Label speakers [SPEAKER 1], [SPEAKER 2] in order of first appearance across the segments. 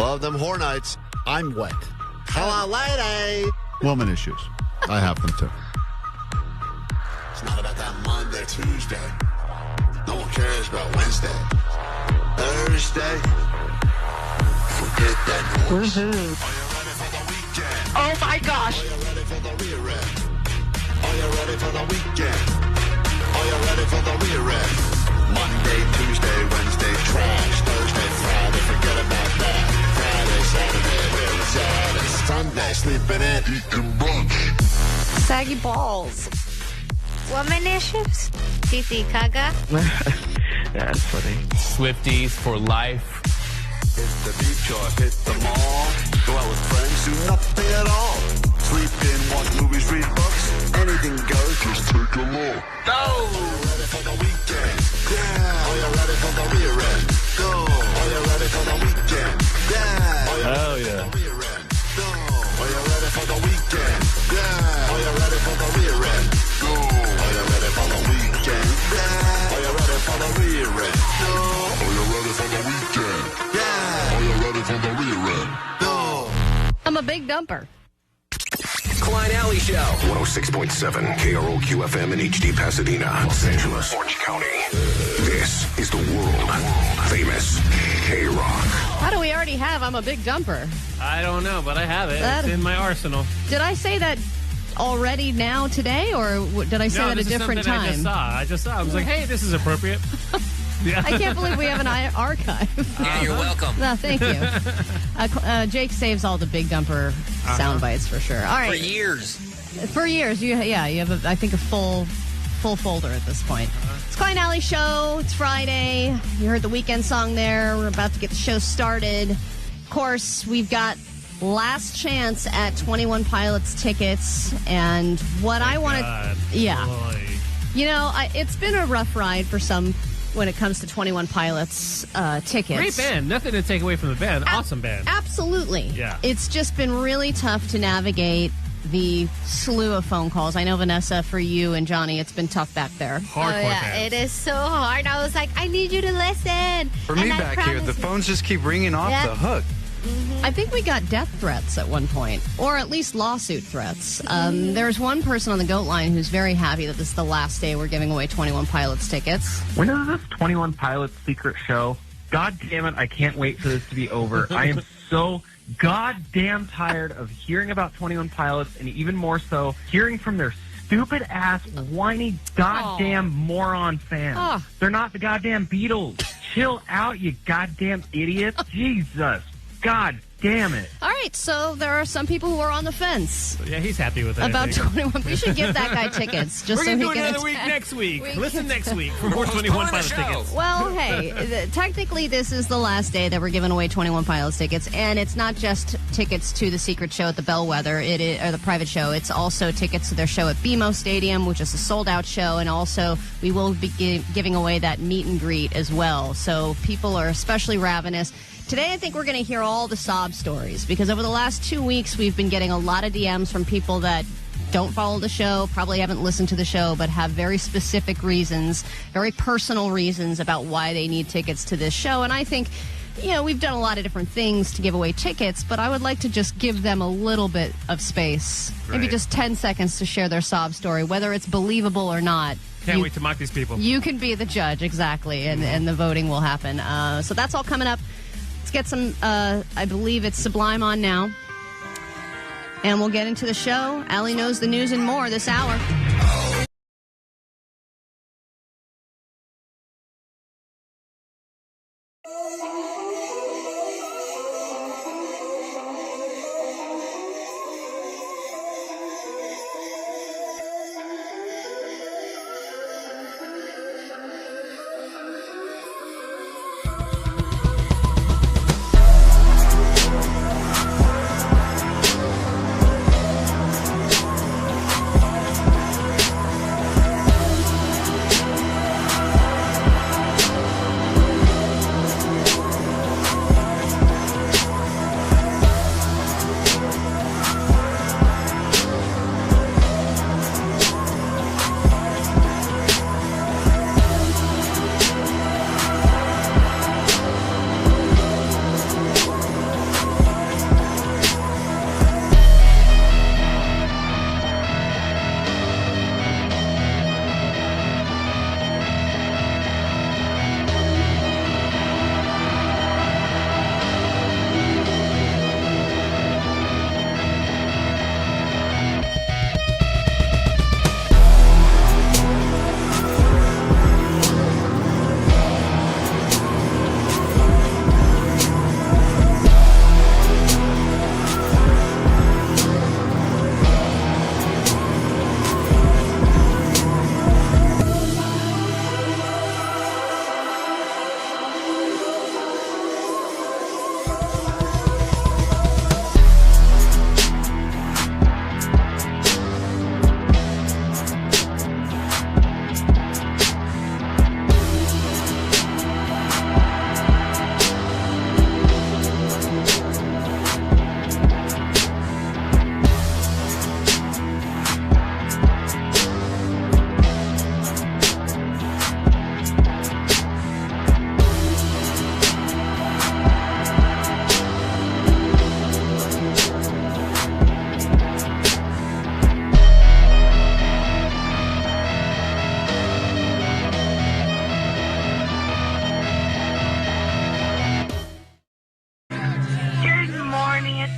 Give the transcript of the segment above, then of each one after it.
[SPEAKER 1] Love them whore nights. I'm wet. Hello, lady.
[SPEAKER 2] Woman issues. I have them too.
[SPEAKER 1] It's not about that Monday, Tuesday. No one cares about Wednesday. Thursday. Forget that noise. Are you ready for the weekend?
[SPEAKER 3] Oh my gosh.
[SPEAKER 1] Are you ready for the rear end? Are you ready for the weekend? Are you ready for the rear end? Monday, Tuesday, Wednesday, trash. Thursday, Friday, forget about that. Friday, Saturday, where it's at. It's Sunday, sleeping in, eating brunch.
[SPEAKER 3] Saggy balls.
[SPEAKER 4] Woman issues? Titi Kaga?
[SPEAKER 5] That's funny.
[SPEAKER 6] Swifties for life.
[SPEAKER 1] Hit the beach or hit the mall. Go out with friends, do nothing at all. Sleep in, watch movies, read books. Anything goes, just take a look. Go! Are you ready for the weekend? Yeah! Are you ready for the rear end? Go! Are you ready for the weekend? Yeah!
[SPEAKER 6] Oh, yeah.
[SPEAKER 1] Are you ready for the weekend? Yeah! Are you ready for the rear end? Go! Are you ready for the weekend? Yeah! Are you ready for the rear end? Go! Are you ready for the weekend? Yeah! Are you ready for the rear end? Go!
[SPEAKER 3] I'm a big dumper.
[SPEAKER 7] Klein Alley Show. 106.7 KROQ FM in HD Pasadena, Los Angeles, Orange County. This is the world famous KROQ.
[SPEAKER 3] How do we already have I'm a big dumper?
[SPEAKER 6] I don't know, but I have it. It's in my arsenal.
[SPEAKER 3] Did I say that already now today, or did I say that at a different time?
[SPEAKER 6] I just saw. I was like, hey, this is appropriate. Yeah.
[SPEAKER 3] I can't believe we have an archive.
[SPEAKER 7] Yeah, you're welcome.
[SPEAKER 3] No, thank you. Jake saves all the big dumper sound bites for sure. All right.
[SPEAKER 7] For years.
[SPEAKER 3] For years. You have, I think, a full folder at this point. It's Klein Alley Show. It's Friday. You heard the weekend song there. We're about to get the show started. Of course, we've got last chance at 21 Pilots tickets. And what I want to... Yeah.
[SPEAKER 6] Boy.
[SPEAKER 3] You know, it's been a rough ride for some when it comes to 21 Pilots tickets.
[SPEAKER 6] Great band. Nothing to take away from the band. Awesome band.
[SPEAKER 3] Absolutely.
[SPEAKER 6] Yeah.
[SPEAKER 3] It's just been really tough to navigate the slew of phone calls. I know, Vanessa, for you and Johnny, it's been tough back there.
[SPEAKER 6] Hardcore fans.
[SPEAKER 4] It is so hard. I was like, I need you to listen.
[SPEAKER 5] For me back here, the phones just keep ringing off the hook.
[SPEAKER 3] I think we got death threats at one point, or at least lawsuit threats. There's one person on the GOAT line who's very happy that this is the last day we're giving away 21 Pilots tickets.
[SPEAKER 5] When is this 21 Pilots secret show? God damn it, I can't wait for this to be over. I am so goddamn tired of hearing about 21 Pilots, and even more so, hearing from their stupid ass, whiny, goddamn moron fans. They're not the goddamn Beatles. Chill out, you goddamn idiot. Jesus. God damn it.
[SPEAKER 3] All right, so there are some people who are on the fence.
[SPEAKER 6] Yeah, he's happy with it.
[SPEAKER 3] About 21. We should give that guy tickets. Just
[SPEAKER 6] We're
[SPEAKER 3] so
[SPEAKER 6] going to
[SPEAKER 3] he
[SPEAKER 6] do
[SPEAKER 3] can
[SPEAKER 6] another week
[SPEAKER 3] attend.
[SPEAKER 6] next week.
[SPEAKER 3] We
[SPEAKER 6] Listen
[SPEAKER 3] can-
[SPEAKER 6] next week for more 21 Pilots tickets.
[SPEAKER 3] Well, hey, technically this is the last day that we're giving away 21 Pilots tickets, and it's not just tickets to the secret show at the Bellwether, or the private show. It's also tickets to their show at BMO Stadium, which is a sold-out show, and also we will be giving away that meet and greet as well. So people are especially ravenous. Today, I think we're going to hear all the sob stories, because over the last 2 weeks, we've been getting a lot of DMs from people that don't follow the show, probably haven't listened to the show, but have very specific reasons, very personal reasons about why they need tickets to this show. And I think, you know, we've done a lot of different things to give away tickets, but I would like to just give them a little bit of space, maybe just 10 seconds to share their sob story, whether it's believable or not.
[SPEAKER 6] Can't wait to mock these people.
[SPEAKER 3] You can be the judge, exactly, and the voting will happen. So that's all coming up. Let's get some, I believe it's Sublime on now. And we'll get into the show. Allie knows the news and more this hour.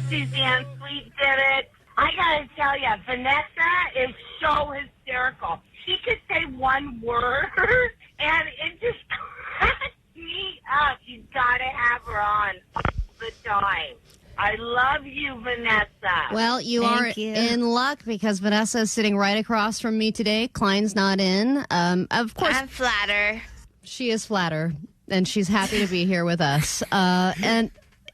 [SPEAKER 8] Suzanne Sweet did it. I gotta tell you, Vanessa is so hysterical. She could say one word, and it just cracks me up. You gotta have her on all the time. I love you, Vanessa.
[SPEAKER 3] Well, you are in luck because Vanessa is sitting right across from me today. Klein's not in. Of course,
[SPEAKER 4] I'm flatter.
[SPEAKER 3] She is flatter, and she's happy to be here with us.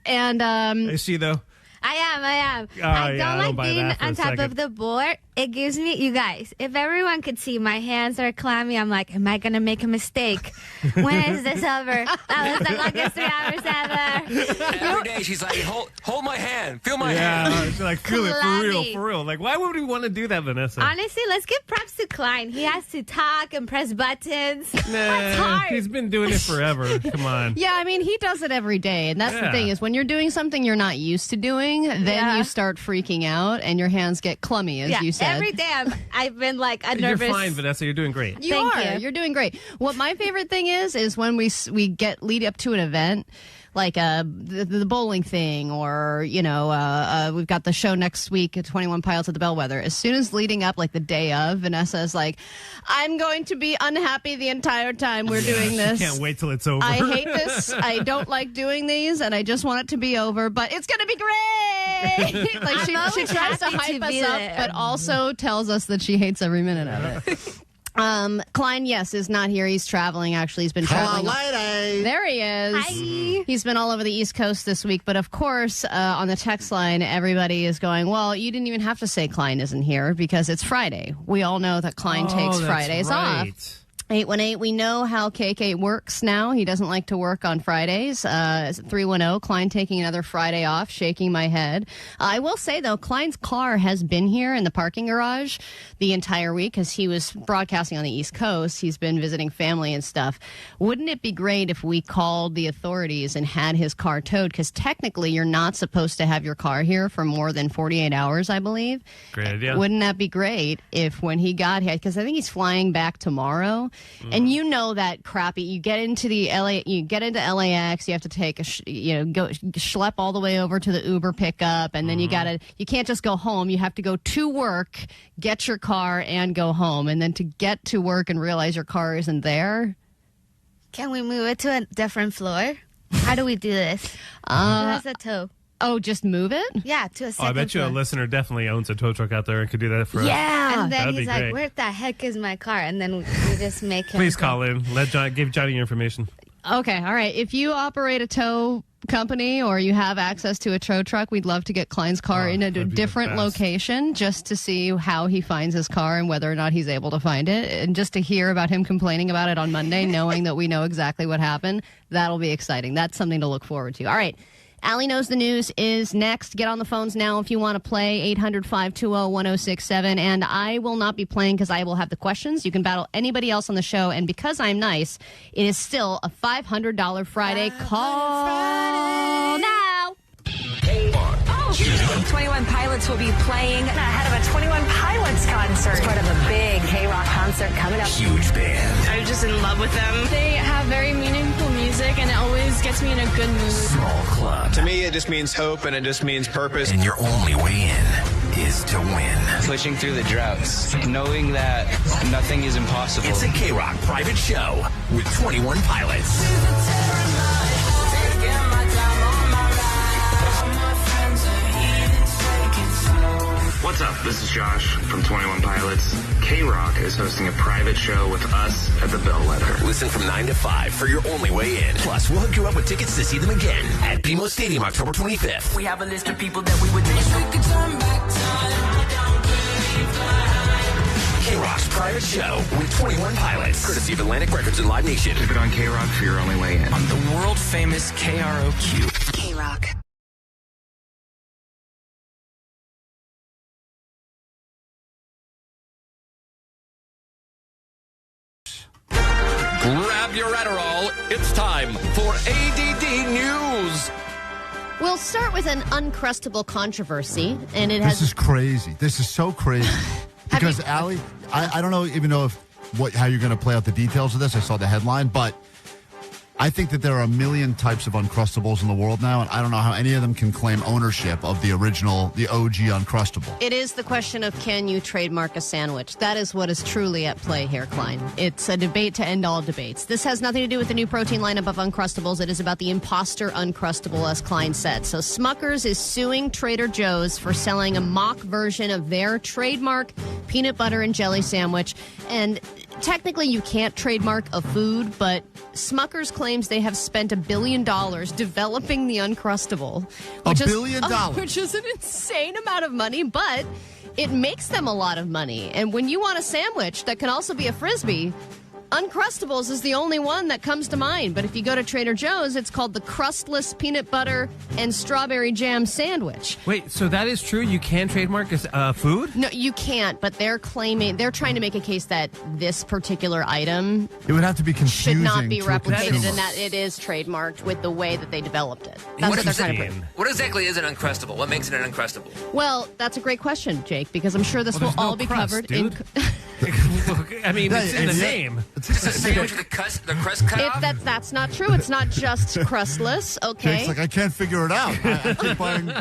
[SPEAKER 6] Is she though?
[SPEAKER 4] I am.
[SPEAKER 6] Oh,
[SPEAKER 4] I
[SPEAKER 6] yeah,
[SPEAKER 4] don't like
[SPEAKER 6] buy
[SPEAKER 4] being
[SPEAKER 6] that for
[SPEAKER 4] on
[SPEAKER 6] a
[SPEAKER 4] top
[SPEAKER 6] second.
[SPEAKER 4] of the board. It gives me, you guys, if everyone could see my hands are clammy, I'm like, am I going to make a mistake? When is this over? That was the longest 3 hours ever.
[SPEAKER 9] Every day she's like, hold my hand, feel my hand.
[SPEAKER 6] Yeah, she's like, feel it
[SPEAKER 4] Clammy.
[SPEAKER 6] for real. Like, why would we want to do that, Vanessa?
[SPEAKER 4] Honestly, let's give props to Klein. He has to talk and press buttons. That's
[SPEAKER 6] Nah,
[SPEAKER 4] hard.
[SPEAKER 6] he's been doing it forever. Come on.
[SPEAKER 3] Yeah, I mean, he does it every day. And that's the
[SPEAKER 6] Yeah.
[SPEAKER 3] thing is when you're doing something you're not used to doing, then
[SPEAKER 4] Yeah.
[SPEAKER 3] you start freaking out and your hands get clummy, as you said.
[SPEAKER 4] Every day I've been like a
[SPEAKER 6] You're
[SPEAKER 4] nervous.
[SPEAKER 6] fine, Vanessa. You're doing great.
[SPEAKER 3] You
[SPEAKER 4] Thank
[SPEAKER 3] are.
[SPEAKER 4] you.
[SPEAKER 3] You're doing great. What my favorite thing is when we lead up to an event, like the bowling thing, or we've got the show next week at 21 Pilots at the Bellwether. As soon as leading up, like the day of, Vanessa is like, "I'm going to be unhappy the entire time we're doing this.
[SPEAKER 6] Can't wait till it's over.
[SPEAKER 3] I hate this. I don't like doing these, and I just want it to be over. But it's going to be great." Like she
[SPEAKER 4] always
[SPEAKER 3] tries to
[SPEAKER 4] happy
[SPEAKER 3] hype
[SPEAKER 4] to
[SPEAKER 3] us
[SPEAKER 4] be
[SPEAKER 3] up,
[SPEAKER 4] there.
[SPEAKER 3] but also tells us that she hates every minute of it. Klein, yes, is not here. He's traveling. Actually, he's been traveling.
[SPEAKER 2] lady.
[SPEAKER 3] There he is.
[SPEAKER 4] Hi.
[SPEAKER 3] He's been all over the East Coast this week. But of course, on the text line, everybody is going, well, you didn't even have to say Klein isn't here because it's Friday. We all know that Klein takes
[SPEAKER 6] that's
[SPEAKER 3] Fridays
[SPEAKER 6] right.
[SPEAKER 3] off. 818, we know how KK works now. He doesn't like to work on Fridays. 310, Klein taking another Friday off, shaking my head. I will say, though, Klein's car has been here in the parking garage the entire week because he was broadcasting on the East Coast. He's been visiting family and stuff. Wouldn't it be great if we called the authorities and had his car towed? Because technically, you're not supposed to have your car here for more than 48 hours, I believe.
[SPEAKER 6] Great idea.
[SPEAKER 3] Wouldn't that be great if when he got here, because I think he's flying back tomorrow, and you know that crappy. You get into LAX, you have to take go schlep all the way over to the Uber pickup, and then you can't just go home. You have to go to work, get your car, and go home, and then to get to work and realize your car isn't there.
[SPEAKER 4] Can we move it to a different floor? How do we do this? That's a tow.
[SPEAKER 3] Oh, just move it?
[SPEAKER 4] Yeah, to a
[SPEAKER 6] Oh,
[SPEAKER 4] second
[SPEAKER 6] I bet you a
[SPEAKER 4] floor.
[SPEAKER 6] listener definitely owns a tow truck out there and could do that for us.
[SPEAKER 3] Yeah.
[SPEAKER 4] And then
[SPEAKER 6] That'd
[SPEAKER 4] he's
[SPEAKER 6] be
[SPEAKER 4] like,
[SPEAKER 6] great.
[SPEAKER 4] where the heck is my car? And then we just make him.
[SPEAKER 6] Please call in. Give Johnny your information.
[SPEAKER 3] Okay, all right. If you operate a tow company or you have access to a tow truck, we'd love to get Klein's car in a
[SPEAKER 6] that'd be the
[SPEAKER 3] different
[SPEAKER 6] best.
[SPEAKER 3] location just to see how he finds his car and whether or not he's able to find it. And just to hear about him complaining about it on Monday, knowing that we know exactly what happened, that'll be exciting. That's something to look forward to. All right. Allie Knows the News is next. Get on the phones now if you want to play, 800-520-1067. And I will not be playing because I will have the questions. You can battle anybody else on the show. And because I'm nice, it is still a $500 Friday call now.
[SPEAKER 10] 21 Pilots will be playing ahead of a 21 Pilots concert. It's part of a big KROQ concert coming up.
[SPEAKER 7] Huge band.
[SPEAKER 11] I'm just in love with them. They have very meaningful music, and it always gets me in a good mood.
[SPEAKER 7] Small club.
[SPEAKER 12] To me, it just means hope, and it just means purpose.
[SPEAKER 7] And your only way in is to win.
[SPEAKER 13] Pushing through the droughts, knowing that nothing is impossible.
[SPEAKER 7] It's a KROQ private show with 21 Pilots.
[SPEAKER 14] What's up? This is Josh from 21 Pilots. KROQ is hosting a private show with us at the Bellwether.
[SPEAKER 7] Listen from 9 to 5 for your only way in. Plus, we'll hook you up with tickets to see them again at BMO Stadium, October 25th.
[SPEAKER 10] We have a list of people that we would wish we could turn back time.
[SPEAKER 7] KROQ's private show with 21 Pilots. Courtesy of Atlantic Records and Live Nation.
[SPEAKER 14] Keep it on KROQ for your only way in.
[SPEAKER 13] On the world famous KROQ.
[SPEAKER 10] KROQ.
[SPEAKER 9] Grab your Adderall. It's time for ADD News.
[SPEAKER 3] We'll start with an uncrustable controversy, and it
[SPEAKER 2] This
[SPEAKER 3] has...
[SPEAKER 2] is crazy. This is so crazy. Because, Allie, I don't even know how you're going to play out the details of this. I saw the headline, but I think that there are a million types of Uncrustables in the world now, and I don't know how any of them can claim ownership of the original, the OG Uncrustable.
[SPEAKER 3] It is the question of can you trademark a sandwich? That is what is truly at play here, Klein. It's a debate to end all debates. This has nothing to do with the new protein lineup of Uncrustables. It is about the imposter Uncrustable, as Klein said. So Smucker's is suing Trader Joe's for selling a mock version of their trademark peanut butter and jelly sandwich. And technically you can't trademark a food, but Smucker's claims they have spent $1 billion developing the Uncrustable.
[SPEAKER 2] $1 billion?
[SPEAKER 3] Which is an insane amount of money, but it makes them a lot of money. And when you want a sandwich that can also be a Frisbee, Uncrustables is the only one that comes to mind. But if you go to Trader Joe's, it's called the Crustless Peanut Butter and Strawberry Jam Sandwich.
[SPEAKER 6] Wait, so that is true? You can trademark food?
[SPEAKER 3] No, you can't, but they're trying to make a case that this particular item
[SPEAKER 2] It would have to be confusing.
[SPEAKER 3] should not be
[SPEAKER 2] to
[SPEAKER 3] replicated
[SPEAKER 2] consumers.
[SPEAKER 3] and that it is trademarked with the way that they developed it. That's what they're trying to prove.
[SPEAKER 15] What exactly is an Uncrustable? What makes it an Uncrustable?
[SPEAKER 3] Well, that's a great question, Jake, because I'm sure this
[SPEAKER 6] Well,
[SPEAKER 3] will
[SPEAKER 6] there's
[SPEAKER 3] all
[SPEAKER 6] no
[SPEAKER 3] be
[SPEAKER 6] crust,
[SPEAKER 3] covered
[SPEAKER 6] dude. I mean, it's in the name.
[SPEAKER 15] Just a sandwich with the crust cut off?
[SPEAKER 3] That's not true. It's not just crustless, okay?
[SPEAKER 2] Jake's like, I can't figure it out. I keep buying the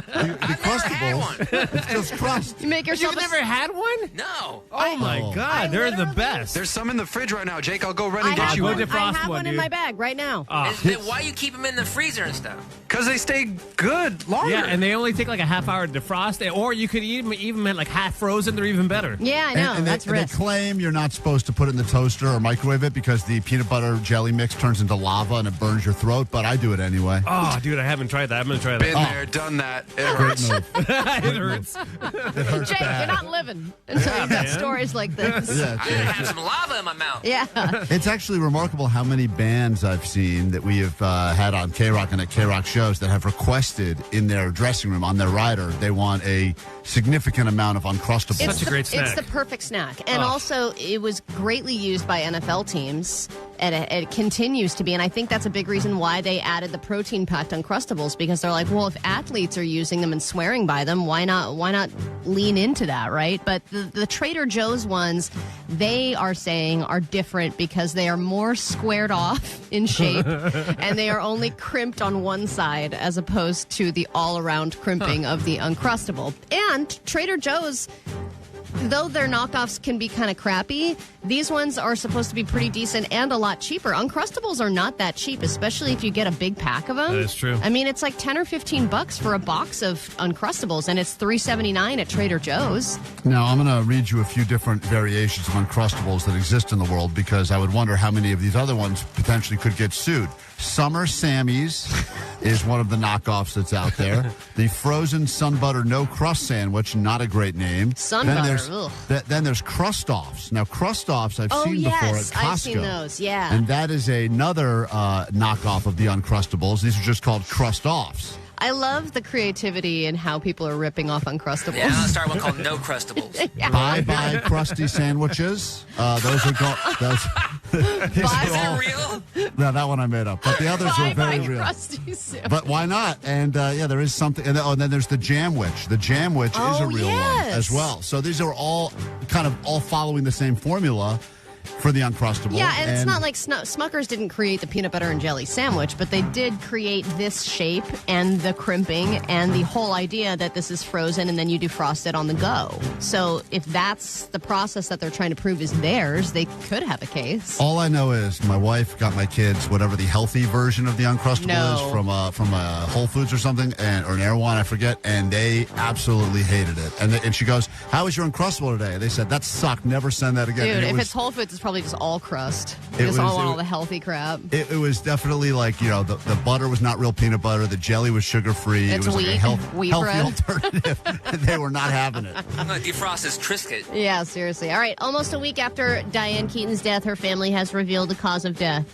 [SPEAKER 2] Crustables. It's just crust.
[SPEAKER 3] You make yourself
[SPEAKER 6] You've never had one?
[SPEAKER 15] No.
[SPEAKER 6] Oh, my God. They're the best.
[SPEAKER 12] There's some in the fridge right now, Jake. I'll go run
[SPEAKER 3] I
[SPEAKER 12] and get
[SPEAKER 3] have
[SPEAKER 12] you
[SPEAKER 3] one,
[SPEAKER 12] one.
[SPEAKER 3] I have one in my bag right now.
[SPEAKER 15] Then why you keep them in the freezer and stuff?
[SPEAKER 12] Because they stay good longer.
[SPEAKER 6] Yeah, and they only take like a half hour to defrost, or you could eat them even like half frozen. They're even better.
[SPEAKER 3] Yeah, I know.
[SPEAKER 2] And
[SPEAKER 3] That's
[SPEAKER 2] they
[SPEAKER 3] risk.
[SPEAKER 2] claim you're not supposed to put it in the toaster or microwave it because the peanut butter jelly mix turns into lava and it burns your throat, but I do it anyway.
[SPEAKER 6] Oh, dude, I haven't tried that. I'm going to try that.
[SPEAKER 12] Been there, done that. It hurts.
[SPEAKER 6] It hurts.
[SPEAKER 2] It hurts
[SPEAKER 3] Jake,
[SPEAKER 2] bad.
[SPEAKER 3] you're not living until you've got stories like this.
[SPEAKER 2] Yeah,
[SPEAKER 15] I have some lava in my mouth.
[SPEAKER 3] Yeah.
[SPEAKER 2] It's actually remarkable how many bands I've seen that we have had on KROQ and at KROQ shows that have requested in their dressing room, on their rider, they want a significant amount of Uncrustables.
[SPEAKER 6] Such a great snack.
[SPEAKER 3] It's the perfect snack. And also, it was greatly used by NFL teams, and it continues to be. And I think that's a big reason why they added the protein-packed Uncrustables, because they're like, well, if athletes are using them and swearing by them, why not lean into that, right? But the Trader Joe's ones, they are saying are different because they are more squared off in shape, and they are only crimped on one side as opposed to the all-around crimping of the Uncrustable. And Trader Joe's, though their knockoffs can be kind of crappy, these ones are supposed to be pretty decent and a lot cheaper. Uncrustables are not that cheap, especially if you get a big pack of them.
[SPEAKER 6] That is true.
[SPEAKER 3] I mean, it's like $10 or $15 for a box of Uncrustables, and it's $3.79 at Trader Joe's.
[SPEAKER 2] Now, I'm going to read you a few different variations of Uncrustables that exist in the world because I would wonder how many of these other ones potentially could get sued. Summer Sammy's is one of the knockoffs that's out there. The frozen sun butter no crust sandwich, not a great name. Then there's Crust-Offs. Now, Crust-Offs I've seen before at Costco.
[SPEAKER 3] I've seen those, yeah.
[SPEAKER 2] And that is another knockoff of the Uncrustables. These are just called Crust-Offs.
[SPEAKER 3] I love the creativity and how people are ripping off Uncrustables.
[SPEAKER 15] Yeah, I'll start one called No Crustables.
[SPEAKER 3] Yeah.
[SPEAKER 2] Bye-bye crusty sandwiches. Those are those.
[SPEAKER 15] Is that real?
[SPEAKER 2] No, that one I made up. But the others are very real.
[SPEAKER 3] Crusty sandwich.
[SPEAKER 2] But why not? And there is something. And then there's the Jamwich. The Jamwich is a real one as well. So these are all kind of all following the same formula for the Uncrustable.
[SPEAKER 3] Yeah, and it's not like Smucker's didn't create the peanut butter and jelly sandwich, but they did create this shape and the crimping and the whole idea that this is frozen and then you defrost it on the go. So if that's the process that they're trying to prove is theirs, they could have a case.
[SPEAKER 2] All I know is my wife got my kids whatever the healthy version of the Uncrustable is from a Whole Foods or something, or an Erewhon, I forget, and they absolutely hated it. And she goes, "How was your Uncrustable today?" They said, "That sucked. Never send that again."
[SPEAKER 3] Dude,
[SPEAKER 2] if
[SPEAKER 3] it's Whole Foods, it's probably just all crust.
[SPEAKER 2] It
[SPEAKER 3] Just
[SPEAKER 2] was-
[SPEAKER 3] all the healthy crap.
[SPEAKER 2] It was definitely like, the butter was not real peanut butter. The jelly was sugar-free.
[SPEAKER 3] It's
[SPEAKER 2] it was like
[SPEAKER 3] wheat.
[SPEAKER 2] a
[SPEAKER 3] Wheat
[SPEAKER 2] healthy
[SPEAKER 3] bread.
[SPEAKER 2] alternative. And they were not having it.
[SPEAKER 15] I'm going to defrost this Triscuit.
[SPEAKER 3] Yeah, seriously. All right, almost a week after Diane Keaton's death, her family has revealed the cause of death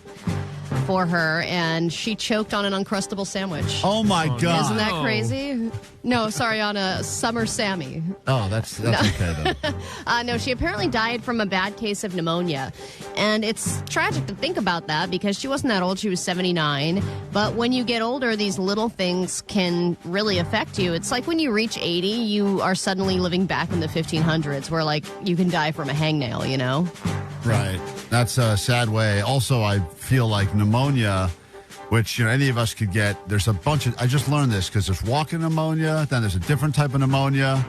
[SPEAKER 3] for her, and she choked on an Uncrustable sandwich.
[SPEAKER 2] Oh, my God.
[SPEAKER 3] Isn't that crazy? No, sorry, on a Summer Sammy.
[SPEAKER 2] Oh, that's okay, then.
[SPEAKER 3] No, she apparently died from a bad case of pneumonia. And it's tragic to think about that because she wasn't that old. She was 79. But when you get older, these little things can really affect you. It's like when you reach 80, you are suddenly living back in the 1500s where, like, you can die from a hangnail, you know?
[SPEAKER 2] Right. That's a sad way. Also, I feel like pneumonia which any of us could get. There's a bunch of. I just learned this because there's walking pneumonia. Then there's a different type of pneumonia.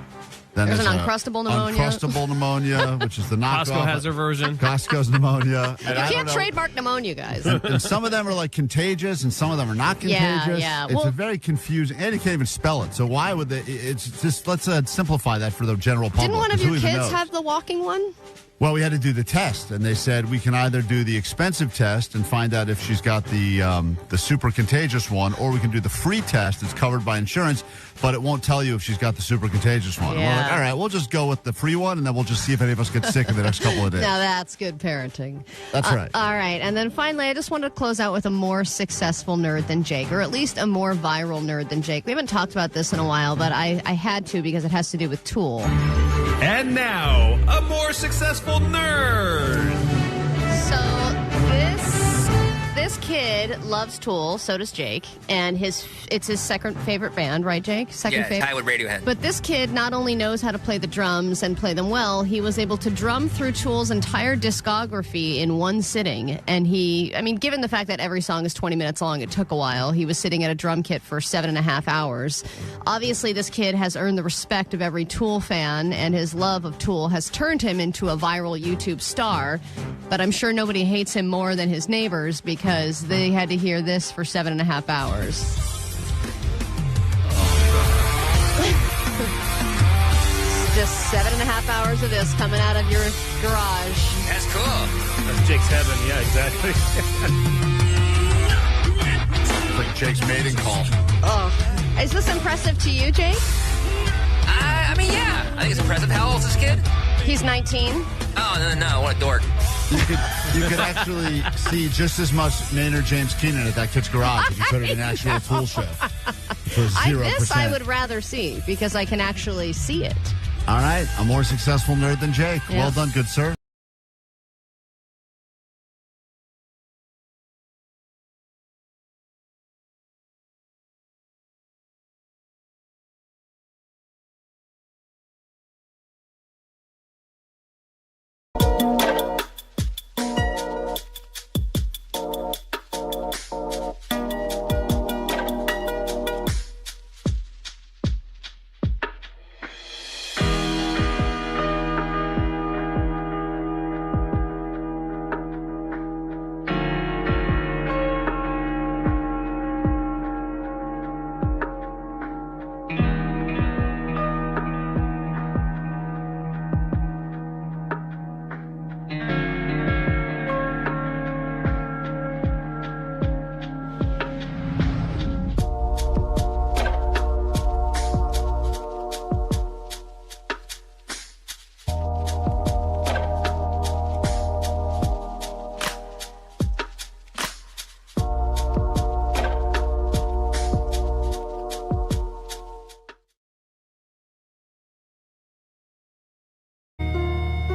[SPEAKER 2] Then
[SPEAKER 3] there's an uncrustable pneumonia.
[SPEAKER 2] Uncrustable pneumonia, which is the knockoff.
[SPEAKER 6] Costco has their version.
[SPEAKER 2] Costco's pneumonia.
[SPEAKER 3] You can't trademark pneumonia, guys.
[SPEAKER 2] And some of them are like contagious, and some of them are not contagious.
[SPEAKER 3] Yeah.
[SPEAKER 2] It's a very confusing, and you can't even spell it. So why would they? It's just let's simplify that for the general public.
[SPEAKER 3] Didn't one of your kids have the walking one?
[SPEAKER 2] Well, we had to do the test, and they said we can either do the expensive test and find out if she's got the super contagious one, or we can do the free test that's covered by insurance, but it won't tell you if she's got the super contagious one.
[SPEAKER 3] Yeah.
[SPEAKER 2] We're like, all right, we'll just go with the free one, and then we'll just see if any of us get sick in the next couple of days.
[SPEAKER 3] Now that's good parenting.
[SPEAKER 2] That's right.
[SPEAKER 3] All right, and then finally, I just wanted to close out with a more successful nerd than Jake, or at least a more viral nerd than Jake. We haven't talked about this in a while, but I had to because it has to do with Tool.
[SPEAKER 6] And now, a more successful nerd.
[SPEAKER 3] So this kid loves Tool, so does Jake, and it's his second favorite band, right, Jake? Second favorite.
[SPEAKER 15] tied with Radiohead.
[SPEAKER 3] But this kid not only knows how to play the drums and play them well, he was able to drum through Tool's entire discography in one sitting. And given the fact that every song is 20 minutes long, it took a while. He was sitting at a drum kit for 7.5 hours. Obviously, this kid has earned the respect of every Tool fan, and his love of Tool has turned him into a viral YouTube star. But I'm sure nobody hates him more than his neighbors because they had to hear this for 7.5 hours. Just 7.5 hours of this coming out of your garage.
[SPEAKER 15] That's cool.
[SPEAKER 6] That's Jake's heaven. Yeah, exactly.
[SPEAKER 2] It's like Jake's mating call.
[SPEAKER 3] Oh. Is this impressive to you, Jake?
[SPEAKER 15] Yeah. I think it's impressive. How old is this kid?
[SPEAKER 3] He's 19.
[SPEAKER 15] Oh, no. What a dork.
[SPEAKER 2] You could actually see just as much Maynard James Keenan at that kid's garage if you put it in an actual Tool show. For 0%.
[SPEAKER 3] This I would rather see because I can actually see it.
[SPEAKER 2] All right. A more successful nerd than Jake.
[SPEAKER 3] Yeah.
[SPEAKER 2] Well done, good sir.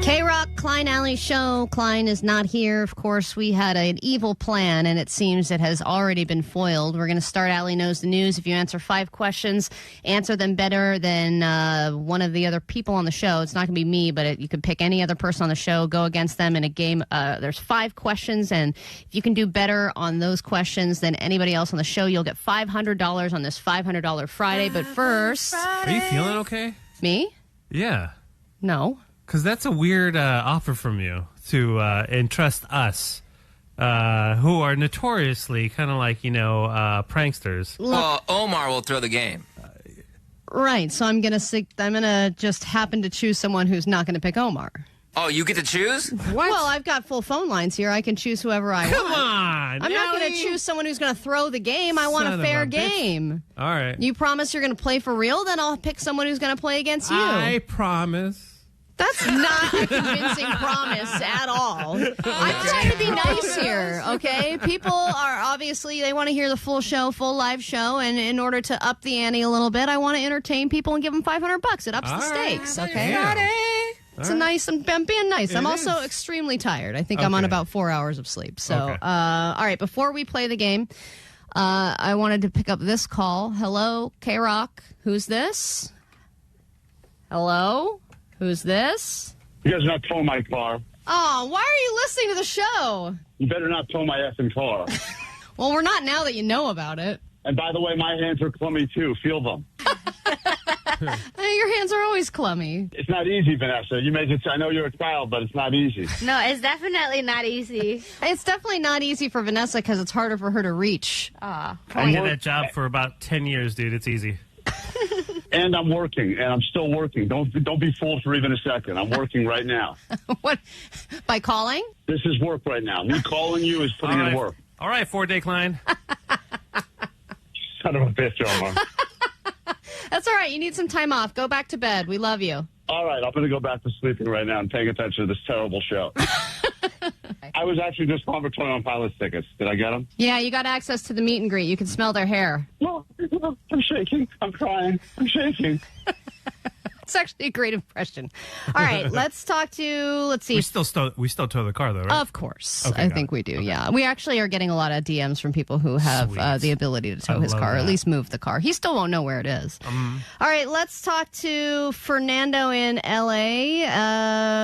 [SPEAKER 3] KROQ, Klein Alley Show. Klein is not here. Of course, we had an evil plan, and it seems it has already been foiled. We're going to start Alley Knows the News. If you answer 5 questions, answer them better than one of the other people on the show. It's not going to be me, but you could pick any other person on the show, go against them in a game. There's 5 questions, and if you can do better on those questions than anybody else on the show, you'll get $500 on this $500 Friday. But first...
[SPEAKER 6] Are you feeling okay?
[SPEAKER 3] Me?
[SPEAKER 6] Yeah.
[SPEAKER 3] No.
[SPEAKER 6] Because that's a weird offer from you to entrust us, who are notoriously kind of like, pranksters.
[SPEAKER 15] Well, Omar will throw the game.
[SPEAKER 3] Right, so I'm gonna just happen to choose someone who's not going to pick Omar.
[SPEAKER 15] Oh, you get to choose?
[SPEAKER 3] What? Well, I've got full phone lines here. I can choose whoever I want.
[SPEAKER 6] Come on!
[SPEAKER 3] I'm not going to choose someone who's going to throw the game. I want a fair game.
[SPEAKER 6] All right.
[SPEAKER 3] You promise you're going to play for real? Then I'll pick someone who's going to play against you.
[SPEAKER 6] I promise.
[SPEAKER 3] That's not a convincing promise at all. I'm trying to be nice here, okay? People are obviously, they want to hear the full show, full live show, and in order to up the ante a little bit, I want to entertain people and give them $500. It ups the stakes, okay? It's a nice, I'm being nice. I'm also extremely tired. I think I'm on about 4 hours of sleep. So, all right, before we play the game, I wanted to pick up this call. Hello, KROQ. Who's this? Hello? Who's this?
[SPEAKER 16] You guys not tow my car.
[SPEAKER 3] Oh, why are you listening to the show?
[SPEAKER 16] You better not tow my effing car.
[SPEAKER 3] Well, we're not now that you know about it.
[SPEAKER 16] And by the way, my hands are clumsy too. Feel them.
[SPEAKER 3] Your hands are always clumsy.
[SPEAKER 16] It's not easy, Vanessa. You make it. I know you're a child, but it's not easy.
[SPEAKER 4] No, it's definitely not easy.
[SPEAKER 3] It's definitely not easy for Vanessa because it's harder for her to reach.
[SPEAKER 6] I did that job for about 10 years, dude. It's easy.
[SPEAKER 16] And I'm working, and I'm still working. Don't be fooled for even a second. I'm working right now.
[SPEAKER 3] What? By calling?
[SPEAKER 16] This is work right now. Me calling you is putting in work.
[SPEAKER 6] All right, 4-day Klein.
[SPEAKER 16] Son of a bitch, Omar.
[SPEAKER 3] That's all right. You need some time off. Go back to bed. We love you.
[SPEAKER 16] All right, I'm going to go back to sleeping right now and paying attention to this terrible show. I was actually just calling for 21 Pilots tickets. Did I get them?
[SPEAKER 3] Yeah, you got access to the meet and greet. You can smell their hair.
[SPEAKER 16] No, I'm shaking. I'm crying. I'm shaking.
[SPEAKER 3] It's actually a great impression. All right, let's talk to, let's see.
[SPEAKER 6] We still tow the car, though, right?
[SPEAKER 3] Of course.
[SPEAKER 6] Okay,
[SPEAKER 3] I think we do, yeah. We actually are getting a lot of DMs from people who have the ability to tow his car, or at least move the car. He still won't know where it is. All right, let's talk to Fernando in L.A.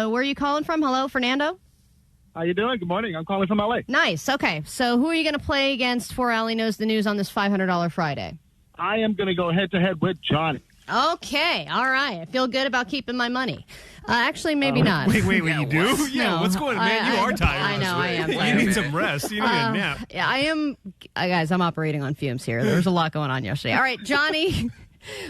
[SPEAKER 3] Where are you calling from? Hello, Fernando?
[SPEAKER 17] How you doing? Good morning. I'm calling from L.A.
[SPEAKER 3] Nice. Okay, so who are you going to play against for Allie Knows the News on this $500 Friday?
[SPEAKER 17] I am going to go head-to-head with Johnny.
[SPEAKER 3] Okay, all right. I feel good about keeping my money. Actually, maybe not.
[SPEAKER 6] Wait, you do? Yeah,
[SPEAKER 3] No,
[SPEAKER 6] what's going on, man? You are tired.
[SPEAKER 3] I know, I am
[SPEAKER 6] You
[SPEAKER 3] tired.
[SPEAKER 6] need some rest. You need a nap.
[SPEAKER 3] Yeah, I am. Guys, I'm operating on fumes here. There was a lot going on yesterday. All right, Johnny,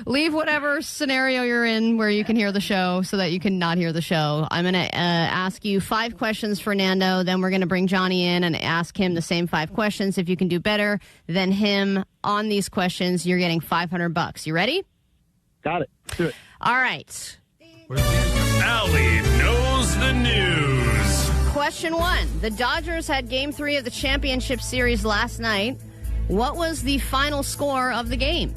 [SPEAKER 3] leave whatever scenario you're in where you can hear the show so that you can not hear the show. I'm going to ask you 5 questions, Fernando. Then we're going to bring Johnny in and ask him the same 5 questions. If you can do better than him on these questions, you're getting $500. You ready?
[SPEAKER 17] Got it. Do it.
[SPEAKER 3] All right.
[SPEAKER 9] Allie Knows the News.
[SPEAKER 3] Question 1. The Dodgers had Game 3 of the championship series last night. What was the final score of the game?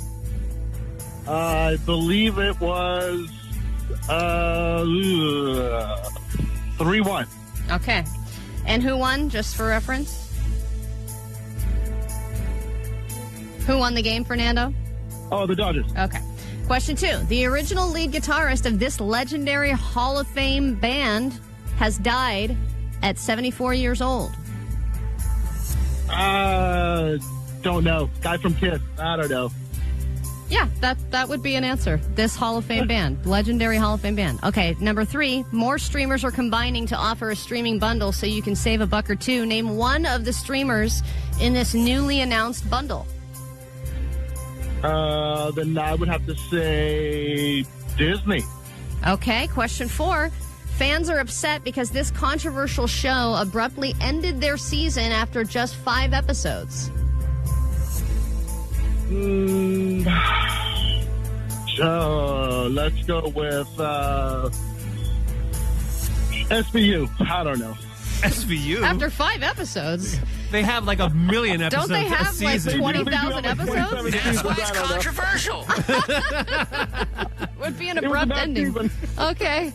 [SPEAKER 17] I believe it was 3-1.
[SPEAKER 3] Okay. And who won, just for reference? Who won the game, Fernando?
[SPEAKER 17] Oh, the Dodgers.
[SPEAKER 3] Okay. Question 2. The original lead guitarist of this legendary Hall of Fame band has died at 74 years old.
[SPEAKER 17] Don't know. Guy from Kiss. I don't know.
[SPEAKER 3] Yeah, that would be an answer. This Hall of Fame band. Legendary Hall of Fame band. Okay, number 3. More streamers are combining to offer a streaming bundle so you can save $1 or $2. Name one of the streamers in this newly announced bundle.
[SPEAKER 17] Then I would have to say Disney.
[SPEAKER 3] Okay, question 4. Fans are upset because this controversial show abruptly ended their season after just 5 episodes.
[SPEAKER 17] Let's go with SVU. I don't know.
[SPEAKER 6] SVU?
[SPEAKER 3] After 5 episodes?
[SPEAKER 6] They have like 1 million episodes.
[SPEAKER 3] Don't they have like 20,000 episodes?
[SPEAKER 15] That's why it's controversial.
[SPEAKER 3] Would be an abrupt ending. Okay.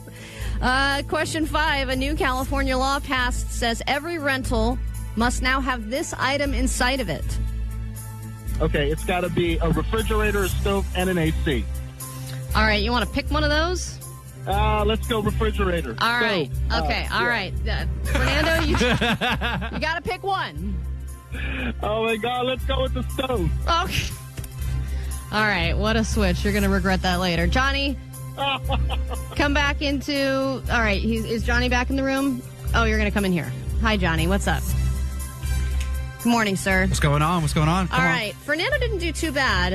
[SPEAKER 3] Question 5. A new California law passed says every rental must now have this item inside of it.
[SPEAKER 17] Okay, it's got to be a refrigerator, a stove, and an AC.
[SPEAKER 3] All right, you want to pick one of those?
[SPEAKER 17] Let's go refrigerator.
[SPEAKER 3] All right.
[SPEAKER 17] Stove.
[SPEAKER 3] Okay. All right. Fernando, you got to pick one.
[SPEAKER 17] Oh, my God. Let's go with the stove.
[SPEAKER 3] Okay. All right. What a switch. You're going to regret that later. Johnny, come back into... All right. Is Johnny back in the room? Oh, you're going to come in here. Hi, Johnny. What's up? Good morning, sir.
[SPEAKER 18] What's going on? Come
[SPEAKER 3] All right. Fernando didn't do too bad.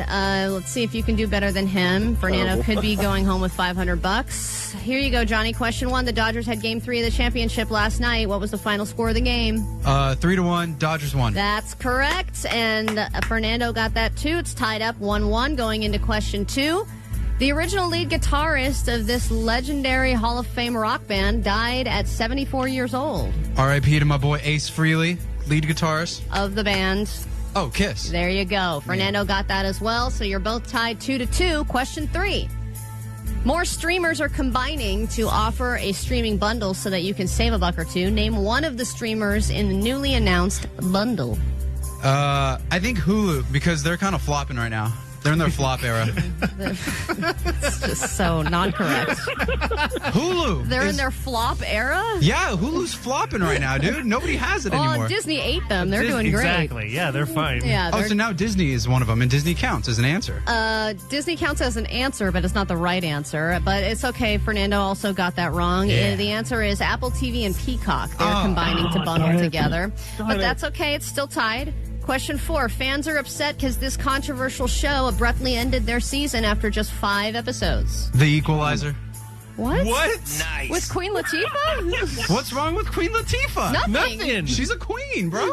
[SPEAKER 3] Let's see if you can do better than him. Fernando could be going home with $500. Here you go, Johnny. Question 1. The Dodgers had Game 3 of the championship last night. What was the final score of the game?
[SPEAKER 18] 3-1. Dodgers won.
[SPEAKER 3] That's correct. And Fernando got that, too. It's tied up 1-1 going into question 2. The original lead guitarist of this legendary Hall of Fame rock band died at 74 years old.
[SPEAKER 18] R.I.P. to my boy Ace Frehley, lead guitarist.
[SPEAKER 3] Of the band.
[SPEAKER 18] Oh, Kiss.
[SPEAKER 3] There you go. Fernando got that as well, so you're both tied 2-2. Question 3. More streamers are combining to offer a streaming bundle so that you can save $1 or $2. Name one of the streamers in the newly announced bundle.
[SPEAKER 18] I think Hulu, because they're kind of flopping right now. They're in their flop era.
[SPEAKER 3] It's just so not correct.
[SPEAKER 18] Hulu.
[SPEAKER 3] They're in their flop era?
[SPEAKER 18] Yeah, Hulu's flopping right now, dude. Nobody has it anymore.
[SPEAKER 3] Well, Disney ate them. They're doing great.
[SPEAKER 6] Exactly. Yeah, they're fine.
[SPEAKER 3] Yeah.
[SPEAKER 18] Oh, so now Disney is one of them, and Disney counts as an answer.
[SPEAKER 3] Disney counts as an answer, but it's not the right answer. But it's okay. Fernando also got that wrong.
[SPEAKER 18] Yeah.
[SPEAKER 3] The answer is Apple TV and Peacock. They're combining to bundle together. But that's okay. It's still tied. Question 4. Fans are upset because this controversial show abruptly ended their season after just 5 episodes.
[SPEAKER 18] The Equalizer.
[SPEAKER 3] What?
[SPEAKER 6] Nice.
[SPEAKER 3] With Queen Latifah?
[SPEAKER 18] What's wrong with Queen Latifah?
[SPEAKER 3] Nothing.
[SPEAKER 18] She's a queen, bro.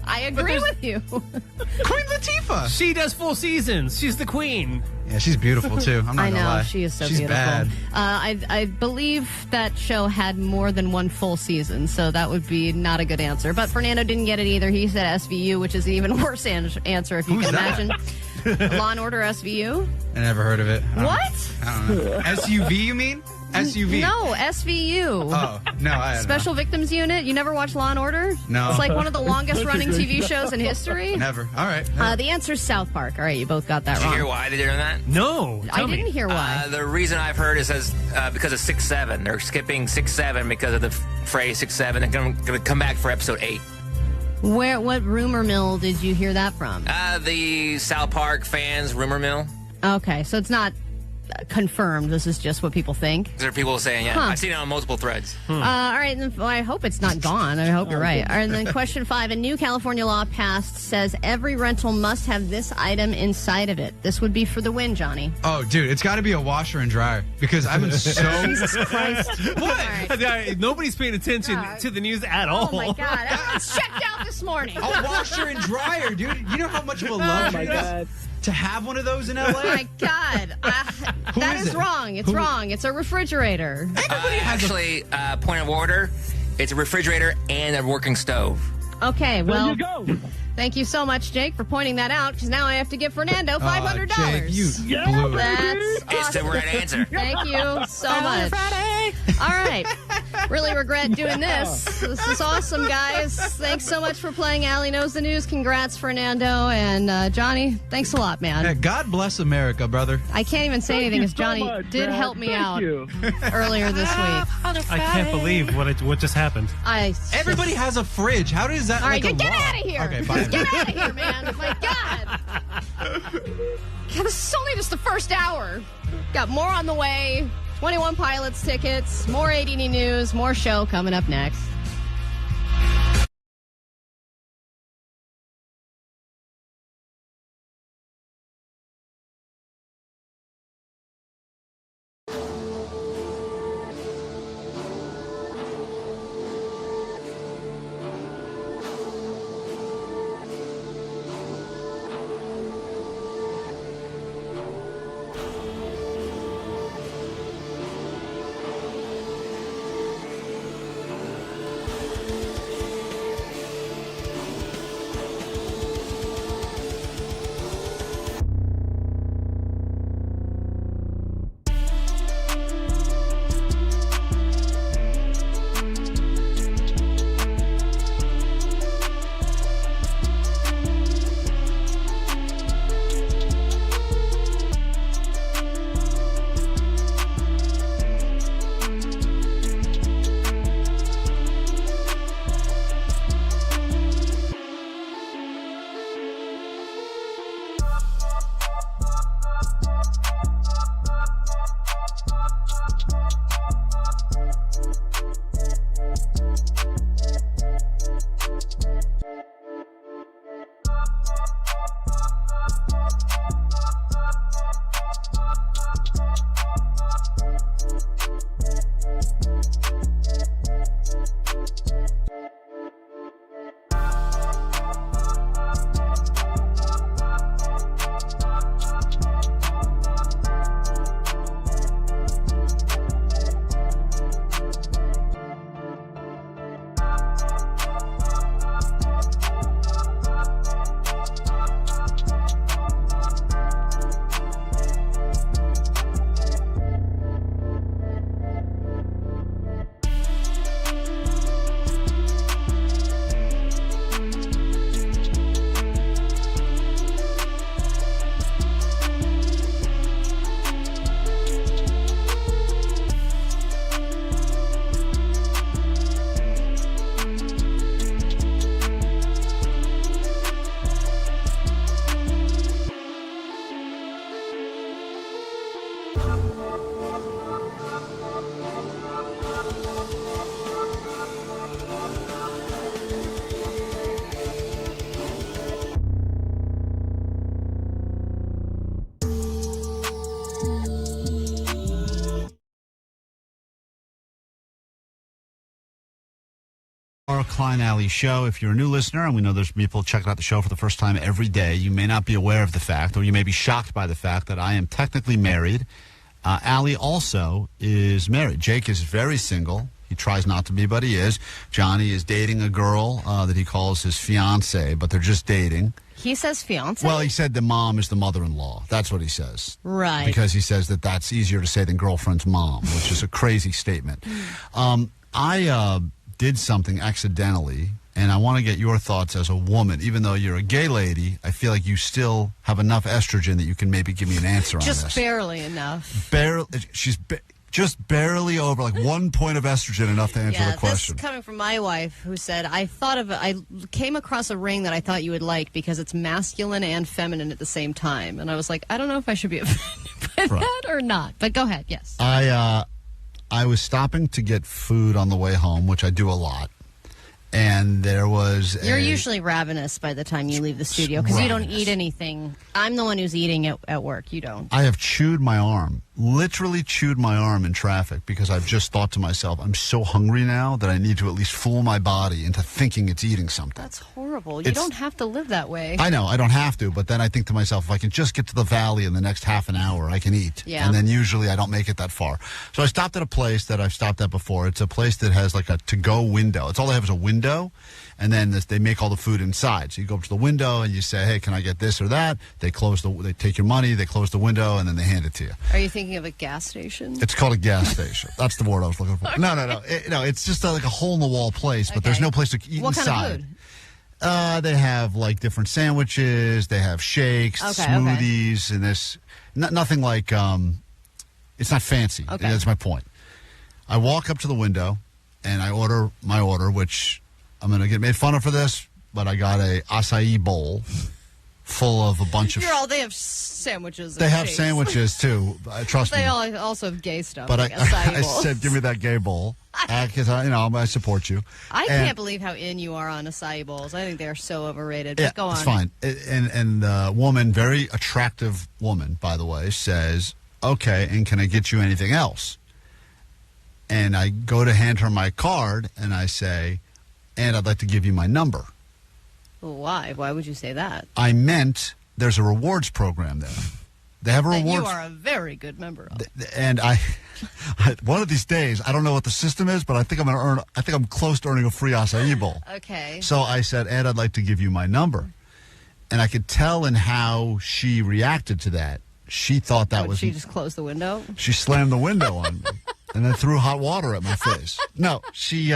[SPEAKER 3] I agree with you.
[SPEAKER 18] Queen Latifah.
[SPEAKER 6] She does full seasons. She's the queen.
[SPEAKER 18] Yeah, she's beautiful too. I'm not
[SPEAKER 3] I know,
[SPEAKER 18] gonna lie.
[SPEAKER 3] she is so
[SPEAKER 18] she's
[SPEAKER 3] beautiful.
[SPEAKER 18] Bad.
[SPEAKER 3] I believe that show had more than 1 full season, so that would be not a good answer. But Fernando didn't get it either. He said SVU, which is an even worse answer, if you
[SPEAKER 18] Who's
[SPEAKER 3] can
[SPEAKER 18] that?
[SPEAKER 3] imagine. Law and Order SVU?
[SPEAKER 18] I never heard of it.
[SPEAKER 3] What?
[SPEAKER 18] I don't know. SUV, you mean? SUV.
[SPEAKER 3] No, SVU.
[SPEAKER 18] Oh, no, I don't
[SPEAKER 3] Special Victims Unit. You never watched Law and Order?
[SPEAKER 18] No.
[SPEAKER 3] It's like one of the longest running TV shows in history.
[SPEAKER 18] Never. All right.
[SPEAKER 3] The answer is South Park. All right, you both got that
[SPEAKER 19] Did you
[SPEAKER 3] wrong.
[SPEAKER 19] hear why they're doing that?
[SPEAKER 6] No.
[SPEAKER 3] I didn't hear why.
[SPEAKER 19] The reason I've heard is because of 6-7. They're skipping 6-7 because of the phrase 6-7. They're going to come back for episode 8.
[SPEAKER 3] What rumor mill did you hear that from?
[SPEAKER 19] The South Park fans rumor mill.
[SPEAKER 3] Okay, so it's not confirmed. This is just what people think.
[SPEAKER 19] There are people saying, yeah.
[SPEAKER 3] Huh.
[SPEAKER 19] I've seen it on multiple threads.
[SPEAKER 3] All right, then, well, I hope it's not gone. I hope you're right. All right, and then question 5. A new California law passed says every rental must have this item inside of it. This would be for the win, Johnny.
[SPEAKER 18] Oh, dude, it's got to be a washer and dryer because I've been so.
[SPEAKER 3] Jesus Christ.
[SPEAKER 6] What? Nobody's paying attention to the news at all.
[SPEAKER 3] Oh, my God. Everyone's checked out this morning.
[SPEAKER 18] A washer and dryer, dude. You know how much of a luxury it is to have one of those in LA?
[SPEAKER 3] Oh, my God. That is wrong. It's wrong. It's a refrigerator.
[SPEAKER 19] Actually, point of order, it's a refrigerator and a working stove.
[SPEAKER 3] Okay, well,
[SPEAKER 17] There you go.
[SPEAKER 3] thank you so much, Jake, for pointing that out, because now I have to give Fernando $500.
[SPEAKER 18] Jake, you blew it.
[SPEAKER 3] That's
[SPEAKER 19] It's the
[SPEAKER 3] awesome.
[SPEAKER 19] right answer.
[SPEAKER 3] Thank you so much. All right. Really regret doing this. This is awesome, guys. Thanks so much for playing Allie Knows the News. Congrats, Fernando. And Johnny, thanks a lot, man.
[SPEAKER 18] Hey, God bless America, brother.
[SPEAKER 3] I can't even say anything,
[SPEAKER 17] you
[SPEAKER 3] because
[SPEAKER 17] so
[SPEAKER 3] Johnny
[SPEAKER 17] much,
[SPEAKER 3] did
[SPEAKER 17] man.
[SPEAKER 3] help me
[SPEAKER 17] Thank
[SPEAKER 3] out
[SPEAKER 17] you.
[SPEAKER 3] earlier this week.
[SPEAKER 6] I can't believe what just happened.
[SPEAKER 18] Everybody has a fridge. How does that
[SPEAKER 3] All right,
[SPEAKER 18] like a
[SPEAKER 3] get
[SPEAKER 18] law?
[SPEAKER 3] out of here.
[SPEAKER 18] Okay, fine.
[SPEAKER 3] Get out of here, man. My God. God, this is only just the first hour. Got more on the way. 21 Pilots tickets, more ADD news, more show coming up next.
[SPEAKER 2] Our Klein Alley Show. If you're a new listener, and we know there's people checking out the show for the first time every day, you may not be aware of the fact, or you may be shocked by the fact that I am technically married. Allie also is married. Jake is very single. He tries not to be, but he is. Johnny is dating a girl that he calls his fiance, but they're just dating.
[SPEAKER 3] He says fiance?
[SPEAKER 2] Well, he said the mom is the mother-in-law. That's what he says.
[SPEAKER 3] Right.
[SPEAKER 2] Because he says that that's easier to say than girlfriend's mom, which is a crazy statement. I did something accidentally, and I want to get your thoughts as a woman. Even though you're a gay lady, I feel like you still have enough estrogen that you can maybe give me an answer on this.
[SPEAKER 3] Just barely enough.
[SPEAKER 2] She's just barely over, like 1 point of estrogen enough to answer the question.
[SPEAKER 3] This is coming from my wife, who said, I came across a ring that I thought you would like because it's masculine and feminine at the same time. And I was like, I don't know if I should be offended by that or not. But go ahead, yes.
[SPEAKER 2] I was stopping to get food on the way home, which I do a lot. And there was
[SPEAKER 3] You're usually ravenous by the time you leave the studio because you don't eat anything. I'm the one who's eating at work. You don't.
[SPEAKER 2] I have chewed my arm, literally chewed my arm in traffic because I've just thought to myself, I'm so hungry now that I need to at least fool my body into thinking it's eating something.
[SPEAKER 3] That's horrible. You don't have to live that way.
[SPEAKER 2] I know, I don't have to, but then I think to myself, if I can just get to the valley in the next half an hour, I can eat.
[SPEAKER 3] Yeah.
[SPEAKER 2] And then usually I don't make it that far. So I stopped at a place that I've stopped at before. It's a place that has like a to-go window. It's all they have is a window, and then they make all the food inside. So you go up to the window and you say, hey, can I get this or that? They take your money, they close the window, and then they hand it to you.
[SPEAKER 3] Are you thinking of a gas station?
[SPEAKER 2] It's called a gas station. That's the word I was looking for. No. It's just like a hole-in-the-wall place, but there's no place to eat
[SPEAKER 3] what
[SPEAKER 2] inside.
[SPEAKER 3] What kind of
[SPEAKER 2] food? They have like different sandwiches. They have shakes, smoothies, and this. Nothing like. It's not fancy.
[SPEAKER 3] Okay.
[SPEAKER 2] That's my point. I walk up to the window, and I order my order, which I'm going to get made fun of for this, but I got a acai bowl full of a bunch of.
[SPEAKER 3] They have sandwiches.
[SPEAKER 2] They have sandwiches too. Trust me.
[SPEAKER 3] They also have gay stuff.
[SPEAKER 2] But
[SPEAKER 3] like
[SPEAKER 2] I said, give me that gay bowl because I support you.
[SPEAKER 3] I can't believe how in you are on acai bowls. I think they're so overrated.
[SPEAKER 2] Yeah,
[SPEAKER 3] but go on.
[SPEAKER 2] It's fine. And the woman, very attractive woman, by the way, says, "Okay, and can I get you anything else?" And I go to hand her my card, and I say, "And I'd like to give you my number."
[SPEAKER 3] Why? Why would you say that?
[SPEAKER 2] I meant there's a rewards program there. They have a rewards.
[SPEAKER 3] You are a very good member of.
[SPEAKER 2] And one of these days, I don't know what the system is, but I think I'm close to earning a free acai bowl.
[SPEAKER 3] Okay.
[SPEAKER 2] So I said, "And I'd like to give you my number," and I could tell in how she reacted to that. She thought that was.
[SPEAKER 3] She just closed the window.
[SPEAKER 2] She slammed the window on me, and then threw hot water at my face. No, she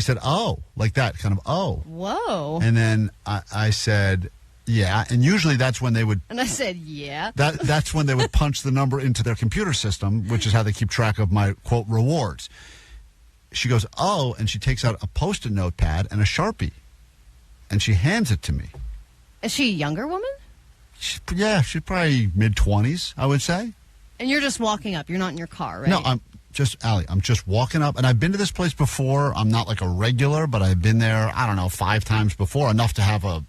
[SPEAKER 2] said, "Oh," like that, kind of, "Oh."
[SPEAKER 3] Whoa.
[SPEAKER 2] And then I said, "Yeah," and usually that's when they would.
[SPEAKER 3] And I said, "Yeah."
[SPEAKER 2] That's when they would punch the number into their computer system, which is how they keep track of my quote rewards. She goes, "Oh," and she takes out a Post-it notepad and a Sharpie, and she hands it to me.
[SPEAKER 3] Is she a younger woman?
[SPEAKER 2] She's probably mid-20s, I would say.
[SPEAKER 3] And you're just walking up. You're not in your car, right?
[SPEAKER 2] No, I'm just walking up. And I've been to this place before. I'm not like a regular, but I've been there, 5 times before, enough to have a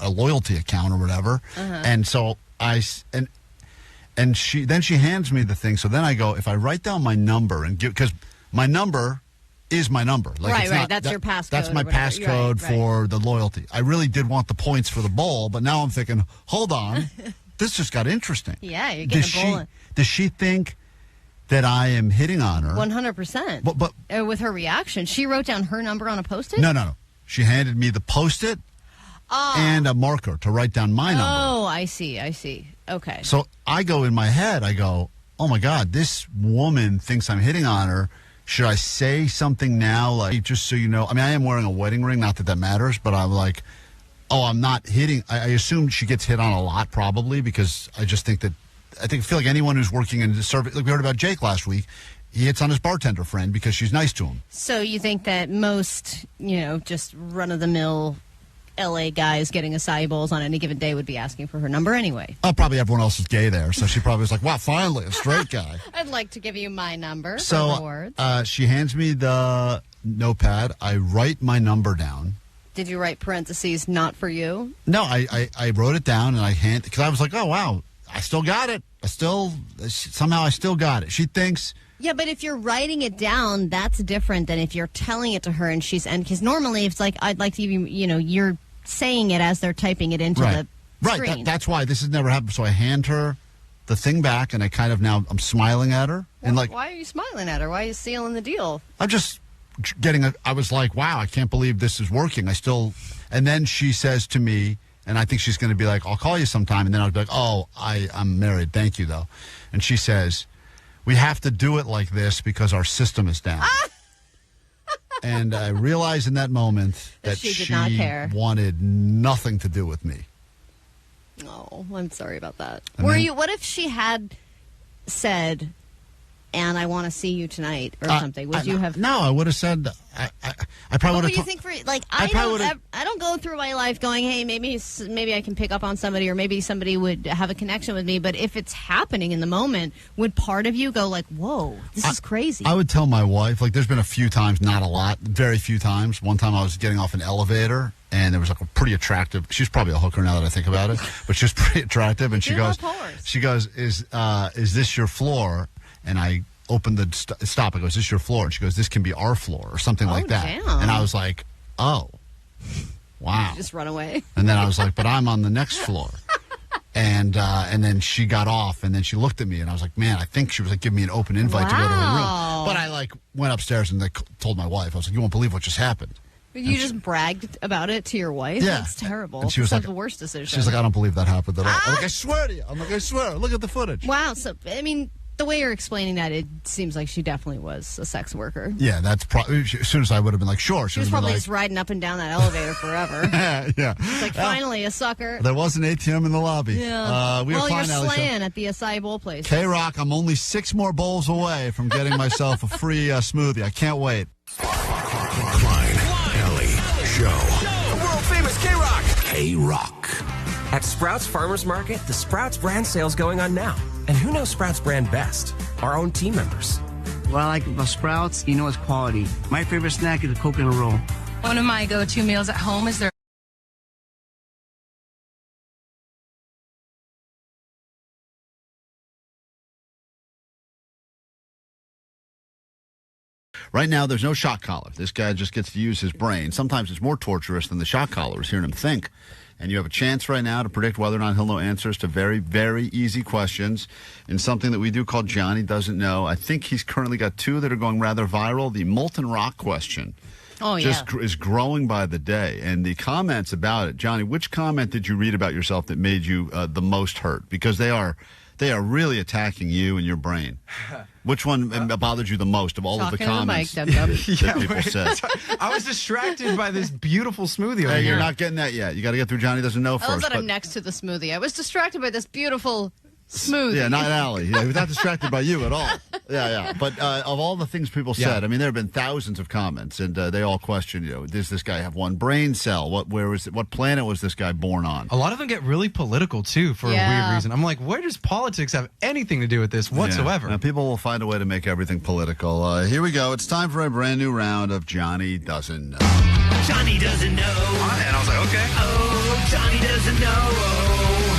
[SPEAKER 2] loyalty account or whatever.
[SPEAKER 3] Uh-huh.
[SPEAKER 2] And so she hands me the thing. So then I go, if I write down my number and because my number is my number. Like,
[SPEAKER 3] right. That's your passcode.
[SPEAKER 2] That's my passcode for the loyalty. I really did want the points for the bowl, but now I'm thinking, hold on, this just got interesting.
[SPEAKER 3] Yeah, you're getting a bowl.
[SPEAKER 2] Does she think that I am hitting on her?
[SPEAKER 3] 100%.
[SPEAKER 2] But
[SPEAKER 3] with her reaction, she wrote down her number on a Post-it?
[SPEAKER 2] No. She handed me the Post-it and a marker to write down my number.
[SPEAKER 3] Oh, I see. Okay.
[SPEAKER 2] So I go in my head, oh my God, this woman thinks I'm hitting on her. Should I say something now, like, just so you know? I mean, I am wearing a wedding ring, not that that matters, but I'm like, oh, I'm not hitting. I assume she gets hit on a lot, probably, because I just think that, I feel like anyone who's working in the service, like we heard about Jake last week, he hits on his bartender friend because she's nice to him.
[SPEAKER 3] So you think that most, just run-of-the-mill L.A. guys getting acai bowls on any given day would be asking for her number anyway?
[SPEAKER 2] Probably everyone else is gay there, so she probably was like, wow, finally, a straight guy.
[SPEAKER 3] I'd like to give you my number.
[SPEAKER 2] So she hands me the notepad. I write my number down.
[SPEAKER 3] Did you write parentheses, not for you?
[SPEAKER 2] No, I wrote it down, and because I was like, oh, wow, I still got it. Somehow I still got it. She thinks.
[SPEAKER 3] Yeah, but if you're writing it down, that's different than if you're telling it to her and because normally it's like, I'd like to, you're saying it as they're typing it into the screen.
[SPEAKER 2] Right, that's why this has never happened. So I hand her the thing back, and I'm smiling at her. And
[SPEAKER 3] why are you smiling at her? Why are you sealing the deal?
[SPEAKER 2] I'm just I was like, wow, I can't believe this is working. And then she says to me, and I think she's going to be like, I'll call you sometime. And then I'll be like, oh, I'm married. Thank you, though. And she says, we have to do it like this because our system is down. And I realized in that moment that
[SPEAKER 3] she did not care.
[SPEAKER 2] Wanted nothing to do with me.
[SPEAKER 3] Oh, I'm sorry about that.
[SPEAKER 2] And
[SPEAKER 3] what if she had said, and I want to see you tonight or something? Would you have?
[SPEAKER 2] No, I would have said, I probably would have.
[SPEAKER 3] What do you think I don't go through my life going, hey, maybe I can pick up on somebody, or maybe somebody would have a connection with me. But if it's happening in the moment, would part of you go like, whoa, this is crazy?
[SPEAKER 2] I would tell my wife, there's been a few times, not a lot, very few times. One time I was getting off an elevator, and there was a pretty attractive, she's probably a hooker now that I think about it, but she was pretty attractive. And she goes, is this your floor? And I opened the stop. I go, is this your floor? And she goes, this can be our floor, or something like that.
[SPEAKER 3] Damn.
[SPEAKER 2] And I was like, oh, wow.
[SPEAKER 3] You just run away.
[SPEAKER 2] And then I was like, but I'm on the next floor. And then she got off, and then she looked at me, and I was like, man, I think she was giving me an open invite to go to her room. But I went upstairs and told my wife. I was like, you won't believe what just happened.
[SPEAKER 3] You just bragged about it to your wife?
[SPEAKER 2] Yeah.
[SPEAKER 3] That's terrible.
[SPEAKER 2] And she was
[SPEAKER 3] That's the worst decision.
[SPEAKER 2] She's like, I don't believe that happened at all. I'm like, I swear to you. I swear. Look at the footage.
[SPEAKER 3] Wow. So, the way you're explaining that, it seems like she definitely was a sex worker.
[SPEAKER 2] Yeah, that's probably, as soon as I would have been like, sure.
[SPEAKER 3] She was probably just riding up and down that elevator forever.
[SPEAKER 2] Yeah.
[SPEAKER 3] It's like, finally, a sucker.
[SPEAKER 2] There was an ATM in the lobby.
[SPEAKER 3] Yeah.
[SPEAKER 2] You're
[SPEAKER 3] slaying at the acai bowl place.
[SPEAKER 2] KROQ, I'm only 6 more bowls away from getting myself a free smoothie. I can't wait.
[SPEAKER 7] Klein, Alley Show.
[SPEAKER 15] The world famous KROQ.
[SPEAKER 7] KROQ.
[SPEAKER 20] At Sprouts Farmers Market, the Sprouts brand sale's going on now. And who knows Sprouts brand best? Our own team members.
[SPEAKER 21] What I like about Sprouts, it's quality. My favorite snack is a coconut roll.
[SPEAKER 22] One of my go-to meals at home is their
[SPEAKER 2] Right now, there's no shock collar. This guy just gets to use his brain. Sometimes it's more torturous than the shock collar is hearing him think. And you have a chance right now to predict whether or not he'll know answers to very, very easy questions in something that we do called Johnny Doesn't Know. I think he's currently got 2 that are going rather viral. The molten rock question is growing by the day. And the comments about it, Johnny, which comment did you read about yourself that made you the most hurt? Because they are really attacking you and your brain. Which one bothered you the most of all of the comments that people said?
[SPEAKER 18] I was distracted by this beautiful smoothie over
[SPEAKER 2] Hey,
[SPEAKER 18] here.
[SPEAKER 2] you're not getting that yet. You got to get through Johnny Doesn't Know first.
[SPEAKER 3] I love that I'm next to the smoothie. I was distracted by this beautiful smoothie.
[SPEAKER 2] Yeah, not Allie. Yeah, he was not distracted by you at all. Yeah. But of all the things people said, there have been thousands of comments, and they all question, does this guy have one brain cell? What planet was this guy born on?
[SPEAKER 18] A lot of them get really political, too, for a weird reason. I'm like, where does politics have anything to do with this whatsoever?
[SPEAKER 2] Now, people will find a way to make everything political. Here we go. It's time for a brand new round of Johnny Doesn't Know.
[SPEAKER 15] Johnny doesn't know.
[SPEAKER 12] And I was like, okay.
[SPEAKER 15] Oh, Johnny doesn't know.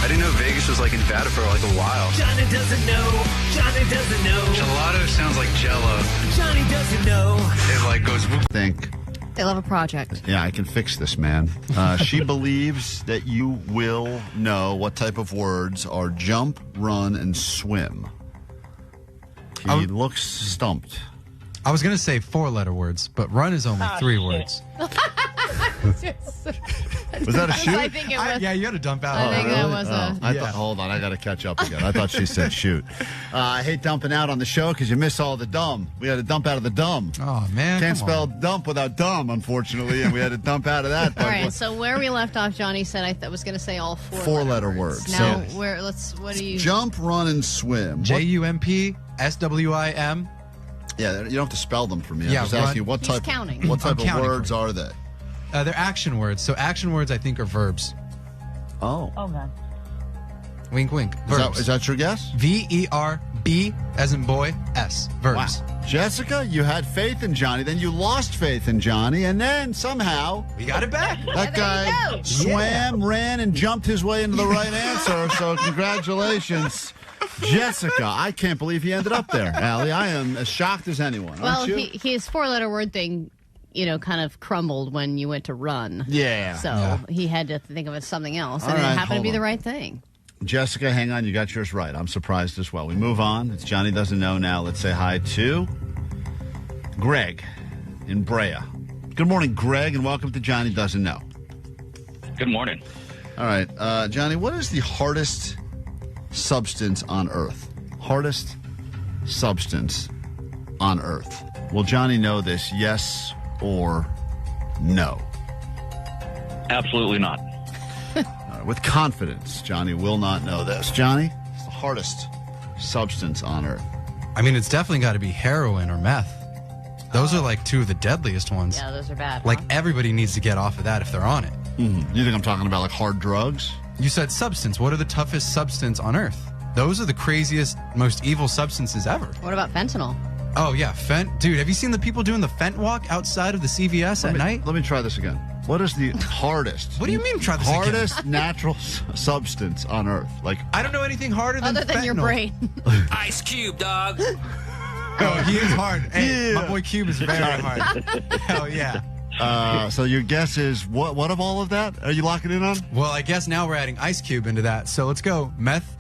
[SPEAKER 12] I didn't know Vegas was in Nevada for a while.
[SPEAKER 15] Johnny doesn't know. Johnny doesn't know.
[SPEAKER 12] Gelato sounds like Jello.
[SPEAKER 15] Johnny doesn't know.
[SPEAKER 12] It goes.
[SPEAKER 2] Think.
[SPEAKER 3] They love a project.
[SPEAKER 2] Yeah, I can fix this, man. She believes that you will know what type of words are jump, run, and swim. He looks stumped.
[SPEAKER 18] I was going to say 4-letter words, but run is only 3 words.
[SPEAKER 2] Was that a shoot?
[SPEAKER 3] I think it was.
[SPEAKER 18] Yeah, you had to dump out.
[SPEAKER 3] I think that was
[SPEAKER 2] hold on, I got to catch up again. I thought she said shoot. I hate dumping out on the show because you miss all the dumb. We had to dump out of the dumb.
[SPEAKER 18] Oh, man.
[SPEAKER 2] Can't spell dump without dumb, unfortunately, and we had to dump out of that.
[SPEAKER 3] All right, so where we left off, Johnny said I was going to say all
[SPEAKER 2] 4-letter words.
[SPEAKER 3] Now, what do you...
[SPEAKER 2] Jump, run, and swim.
[SPEAKER 18] JUMP, SWIM.
[SPEAKER 2] Yeah, you don't have to spell them for me.
[SPEAKER 18] Yeah,
[SPEAKER 2] I'm just asking you what type of words are they?
[SPEAKER 18] They're action words. So action words, I think, are verbs.
[SPEAKER 2] Oh.
[SPEAKER 4] Oh, God.
[SPEAKER 18] Wink, wink. Verbs.
[SPEAKER 2] Is that your guess?
[SPEAKER 18] VERB, as in boy, S. Verbs.
[SPEAKER 2] Wow. Jessica, you had faith in Johnny, then you lost faith in Johnny, and then somehow...
[SPEAKER 18] we got it back.
[SPEAKER 2] That guy swam, ran, and jumped his way into the right answer, so congratulations. Jessica, I can't believe he ended up there. Allie, I am as shocked as anyone.
[SPEAKER 3] Well,
[SPEAKER 2] aren't you?
[SPEAKER 3] his four-letter word thing, kind of crumbled when you went to run.
[SPEAKER 2] Yeah.
[SPEAKER 3] So he had to think of it something else, and
[SPEAKER 2] All
[SPEAKER 3] it
[SPEAKER 2] right,
[SPEAKER 3] happened to be
[SPEAKER 2] hold
[SPEAKER 3] the
[SPEAKER 2] on.
[SPEAKER 3] right thing.
[SPEAKER 2] Jessica, hang on. You got yours right. I'm surprised as well. We move on. It's Johnny Doesn't Know now. Let's say hi to Greg in Brea. Good morning, Greg, and welcome to Johnny Doesn't Know.
[SPEAKER 1] Good morning.
[SPEAKER 2] All right. Johnny, what is the hardest substance on Earth? Hardest substance on Earth. Will Johnny know this, yes or no?
[SPEAKER 1] Absolutely not.
[SPEAKER 2] With confidence, Johnny will not know this. Johnny, it's the hardest substance on Earth.
[SPEAKER 18] I mean, it's definitely got to be heroin or meth. Those are like two of the deadliest ones.
[SPEAKER 3] Yeah, those are bad.
[SPEAKER 18] Like everybody needs to get off of that if they're on it.
[SPEAKER 2] Mm-hmm. You think I'm talking about like hard drugs?
[SPEAKER 18] You said substance. What are the toughest substance on Earth? Those are the craziest, most evil substances ever.
[SPEAKER 3] What about fentanyl?
[SPEAKER 18] Oh, yeah. Dude, have you seen the people doing the fent walk outside of the CVS at night?
[SPEAKER 2] Let me try this again. What is the hardest?
[SPEAKER 18] What do you mean try this
[SPEAKER 2] hardest
[SPEAKER 18] again?
[SPEAKER 2] natural substance on Earth? Like
[SPEAKER 18] I don't know anything harder than
[SPEAKER 3] other than
[SPEAKER 18] fentanyl.
[SPEAKER 3] your brain.
[SPEAKER 19] Ice Cube, dog.
[SPEAKER 18] Oh, he is hard. Hey, my boy Cube is very hard. Hell yeah.
[SPEAKER 2] So your guess is what of all of that? Are you locking in on?
[SPEAKER 18] Well, I guess now we're adding Ice Cube into that. So let's go. Meth,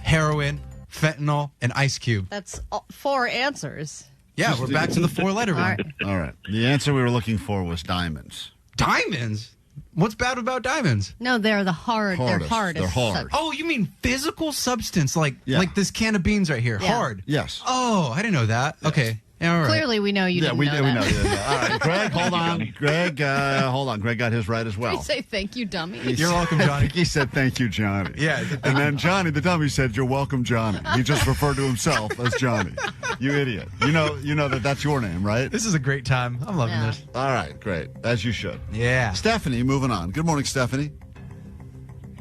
[SPEAKER 18] heroin, fentanyl, and Ice Cube.
[SPEAKER 3] That's 4 answers.
[SPEAKER 18] Yeah, we're back to the 4-letter one.
[SPEAKER 2] All right. The answer we were looking for was diamonds.
[SPEAKER 18] Diamonds? What's bad about diamonds?
[SPEAKER 3] No, they're the hard.
[SPEAKER 2] Hardest.
[SPEAKER 3] They're hardest.
[SPEAKER 2] They're hard.
[SPEAKER 18] Oh, you mean physical substance, like
[SPEAKER 2] Yeah.
[SPEAKER 18] like this can of beans right here,
[SPEAKER 3] Yeah.
[SPEAKER 18] hard.
[SPEAKER 2] Yes.
[SPEAKER 18] Oh, I didn't know that. Okay, yeah, all right.
[SPEAKER 3] Clearly, we know you didn't
[SPEAKER 2] we
[SPEAKER 3] know
[SPEAKER 2] do.
[SPEAKER 3] that.
[SPEAKER 2] We know. Yeah. All right, Greg, hold on. Greg, hold on. Greg got his right as
[SPEAKER 3] Did
[SPEAKER 2] well.
[SPEAKER 3] you say thank you, dummy?
[SPEAKER 18] You're welcome,
[SPEAKER 2] I
[SPEAKER 18] Johnny.
[SPEAKER 2] think he said thank you, Johnny.
[SPEAKER 18] Yeah.
[SPEAKER 2] And then Johnny, the dummy, said you're welcome, Johnny. He just referred to himself as Johnny. You idiot. You know that's your name, right?
[SPEAKER 18] This is a great time. I'm loving
[SPEAKER 3] Yeah.
[SPEAKER 18] this.
[SPEAKER 2] All right, great. As you should.
[SPEAKER 18] Yeah.
[SPEAKER 2] Stephanie, moving on. Good morning, Stephanie.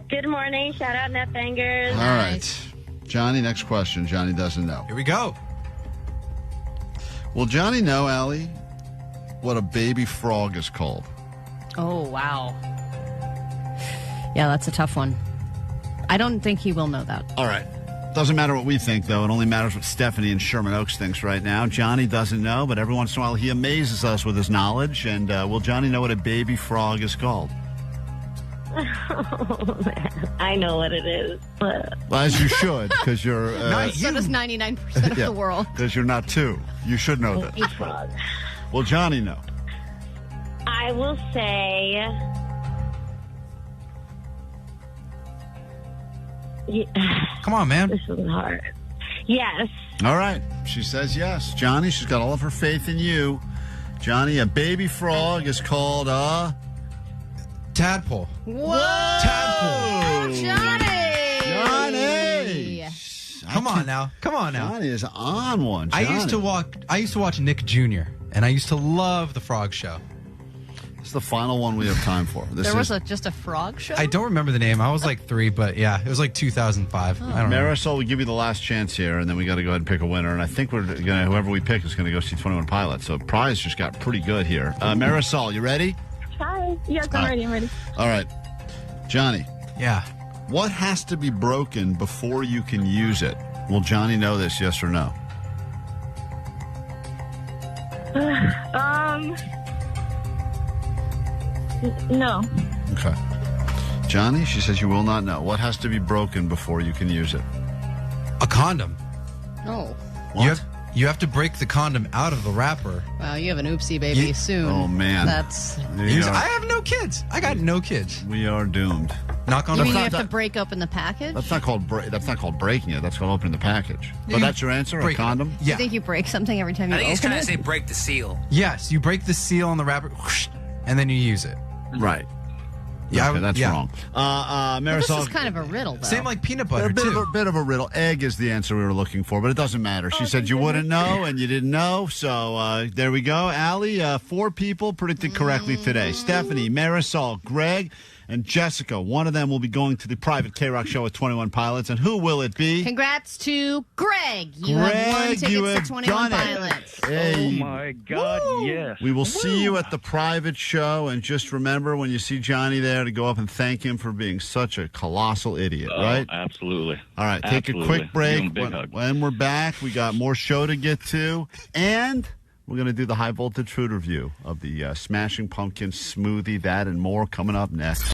[SPEAKER 5] Good morning. Shout out Net Bangers.
[SPEAKER 2] All right. Johnny, next question. Johnny doesn't know.
[SPEAKER 18] Here we go.
[SPEAKER 2] Will Johnny know, Allie, what a baby frog is called?
[SPEAKER 3] Oh, wow. Yeah, that's a tough one. I don't think he will know that.
[SPEAKER 2] All right. Doesn't matter what we think, though. It only matters what Stephanie in Sherman Oaks thinks right now. Johnny doesn't know, but every once in a while he amazes us with his knowledge. And will Johnny know what a baby frog is called?
[SPEAKER 5] Oh, man. I know what it is. But
[SPEAKER 2] Well, as you should, because you're...
[SPEAKER 3] So does 99% of the world.
[SPEAKER 2] Because you're not 2. You should know
[SPEAKER 5] baby
[SPEAKER 2] this.
[SPEAKER 5] frog.
[SPEAKER 2] Will Johnny know?
[SPEAKER 5] I will say...
[SPEAKER 18] Come on, man.
[SPEAKER 5] This is hard. Yes.
[SPEAKER 2] All right. She says yes. Johnny, she's got all of her faith in you. Johnny, a baby frog is called a...
[SPEAKER 18] Tadpole.
[SPEAKER 3] Whoa!
[SPEAKER 2] Tadpole.
[SPEAKER 3] Johnny!
[SPEAKER 18] Come on now.
[SPEAKER 2] Johnny is on one.
[SPEAKER 18] I used to watch Nick Jr. and I used to love the Frog Show.
[SPEAKER 2] This is the final one we have time for.
[SPEAKER 3] There was just a frog show?
[SPEAKER 18] I don't remember the name. I was like 3, but yeah, it was like 2005. I don't know.
[SPEAKER 2] Marisol, we give you the last chance here, and then we got to go ahead and pick a winner. And I think whoever we pick is gonna go see 21 Pilots. So prize just got pretty good here. Marisol, you ready?
[SPEAKER 5] Hi. Yes,
[SPEAKER 2] All
[SPEAKER 5] I'm
[SPEAKER 2] right.
[SPEAKER 5] ready. I'm ready.
[SPEAKER 2] All right, Johnny.
[SPEAKER 18] Yeah.
[SPEAKER 2] What has to be broken before you can use it? Will Johnny know this? Yes or no?
[SPEAKER 5] No.
[SPEAKER 2] Okay. Johnny, she says you will not know. What has to be broken before you can use it?
[SPEAKER 18] A condom.
[SPEAKER 3] Oh.
[SPEAKER 2] What?
[SPEAKER 18] You have to break the condom out of the wrapper.
[SPEAKER 3] Wow, you have an oopsie baby soon.
[SPEAKER 2] Oh, man.
[SPEAKER 3] That's...
[SPEAKER 18] I have no kids. I got no kids.
[SPEAKER 2] We are doomed.
[SPEAKER 18] Knock on
[SPEAKER 3] You
[SPEAKER 18] the
[SPEAKER 3] mean you
[SPEAKER 18] front.
[SPEAKER 3] have to break open the package?
[SPEAKER 2] That's not called breaking it. That's called opening the package. But that's your answer? A
[SPEAKER 18] break it.
[SPEAKER 2] condom?
[SPEAKER 3] You think you break something every time you
[SPEAKER 19] I think he's
[SPEAKER 3] open
[SPEAKER 19] trying
[SPEAKER 3] it?
[SPEAKER 19] to say break the seal.
[SPEAKER 18] Yes, you break the seal on the wrapper, whoosh, and then you use it.
[SPEAKER 2] Right.
[SPEAKER 18] Yeah,
[SPEAKER 2] Okay, that's wrong.
[SPEAKER 3] Well, this
[SPEAKER 2] Marisol,
[SPEAKER 3] is kind of a riddle, though.
[SPEAKER 18] Same like peanut
[SPEAKER 2] a
[SPEAKER 18] butter,
[SPEAKER 2] bit,
[SPEAKER 18] too.
[SPEAKER 2] a bit of a riddle. Egg is the answer we were looking for, but it doesn't matter. She said you wouldn't know, and you didn't know. So there we go. Allie, 4 people predicted correctly today. Stephanie, Marisol, Greg, and Jessica. One of them will be going to the private KROQ show with 21 Pilots. And who will it be?
[SPEAKER 3] Congrats to Greg. You
[SPEAKER 2] Greg,
[SPEAKER 3] have won
[SPEAKER 2] you
[SPEAKER 3] tickets
[SPEAKER 2] have
[SPEAKER 3] to 21
[SPEAKER 2] done it.
[SPEAKER 3] Pilots.
[SPEAKER 2] Hey.
[SPEAKER 1] Oh, my God, yes.
[SPEAKER 2] We will see you at the private show, and just remember when you see Johnny there to go up and thank him for being such a colossal idiot, right?
[SPEAKER 1] Absolutely.
[SPEAKER 2] All right, take a quick break.
[SPEAKER 1] Big hug.
[SPEAKER 2] When we're back, we got more show to get to, and we're going to do the high voltage food review of the Smashing Pumpkin smoothie. That and more coming up next.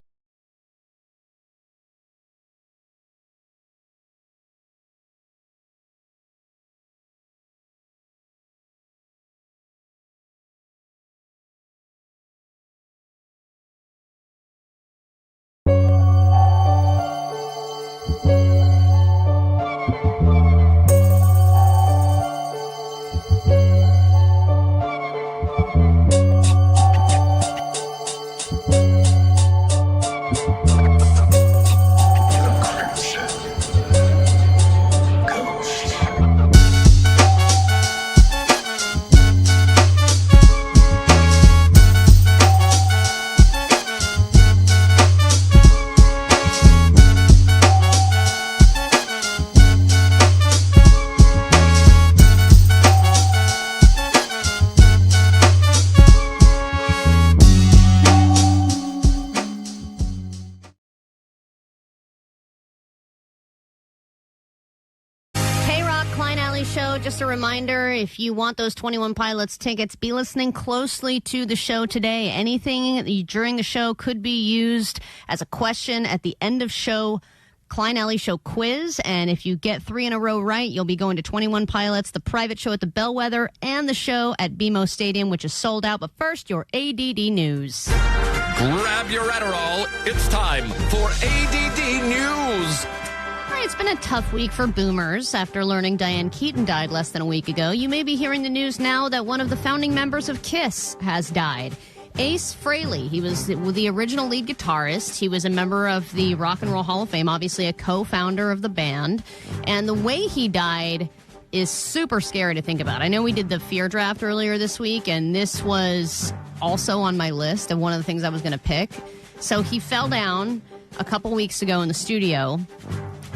[SPEAKER 3] Show. Just a reminder, if you want those 21 Pilots tickets, be listening closely to the show today. Anything during the show could be used as a question at the end of show Klein Alley Show quiz, and if you get 3 in a row right, you'll be going to 21 Pilots, the private show at the Bellwether, and the show at BMO Stadium, which is sold out. But first, your ADD news.
[SPEAKER 9] Grab your Adderall. It's time for ADD News.
[SPEAKER 3] All right, it's been a tough week for boomers after learning Diane Keaton died less than a week ago. You may be hearing the news now that one of the founding members of KISS has died. Ace Frehley, he was the original lead guitarist. He was a member of the Rock and Roll Hall of Fame, obviously a co-founder of the band. And the way he died is super scary to think about. I know we did the fear draft earlier this week, and this was also on my list of one of the things I was going to pick. So he fell down a couple weeks ago in the studio,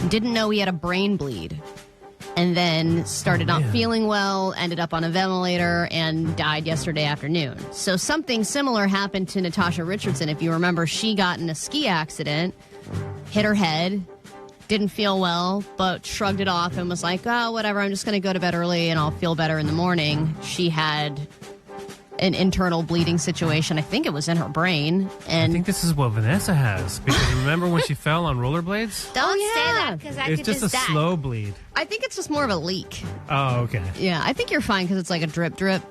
[SPEAKER 3] didn't know he had a brain bleed, and then started not feeling well, ended up on a ventilator, and died yesterday afternoon. So something similar happened to Natasha Richardson. If you remember, she got in a ski accident, hit her head, didn't feel well, but shrugged it off and was like, oh, whatever, I'm just going to go to bed early and I'll feel better in the morning. She had an internal bleeding situation. I think it was in her brain. And
[SPEAKER 6] I think this is what Vanessa has. Because remember when she fell on rollerblades?
[SPEAKER 4] Don't say that, because I could
[SPEAKER 6] just
[SPEAKER 4] die.
[SPEAKER 6] a slow bleed.
[SPEAKER 3] I think it's just more of a leak.
[SPEAKER 6] Oh, okay.
[SPEAKER 3] Yeah, I think you're fine because it's like a drip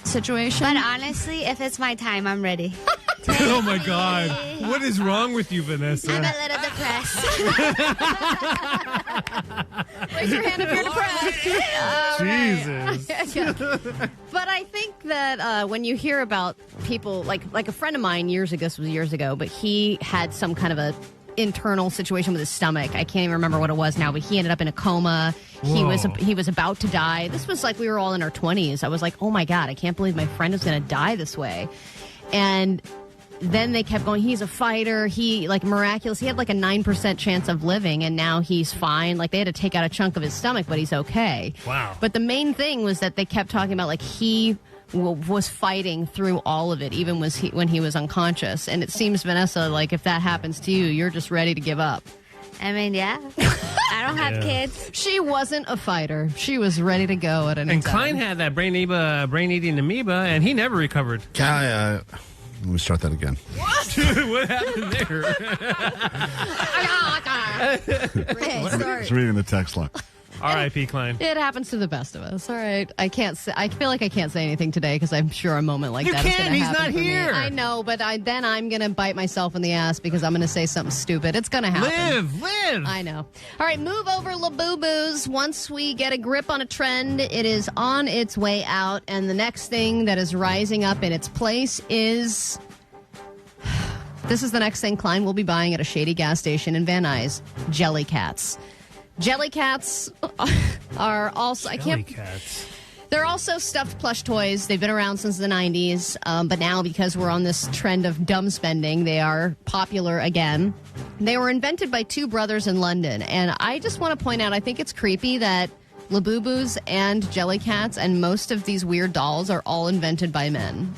[SPEAKER 3] situation.
[SPEAKER 4] But honestly, if it's my time, I'm ready.
[SPEAKER 6] Oh my God. What is wrong with you, Vanessa?
[SPEAKER 4] I'm a little depressed.
[SPEAKER 3] Raise your hand if you're depressed.
[SPEAKER 6] Jesus.
[SPEAKER 3] But I think that when you hear about people, like a friend of mine years ago, this was years ago, but he had some kind of a internal situation with his stomach. I can't even remember what it was now, but he ended up in a coma. He was about to die. This was like we were all in our 20s. I was like, oh my God, I can't believe my friend is going to die this way. And then they kept going, he's a fighter. He, like, miraculous. He had like a 9% chance of living, and now he's fine. Like, they had to take out a chunk of his stomach, but he's okay.
[SPEAKER 6] Wow.
[SPEAKER 3] But the main thing was that they kept talking about, like, he was fighting through all of it, even when he was unconscious. And it seems, Vanessa, like, if that happens to you, you're just ready to give up.
[SPEAKER 4] I mean, yeah. I don't have kids.
[SPEAKER 3] She wasn't a fighter. She was ready to go at any
[SPEAKER 6] and
[SPEAKER 3] time.
[SPEAKER 6] Klein had that brain-eating amoeba, and he never recovered.
[SPEAKER 2] Let me start that again.
[SPEAKER 6] What? What happened there?
[SPEAKER 3] Hey, sorry.
[SPEAKER 2] It's reading the text line.
[SPEAKER 6] R.I.P. Klein.
[SPEAKER 3] It happens to the best of us. All right. I feel like I can't say anything today because I'm sure a moment like that is going to happen.
[SPEAKER 6] He's not
[SPEAKER 3] for me.
[SPEAKER 6] here.
[SPEAKER 3] I know, but then I'm going to bite myself in the ass because I'm going to say something stupid. It's going to happen.
[SPEAKER 6] Live.
[SPEAKER 3] I know. All right, move over, Labubu's. Once we get a grip on a trend, it is on its way out, and the next thing that is rising up in its place is... This is the next thing Klein will be buying at a shady gas station in Van Nuys. Jelly Cats. Jelly Cats are also... They're also stuffed plush toys. They've been around since the 90s, but now because we're on this trend of dumb spending, they are popular again. They were invented by two brothers in London, and I just want to point out, I think it's creepy that Labubus and Jellycats, and most of these weird dolls are all invented by men.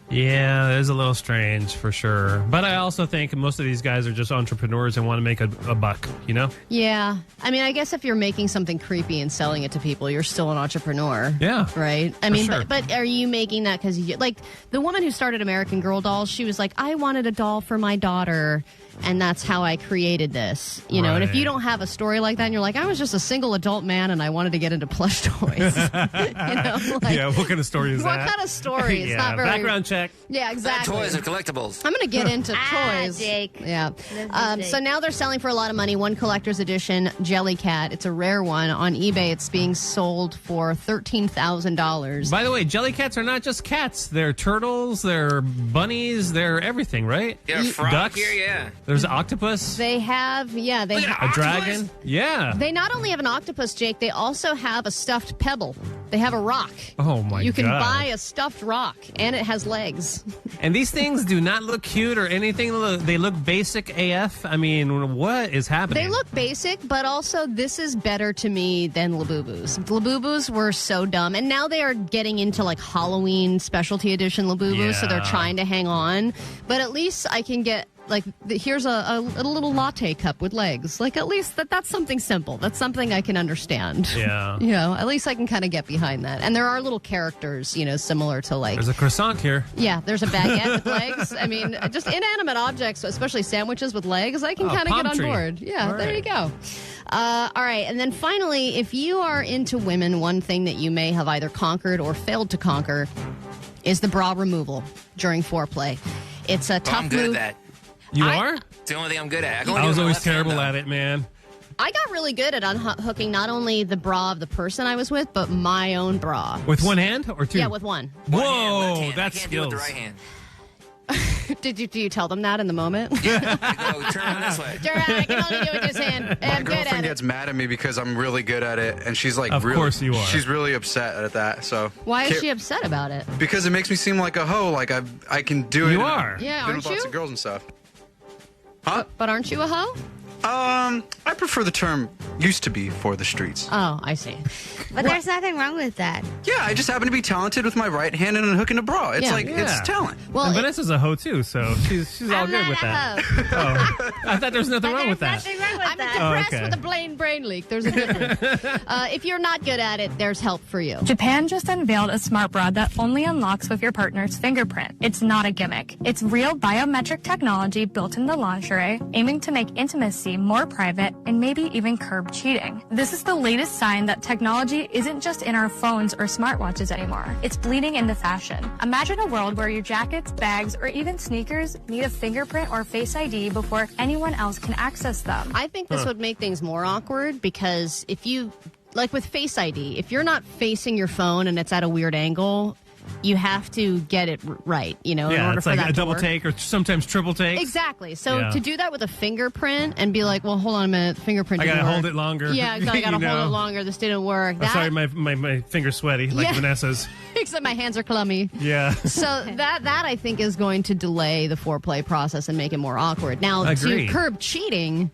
[SPEAKER 6] Yeah, it is a little strange for sure. But I also think most of these guys are just entrepreneurs and want to make a buck, you know?
[SPEAKER 3] Yeah. I mean, I guess if you're making something creepy and selling it to people, you're still an entrepreneur.
[SPEAKER 6] Yeah.
[SPEAKER 3] Right? I
[SPEAKER 6] for
[SPEAKER 3] mean,
[SPEAKER 6] sure.
[SPEAKER 3] but are you making that because, like, the woman who started American Girl Dolls, she was like, I wanted a doll for my daughter, and that's how I created this. You know, and if you don't have a story like that, and you're like, I was just a single adult man, and I wanted to get into plush toys.
[SPEAKER 6] Yeah, what kind of story is
[SPEAKER 3] What
[SPEAKER 6] that?
[SPEAKER 3] kind of story? It's
[SPEAKER 6] Yeah,
[SPEAKER 3] not very...
[SPEAKER 6] background check.
[SPEAKER 3] Yeah, exactly.
[SPEAKER 19] Toys and collectibles.
[SPEAKER 3] I'm going to get into toys.
[SPEAKER 4] Jake.
[SPEAKER 3] Yeah.
[SPEAKER 4] Jake.
[SPEAKER 3] So now they're selling for a lot of money. One collector's edition Jellycat. It's a rare one. On eBay, it's being sold for $13,000.
[SPEAKER 6] By the way, Jellycats are not just cats. They're turtles, they're bunnies, they're everything, right?
[SPEAKER 19] Yeah, frog
[SPEAKER 6] Ducks.
[SPEAKER 19] here, yeah.
[SPEAKER 6] There's an octopus.
[SPEAKER 3] They have, they
[SPEAKER 6] A dragon. Yeah.
[SPEAKER 3] They not only have an octopus, Jake, they also have a stuffed pebble. They have a rock.
[SPEAKER 6] Oh, my God.
[SPEAKER 3] You can buy a stuffed rock, and it has legs.
[SPEAKER 6] And these things do not look cute or anything. They look basic AF. I mean, what is happening?
[SPEAKER 3] They look basic, but also this is better to me than Labubus. Labubus were so dumb, and now they are getting into like Halloween specialty edition Labubus, so they're
[SPEAKER 6] Yeah.
[SPEAKER 3] trying to hang on. But at least I can get like here's a little latte cup with legs. Like at least that's something simple. That's something I can understand.
[SPEAKER 6] Yeah.
[SPEAKER 3] You know, at least I can kind of get behind that. And there are little characters, you know, similar to like.
[SPEAKER 6] There's a croissant here.
[SPEAKER 3] Yeah, there's a baguette with legs. I mean, just inanimate objects, especially sandwiches with legs, I can kind of
[SPEAKER 6] palm
[SPEAKER 3] get on
[SPEAKER 6] tree.
[SPEAKER 3] board. Yeah,
[SPEAKER 6] All
[SPEAKER 3] there
[SPEAKER 6] right.
[SPEAKER 3] you go. All right, and then finally, if you are into women, one thing that you may have either conquered or failed to conquer is the bra removal during foreplay. It's a tough
[SPEAKER 19] I'm good
[SPEAKER 3] move.
[SPEAKER 19] at that.
[SPEAKER 6] You are?
[SPEAKER 19] It's the only thing I'm good at. can only
[SPEAKER 6] I
[SPEAKER 19] do it
[SPEAKER 6] was
[SPEAKER 19] with my
[SPEAKER 6] always
[SPEAKER 19] left hand,
[SPEAKER 6] terrible
[SPEAKER 19] though.
[SPEAKER 6] at it, man.
[SPEAKER 3] I got really good at unhooking not only the bra of the person I was with, but my own bra.
[SPEAKER 6] With one hand or two?
[SPEAKER 3] Yeah, with one.
[SPEAKER 19] One hand,
[SPEAKER 6] Whoa,
[SPEAKER 19] left hand.
[SPEAKER 6] that's
[SPEAKER 19] I can't do it with
[SPEAKER 6] skills.
[SPEAKER 19] the right hand.
[SPEAKER 3] Do you tell them that in the moment?
[SPEAKER 19] I go, turn on this way.
[SPEAKER 3] I can only do it with this hand.
[SPEAKER 18] My
[SPEAKER 3] I'm good
[SPEAKER 18] girlfriend
[SPEAKER 3] at it.
[SPEAKER 18] gets mad at me because I'm really good at it, and she's like,
[SPEAKER 6] Of
[SPEAKER 18] really,
[SPEAKER 6] course you are.
[SPEAKER 18] She's really upset at that. So
[SPEAKER 3] Why is
[SPEAKER 18] Can't-
[SPEAKER 3] she upset about it?
[SPEAKER 18] Because it makes me seem like a hoe. Like I can do it.
[SPEAKER 6] You
[SPEAKER 18] and
[SPEAKER 6] are.
[SPEAKER 18] I've
[SPEAKER 3] Yeah,
[SPEAKER 18] been
[SPEAKER 3] aren't
[SPEAKER 18] with lots
[SPEAKER 3] you?
[SPEAKER 18] of girls and stuff. Huh?
[SPEAKER 3] But aren't you a hoe?
[SPEAKER 18] I prefer the term "used to be" for the streets.
[SPEAKER 3] Oh, I see.
[SPEAKER 4] But there's nothing wrong with that.
[SPEAKER 18] Yeah, I just happen to be talented with my right hand and hooking a bra. It's
[SPEAKER 3] Yeah.
[SPEAKER 18] it's talent.
[SPEAKER 3] Well,
[SPEAKER 6] and Vanessa's a hoe too, so she's all
[SPEAKER 4] I'm
[SPEAKER 6] good
[SPEAKER 4] not
[SPEAKER 6] with
[SPEAKER 4] a
[SPEAKER 6] that.
[SPEAKER 4] hoe.
[SPEAKER 6] Oh, I thought there was nothing
[SPEAKER 4] But
[SPEAKER 6] wrong with
[SPEAKER 4] there's
[SPEAKER 6] that.
[SPEAKER 4] nothing wrong with
[SPEAKER 3] I'm
[SPEAKER 4] that.
[SPEAKER 3] depressed
[SPEAKER 6] okay.
[SPEAKER 3] with a brain leak. There's a difference. If you're not good at it, there's help for you.
[SPEAKER 8] Japan just unveiled a smart bra that only unlocks with your partner's fingerprint. It's not a gimmick. It's real biometric technology built in the lingerie, aiming to make intimacy more private and maybe even curb cheating. This is the latest sign that technology isn't just in our phones or smartwatches anymore. It's bleeding into fashion. Imagine a world where your jackets, bags, or even sneakers need a fingerprint or face ID before anyone else can access them.
[SPEAKER 3] I think this would make things more awkward because if you, like with Face ID, if you're not facing your phone and it's at a weird angle, you have to get it right, you know, in
[SPEAKER 6] Yeah,
[SPEAKER 3] order
[SPEAKER 6] it's
[SPEAKER 3] for
[SPEAKER 6] like
[SPEAKER 3] that
[SPEAKER 6] a
[SPEAKER 3] to
[SPEAKER 6] double
[SPEAKER 3] work.
[SPEAKER 6] take or sometimes triple take.
[SPEAKER 3] Exactly. So
[SPEAKER 6] Yeah.
[SPEAKER 3] to do that with a fingerprint and be like, well, hold on a minute, the fingerprint
[SPEAKER 6] I
[SPEAKER 3] didn't
[SPEAKER 6] gotta
[SPEAKER 3] work.
[SPEAKER 6] hold it longer.
[SPEAKER 3] Yeah, I gotta
[SPEAKER 6] You
[SPEAKER 3] hold
[SPEAKER 6] know.
[SPEAKER 3] it longer. This didn't work.
[SPEAKER 6] I'm sorry, my finger's sweaty, like
[SPEAKER 3] Yeah.
[SPEAKER 6] Vanessa's.
[SPEAKER 3] Except my hands are clummy.
[SPEAKER 6] Yeah.
[SPEAKER 3] So that I think is going to delay the foreplay process and make it more awkward. Now,
[SPEAKER 6] Agreed.
[SPEAKER 3] to curb cheating,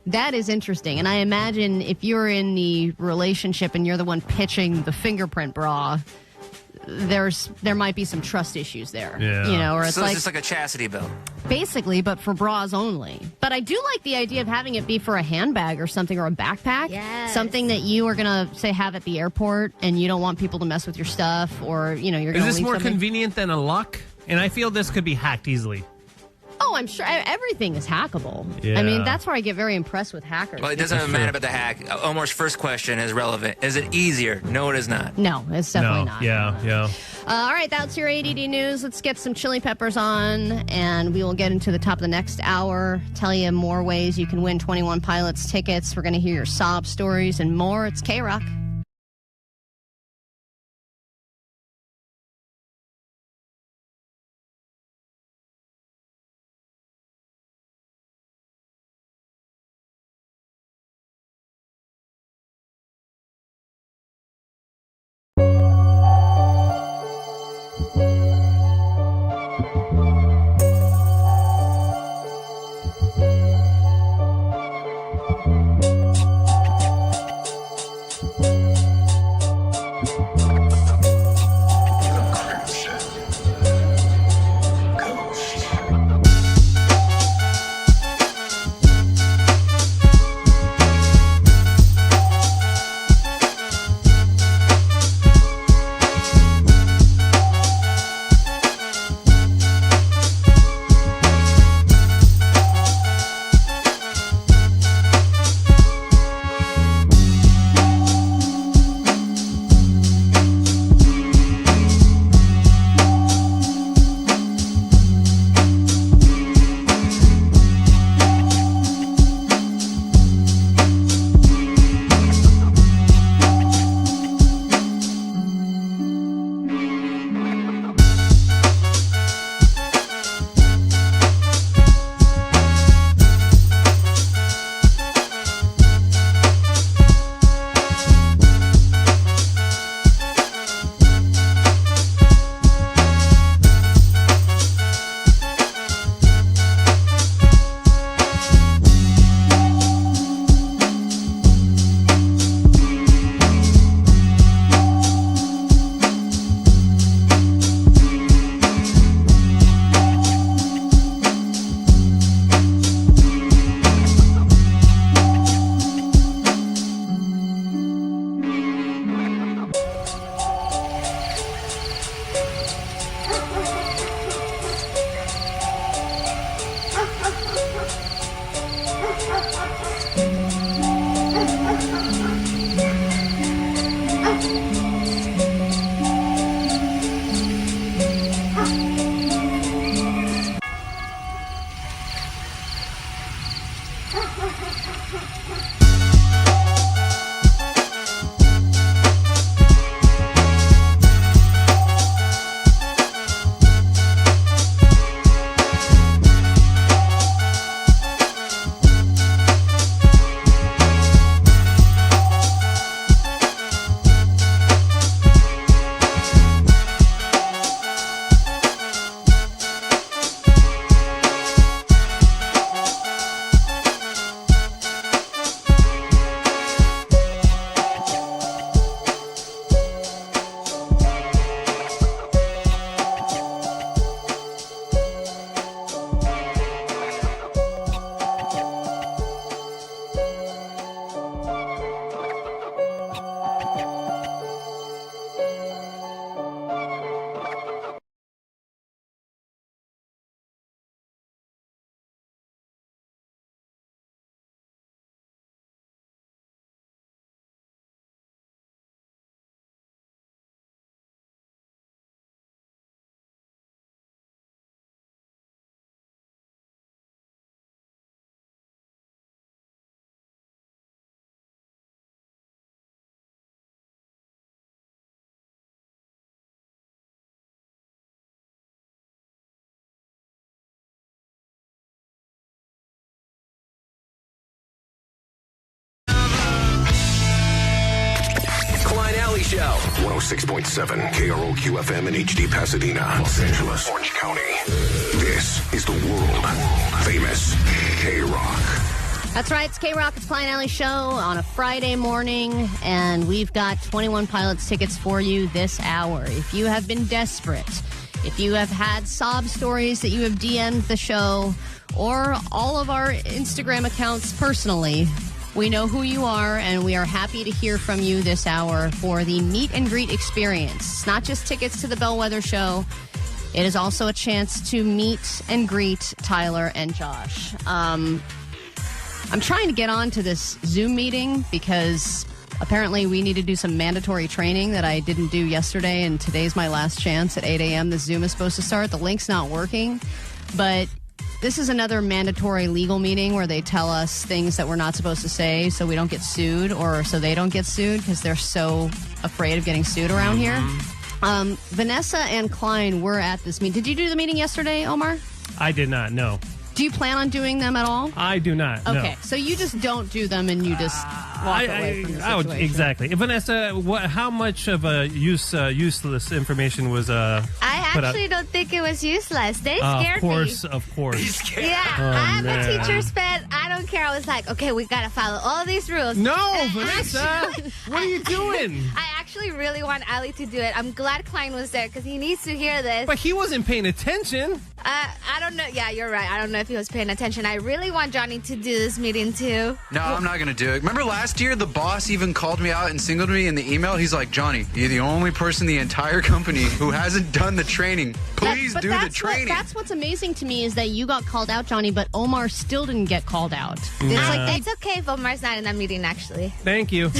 [SPEAKER 3] that is interesting. And I imagine if you're in the relationship and you're the one pitching the fingerprint bra, there might be some trust issues there.
[SPEAKER 6] Yeah.
[SPEAKER 3] You know, or it's
[SPEAKER 19] So
[SPEAKER 3] like
[SPEAKER 19] it's just like a chastity belt.
[SPEAKER 3] basically, but for bras only. But I do like the idea of having it be for a handbag or something or a backpack.
[SPEAKER 4] Yes.
[SPEAKER 3] Something that you are going to, say, have at the airport and you don't want people to mess with your stuff or, you know, you're going
[SPEAKER 6] Is
[SPEAKER 3] to
[SPEAKER 6] this
[SPEAKER 3] leave
[SPEAKER 6] more
[SPEAKER 3] something.
[SPEAKER 6] convenient than a lock? And I feel this could be hacked easily.
[SPEAKER 3] Oh, I'm sure everything is hackable.
[SPEAKER 6] Yeah.
[SPEAKER 3] I mean, that's where I get very impressed with hackers.
[SPEAKER 19] Well, it doesn't matter about the hack. Omar's first question is relevant. Is it easier? No, it is not.
[SPEAKER 3] No, it's definitely not.
[SPEAKER 6] Yeah.
[SPEAKER 3] All right, that's your ADD news. Let's get some chili peppers on, and we will get into the top of the next hour. Tell you more ways you can win 21 Pilots tickets. We're going to hear your sob stories and more. It's KROQ.
[SPEAKER 7] 106.7 KROQ FM in HD Pasadena, Los Angeles, Orange County. This is the world famous KROQ.
[SPEAKER 3] That's right. It's KROQ. It's Klein Alley Show on a Friday morning, and we've got 21 Pilots tickets for you this hour. If you have been desperate, if you have had sob stories that you have DM'd the show or all of our Instagram accounts personally, we know who you are, and we are happy to hear from you this hour for the meet and greet experience. It's not just tickets to the Bellwether show. It is also a chance to meet and greet Tyler and Josh. I'm trying to get on to this Zoom meeting because apparently we need to do some mandatory training that I didn't do yesterday, and today's my last chance at 8 a.m. The Zoom is supposed to start. The link's not working, but this is another mandatory legal meeting where they tell us things that we're not supposed to say so we don't get sued, or so they don't get sued because they're so afraid of getting sued around here. Vanessa and Klein were at this meeting. Did you do the meeting yesterday, Omar?
[SPEAKER 6] I did not, no.
[SPEAKER 3] Do you plan on doing them at all?
[SPEAKER 6] I do not, no.
[SPEAKER 3] Okay, so you just don't do them and you just walk away from the situation.
[SPEAKER 6] Exactly. Vanessa, how much of a useless information was
[SPEAKER 4] I actually don't think it was useless. They scared me.
[SPEAKER 6] Of course.
[SPEAKER 4] Yeah, I'm a teacher's pet. I don't care. I was like, okay, we got to follow all these rules.
[SPEAKER 6] No, Vanessa! What are you doing?
[SPEAKER 4] I actually really want Ali to do it. I'm glad Klein was there because he needs to hear this.
[SPEAKER 6] But he wasn't paying attention.
[SPEAKER 4] I don't know. Yeah, you're right. I don't know if he was paying attention. I really want Johnny to do this meeting too.
[SPEAKER 18] No, I'm not going to do it. Remember last year, the boss even called me out and singled me in the email? He's like, Johnny, you're the only person in the entire company who hasn't done the training. Please do the training.
[SPEAKER 3] That's what's amazing to me is that you got called out, Johnny, but Omar still didn't get called out.
[SPEAKER 4] It's okay if Omar's not in that meeting, actually.
[SPEAKER 6] Thank you.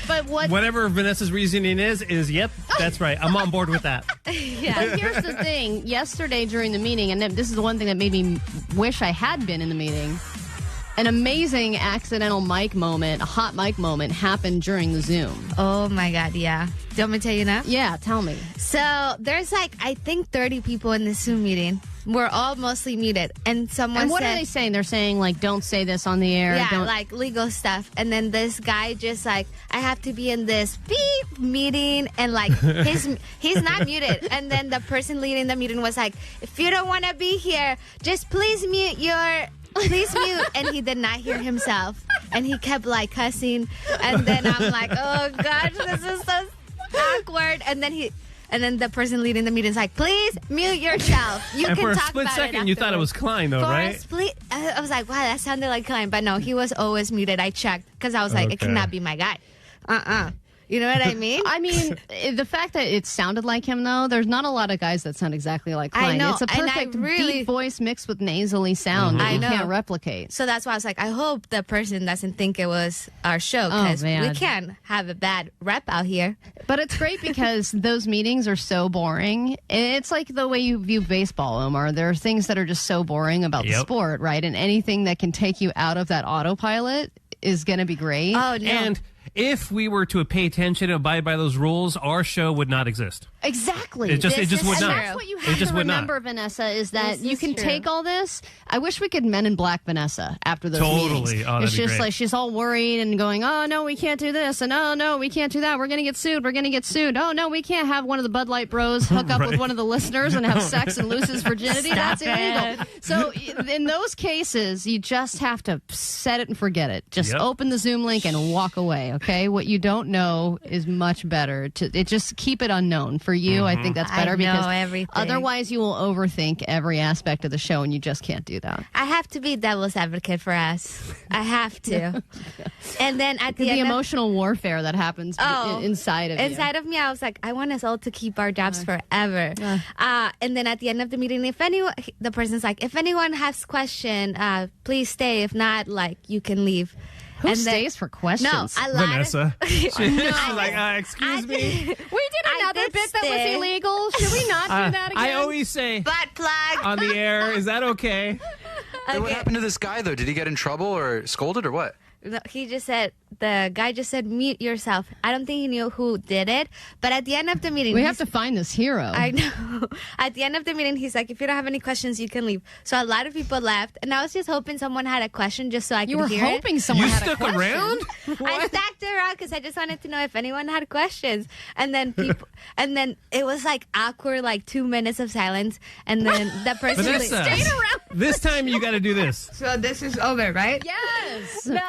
[SPEAKER 3] But what?
[SPEAKER 6] Whatever Vanessa's reasoning is yep, that's right. I'm on board with that.
[SPEAKER 3] Yeah. But here's the thing. Yesterday during the meeting, and this is the one thing that made me wish I had been in the meeting, an amazing accidental mic moment, a hot mic moment happened during the Zoom.
[SPEAKER 4] Oh, my God, yeah. Do you want me to tell you now?
[SPEAKER 3] Yeah, tell me.
[SPEAKER 4] So there's I think 30 people in this Zoom meeting. We're all mostly muted. And someone
[SPEAKER 3] what are they saying? They're saying, don't say this on the air.
[SPEAKER 4] Yeah, legal stuff. And then this guy just I have to be in this beep meeting. And he's not muted. And then the person leading the meeting was like, if you don't want to be here, just please mute. And he did not hear himself. And he kept cussing. And then I'm like, oh gosh, this is so awkward. And then the person leading the meeting is like, please mute yourself. You
[SPEAKER 6] and
[SPEAKER 4] can
[SPEAKER 6] for a
[SPEAKER 4] talk
[SPEAKER 6] split
[SPEAKER 4] about
[SPEAKER 6] second,
[SPEAKER 4] it
[SPEAKER 6] you thought it was Klein, though, right?
[SPEAKER 4] I was like, wow, that sounded like Klein. But no, he was always muted. I checked because I was like, it cannot be my guy. You know what I mean?
[SPEAKER 3] I mean, the fact that it sounded like him, though, there's not a lot of guys that sound exactly like Klein.
[SPEAKER 4] I know.
[SPEAKER 3] It's a perfect deep voice mixed with nasally sound that you can't replicate.
[SPEAKER 4] So that's why I was like, I hope the person doesn't think it was our show because we can't have a bad rep out here.
[SPEAKER 3] But it's great because those meetings are so boring. It's like the way you view baseball, Omar. There are things that are just so boring about the sport, right? And anything that can take you out of that autopilot is going to be great.
[SPEAKER 4] Oh, no.
[SPEAKER 6] And if we were to pay attention and abide by those rules, our show would not exist.
[SPEAKER 3] Exactly.
[SPEAKER 6] It just would not.
[SPEAKER 3] And that's what you have to remember, Vanessa, is that you can take all this. I wish we could Men in Black Vanessa after those meetings.
[SPEAKER 6] Oh,
[SPEAKER 3] it's just
[SPEAKER 6] great.
[SPEAKER 3] she's all worried and going, oh, no, we can't do this. And oh, no, we can't do that. We're going to get sued. We're going to get sued. Oh, no, we can't have one of the Bud Light bros hook up with one of the listeners and have sex and lose his virginity. That's illegal. So in those cases, you just have to set it and forget it. Just open the Zoom link and walk away, okay? What you don't know is much better. Just keep it unknown. For you, I think that's better because otherwise you will overthink every aspect of the show and you just can't do that.
[SPEAKER 4] I have to be devil's advocate for us. I have to. And then at the end
[SPEAKER 3] emotional warfare that happens inside of you.
[SPEAKER 4] Inside of me, I was like, I want us all to keep our jobs forever. And then at the end of the meeting, the person's like, if anyone has question, please stay. If not, you can leave.
[SPEAKER 3] Who stays for questions?
[SPEAKER 4] No,
[SPEAKER 6] Vanessa. She's like, excuse me.
[SPEAKER 3] We did another bit that was illegal. Should we not do that again?
[SPEAKER 6] I always say
[SPEAKER 4] butt plug
[SPEAKER 6] on the air. Is that okay?
[SPEAKER 18] Hey, what happened to this guy, though? Did he get in trouble or scolded or what?
[SPEAKER 4] He just said, the guy just said, mute yourself. I don't think he knew who did it. But at the end of the meeting...
[SPEAKER 3] We have to find this hero.
[SPEAKER 4] I know. At the end of the meeting, he's like, if you don't have any questions, you can leave. So a lot of people left. And I was just hoping someone had a question just so I could hear it.
[SPEAKER 3] You were hoping someone had a question?
[SPEAKER 6] You stuck around?
[SPEAKER 4] I stacked around because I just wanted to know if anyone had questions. And then people... and then it was like awkward, like 2 minutes of silence. And then the person
[SPEAKER 6] Vanessa,
[SPEAKER 4] stayed around.
[SPEAKER 6] This time you got to do this.
[SPEAKER 11] So this is over, right?
[SPEAKER 3] Yes.
[SPEAKER 4] No,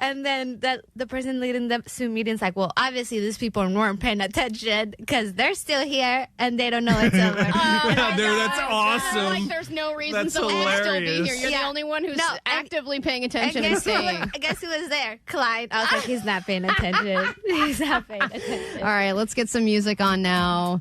[SPEAKER 4] and then the person leading the Zoom meeting's like, well, obviously these people weren't paying attention because they're still here and they don't know it's over.
[SPEAKER 6] Dude, that's awesome.
[SPEAKER 3] Like there's no reason
[SPEAKER 6] That's
[SPEAKER 3] someone would still be
[SPEAKER 6] hilarious.
[SPEAKER 3] here. You're the only one who's actively paying attention and staying.
[SPEAKER 4] I guess who was there? Klein. I was like, he's not paying attention. He's not paying attention.
[SPEAKER 3] All right, let's get some music on now.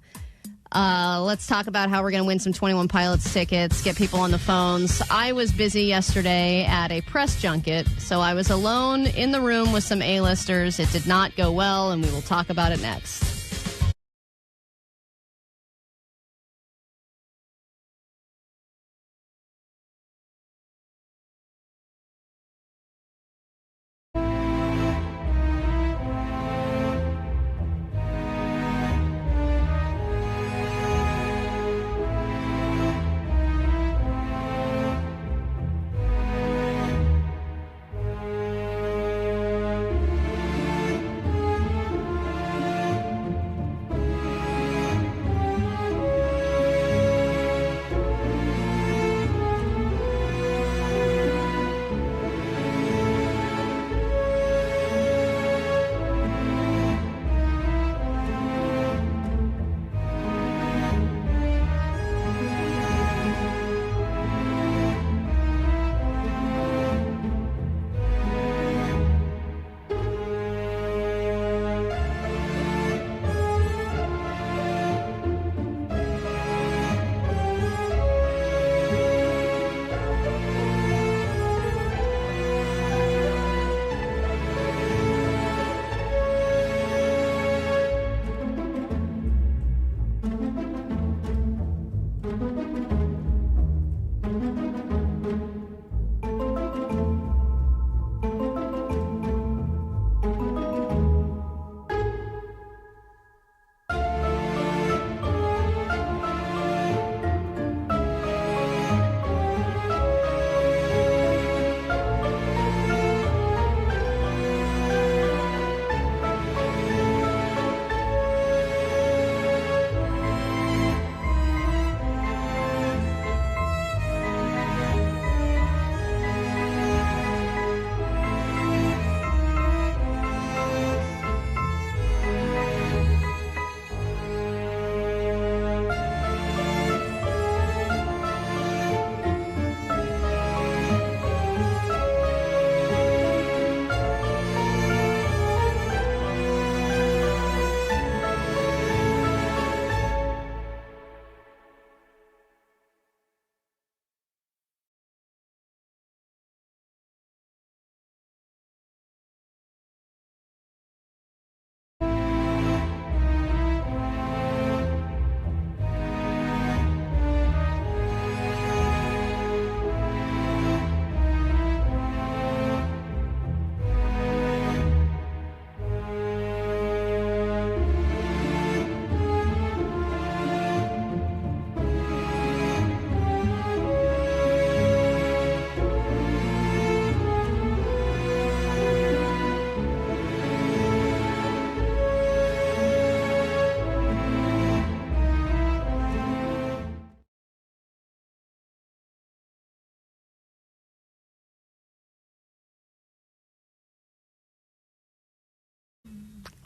[SPEAKER 3] Let's talk about how we're going to win some 21 Pilots tickets, get people on the phones. I was busy yesterday at a press junket, so I was alone in the room with some A-listers. It did not go well, and we will talk about it next.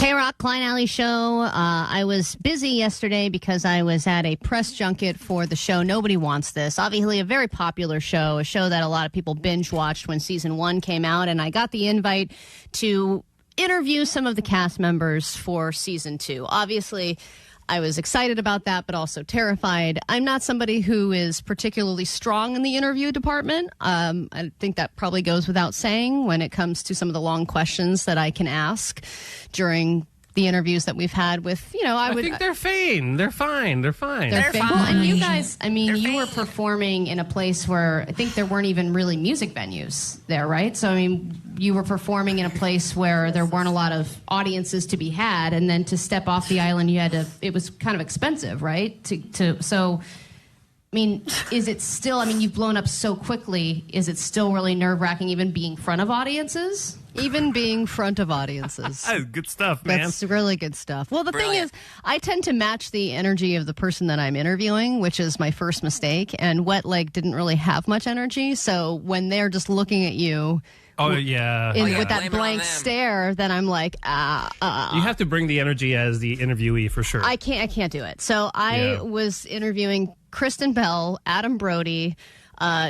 [SPEAKER 3] KROQ Klein Alley Show. I was busy yesterday because I was at a press junket for the show Nobody Wants This. Obviously a very popular show, a show that a lot of people binge watched when season 1 came out, and I got the invite to interview some of the cast members for season 2. Obviously, I was excited about that, but also terrified. I'm not somebody who is particularly strong in the interview department. I think that probably goes without saying when it comes to some of the long questions that I can ask during the interviews that we've had with, I
[SPEAKER 6] think they're fine. They're fine.
[SPEAKER 3] They're fine. Well, and you guys, you were performing in a place where I think there weren't even really music venues there, right? So, you were performing in a place where there weren't a lot of audiences to be had, and then to step off the island, it was kind of expensive, right? So, I mean, is it still, I mean, you've blown up so quickly, is it still really nerve-wracking even being in front of audiences?
[SPEAKER 11] Even being front of audiences.
[SPEAKER 6] Good stuff, man.
[SPEAKER 11] That's really good stuff. Well, the
[SPEAKER 19] Brilliant.
[SPEAKER 11] thing is, I tend to match the energy of the person that I'm interviewing, which is my first mistake. And Wet Leg didn't really have much energy. So when they're just looking at you
[SPEAKER 6] with
[SPEAKER 11] that blank stare, then I'm like,
[SPEAKER 6] You have to bring the energy as the interviewee for sure.
[SPEAKER 11] I can't do it. So I was interviewing Kristen Bell, Adam Brody,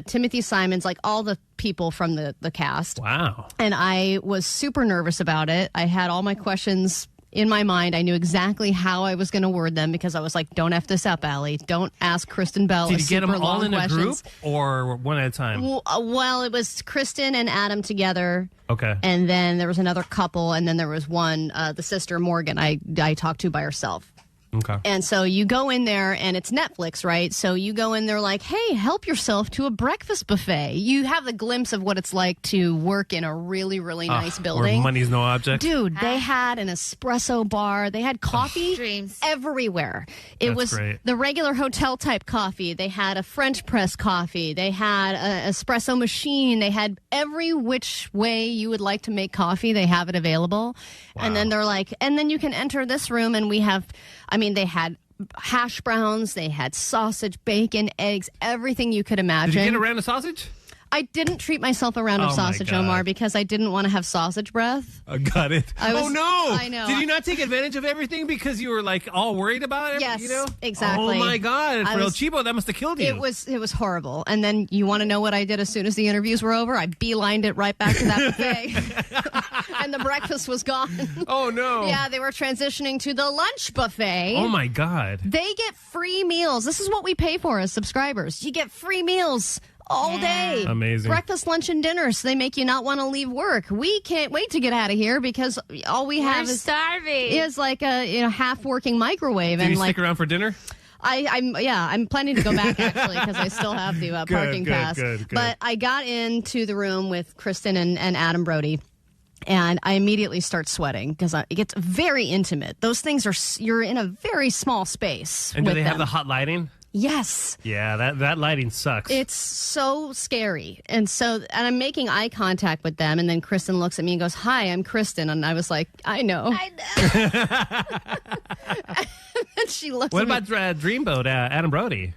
[SPEAKER 11] Timothy Simons, like all the people from the cast.
[SPEAKER 6] Wow.
[SPEAKER 11] And I was super nervous about it. I had all my questions in my mind. I knew exactly how I was going to word them because I was like, don't F this up, Allie. Don't ask Kristen Bell
[SPEAKER 6] Did you get them
[SPEAKER 11] super
[SPEAKER 6] all
[SPEAKER 11] long
[SPEAKER 6] in a group
[SPEAKER 11] questions.
[SPEAKER 6] or one at a time?
[SPEAKER 11] Well, it was Kristen and Adam together.
[SPEAKER 6] Okay.
[SPEAKER 11] And then there was another couple, and then there was one, the sister Morgan, I talked to by herself.
[SPEAKER 6] Okay.
[SPEAKER 11] And so you go in there, and it's Netflix, right? So you go in there like, hey, help yourself to a breakfast buffet. You have the glimpse of what it's like to work in a really, really nice building.
[SPEAKER 6] Where money's no object.
[SPEAKER 11] Dude, they had an espresso bar. They had coffee everywhere. It was
[SPEAKER 6] great.
[SPEAKER 11] the regular hotel type coffee. They had a French press coffee. They had an espresso machine. They had every which way you would like to make coffee. They have it available. Wow. And then they're like, and then you can enter this room and we have, they had hash browns, they had sausage, bacon, eggs, everything you could imagine.
[SPEAKER 6] Did you get a round of sausage?
[SPEAKER 11] I didn't treat myself a round of sausage, Omar, because I didn't want to have sausage breath.
[SPEAKER 6] I got it.
[SPEAKER 11] Oh,
[SPEAKER 6] no.
[SPEAKER 11] I know.
[SPEAKER 6] Did you not take advantage of everything because you were like all worried about it?
[SPEAKER 11] Yes,
[SPEAKER 6] you know?
[SPEAKER 11] exactly.
[SPEAKER 6] Oh, my God. For El Chivo, that must have killed you.
[SPEAKER 11] It was horrible. And then you want to know what I did as soon as the interviews were over? I beelined it right back to that buffet. And the breakfast was gone.
[SPEAKER 6] Oh, no.
[SPEAKER 11] Yeah, they were transitioning to the lunch buffet.
[SPEAKER 6] Oh, my God.
[SPEAKER 11] They get free meals. This is what we pay for as subscribers. You get free meals all day.
[SPEAKER 6] Amazing.
[SPEAKER 11] Breakfast, lunch, and dinner. So they make you not want to leave work. We can't wait to get out of here because all we have
[SPEAKER 4] We're starving.
[SPEAKER 11] is like a half working microwave.
[SPEAKER 6] Did
[SPEAKER 11] and
[SPEAKER 6] you
[SPEAKER 11] like,
[SPEAKER 6] stick around for dinner?
[SPEAKER 11] I'm planning to go back actually because I still have the parking pass.
[SPEAKER 6] Good.
[SPEAKER 11] But I got into the room with Kristen and Adam Brody. And I immediately start sweating because it gets very intimate. Those things you're in a very small space.
[SPEAKER 6] And do
[SPEAKER 11] with
[SPEAKER 6] they have
[SPEAKER 11] them.
[SPEAKER 6] the hot lighting?
[SPEAKER 11] Yes.
[SPEAKER 6] Yeah, that lighting sucks.
[SPEAKER 11] It's so scary. And I'm making eye contact with them. And then Kristen looks at me and goes, hi, I'm Kristen. And I was like, I know. And she looks
[SPEAKER 6] What
[SPEAKER 11] at me.
[SPEAKER 6] about Dreamboat, Adam Brody?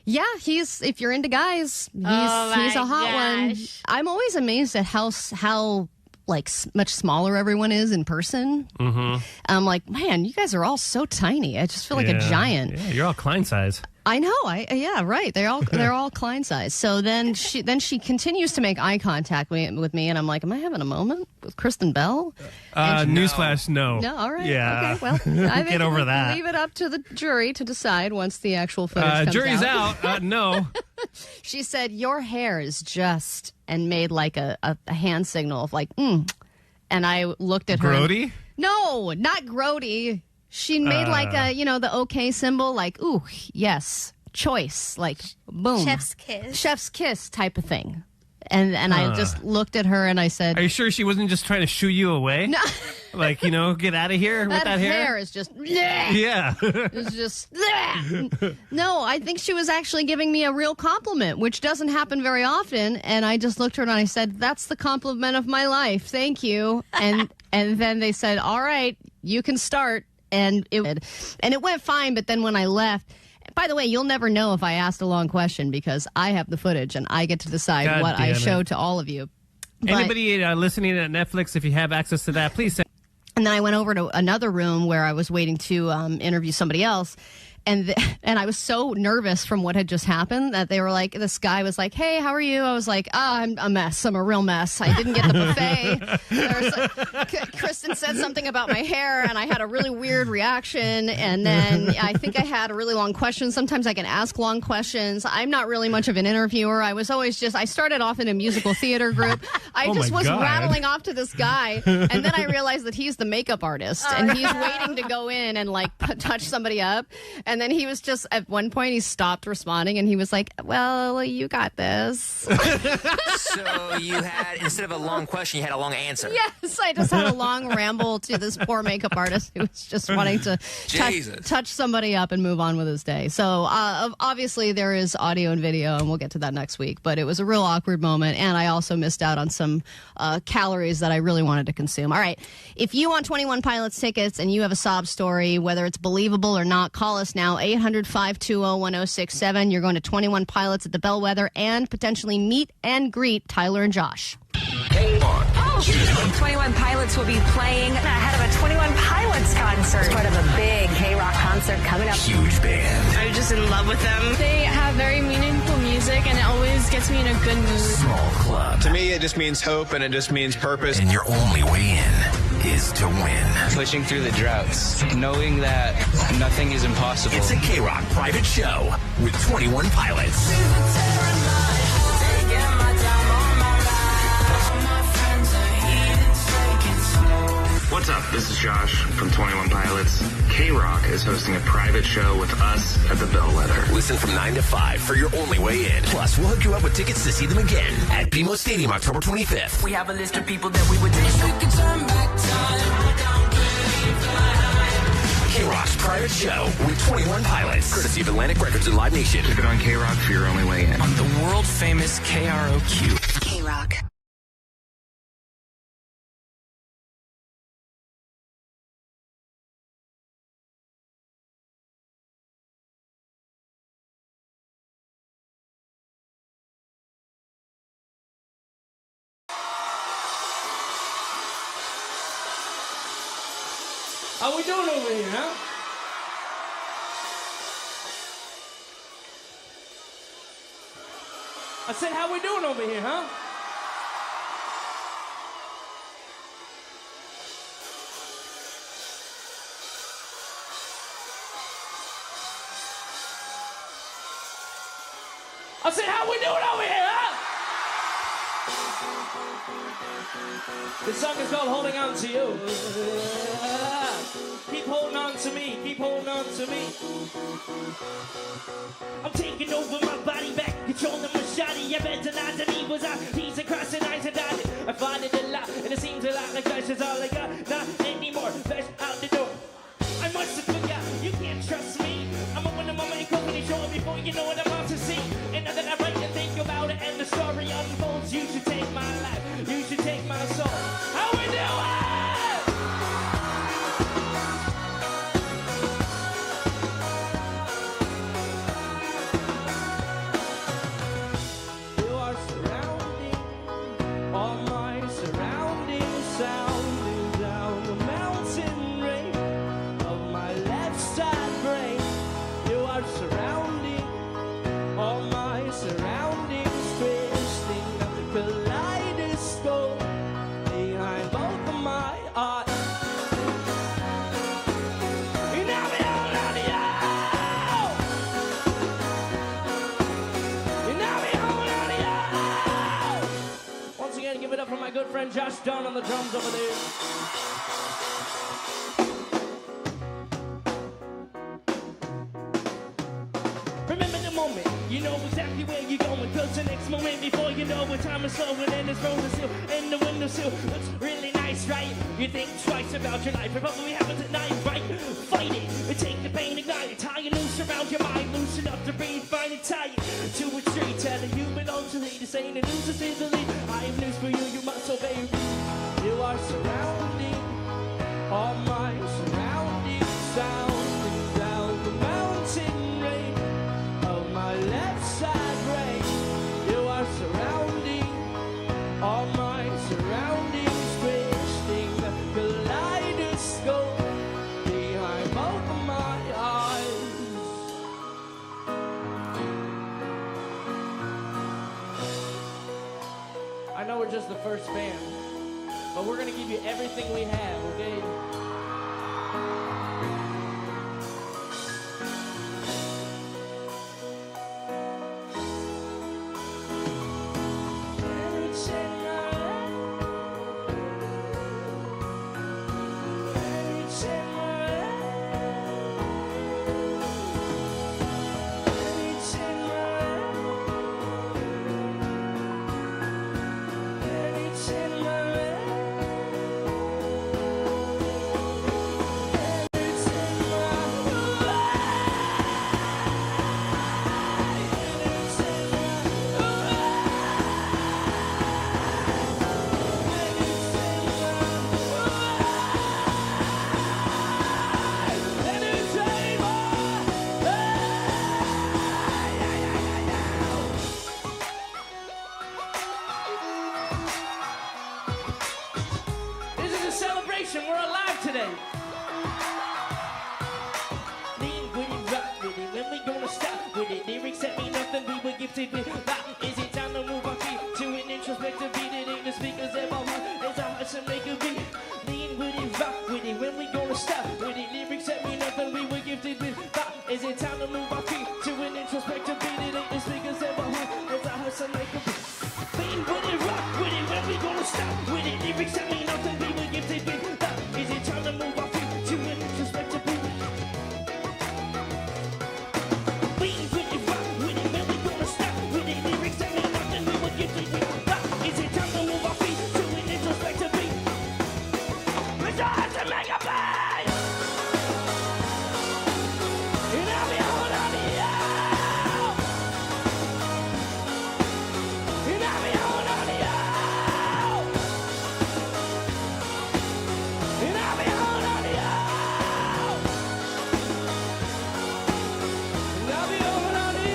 [SPEAKER 11] Yeah, if you're into guys, he's a hot one. I'm always amazed at how like much smaller everyone is in person.
[SPEAKER 6] Mm-hmm.
[SPEAKER 11] I'm like, man, you guys are all so tiny. I just feel like a giant.
[SPEAKER 6] Yeah, you're all Klein size.
[SPEAKER 11] I know. Yeah, right. They're all Klein size. So then she continues to make eye contact with me, and I'm like, am I having a moment with Kristen Bell?
[SPEAKER 6] Newsflash, no.
[SPEAKER 11] No, all right.
[SPEAKER 6] Yeah.
[SPEAKER 11] Okay, well, I think
[SPEAKER 6] Get over that.
[SPEAKER 11] Leave it up to the jury to decide once the actual footage comes
[SPEAKER 6] jury's
[SPEAKER 11] out.
[SPEAKER 6] out. No.
[SPEAKER 11] She said, your hair is just, and made like a hand signal of like, And I looked at her.
[SPEAKER 6] Grody?
[SPEAKER 11] No, not grody. She made like the okay symbol, like, ooh, yes, choice, like, boom. Chef's kiss type of thing. And I just looked at her and I said,
[SPEAKER 6] are you sure she wasn't just trying to shoo you away?
[SPEAKER 11] No.
[SPEAKER 6] Like, get out of here with that hair?
[SPEAKER 11] is just,
[SPEAKER 6] yeah.
[SPEAKER 11] It's just, no, I think she was actually giving me a real compliment, which doesn't happen very often. And I just looked at her and I said, that's the compliment of my life. Thank you. And then they said, all right, you can start. And it went fine. But then when I left, by the way, you'll never know if I asked a long question because I have the footage and I get to decide
[SPEAKER 6] God
[SPEAKER 11] what I
[SPEAKER 6] damn it.
[SPEAKER 11] show to all of you. But,
[SPEAKER 6] Anybody listening at Netflix, if you have access to that, please send.
[SPEAKER 11] And then I went over to another room where I was waiting to interview somebody else. And I was so nervous from what had just happened that they were like, this guy was like, hey, how are you? I was like, I'm a mess. I'm a real mess. I didn't get the buffet. Kristen said something about my hair, and I had a really weird reaction. And then I think I had a really long question. Sometimes I can ask long questions. I'm not really much of an interviewer. I was always I started off in a musical theater group. I just was rattling off to this guy. And then I realized that he's the makeup artist, and he's waiting to go in and like touch somebody up. And then he was just, at one point, he stopped responding and he was like, well, you got this.
[SPEAKER 19] So you had, instead of a long question, you had a long answer.
[SPEAKER 11] Yes, I just had a long ramble to this poor makeup artist who was just wanting to touch somebody up and move on with his day. So obviously there is audio and video, and we'll get to that next week. But it was a real awkward moment, and I also missed out on some calories that I really wanted to consume. All right, if you want 21 Pilots tickets and you have a sob story, whether it's believable or not, call us now, 800-520-1067. You're going to 21 Pilots at the Bellwether and potentially meet and greet Tyler and Josh.
[SPEAKER 10] 21 Pilots will be playing ahead of a 21 Pilots concert. It's part of a big KROQ concert coming up.
[SPEAKER 9] Huge band.
[SPEAKER 13] I'm just in love with them. They have very meaningful music, and it always gets me in a good mood.
[SPEAKER 9] Small club.
[SPEAKER 14] To me, it just means hope, and it just means purpose.
[SPEAKER 9] And your only way in is to win.
[SPEAKER 14] Pushing through the droughts, knowing that nothing is impossible.
[SPEAKER 9] It's a KROQ private show with 21 Pilots.
[SPEAKER 23] What's up? This is Josh from 21 Pilots. KROQ is hosting a private show with us at the Bellwether.
[SPEAKER 9] Listen from 9 to 5 for your only way in. Plus, we'll hook you up with tickets to see them again at BMO Stadium October 25th.
[SPEAKER 15] We have a list of people that we would wish we could turn back time.
[SPEAKER 9] KROQ's private show with 21 Pilots. Courtesy of Atlantic Records and Live Nation.
[SPEAKER 23] Keep it on KROQ for your only way in.
[SPEAKER 15] On the world famous KROQ.
[SPEAKER 10] KROQ.
[SPEAKER 15] How we doing over here, huh? I said, how we doing over here, huh? I said, how we doing over here, huh? This song is called Holding On To You. Keep holding on to me, keep holding on to me. I'm taking over my body back, controlling my shawty. I bet tonight to me was a piece of crossing eyes and dotted. I find it a lot, and it seems a lot like flesh is all I got. Not anymore, flesh out the door. I must have forgot, you can't trust me. I'm open to my make company show before you know what I'm about to see. And now that I write and think about it and the story unfolds, you should take my life, you should take my soul. How we doing? You are surrounding all my surroundings, sounding down the mountain range of my left side brain. You are surrounding all my surroundings, twisting the kaleidoscope behind both of my eyes. You know me all on the aisle. You know me all on the aisle. Once again, give it up for my good friend Josh Dunn on the drums over there. Remember the moment, you know exactly where you're going. Cause the next moment before you know what time is slowing and it's rolling still. And the windowsill looks really nice, right? You think twice about your life, but we happen tonight, right? Fight it, and take the pain, ignite it. Tie a noose around your mind, loose enough to breathe, find it, tie it to a tree. Telling you belong to me, this ain't a news, this is the lead. I have news for you, you must obey. You are surrounding all my surroundings, sounding down the mountain range of my left side brain. You are surrounding all my surroundings, twisting the kaleidoscope behind both of my eyes. I know we're just the first band, but we're gonna give you everything we have, okay? nothing we were gifted with. But is it time to move our feet to an introspective beat? It ain't as big as ever. Who as I hustle like a beat with it, rock with it. When we gonna stop with it? Lyrics that mean nothing we were gifted with. But is it time to move our feet to an introspective beat? Beat with it, rock with it. When we gonna stop with it? Lyrics that mean nothing we were gifted with. But is it time to move our feet to an introspective beat? It's hard to make a play. And I'll be on you. And I'll be on you. And I'll be on you. And I'll be on you.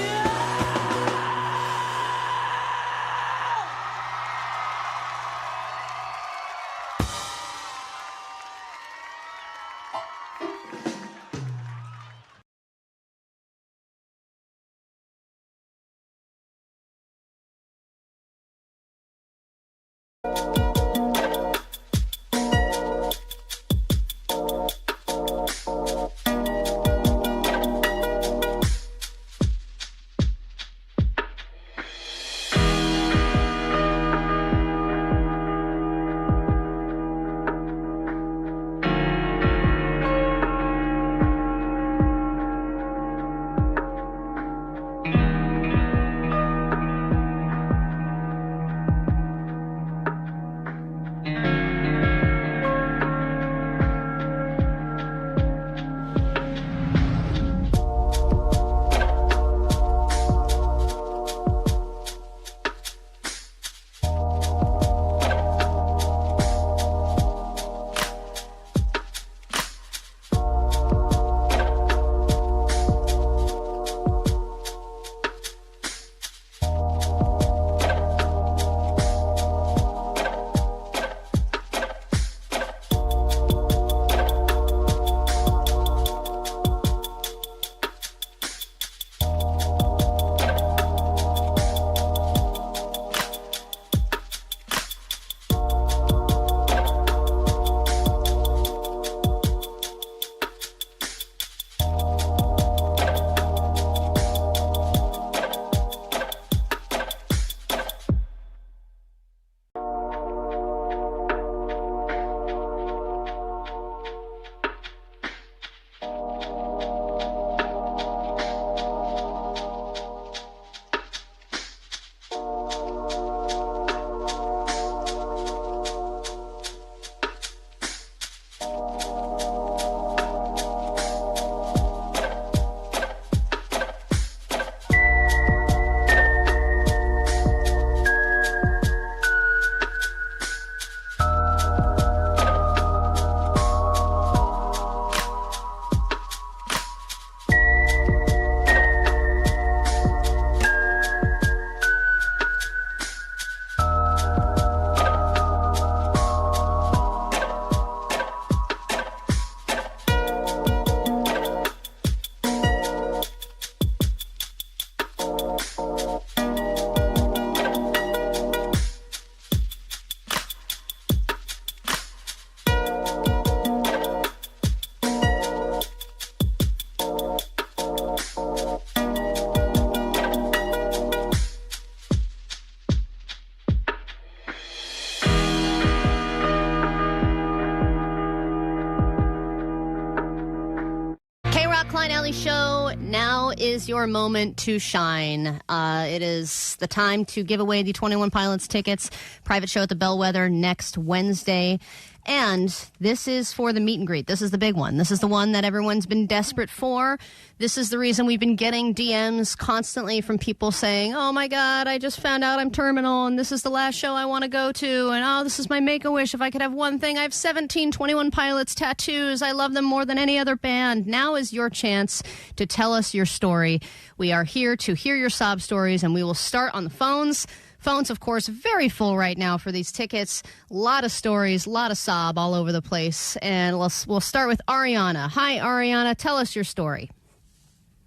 [SPEAKER 3] Klein Alley Show. Now is your moment to shine. It is the time to give away the 21 Pilots tickets. Private show at the Bellwether next Wednesday. And this is for the meet and greet. This is the big one. This is the one that everyone's been desperate for. This is the reason we've been getting DMs constantly from people saying, oh my God, I just found out I'm terminal and this is the last show I want to go to. And oh, this is my make-a-wish. If I could have one thing, I have 17 21 Pilots tattoos. I love them more than any other band. Now is your chance to tell us your story. We are here to hear your sob stories, and we will start on the phones. Phones, of course, very full right now for these tickets. A lot of stories, a lot of sob all over the place. And we'll start with Ariana. Hi, Ariana. Tell us your story.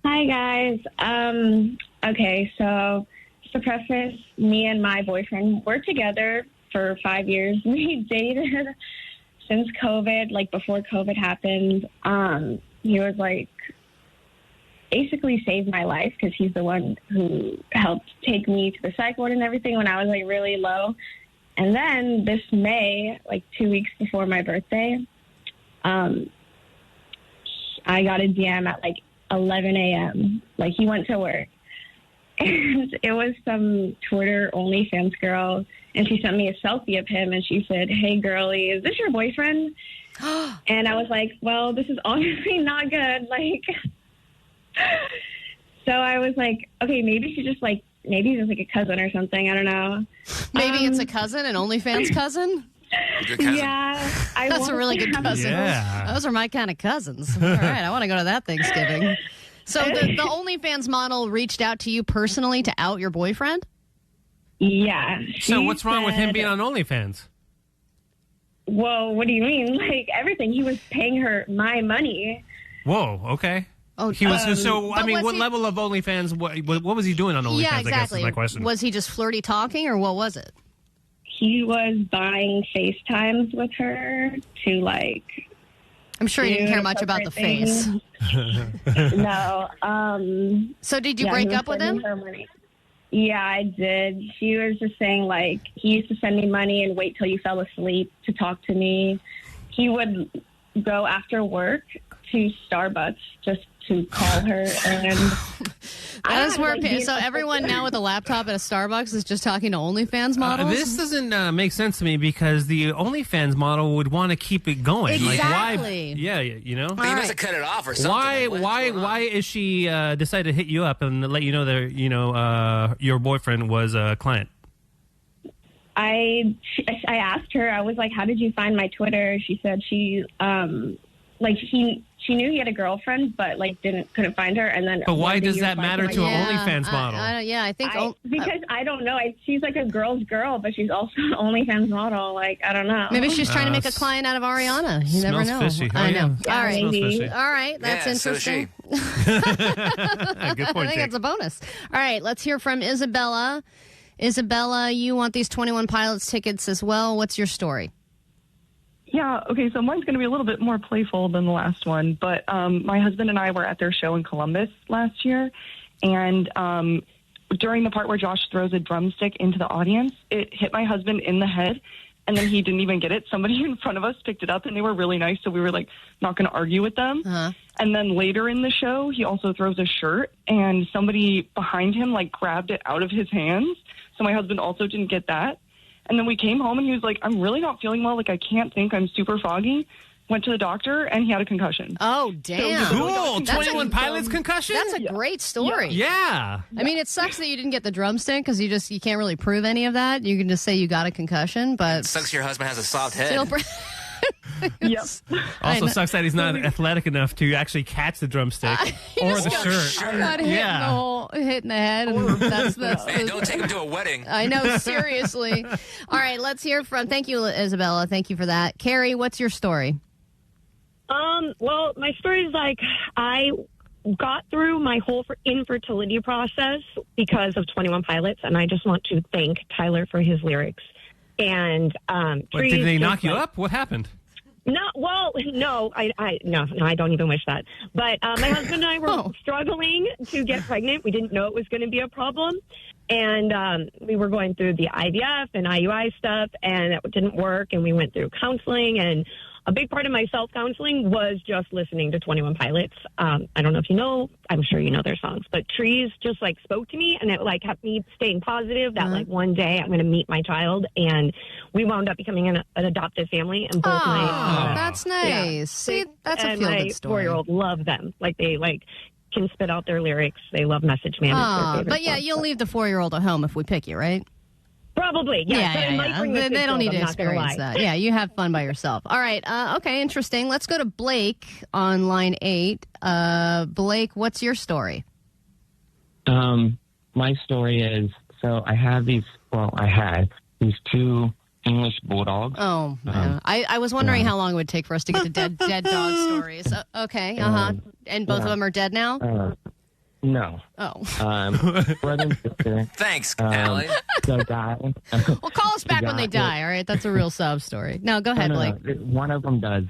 [SPEAKER 16] Hi, guys. Okay, so to preface, me and my boyfriend were together for 5 years. We dated since COVID, like before COVID happened. he was like, basically saved my life because he's the one who helped take me to the psych ward and everything when I was like really low. And then this May, like 2 weeks before my birthday, I got a DM at like 11 a.m. Like he went to work. And it was some Twitter OnlyFans girl. And she sent me a selfie of him and she said, "Hey, girlie, is this your boyfriend?" And I was like, well, this is obviously not good. Like, so I was like, okay, maybe he's just like a cousin or something. I don't know.
[SPEAKER 11] Maybe it's a cousin, an OnlyFans cousin?
[SPEAKER 16] Yeah.
[SPEAKER 11] That's a really good cousin.
[SPEAKER 6] Yeah.
[SPEAKER 11] Those are my kind of cousins. All right, I want to go to that Thanksgiving. So the OnlyFans model reached out to you personally to out your boyfriend?
[SPEAKER 16] Yeah.
[SPEAKER 6] So what's wrong with him being on OnlyFans?
[SPEAKER 16] Well, what do you mean? Like everything. He was paying her my money.
[SPEAKER 6] Whoa, okay.
[SPEAKER 11] Oh,
[SPEAKER 6] he was so. I mean, what
[SPEAKER 11] he,
[SPEAKER 6] level of OnlyFans? What was he doing on OnlyFans?
[SPEAKER 11] Yeah, exactly.
[SPEAKER 6] I guess is my question.
[SPEAKER 11] Was he just flirty talking, or what was it?
[SPEAKER 16] He was buying FaceTimes with her to like.
[SPEAKER 11] I'm sure he didn't care much about the face.
[SPEAKER 16] No.
[SPEAKER 11] So did you break up with him?
[SPEAKER 16] Her money. Yeah, I did. She was just saying, like, he used to send me money and wait till you fell asleep to talk to me. He would go after work to Starbucks just to call her. And
[SPEAKER 11] that is where so everyone now with a laptop at a Starbucks is just talking to OnlyFans models?
[SPEAKER 6] This doesn't make sense to me because the OnlyFans model would want to keep it going.
[SPEAKER 11] Exactly.
[SPEAKER 6] Like, why? Yeah, you know?
[SPEAKER 19] But you must have cut it off or something.
[SPEAKER 6] Why is she decided to hit you up and let you know that, your boyfriend was a client?
[SPEAKER 16] I asked her, I was like, how did you find my Twitter? She said she knew he had a girlfriend, but like couldn't find her. And then,
[SPEAKER 6] but why does that matter to an OnlyFans model?
[SPEAKER 11] I think
[SPEAKER 16] because I don't know. She's like a girl's girl, but she's also an OnlyFans model. Like I don't know.
[SPEAKER 11] Maybe she's trying to make a client out of Ariana. You never know.
[SPEAKER 6] Fishy.
[SPEAKER 11] I know.
[SPEAKER 6] Yeah.
[SPEAKER 11] All right,
[SPEAKER 16] maybe.
[SPEAKER 11] All right. That's interesting.
[SPEAKER 6] Good point.
[SPEAKER 11] I think that's a bonus. All right, let's hear from Isabella. Isabella, you want these 21 Pilots tickets as well. What's your story?
[SPEAKER 17] Yeah, okay, so mine's going to be a little bit more playful than the last one, but my husband and I were at their show in Columbus last year, and during the part where Josh throws a drumstick into the audience, it hit my husband in the head, and then he didn't even get it. Somebody in front of us picked it up, and they were really nice, so we were, like, not going to argue with them.
[SPEAKER 11] Uh-huh.
[SPEAKER 17] And then later in the show, he also throws a shirt, and somebody behind him, like, grabbed it out of his hands, so my husband also didn't get that. And then we came home, and he was like, I'm really not feeling well. Like, I can't think. I'm super foggy. Went to the doctor, and he had a concussion.
[SPEAKER 11] Oh, damn.
[SPEAKER 17] So
[SPEAKER 6] cool. 21 Pilots concussion?
[SPEAKER 11] That's a great story.
[SPEAKER 6] Yeah.
[SPEAKER 11] I mean, it sucks that you didn't get the drumstick because you can't really prove any of that. You can just say you got a concussion, but...
[SPEAKER 19] It sucks your husband has a soft head.
[SPEAKER 17] Yep.
[SPEAKER 6] Also sucks that he's not athletic enough to actually catch the drumstick or the shirt.
[SPEAKER 11] Got hit in the head. And that's
[SPEAKER 19] Man, don't take him to a wedding.
[SPEAKER 11] I know, seriously. All right, let's hear from... Thank you, Isabella. Thank you for that. Carrie, what's your story?
[SPEAKER 20] Well, my story is like I got through my whole infertility process because of 21 Pilots, and I just want to thank Tyler for his lyrics. And
[SPEAKER 6] did they knock you up? What happened?
[SPEAKER 20] No, well, no, I don't even wish that. But my husband and I were struggling to get pregnant. We didn't know it was going to be a problem. And we were going through the IVF and IUI stuff, and it didn't work. And we went through counseling, and a big part of my self-counseling was just listening to 21 Pilots. I don't know if you know, I'm sure you know their songs, but Trees just like spoke to me, and it like kept me staying positive that like one day I'm going to meet my child. And we wound up becoming an adoptive family, and both
[SPEAKER 11] that's nice.
[SPEAKER 20] Yeah,
[SPEAKER 11] See, that's a feel-good story.
[SPEAKER 20] My 4-year-old love them. Like they can spit out their lyrics. They love Message Man. It's their favorite
[SPEAKER 11] but yeah,
[SPEAKER 20] song.
[SPEAKER 11] you'll leave the 4-year-old at home if we pick you, right?
[SPEAKER 20] Probably, yeah.
[SPEAKER 11] They don't need to experience that. Yeah, you have fun by yourself. All right, okay, interesting. Let's go to Blake on line 8. Blake, what's your story?
[SPEAKER 21] My story is, so I had these 2 English bulldogs.
[SPEAKER 11] Oh, man. I was wondering how long it would take for us to get to dead dog stories. Okay, and both of them are dead now?
[SPEAKER 21] No.
[SPEAKER 11] Oh.
[SPEAKER 21] Brother and sister.
[SPEAKER 19] Thanks, Allie.
[SPEAKER 21] The guy.
[SPEAKER 11] Well, call us back when they die, all right? That's a real sob story. No, go ahead, Blake.
[SPEAKER 21] No. One of them does.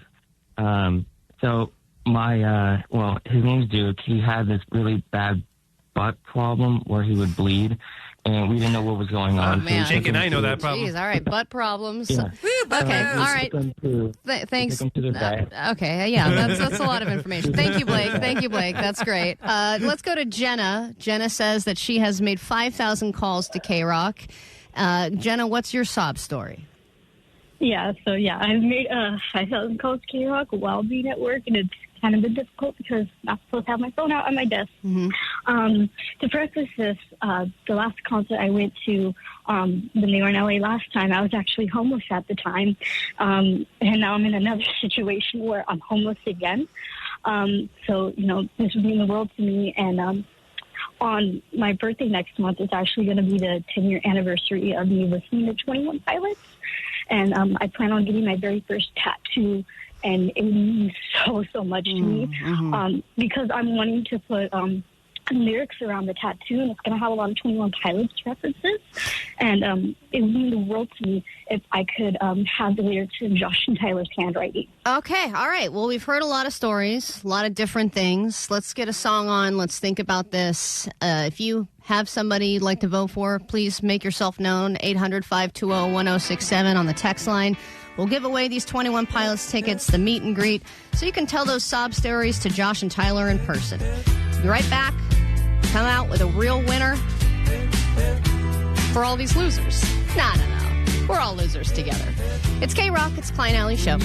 [SPEAKER 21] So his name's Duke. He had this really bad butt problem where he would bleed, and we didn't know what was going on.
[SPEAKER 3] Oh, man.
[SPEAKER 6] Jake and I know that problem.
[SPEAKER 3] Jeez, all right, butt problems.
[SPEAKER 21] Yeah.
[SPEAKER 3] Okay, all right. Thanks.
[SPEAKER 21] Took him to the vet.
[SPEAKER 3] Okay, yeah, that's a lot of information. Thank you, Blake. That's great. Let's go to Jenna. Jenna says that she has made 5,000 calls to KROQ. Jenna, what's your sob story?
[SPEAKER 5] Yeah, I've made 5,000 calls to KROQ while being at work, and it's kind of been difficult because I'm not supposed to have my phone out on my desk.
[SPEAKER 3] Mm-hmm.
[SPEAKER 5] To preface this, the last concert I went to when they were in LA last time, I was actually homeless at the time, and now I'm in another situation where I'm homeless again. So, this would mean the world to me, and on my birthday next month, it's actually going to be the 10-year anniversary of me listening to 21 Pilots. And I plan on getting my very first tattoo, and it means so much to me because I'm wanting to put lyrics around the tattoo, and it's going to have a lot of 21 Pilots references. And it would mean the world to me if I could have the lyrics in Josh and Tyler's handwriting.
[SPEAKER 3] Okay, all right. Well, we've heard a lot of stories, a lot of different things. Let's get a song on. Let's think about this. If you have somebody you'd like to vote for, please make yourself known. 800-520-1067 on the text line. We'll give away these 21 Pilots tickets, the meet and greet, so you can tell those sob stories to Josh and Tyler in person. Be right back. Come out with a real winner for all these losers. No. We're all losers together. It's KROQ. It's Klein Alley Show.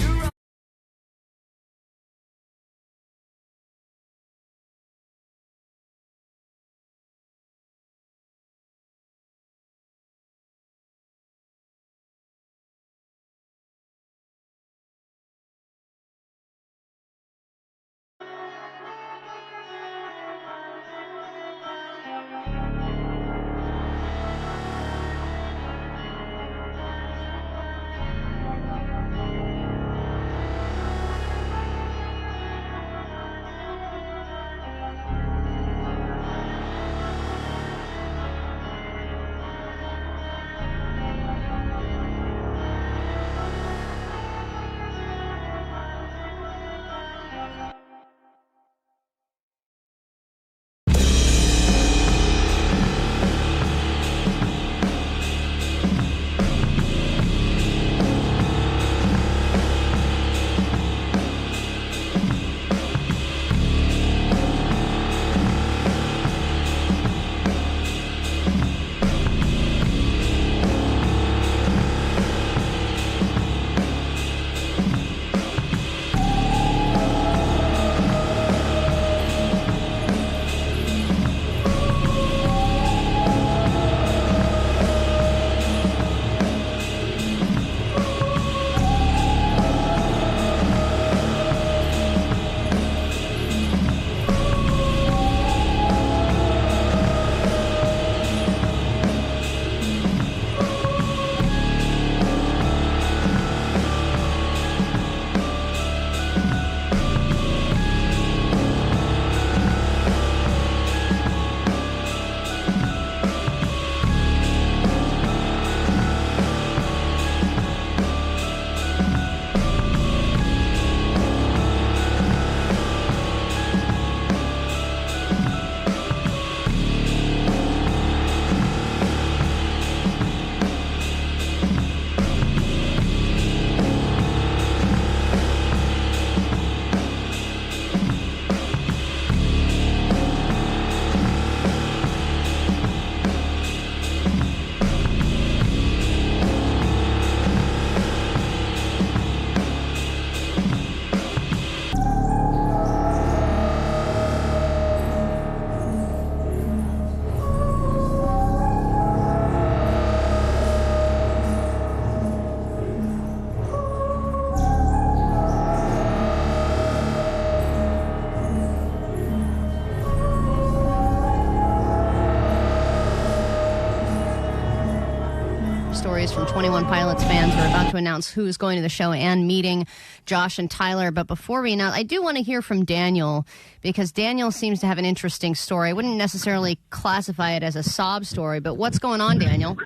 [SPEAKER 3] stories from 21 Pilots fans. We're about to announce who's going to the show and meeting Josh and Tyler. But before we announce, I do want to hear from Daniel, because Daniel seems to have an interesting story. I wouldn't necessarily classify it as a sob story, but what's going on, Daniel?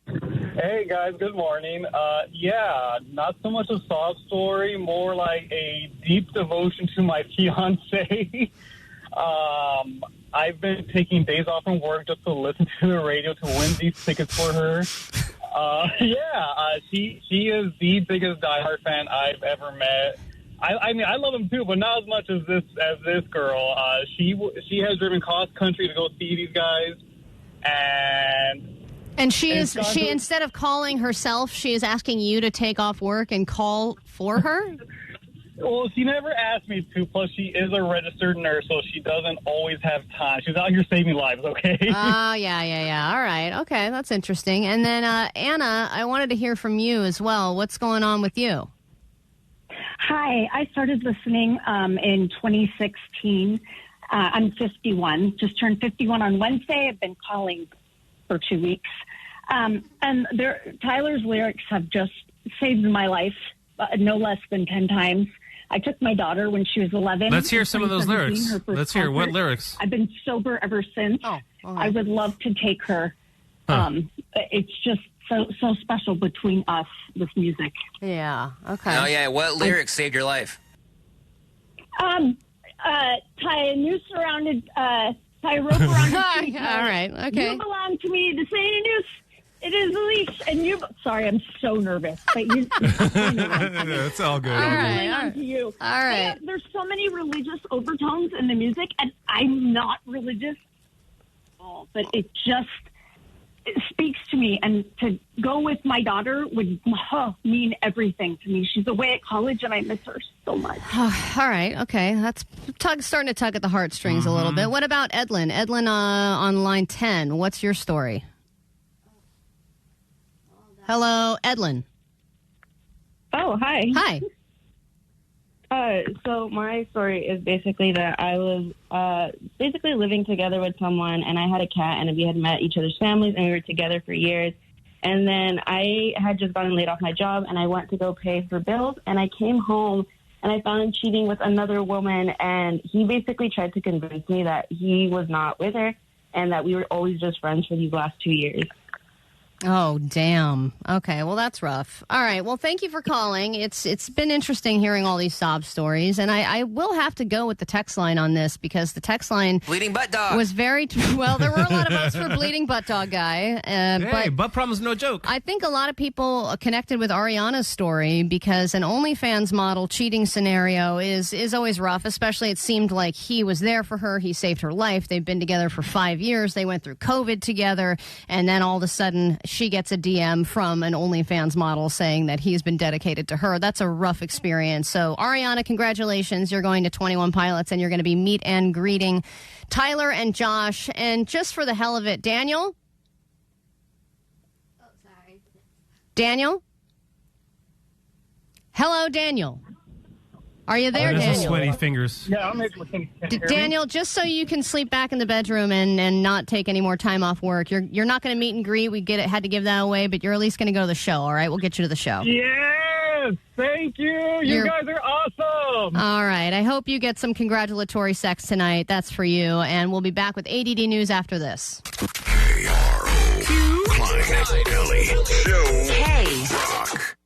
[SPEAKER 12] Hey,
[SPEAKER 1] Hey, guys. Good morning. Yeah, not so much a sob story, more like a deep devotion to my fiance. I've been taking days off from work just to listen to the radio to win these tickets for her. She is the biggest diehard fan I've ever met. I mean, I love him too, but not as much as this girl. She has driven cross country to go see these guys,
[SPEAKER 11] and she instead of calling herself, she is asking you to take off work and call for her.
[SPEAKER 1] Well, she never asked me to. Plus, she is a registered nurse, so she doesn't always have time. She's out here saving lives, okay?
[SPEAKER 11] Oh, yeah. All right. Okay, that's interesting. And then, Anna, I wanted to hear from you as well. What's going on with you?
[SPEAKER 12] Hi. I started listening in 2016. I'm 51. Just turned 51 on Wednesday. I've been calling for 2 weeks. And Tyler's lyrics have just saved my life no less than 10 times. I took my daughter when she was 11.
[SPEAKER 6] Let's hear some of those lyrics. Let's hear what lyrics.
[SPEAKER 12] I've been sober ever since. I would love to take her. It's just so special between us, this music.
[SPEAKER 11] Yeah. Okay.
[SPEAKER 19] Oh yeah. What lyrics saved your life?
[SPEAKER 12] Tie a noose around tie a rope around your feet.
[SPEAKER 11] All right. Okay.
[SPEAKER 12] You belong to me. This ain't a noose. It is a leash, and you. Sorry, I'm so nervous, but you.
[SPEAKER 6] It's all good.
[SPEAKER 12] All right. To you.
[SPEAKER 11] All right.
[SPEAKER 12] There's so many religious overtones in the music, and I'm not religious, but it speaks to me. And to go with my daughter would mean everything to me. She's away at college, and I miss her so much.
[SPEAKER 11] All right. Okay. That's starting to tug at the heartstrings a little bit. What about Edlin? Edlin on line 10. What's your story? Hello, Edlin.
[SPEAKER 22] Oh, hi.
[SPEAKER 11] Hi.
[SPEAKER 22] So my story is basically that I was basically living together with someone, and I had a cat, and we had met each other's families, and we were together for years. And then I had just gotten laid off my job, and I went to go pay for bills, and I came home, and I found him cheating with another woman, and he basically tried to convince me that he was not with her and that we were always just friends for these last 2 years.
[SPEAKER 11] Oh, damn. Okay, well, that's rough. All right, well, thank you for calling. It's been interesting hearing all these sob stories, and I will have to go with the text line on this because the text line
[SPEAKER 19] Bleeding Butt Dog
[SPEAKER 11] was very well. There were a lot of votes for Bleeding Butt Dog guy.
[SPEAKER 6] But butt problem's no joke.
[SPEAKER 11] I think a lot of people connected with Ariana's story because an OnlyFans model cheating scenario is always rough. Especially, it seemed like he was there for her. He saved her life. They've been together for 5 years. They went through COVID together, and then all of a sudden she gets a DM from an OnlyFans model saying that he's been dedicated to her. That's a rough experience. So, Ariana, congratulations. You're going to 21 Pilots, and you're going to be meet and greeting Tyler and Josh. And just for the hell of it, Daniel? Oh, sorry. Daniel? Hello, Daniel. Are you there, Daniel?
[SPEAKER 6] Sweaty fingers.
[SPEAKER 1] Yeah, I'm able to.
[SPEAKER 11] Daniel, just so you can sleep back in the bedroom and not take any more time off work, you're not going to meet and greet. We had to give that away, but you're at least going to go to the show. All right, we'll get you to the show.
[SPEAKER 1] Yes, thank you. You guys are awesome.
[SPEAKER 11] All right, I hope you get some congratulatory sex tonight. That's for you, and we'll be back with ADD News after this.
[SPEAKER 7] KROQ. Klein Alley Show. K-Rock.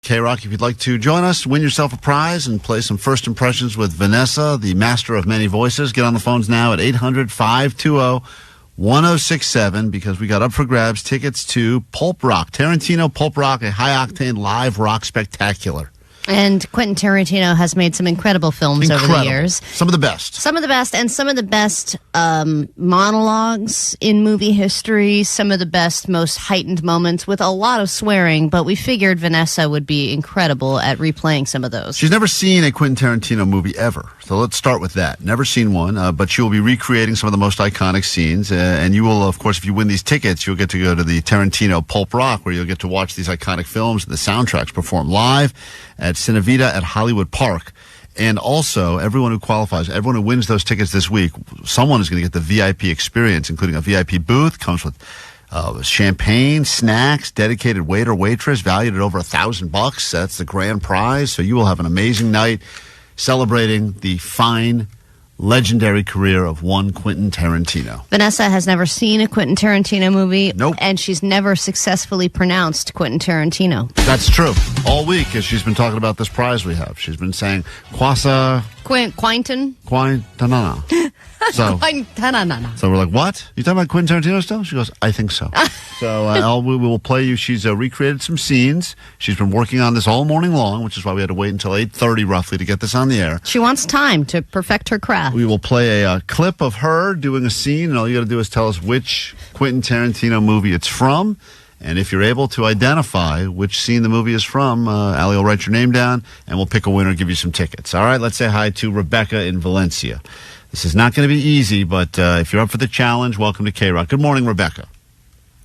[SPEAKER 2] KROQ, if you'd like to join us, win yourself a prize, and play some first impressions with Vanessa, the master of many voices, get on the phones now at 800-520-1067 because we got up for grabs tickets to Pulp Rock, Tarantino Pulp Rock, a high-octane live rock spectacular.
[SPEAKER 11] And Quentin Tarantino has made some incredible films over the years.
[SPEAKER 2] Some of the best.
[SPEAKER 11] Some of the best, and some of the best monologues in movie history, some of the best, most heightened moments with a lot of swearing, but we figured Vanessa would be incredible at replaying some of those.
[SPEAKER 2] She's never seen a Quentin Tarantino movie ever, so let's start with that. Never seen one, but she will be recreating some of the most iconic scenes, and you will, of course, if you win these tickets, you'll get to go to the Tarantino Pulp Rock, where you'll get to watch these iconic films and the soundtracks performed live at Cinevita at Hollywood Park. And also, everyone who qualifies, everyone who wins those tickets this week, someone is going to get the VIP experience, including a VIP booth, comes with champagne, snacks, dedicated waiter, waitress, valued at over $1,000. That's the grand prize. So you will have an amazing night celebrating the fine, legendary career of one Quentin Tarantino.
[SPEAKER 3] Vanessa has never seen a Quentin Tarantino movie.
[SPEAKER 2] Nope.
[SPEAKER 3] And she's never successfully pronounced Quentin Tarantino.
[SPEAKER 2] That's true. All week, as she's been talking about this prize we have, she's been saying, Quinton? Quintanana. So we're like, what? You talking about Quentin Tarantino still? She goes, I think so. So we will play you. She's recreated some scenes. She's been working on this all morning long, which is why we had to wait until 8:30 roughly to get this on the air.
[SPEAKER 3] She wants time to perfect her craft.
[SPEAKER 2] We will play a clip of her doing a scene, and all you got to do is tell us which Quentin Tarantino movie it's from. And if you're able to identify which scene the movie is from, Allie will write your name down, and we'll pick a winner and give you some tickets. All right, let's say hi to Rebecca in Valencia. This is not going to be easy, but if you're up for the challenge, welcome to KROQ. Good morning, Rebecca.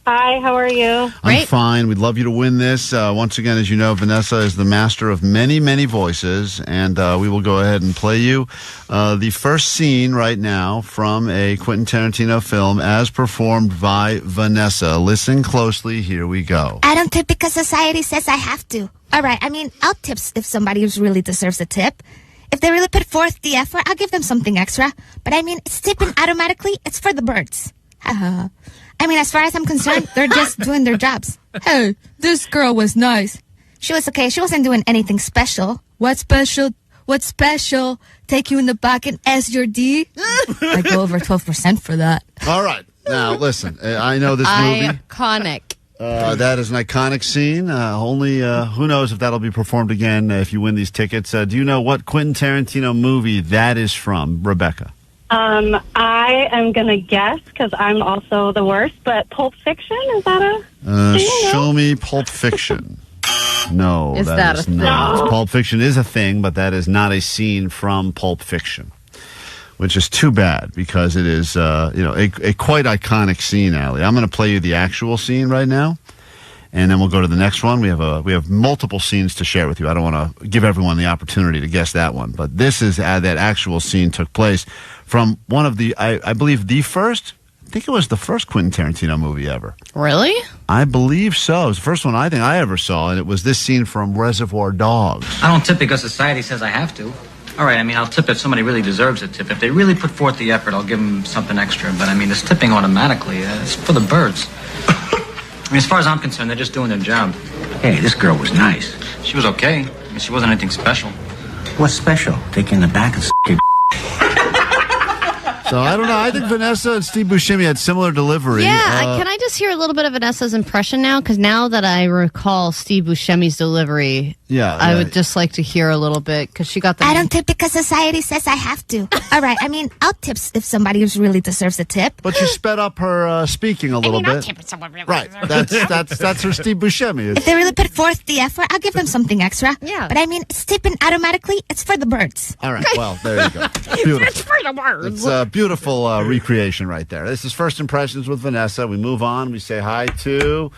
[SPEAKER 4] Hi, how are you?
[SPEAKER 2] I'm fine. We'd love you to win this. Once again, as you know, Vanessa is the master of many, many voices, and we will go ahead and play you the first scene right now from a Quentin Tarantino film as performed by Vanessa. Listen closely. Here we go.
[SPEAKER 8] I don't tip because society says I have to. All right, I mean, I'll tip if somebody really deserves a tip. If they really put forth the effort, I'll give them something extra. But I mean, it's tipping automatically. It's for the birds. I mean, as far as I'm concerned, they're just doing their jobs. Hey, this girl was nice. She was okay. She wasn't doing anything special. What special? What's special? Take you in the back and S your D? I go over 12% for that.
[SPEAKER 2] All right. Now, listen, I know this movie.
[SPEAKER 3] Iconic.
[SPEAKER 2] That is an iconic scene. Only who knows if that'll be performed again if you win these tickets. Do you know what Quentin Tarantino movie that is from, Rebecca?
[SPEAKER 4] I am going to guess because I'm also the worst, but Pulp Fiction, is that a
[SPEAKER 2] Show me Pulp Fiction. No,
[SPEAKER 3] Is that
[SPEAKER 2] is
[SPEAKER 3] a
[SPEAKER 2] not.
[SPEAKER 3] thing?
[SPEAKER 2] Pulp Fiction is a thing, but that is not a scene from Pulp Fiction, which is too bad because it is a quite iconic scene, Allie. I'm going to play you the actual scene right now, and then we'll go to the next one. We have multiple scenes to share with you. I don't want to give everyone the opportunity to guess that one, but this is that actual scene took place from one of the, I believe, the first. I think it was the first Quentin Tarantino movie ever.
[SPEAKER 3] Really?
[SPEAKER 2] I believe so. It was the first one I think I ever saw, and it was this scene from Reservoir Dogs.
[SPEAKER 18] I don't tip because society says I have to. All right, I mean, I'll tip if somebody really deserves a tip. If they really put forth the effort, I'll give them something extra. But, I mean, it's tipping automatically. It's for the birds. I mean, as far as I'm concerned, they're just doing their job.
[SPEAKER 24] Hey, this girl was nice.
[SPEAKER 18] She was okay. I mean, she wasn't anything special.
[SPEAKER 24] What's special? Taking the back and s***ing.
[SPEAKER 2] So, I don't know. I think Vanessa and Steve Buscemi had similar delivery.
[SPEAKER 3] Yeah, can I just hear a little bit of Vanessa's impression now? Because now that I recall Steve Buscemi's delivery, I would just like to hear a little bit because she got the.
[SPEAKER 8] I don't tip because society says I have to. All right, I mean, I'll tip if somebody really deserves a tip.
[SPEAKER 2] But you sped up her speaking a little bit.
[SPEAKER 8] I'll tip if someone really
[SPEAKER 2] That's her Steve Buscemi.
[SPEAKER 8] If they really put forth the effort, I'll give them something extra. Yeah. But I mean, it's tipping automatically. It's for the birds.
[SPEAKER 2] All right, well, there you go. Beautiful.
[SPEAKER 8] It's for the birds.
[SPEAKER 2] It's a beautiful recreation right there. This is First Impressions with Vanessa. We move on. We say hi to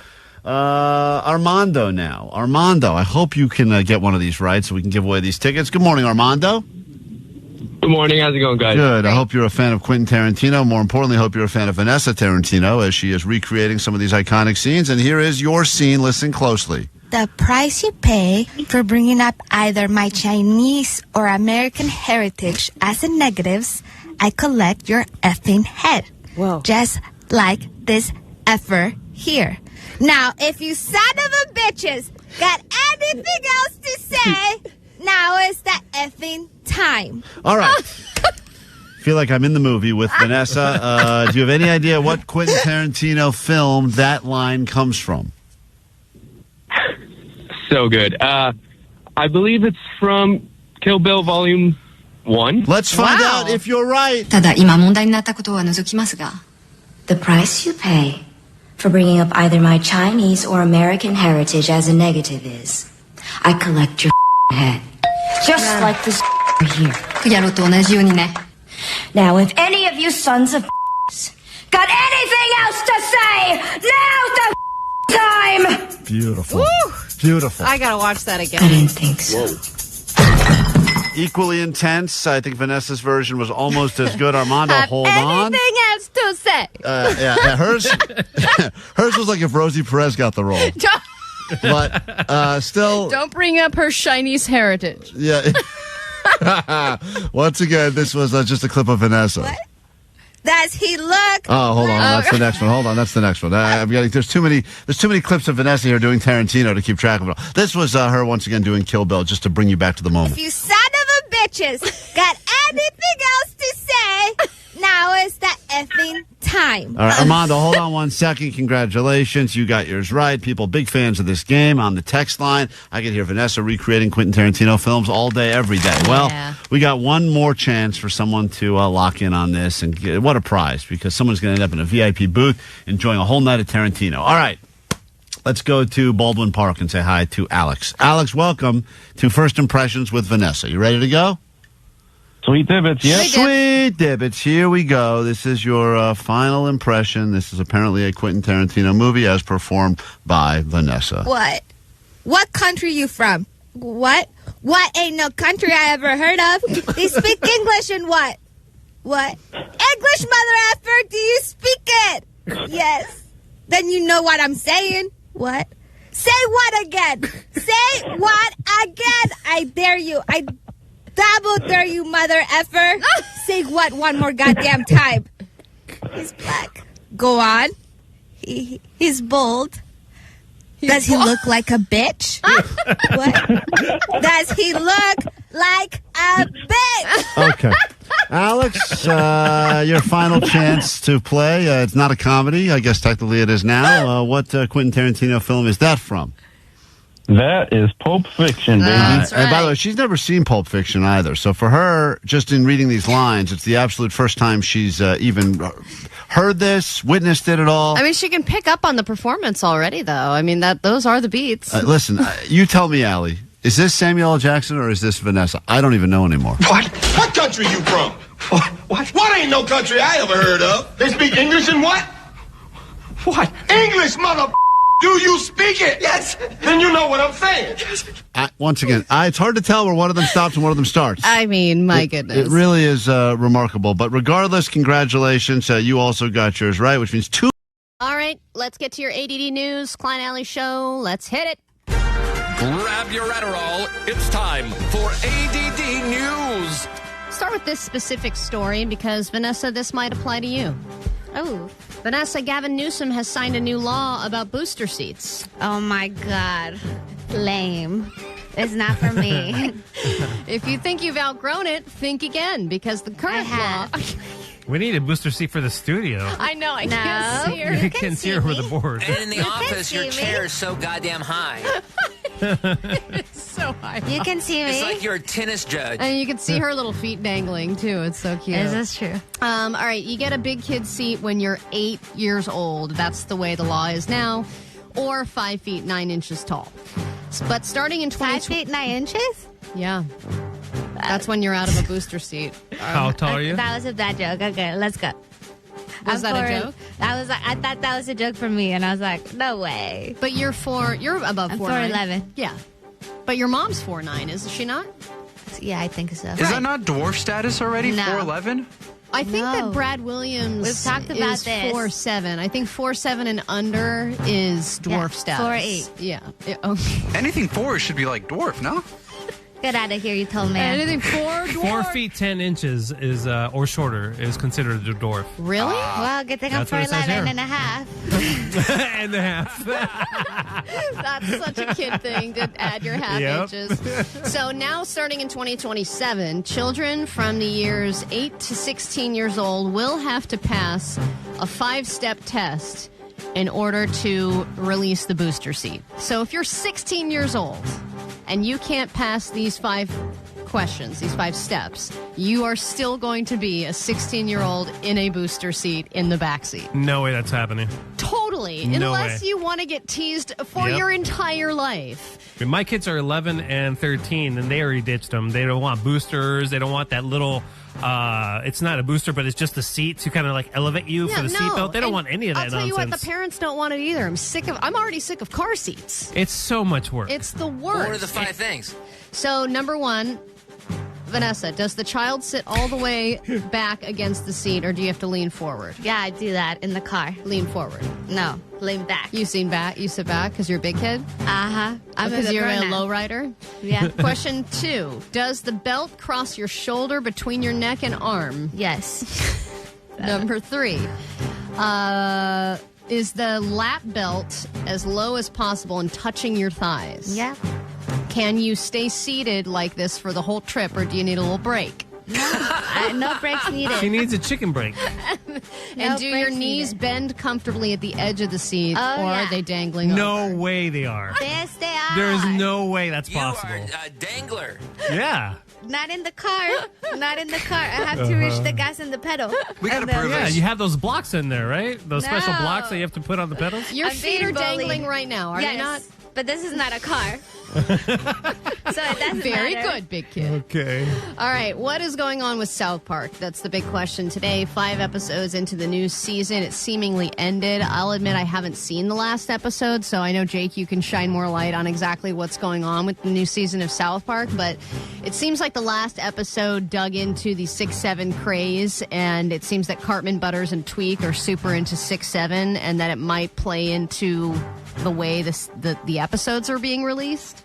[SPEAKER 2] Armando now. Armando, I hope you can get one of these right so we can give away these tickets. Good morning, Armando.
[SPEAKER 25] Good morning. How's it going, guys?
[SPEAKER 2] Good. I hope you're a fan of Quentin Tarantino. More importantly, I hope you're a fan of Vanessa Tarantino as she is recreating some of these iconic scenes. And here is your scene. Listen closely.
[SPEAKER 8] The price you pay for bringing up either my Chinese or American heritage as a negatives, I collect your effing head. Whoa. Just like this effer here. Now, if you son of a bitches got anything else to say, now is the effing time.
[SPEAKER 2] All right. Feel like I'm in the movie with Vanessa. Do you have any idea what Quentin Tarantino film that line comes from?
[SPEAKER 25] So good. I believe it's from Kill Bill Volume 1.
[SPEAKER 2] Let's find out if you're right.
[SPEAKER 26] ただ今問題になったことは除きますが The price you pay for bringing up either my Chinese or American heritage as a negative is I collect your head. Just like this here. やろうと同じようにね Now if any of you sons of got anything else to say, now's the time!
[SPEAKER 2] Beautiful. Beautiful.
[SPEAKER 3] I gotta watch that again.
[SPEAKER 26] I didn't think so.
[SPEAKER 2] Equally intense. I think Vanessa's version was almost as good. Armando, hold on.
[SPEAKER 3] Anything else to say? say.
[SPEAKER 2] Hers was like if Rosie Perez got the role. But still.
[SPEAKER 3] Don't bring up her Chinese heritage.
[SPEAKER 2] Yeah. Once again, this was just a clip of Vanessa.
[SPEAKER 8] What? Does he look?
[SPEAKER 2] Oh, hold on. That's the next one. Hold on. That's the next one. I'm getting, there's too many clips of Vanessa here doing Tarantino to keep track of it all. This was her once again doing Kill Bill, just to bring you back to the moment.
[SPEAKER 8] If you son of a bitches got anything else to say, now is the effing time.
[SPEAKER 2] All right, Armando, hold on 1 second. Congratulations. You got yours right. People, big fans of this game on the text line. I can hear Vanessa recreating Quentin Tarantino films all day, every day. Well, we got one more chance for someone to lock in on this. And what a prize, because someone's going to end up in a VIP booth enjoying a whole night of Tarantino. All right, let's go to Baldwin Park and say hi to Alex. Alex, welcome to First Impressions with Vanessa. You ready to go?
[SPEAKER 9] Sweet Dibbits, yeah.
[SPEAKER 2] Sweet Dibbits, here we go. This is your final impression. This is apparently a Quentin Tarantino movie as performed by Vanessa.
[SPEAKER 8] What? What country you from? What? What ain't no country I ever heard of? They speak English and what? What? English, mother effer, do you speak it? Yes. Then you know what I'm saying. What? Say what again? Say what again? I dare you. I double dare you, mother effer. Say what one more goddamn time. He's black. Go on. He's bold. Does he look like a bitch? What? Does he look like a bitch?
[SPEAKER 2] Okay. Alex, your final chance to play. It's not a comedy. I guess technically it is now. What Quentin Tarantino film is that from?
[SPEAKER 9] That is Pulp Fiction, baby.
[SPEAKER 2] That's right. And by the way, she's never seen Pulp Fiction either. So for her, just in reading these lines, it's the absolute first time she's even heard this, witnessed it at all.
[SPEAKER 3] I mean, she can pick up on the performance already, though. I mean, those are the beats.
[SPEAKER 2] Listen, you tell me, Allie. Is this Samuel L. Jackson or is this Vanessa? I don't even know anymore.
[SPEAKER 10] What country you from? What ain't no country I ever heard of? They speak English and what? What? English, mother. Do you speak it? Yes. Then you know what I'm saying. Yes.
[SPEAKER 2] Once again, it's hard to tell where one of them stops and one of them starts.
[SPEAKER 3] I mean, my goodness.
[SPEAKER 2] It really is remarkable. But regardless, congratulations. You also got yours right, which means 2.
[SPEAKER 3] All right, let's get to your ADD news. Klein Alley Show. Let's hit it.
[SPEAKER 7] Grab your Adderall. It's time for ADD News.
[SPEAKER 3] Start with this specific story because, Vanessa, this might apply to you. Oh. Vanessa, Gavin Newsom has signed a new law about booster seats.
[SPEAKER 8] Oh, my God. Lame. It's not for me.
[SPEAKER 3] If you think you've outgrown it, think again, because the current law...
[SPEAKER 6] We need a booster seat for the studio.
[SPEAKER 3] I know, I can't see her.
[SPEAKER 6] You can't see her with the board.
[SPEAKER 19] And in the office, your chair is so goddamn high.
[SPEAKER 3] It's so high.
[SPEAKER 8] You can see me.
[SPEAKER 19] It's like you're a tennis judge.
[SPEAKER 3] And you can see her little feet dangling, too. It's so cute.
[SPEAKER 8] Is this true?
[SPEAKER 3] All right, you get a big kid seat when you're 8 years old. That's the way the law is now. Or 5 feet 9 inches tall. But starting in
[SPEAKER 8] 5 feet 9 inches?
[SPEAKER 3] Yeah. That's when you're out of a booster seat.
[SPEAKER 6] How tall are you?
[SPEAKER 8] That was a bad joke. Okay, let's go.
[SPEAKER 3] Was that a joke?
[SPEAKER 8] I thought that was a joke for me, and I was like, no way.
[SPEAKER 3] But you're above 4'9".
[SPEAKER 8] I'm 4'11".
[SPEAKER 3] Yeah. But your mom's 4'9", is she not?
[SPEAKER 8] Yeah, I think so.
[SPEAKER 13] Is that not dwarf status already?
[SPEAKER 8] No.
[SPEAKER 13] 4'11"?
[SPEAKER 3] I think that Brad Williams
[SPEAKER 8] We've talked about
[SPEAKER 3] is
[SPEAKER 8] this.
[SPEAKER 3] 4'7". I think 4'7" and under is dwarf status.
[SPEAKER 8] 4'8".
[SPEAKER 3] Yeah. Okay.
[SPEAKER 13] Anything 4 should be like dwarf, no?
[SPEAKER 8] Get out of here, you told me.
[SPEAKER 3] Anything 4 dwarf?
[SPEAKER 6] 4 feet 10 inches is or shorter is considered a dwarf.
[SPEAKER 3] Really?
[SPEAKER 8] Well, good thing I'm
[SPEAKER 6] That's what it says
[SPEAKER 8] 4'11"
[SPEAKER 6] here.
[SPEAKER 8] and a half.
[SPEAKER 6] And a half.
[SPEAKER 3] That's such a kid thing to add your half inches. So now, starting in 2027, children from the years 8 to 16 years old will have to pass a 5-step test in order to release the booster seat. So if you're 16 years old and you can't pass these 5 questions, these 5 steps, you are still going to be a 16-year-old in a booster seat in the backseat.
[SPEAKER 6] No way that's happening.
[SPEAKER 3] Totally.
[SPEAKER 6] No
[SPEAKER 3] Unless
[SPEAKER 6] way.
[SPEAKER 3] you want to get teased for your entire life.
[SPEAKER 6] I mean, my kids are 11 and 13, and they already ditched them. They don't want boosters. They don't want that little... it's not a booster, but it's just a seat to kind of like elevate you for the seatbelt. They don't want any of that
[SPEAKER 3] I'll tell
[SPEAKER 6] nonsense.
[SPEAKER 3] you what, the parents don't want it either. I'm already sick of car seats.
[SPEAKER 6] It's so much work.
[SPEAKER 3] It's the worst.
[SPEAKER 19] What are the 5 things?
[SPEAKER 3] So, number 1,
[SPEAKER 11] Vanessa, does the child sit all the way back against the seat, or do you have to lean forward?
[SPEAKER 8] Yeah, I do that in the car.
[SPEAKER 11] Lean forward.
[SPEAKER 8] No, lean back.
[SPEAKER 11] You sit back because you're a big kid?
[SPEAKER 8] Uh-huh.
[SPEAKER 11] Because you're a low rider?
[SPEAKER 8] Yeah.
[SPEAKER 11] Question 2. Does the belt cross your shoulder between your neck and arm?
[SPEAKER 8] Yes.
[SPEAKER 11] Number 3. Is the lap belt as low as possible and touching your thighs?
[SPEAKER 8] Yeah.
[SPEAKER 11] Can you stay seated like this for the whole trip, or do you need a little break?
[SPEAKER 8] No breaks needed.
[SPEAKER 6] She needs a chicken break.
[SPEAKER 11] And do your knees bend comfortably at the edge of the seat, or are they dangling
[SPEAKER 6] No
[SPEAKER 11] over?
[SPEAKER 6] way they are.
[SPEAKER 8] Yes, they are.
[SPEAKER 6] There is no way that's possible.
[SPEAKER 19] You are a dangler.
[SPEAKER 6] Yeah.
[SPEAKER 8] Not in the car. Not in the car. I have to reach the gas and the pedal.
[SPEAKER 13] We gotta
[SPEAKER 8] And then-
[SPEAKER 13] prove
[SPEAKER 6] Yeah,
[SPEAKER 13] it.
[SPEAKER 6] you have those blocks in there, right? Those special
[SPEAKER 8] No.
[SPEAKER 6] blocks that you have to put on the pedals?
[SPEAKER 11] Your
[SPEAKER 8] I'm
[SPEAKER 11] feet
[SPEAKER 8] being
[SPEAKER 11] are dangling
[SPEAKER 8] bullied.
[SPEAKER 11] right now, are they not?
[SPEAKER 8] But this is not a car. So it doesn't
[SPEAKER 11] Very
[SPEAKER 8] matter.
[SPEAKER 11] good, big kid.
[SPEAKER 6] Okay.
[SPEAKER 11] All right, what is going on with South Park? That's the big question today. 5 episodes into the new season. It seemingly ended. I'll admit I haven't seen the last episode, so I know, Jake, you can shine more light on exactly what's going on with the new season of South Park, but it seems like the last episode dug into the 6-7 craze, and it seems that Cartman, Butters, and Tweak are super into 6-7, and that it might play into the way the episodes are being released.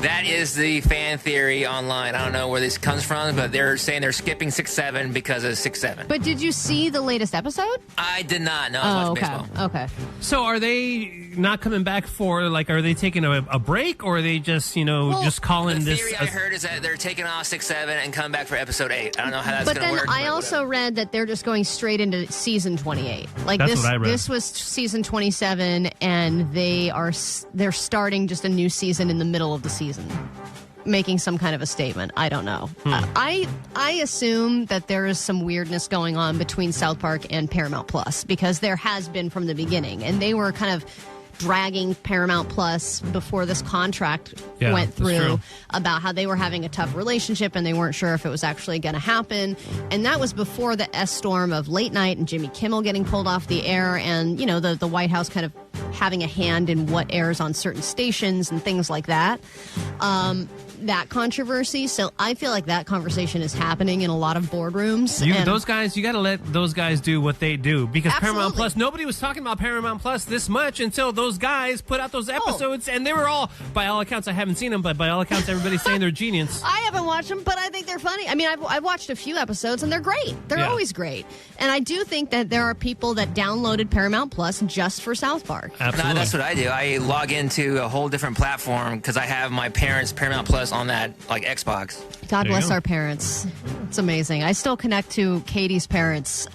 [SPEAKER 19] That is the fan theory online. I don't know where this comes from, but they're saying they're skipping 6-7 because of 6-7.
[SPEAKER 11] But did you see the latest episode?
[SPEAKER 19] I did not. No, I was watching baseball.
[SPEAKER 11] Okay.
[SPEAKER 6] So are they not coming back for, like, are they taking a break, or are they just, just calling
[SPEAKER 19] The
[SPEAKER 6] this?
[SPEAKER 19] theory I heard is that they're taking off 6-7 and come back for episode 8. I don't know how that's
[SPEAKER 11] But
[SPEAKER 19] going to
[SPEAKER 11] then
[SPEAKER 19] work.
[SPEAKER 11] I also read that they're just going straight into season 28. Like
[SPEAKER 6] That's
[SPEAKER 11] this,
[SPEAKER 6] what I read.
[SPEAKER 11] this was season 27, and they're starting just a new season in the middle of the season, making some kind of a statement. I don't know. I assume that there is some weirdness going on between South Park and Paramount Plus, because there has been from the beginning, and they were kind of dragging Paramount Plus before this contract went
[SPEAKER 6] that's
[SPEAKER 11] through
[SPEAKER 6] true.
[SPEAKER 11] about how they were having a tough relationship and they weren't sure if it was actually going to happen. And that was before the S-storm of Late Night and Jimmy Kimmel getting pulled off the air, and, the White House kind of having a hand in what airs on certain stations and things like that. That controversy. So I feel like that conversation is happening in a lot of boardrooms.
[SPEAKER 6] You
[SPEAKER 11] and
[SPEAKER 6] got to let those guys do what they do, because Paramount
[SPEAKER 11] Absolutely.
[SPEAKER 6] Plus, nobody was talking about Paramount Plus this much until those guys put out those episodes, and they were all, by all accounts, I haven't seen them, but by all accounts, everybody's saying they're genius.
[SPEAKER 11] I haven't watched them, but I think they're funny. I mean, I've watched a few episodes, and they're great. They're
[SPEAKER 6] Yeah.
[SPEAKER 11] always great. And I do think that there are people that downloaded Paramount Plus just for South Park.
[SPEAKER 19] No, that's what I do. I log into a whole different platform because I have my parents' Paramount Plus on that, like, Xbox.
[SPEAKER 11] God
[SPEAKER 6] There you
[SPEAKER 11] bless
[SPEAKER 6] go.
[SPEAKER 11] our parents. It's amazing. I still connect to Katie's parents'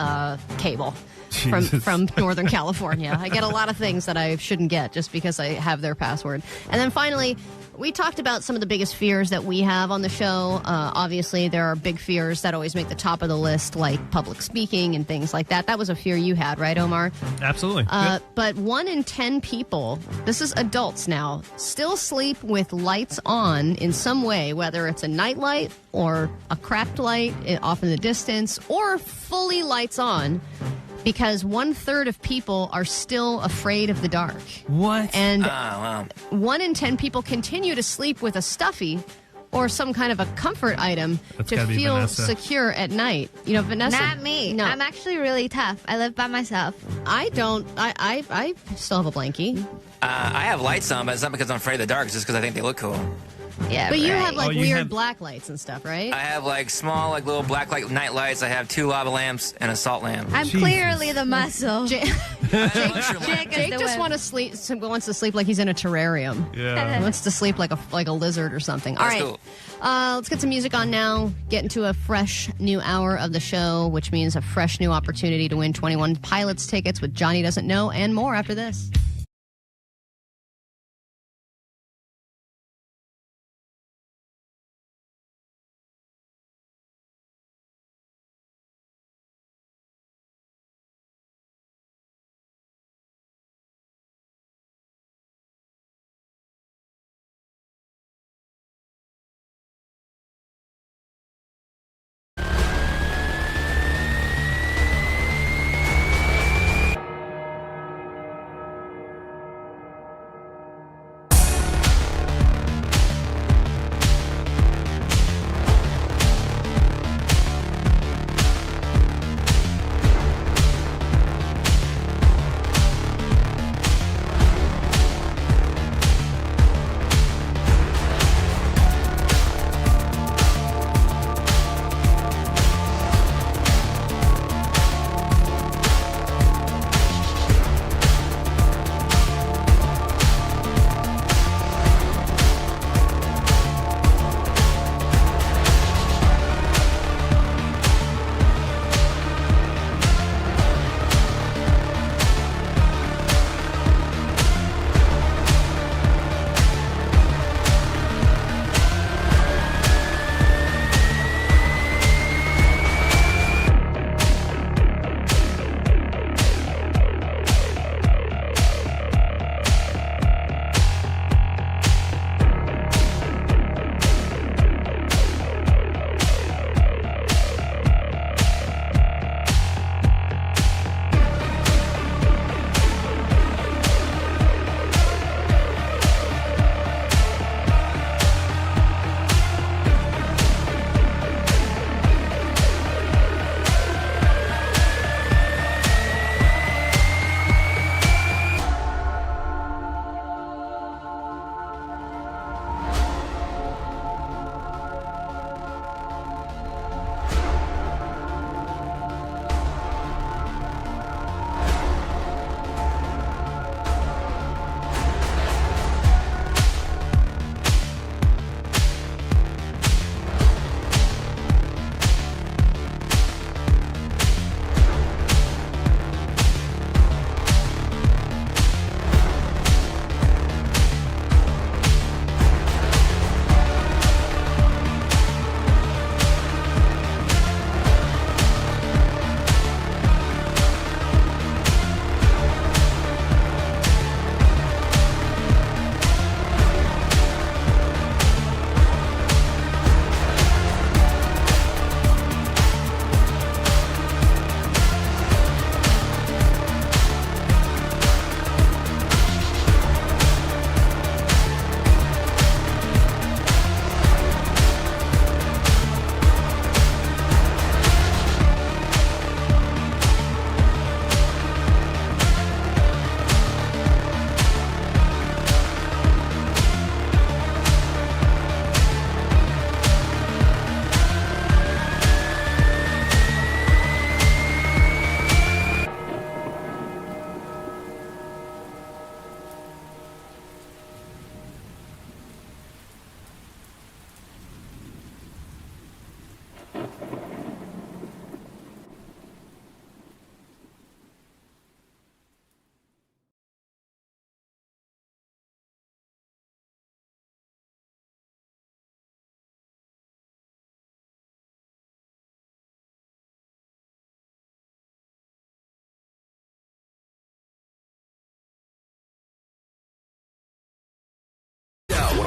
[SPEAKER 11] cable
[SPEAKER 6] Jesus.
[SPEAKER 11] from Northern California. I get a lot of things that I shouldn't get just because I have their password. And then finally, we talked about some of the biggest fears that we have on the show. Obviously, there are big fears that always make the top of the list, like public speaking and things like that. That was a fear you had, right, Omar?
[SPEAKER 6] Absolutely.
[SPEAKER 11] But 1 in 10 people, this is adults now, still sleep with lights on in some way, whether it's a night light or a cracked light off in the distance, or fully lights on, because 1/3 of people are still afraid of the dark.
[SPEAKER 6] What?
[SPEAKER 11] And
[SPEAKER 19] Oh, wow.
[SPEAKER 11] 1 in 10 people continue to sleep with a stuffy or some kind of a comfort item
[SPEAKER 6] That's
[SPEAKER 11] to
[SPEAKER 6] gotta be
[SPEAKER 11] feel
[SPEAKER 6] Vanessa.
[SPEAKER 11] secure at night. Vanessa.
[SPEAKER 8] Not me.
[SPEAKER 11] No.
[SPEAKER 8] I'm actually really tough. I live by myself.
[SPEAKER 11] I don't. I still have a blankie.
[SPEAKER 19] I have lights on, but it's not because I'm afraid of the dark. It's just because I think they look cool.
[SPEAKER 8] Yeah,
[SPEAKER 11] But you
[SPEAKER 8] right.
[SPEAKER 11] have like
[SPEAKER 6] you
[SPEAKER 11] weird
[SPEAKER 6] have-
[SPEAKER 11] black lights and stuff, right?
[SPEAKER 19] I have like small, like little black light night lights. I have 2 lava lamps and a salt lamp.
[SPEAKER 8] I'm
[SPEAKER 6] Jesus.
[SPEAKER 8] clearly the muscle.
[SPEAKER 11] Jake just wants to sleep like he's in a terrarium.
[SPEAKER 6] Yeah.
[SPEAKER 11] He wants to sleep like a lizard or something. All
[SPEAKER 19] That's
[SPEAKER 11] right.
[SPEAKER 19] cool.
[SPEAKER 11] Let's get some music on now. Get into a fresh new hour of the show, which means a fresh new opportunity to win 21 Pilots tickets with Johnny Doesn't Know and more after this.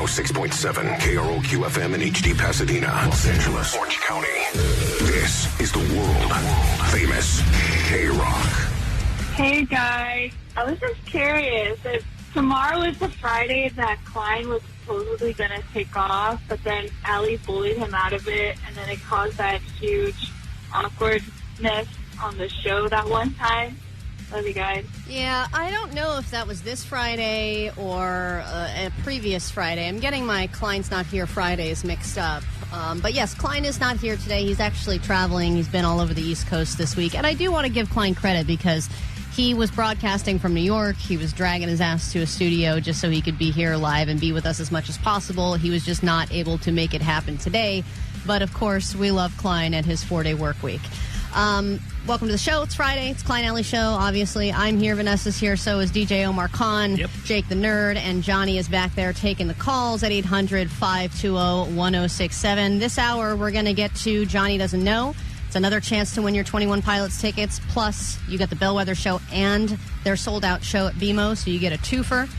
[SPEAKER 7] 106.7 KROQ FM in HD Pasadena, Los Angeles, Orange County. This is the world famous KROQ.
[SPEAKER 14] Hey guys, I was just curious if tomorrow is the Friday that Klein was supposedly going to take off, but then Allie bullied him out of it, and then it caused that huge awkwardness on the show that one time. Love you guys.
[SPEAKER 11] Yeah, I don't know if that was this Friday or a previous Friday. I'm getting my Klein's Not Here Fridays mixed up. But yes, Klein is not here today. He's actually traveling. He's been all over the East Coast this week. And I do want to give Klein credit because he was broadcasting from New York. He was dragging his ass to a studio just so he could be here live and be with us as much as possible. He was just not able to make it happen today. But, of course, we love Klein and his 4-day work week. Welcome to the show. It's Friday. It's Klein Alley Show, obviously. I'm here. Vanessa's here. So is DJ Omar Khan.
[SPEAKER 6] Yep.
[SPEAKER 11] Jake the Nerd. And Johnny is back there taking the calls at 800-520-1067. This hour, we're going to get to Johnny Doesn't Know. It's another chance to win your 21 Pilots tickets. Plus, you got the Bellwether show and their sold-out show at BMO, so you get a twofer.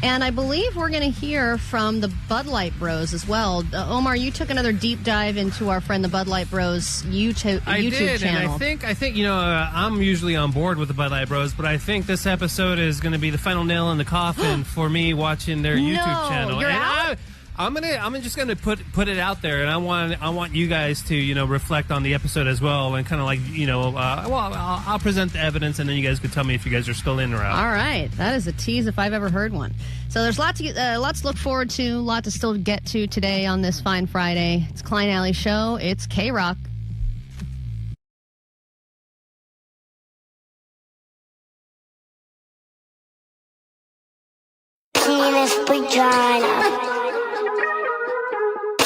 [SPEAKER 11] And I believe we're going to hear from the Bud Light Bros as well. Omar, you took another deep dive into our friend the Bud Light Bros YouTube
[SPEAKER 6] I did,
[SPEAKER 11] channel.
[SPEAKER 6] And I think I'm usually on board with the Bud Light Bros, but I think this episode is going to be the final nail in the coffin for me watching their YouTube channel.
[SPEAKER 11] You're out?
[SPEAKER 6] I'm just gonna put it out there, and I want you guys to reflect on the episode as well, and kind of like I'll present the evidence, and then you guys can tell me if you guys are still in or out.
[SPEAKER 11] All right, that is a tease if I've ever heard one. So there's lots to look forward to, a lot to still get to today on this fine Friday. It's Klein Alley Show. It's KROQ.
[SPEAKER 15] Penis vagina.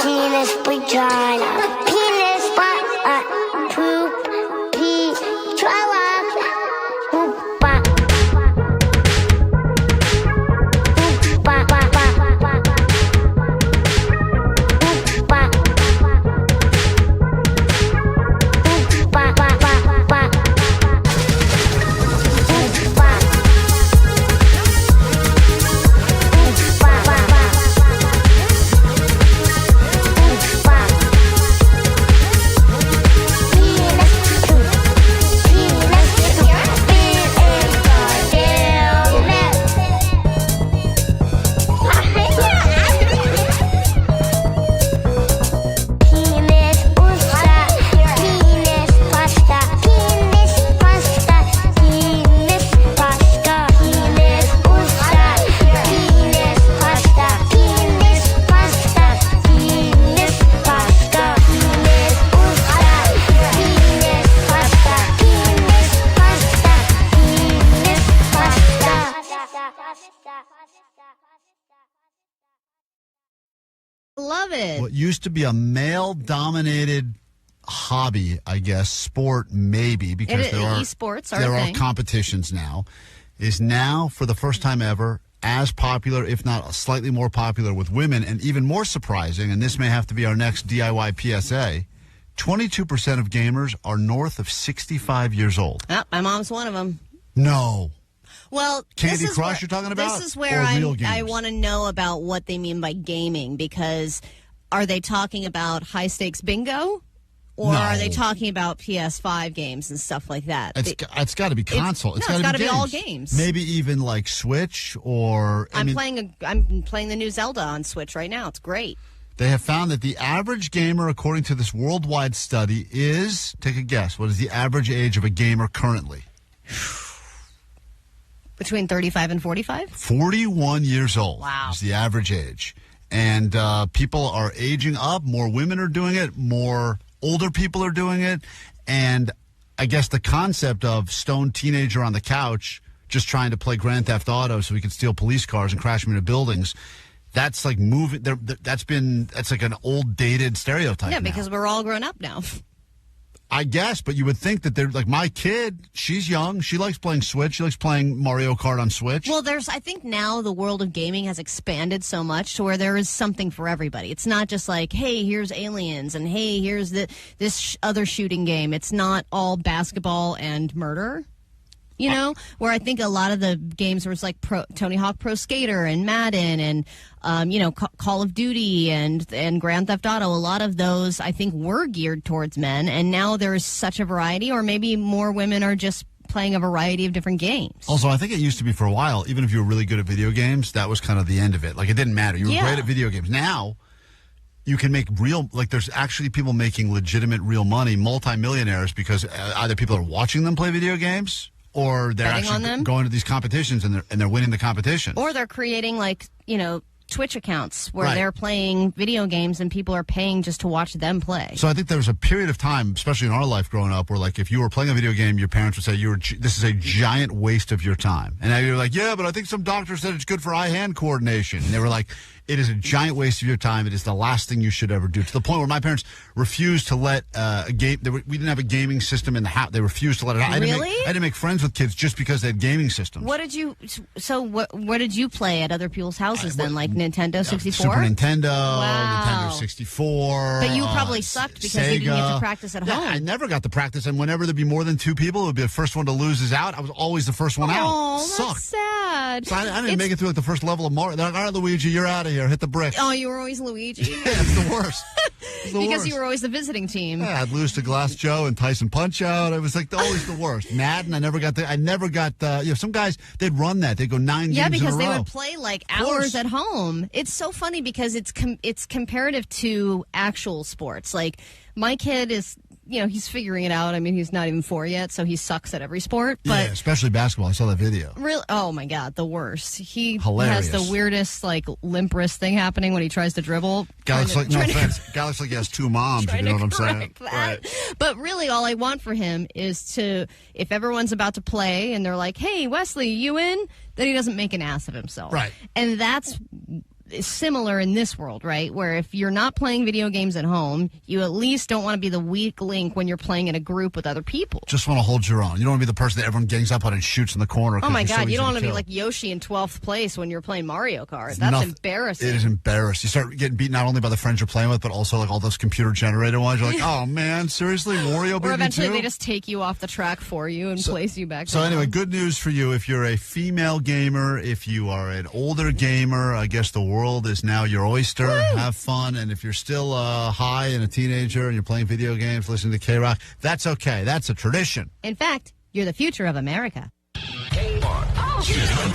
[SPEAKER 15] Penis vagina. Penis poop pee trala hoopa hoopa
[SPEAKER 11] Love it.
[SPEAKER 2] What used to be a male-dominated hobby, I guess, sport maybe, because
[SPEAKER 11] esports
[SPEAKER 2] there are competitions now, is now, for the first time ever, as popular, if not slightly more popular with women, and even more surprising, and this may have to be our next DIY PSA, 22% of gamers are north of 65 years old.
[SPEAKER 11] Oh, my mom's one of them.
[SPEAKER 2] No.
[SPEAKER 11] Well,
[SPEAKER 2] Candy Crush you're talking about?
[SPEAKER 11] This is where I want to know about what they mean by gaming, because are they talking about high-stakes bingo? Or
[SPEAKER 2] No.
[SPEAKER 11] are they talking about PS5 games and stuff like that?
[SPEAKER 2] It's got to be console.
[SPEAKER 11] It's
[SPEAKER 2] got to
[SPEAKER 11] be all games.
[SPEAKER 2] Maybe even like Switch or...
[SPEAKER 11] I'm playing the new Zelda on Switch right now. It's great.
[SPEAKER 2] They have found that the average gamer, according to this worldwide study, is... Take a guess. What is the average age of a gamer currently?
[SPEAKER 11] Between 35 and 45?
[SPEAKER 2] 41 years old.
[SPEAKER 11] Wow.
[SPEAKER 2] Is the average age. And people are aging up. More women are doing it. More older people are doing it. And I guess the concept of stoned teenager on the couch just trying to play Grand Theft Auto so he can steal police cars and crash them into buildings, that's like moving. That's like an old dated stereotype.
[SPEAKER 11] Yeah,
[SPEAKER 2] now.
[SPEAKER 11] because we're all grown up now.
[SPEAKER 2] I guess, but you would think that they're like my kid. She's young. She likes playing Switch. She likes playing Mario Kart on Switch.
[SPEAKER 11] Well, I think now the world of gaming has expanded so much to where there is something for everybody. It's not just like, hey, here's Aliens, and hey, here's this other shooting game. It's not all basketball and murder. you know, where I think a lot of the games was like Tony Hawk Pro Skater and Madden and, you know, Call of Duty and Grand Theft Auto. A lot of those, I think, were geared towards men. And now there's such a variety, or maybe more women are just playing a variety of different games.
[SPEAKER 2] Also, I think it used to be for a while, even if you were really good at video games, that was kind of the end of it. Like, it didn't matter. You were great at video games. Now, you can make there's actually people making legitimate real money, multimillionaires, because either people are watching them play video games or they're actually going to these competitions and they're winning the competition.
[SPEAKER 11] Or they're creating, like, you know, Twitch accounts where they're playing video games and people are paying just to watch them play.
[SPEAKER 2] So I think there was a period of time, especially in our life growing up, where, like, if you were playing a video game, your parents would say, this is a giant waste of your time. And now you're like, yeah, but I think some doctor said it's good for eye-hand coordination. And they were like, it is a giant waste of your time. It is the last thing you should ever do. To the point where my parents refused to let we didn't have a gaming system in the house. They refused to let it out.
[SPEAKER 11] Really?
[SPEAKER 2] I had to make friends with kids just because they had gaming systems.
[SPEAKER 11] What did you play at other people's houses then? Like Nintendo 64?
[SPEAKER 2] Super Nintendo,
[SPEAKER 11] wow.
[SPEAKER 2] Nintendo 64.
[SPEAKER 11] But you probably sucked because you didn't get to practice at home.
[SPEAKER 2] I never got to practice, and whenever there'd be more than two people, it would be the first one to lose is out. I was always the first one out.
[SPEAKER 11] Oh, that's sad.
[SPEAKER 2] So I didn't make it through like the first level of Mario. All right, Luigi, you're out of here. Hit the brick.
[SPEAKER 11] Oh, you were always Luigi?
[SPEAKER 2] Yeah, it's the worst.
[SPEAKER 11] Because you were always the visiting team.
[SPEAKER 2] Yeah, I'd lose to Glass Joe and Tyson Punch-Out. It was like always the worst. Madden, I never got some guys, they'd run that. They'd go 9 games in a row.
[SPEAKER 11] Yeah, because they would play like hours at home. It's so funny because it's comparative to actual sports. Like, my kid is, you know, he's figuring it out. I mean, he's not even 4 yet, so he sucks at every sport. But
[SPEAKER 2] yeah, especially basketball. I saw that video.
[SPEAKER 11] Really? Oh, my God, the worst. He
[SPEAKER 2] Hilarious.
[SPEAKER 11] has the weirdest, like, limp wrist thing happening when he tries to dribble.
[SPEAKER 2] Guy looks like, no offense, guy looks like he has two moms, if you know what I'm saying.
[SPEAKER 11] Right. But really, all I want for him is to, if everyone's about to play and they're like, hey, Wesley, you in? Then he doesn't make an ass of himself.
[SPEAKER 2] Right.
[SPEAKER 11] And that's similar in this world, right? Where if you're not playing video games at home, you at least don't want to be the weak link when you're playing in a group with other people.
[SPEAKER 2] Just want to hold your own. You don't want to be the person that everyone gangs up on and shoots in the corner.
[SPEAKER 11] Oh my God, you don't want to be like Yoshi in 12th place when you're playing Mario Kart. That's embarrassing.
[SPEAKER 2] It is embarrassing. You start getting beat not only by the friends you're playing with, but also like all those computer generated ones. You're like, oh man, seriously, Wario baby.
[SPEAKER 11] Or eventually
[SPEAKER 2] too?
[SPEAKER 11] They just take you off the track for you and place you back down.
[SPEAKER 2] So anyway, good news for you. If you're a female gamer, if you are an older gamer, I guess the world is now your oyster. Woo! Have fun. And if you're still high and a teenager and you're playing video games, listening to KROQ, that's okay. That's a tradition.
[SPEAKER 11] In fact, you're the future of America.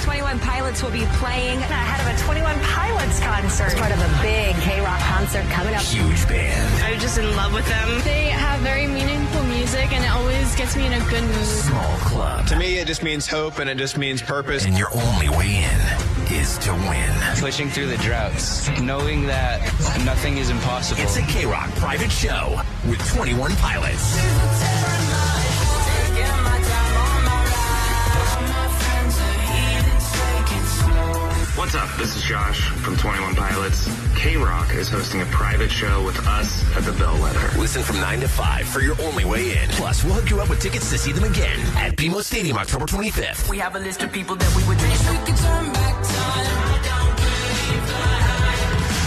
[SPEAKER 5] 21 Pilots will be playing ahead of a 21 Pilots concert. It's part of a big KROQ concert coming up.
[SPEAKER 7] Huge band.
[SPEAKER 16] I'm just in love with them. They have very meaningful music, and it always gets me in a good mood.
[SPEAKER 7] Small club.
[SPEAKER 17] To me, it just means hope, and it just means purpose.
[SPEAKER 7] And your only way in is to win.
[SPEAKER 17] Pushing through the droughts, knowing that nothing is impossible.
[SPEAKER 7] It's a KROQ private show with 21 Pilots.
[SPEAKER 20] What's up? This is Josh from 21 Pilots. KROQ is hosting a private show with us at the Bellwether.
[SPEAKER 7] Listen from 9 to 5 for your only way in. Plus, we'll hook you up with tickets to see them again at BMO Stadium, October 25th.
[SPEAKER 21] We have a list of people that we would wish we could turn back time.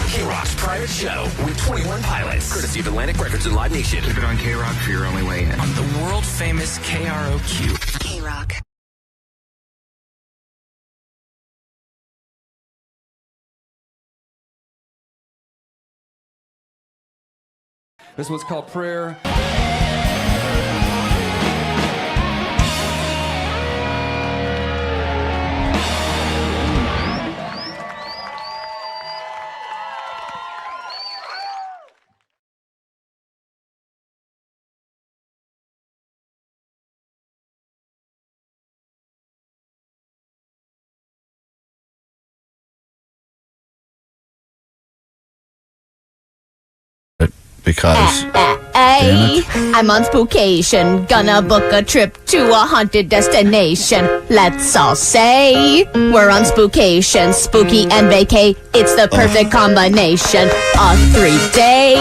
[SPEAKER 7] KROQ's private show with 21 Pilots. Courtesy of Atlantic Records and Live Nation.
[SPEAKER 17] Keep it on KROQ for your only way in.
[SPEAKER 21] On the World Famous KROQ.
[SPEAKER 26] KROQ.
[SPEAKER 23] This one's called Prayer.
[SPEAKER 2] Because
[SPEAKER 11] I'm on spookation, gonna book a trip to a haunted destination. Let's all say we're on spookation, spooky and vacay. It's the perfect combination. A 3-day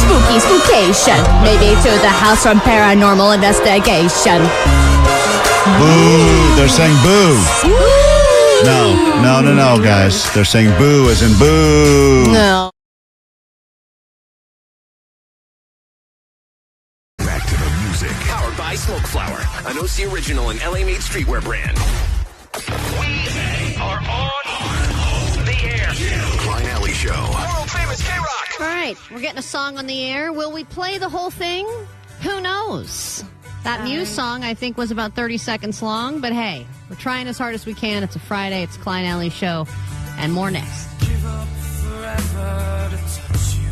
[SPEAKER 11] spooky spookation, maybe to the house from Paranormal Investigation.
[SPEAKER 2] Boo! They're saying boo. No, guys. They're saying boo as in boo.
[SPEAKER 11] No.
[SPEAKER 7] Powered by Smoke Flower, an Odyssey original and LA-made streetwear brand. We are on the air. Klein Alley Show. World Famous KROQ.
[SPEAKER 3] All right, we're getting a song on the air. Will we play the whole thing? Who knows? That Muse song, I think, was about 30 seconds long, but hey, we're trying as hard as we can. It's a Friday. It's Klein Alley Show, and more next.
[SPEAKER 21] Give up forever to touch you.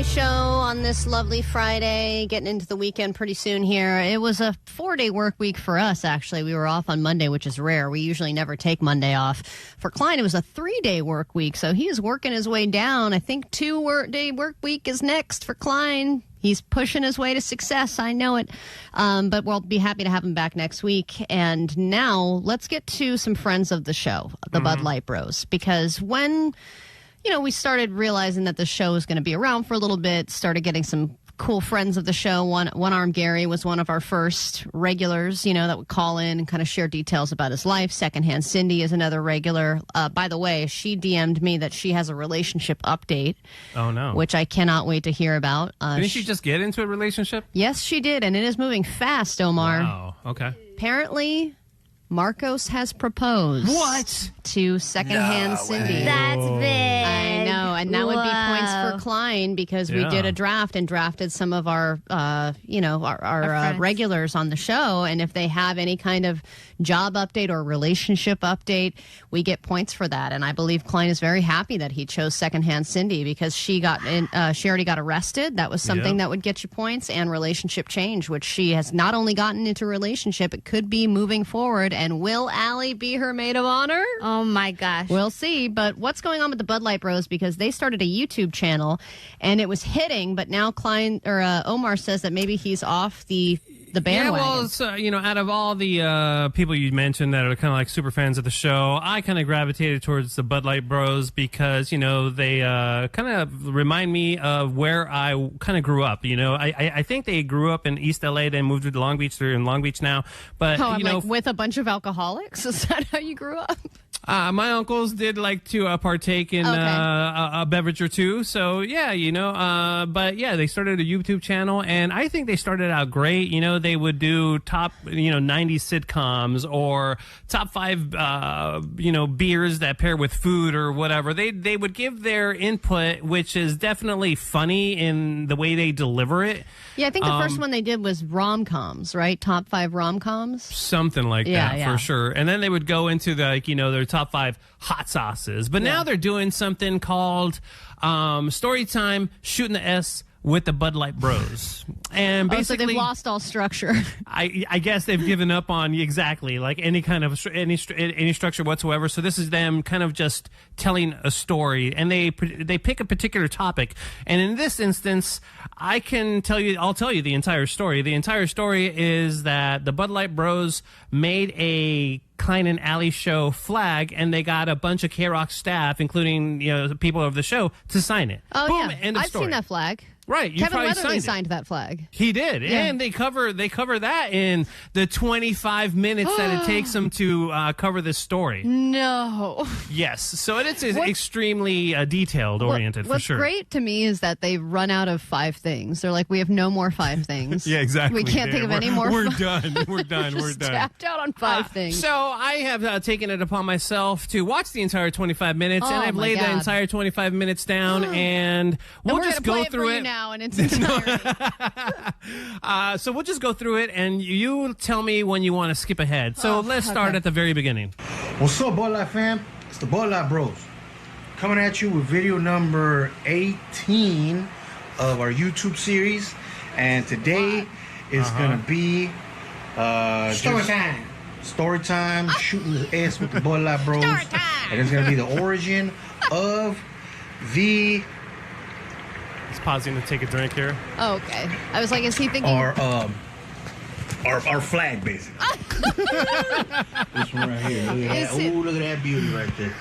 [SPEAKER 3] Show on this lovely Friday, getting into the weekend pretty soon here. It was a 4-day work week for us, actually. We were off on Monday, which is rare. We usually never take Monday off. For Klein, it was a 3-day work week, so he is working his way down. I think 2-day work week is next for Klein. He's pushing his way to success. I know it. But we'll be happy to have him back next week. And now let's get to some friends of the show, the Bud Light Bros, because when
[SPEAKER 11] we started realizing that the show was going to be around for a little bit, started getting some cool friends of the show. One Arm Gary was one of our first regulars, that would call in and kind of share details about his life. Secondhand Cindy is another regular. By the way, she DM'd me that she has a relationship update.
[SPEAKER 6] Oh, no.
[SPEAKER 11] Which I cannot wait to hear about.
[SPEAKER 6] Didn't she just get into a relationship?
[SPEAKER 11] Yes, she did, and it is moving fast, Omar.
[SPEAKER 6] Wow, okay.
[SPEAKER 11] Apparently, Marcos has proposed.
[SPEAKER 6] What?
[SPEAKER 11] To Secondhand Cindy.
[SPEAKER 8] That's big.
[SPEAKER 11] I know, and that would be points for Klein because we did a draft and drafted some of our, our regulars on the show. And if they have any kind of job update or relationship update, we get points for that. And I believe Klein is very happy that he chose Secondhand Cindy because she already got arrested. That was something that would get you points, and relationship change, which she has not only gotten into a relationship, it could be moving forward. And will Allie be her maid of honor?
[SPEAKER 8] Oh my gosh.
[SPEAKER 11] We'll see. But what's going on with the Bud Light Bros? Because they started a YouTube channel and it was hitting, but now Omar says that maybe he's off the bandwagon.
[SPEAKER 6] Yeah, well, it's, out of all the people you mentioned that are kind of like super fans of the show, I kind of gravitated towards the Bud Light Bros because, they kind of remind me of where I kind of grew up. I think they grew up in East LA, then moved to Long Beach. They're in Long Beach now. But,
[SPEAKER 11] with a bunch of alcoholics? Is that how you grew up?
[SPEAKER 6] My uncles did like to partake in a beverage or two. So, yeah, but yeah, they started a YouTube channel, and I think they started out great. They would do top, 90s sitcoms or top 5, beers that pair with food or whatever. They would give their input, which is definitely funny in the way they deliver it.
[SPEAKER 11] Yeah, I think the first one they did was rom-coms, right? Top 5 rom-coms?
[SPEAKER 6] Something like that, for sure. And then they would go into their top 5 hot sauces. But now they're doing something called Story Time, Shooting the S with the Bud Light Bros. And basically,
[SPEAKER 11] so they've lost all structure.
[SPEAKER 6] I guess they've given up on like any kind of any structure whatsoever. So this is them kind of just telling a story, and they pick a particular topic. And in this instance, I'll tell you the entire story. The entire story is that the Bud Light Bros made a Klein and Alley show flag, and they got a bunch of KROQ staff, including the people of the show, to sign it.
[SPEAKER 11] Oh,
[SPEAKER 6] boom,
[SPEAKER 11] yeah.
[SPEAKER 6] End of
[SPEAKER 11] I've
[SPEAKER 6] story.
[SPEAKER 11] seen that flag.
[SPEAKER 6] Right, you
[SPEAKER 11] Kevin
[SPEAKER 6] probably
[SPEAKER 11] Weatherly signed that flag.
[SPEAKER 6] He did,
[SPEAKER 11] Yeah.
[SPEAKER 6] and they cover that in the 25 minutes that it takes them to cover this story.
[SPEAKER 11] No.
[SPEAKER 6] Yes, so it's extremely detailed oriented for sure.
[SPEAKER 11] What's great to me is that they've run out of 5 things. They're like, we have no more 5 things.
[SPEAKER 6] Yeah, exactly.
[SPEAKER 11] We can't think of any more.
[SPEAKER 6] We're done. We're done.
[SPEAKER 11] We're
[SPEAKER 6] done.
[SPEAKER 11] Tapped out on 5 things.
[SPEAKER 6] So I have taken it upon myself to watch the entire 25 minutes, and I've laid the entire 25 minutes down, and we'll just go through it
[SPEAKER 11] now in its entirety.
[SPEAKER 6] So we'll just go through it, and you tell me when you want to skip ahead. So let's start at the very beginning.
[SPEAKER 1] What's up, Bud Light fam? It's the Bud Light Bros. Coming at you with video number 18 of our YouTube series. And today is going to be... Story time, shooting the S with the Bud Light Bros. Story time! And it's going to be the origin of the...
[SPEAKER 6] He's pausing to take a drink here.
[SPEAKER 11] Oh, okay. I was like, is he thinking...
[SPEAKER 1] Our flag, basically. This one right here. Look at that beauty right there.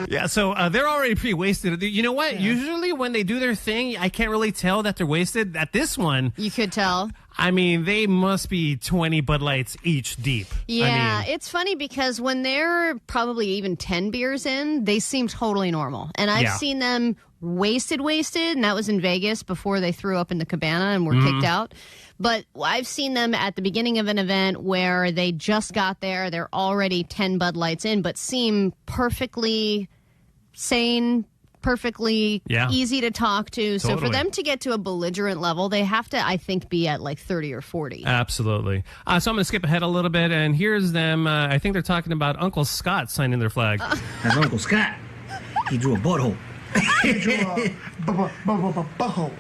[SPEAKER 6] Yeah, so they're already pretty wasted. You know what? Yeah. Usually when they do their thing, I can't really tell that they're wasted. At this one...
[SPEAKER 11] You could tell.
[SPEAKER 6] I mean, they must be 20 Bud Lights each deep.
[SPEAKER 11] Yeah, it's funny because when they're probably even 10 beers in, they seem totally normal. And I've seen them wasted, and that was in Vegas before they threw up in the cabana and were kicked out. But I've seen them at the beginning of an event where they just got there, they're already 10 Bud Lights in, but seem perfectly sane, perfectly easy to talk to. So for them to get to a belligerent level, they have to, I think, be at like 30 or 40.
[SPEAKER 6] Absolutely. So I'm going to skip ahead a little bit, and here's them. I think they're talking about Uncle Scott signing their flag.
[SPEAKER 1] That's Uncle Scott. He drew a butthole. He drew a butthole.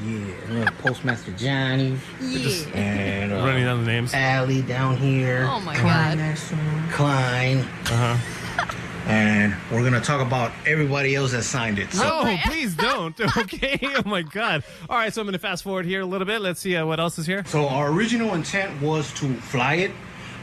[SPEAKER 1] Yeah, little Postmaster Johnny.
[SPEAKER 11] Yeah.
[SPEAKER 1] And
[SPEAKER 6] running down the names.
[SPEAKER 1] Allie down here.
[SPEAKER 11] Oh my God.
[SPEAKER 1] Klein. And we're going to talk about everybody else that signed it. So.
[SPEAKER 6] No, please don't. Okay. Oh, my God. All right, so I'm going to fast forward here a little bit. Let's see what else is here.
[SPEAKER 1] So our original intent was to fly it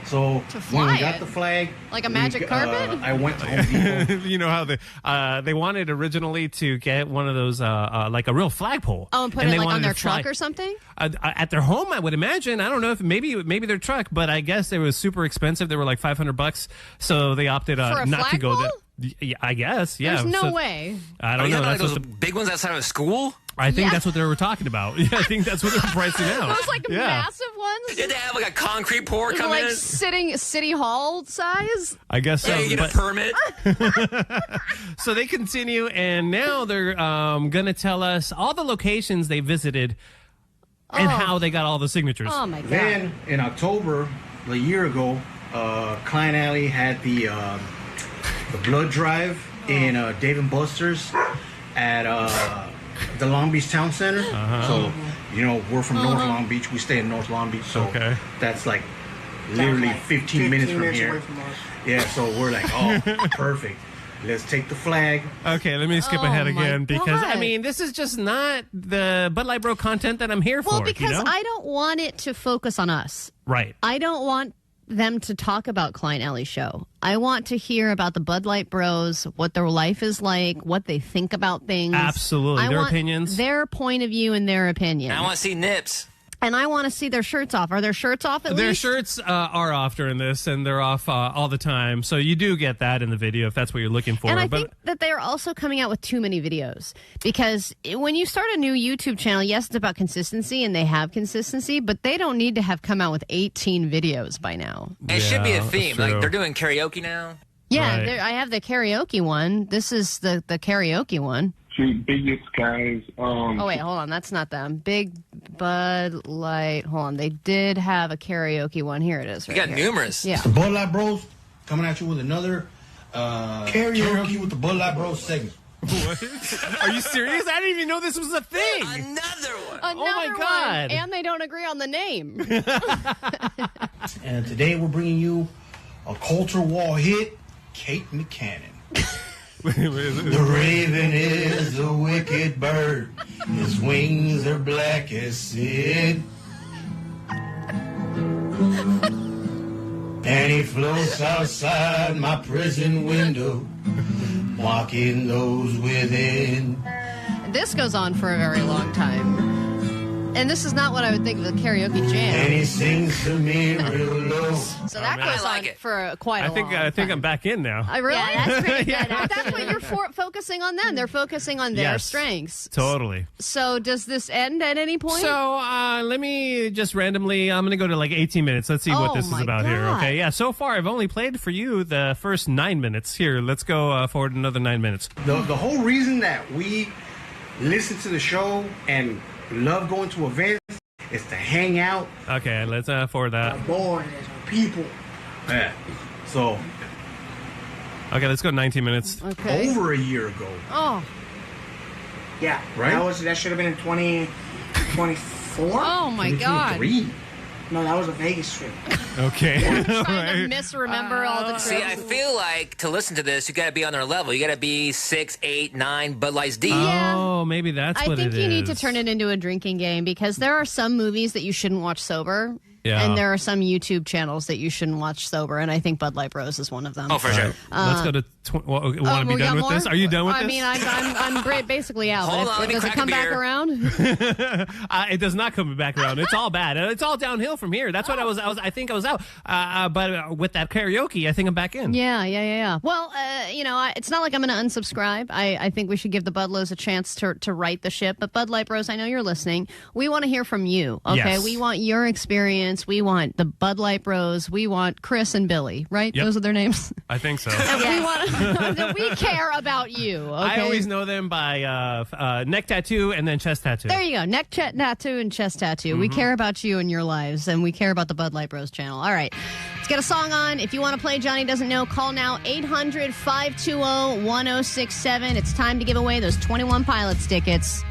[SPEAKER 1] So
[SPEAKER 11] To
[SPEAKER 1] when we
[SPEAKER 11] fly
[SPEAKER 1] got
[SPEAKER 11] it.
[SPEAKER 1] the flag,
[SPEAKER 11] Like a magic carpet?
[SPEAKER 1] I went to Home Depot.
[SPEAKER 6] You know how they wanted originally to get one of those like a real flagpole.
[SPEAKER 11] Oh, and put
[SPEAKER 6] they
[SPEAKER 11] it like
[SPEAKER 6] wanted
[SPEAKER 11] on their
[SPEAKER 6] to fly-
[SPEAKER 11] truck or something?
[SPEAKER 6] At their home, I would imagine. I don't know if maybe their truck, but I guess it was super expensive. They were like $500, so they opted
[SPEAKER 11] For a
[SPEAKER 6] not to go
[SPEAKER 11] flagpole?
[SPEAKER 6] there. Yeah, I guess. Yeah.
[SPEAKER 11] There's no
[SPEAKER 6] So-
[SPEAKER 11] way.
[SPEAKER 6] I
[SPEAKER 19] Are
[SPEAKER 6] don't
[SPEAKER 19] you
[SPEAKER 6] know.
[SPEAKER 19] talking
[SPEAKER 6] That's
[SPEAKER 19] like
[SPEAKER 6] what
[SPEAKER 19] those big ones outside of a school?
[SPEAKER 6] I think
[SPEAKER 11] Yeah.
[SPEAKER 6] that's what they were talking about. Yeah, I think that's what they're pricing out.
[SPEAKER 11] Those like
[SPEAKER 6] yeah.
[SPEAKER 11] massive ones?
[SPEAKER 19] Did they have like a concrete pour come
[SPEAKER 11] Like
[SPEAKER 19] in?
[SPEAKER 11] sitting city hall size?
[SPEAKER 6] I guess so.
[SPEAKER 19] Yeah, you get
[SPEAKER 6] but-
[SPEAKER 19] a permit.
[SPEAKER 6] So they continue, and now they're going to tell us all the locations they visited and how they got all the signatures.
[SPEAKER 11] Oh my god.
[SPEAKER 1] Then in October, a year ago, Klein Alley had the blood drive in Dave & Buster's at the Long Beach Town Center. So, you know, we're from North Long Beach. We stay in North Long Beach. So that's like literally 15 minutes from here.
[SPEAKER 4] away from us.
[SPEAKER 1] Yeah, so we're like, oh, perfect. Let's take the flag.
[SPEAKER 6] Okay, let me skip
[SPEAKER 11] Oh,
[SPEAKER 6] ahead
[SPEAKER 11] my
[SPEAKER 6] again because, I
[SPEAKER 11] God.
[SPEAKER 6] mean, this is just not the Bud Light Bro content that I'm here
[SPEAKER 11] Well,
[SPEAKER 6] for.
[SPEAKER 11] because
[SPEAKER 6] you know?
[SPEAKER 11] I don't want it to focus on us.
[SPEAKER 6] Right.
[SPEAKER 11] I don't want them to talk about Klein Alley's show. I want to hear about the Bud Light Bros, what their life is like, what they think about things.
[SPEAKER 6] Absolutely.
[SPEAKER 11] I
[SPEAKER 6] Their
[SPEAKER 11] want
[SPEAKER 6] opinions.
[SPEAKER 11] Their point of view and their opinion.
[SPEAKER 19] I want to see nips.
[SPEAKER 11] And I want to see their shirts off. Are their shirts off at
[SPEAKER 6] Their
[SPEAKER 11] least?
[SPEAKER 6] shirts are off during this, and they're off all the time. So you do get that in the video if that's what you're looking for.
[SPEAKER 11] And I
[SPEAKER 6] but
[SPEAKER 11] think that they are also coming out with too many videos because when you start a new YouTube channel, yes, it's about consistency, and they have consistency, but they don't need to have come out with 18 videos by now.
[SPEAKER 19] It should be a
[SPEAKER 6] that's
[SPEAKER 19] theme.
[SPEAKER 6] true.
[SPEAKER 19] Like they're doing karaoke now.
[SPEAKER 11] Yeah,
[SPEAKER 6] Right.
[SPEAKER 11] I have the karaoke one. This is the karaoke one.
[SPEAKER 9] Three biggest guys.
[SPEAKER 11] Oh, wait, hold on. That's not them. Big Bud Light. Hold on. They did have a karaoke one. Here it is.
[SPEAKER 19] You
[SPEAKER 11] Right
[SPEAKER 19] got
[SPEAKER 11] here.
[SPEAKER 19] numerous.
[SPEAKER 11] Yeah.
[SPEAKER 1] The Bud Light Bros coming at you with another karaoke with the Bud Light Bros segment.
[SPEAKER 6] What? Are you serious? I didn't even know this was a thing.
[SPEAKER 19] Another one.
[SPEAKER 11] Another
[SPEAKER 6] my
[SPEAKER 11] one.
[SPEAKER 6] God.
[SPEAKER 11] And they don't agree on the name.
[SPEAKER 1] And today we're bringing you a culture wall hit, Kate McCannon. The raven is a wicked bird. His wings are black as sin. And he floats outside my prison window, mocking those within.
[SPEAKER 11] This goes on for a very long time. And this is not what I would think of a karaoke
[SPEAKER 1] And
[SPEAKER 11] jam.
[SPEAKER 1] he sings to me real low.
[SPEAKER 11] So that
[SPEAKER 6] man.
[SPEAKER 11] goes
[SPEAKER 19] I like
[SPEAKER 11] on
[SPEAKER 19] it.
[SPEAKER 11] for quite a long
[SPEAKER 6] I think
[SPEAKER 11] time.
[SPEAKER 6] I'm back in now.
[SPEAKER 11] I really?
[SPEAKER 8] Yeah, that's pretty good,
[SPEAKER 11] But that's what you're focusing on then. They're focusing on their
[SPEAKER 6] Yes.
[SPEAKER 11] strengths.
[SPEAKER 6] Totally.
[SPEAKER 11] So does this end at any point?
[SPEAKER 6] So let me just randomly, I'm going to go to like 18 minutes. Let's see what
[SPEAKER 11] Oh,
[SPEAKER 6] this is
[SPEAKER 11] my
[SPEAKER 6] about here.
[SPEAKER 11] God.
[SPEAKER 6] Okay, yeah, so far I've only played for you the first 9 minutes. Here, let's go forward another 9 minutes.
[SPEAKER 1] The whole reason that we listen to the show and love going to events is to hang out.
[SPEAKER 6] Okay, let's forward that.
[SPEAKER 4] Boy, there's our people.
[SPEAKER 1] Yeah. So
[SPEAKER 6] Okay, let's go 19 minutes.
[SPEAKER 11] okay.
[SPEAKER 1] over a year ago,
[SPEAKER 11] Oh.
[SPEAKER 4] Yeah.
[SPEAKER 1] Right?
[SPEAKER 4] That should have been in 2024.
[SPEAKER 11] Oh my God.
[SPEAKER 1] 2023.
[SPEAKER 4] No, that was a Vegas trip.
[SPEAKER 6] Okay.
[SPEAKER 11] Trying to misremember all the trips.
[SPEAKER 19] See, I feel like to listen to this, you got to be on their level. You got to be 6, 8, 9 Bud Lights deep.
[SPEAKER 11] Yeah.
[SPEAKER 6] Oh, maybe that's
[SPEAKER 11] I
[SPEAKER 6] what
[SPEAKER 11] think
[SPEAKER 6] it
[SPEAKER 11] you need to
[SPEAKER 6] is.
[SPEAKER 11] turn it into a drinking game because there are some movies that you shouldn't watch sober.
[SPEAKER 6] Yeah.
[SPEAKER 11] And there are some YouTube channels that you shouldn't watch sober, and I think Bud Light Bros is one of them.
[SPEAKER 19] Oh, for sure.
[SPEAKER 6] Let's go to. Want to be
[SPEAKER 11] we got
[SPEAKER 6] done with
[SPEAKER 11] more?
[SPEAKER 6] this? Are you done with
[SPEAKER 11] I
[SPEAKER 6] this?
[SPEAKER 11] mean, I'm basically out.
[SPEAKER 19] Hold
[SPEAKER 11] but
[SPEAKER 19] on, let me
[SPEAKER 11] does it
[SPEAKER 19] crack a
[SPEAKER 11] come back
[SPEAKER 19] beer.
[SPEAKER 11] around?
[SPEAKER 6] It does not come back around. It's all bad. It's all downhill from here. That's what I think I was out. But with that karaoke, I think I'm back in.
[SPEAKER 11] Yeah. Well, it's not like I'm going to unsubscribe. I think we should give the Budlos a chance to right the ship. But Bud Light Bros, I know you're listening. We want to hear from you. Okay,
[SPEAKER 6] Yes.
[SPEAKER 11] we want your experience. We want the Bud Light Bros. We want Chris and Billy. Right?
[SPEAKER 6] Yep.
[SPEAKER 11] Those are their names.
[SPEAKER 6] I think so.
[SPEAKER 11] We want. We care about you. Okay?
[SPEAKER 6] I always know them by neck tattoo and then chest tattoo.
[SPEAKER 11] There you go. Neck tattoo and chest tattoo. We care about you and your lives, and we care about the Bud Light Bros channel. All right. Let's get a song on. If you want to play Johnny Doesn't Know, call now 800-520-1067. It's time to give away those 21 Pilots tickets.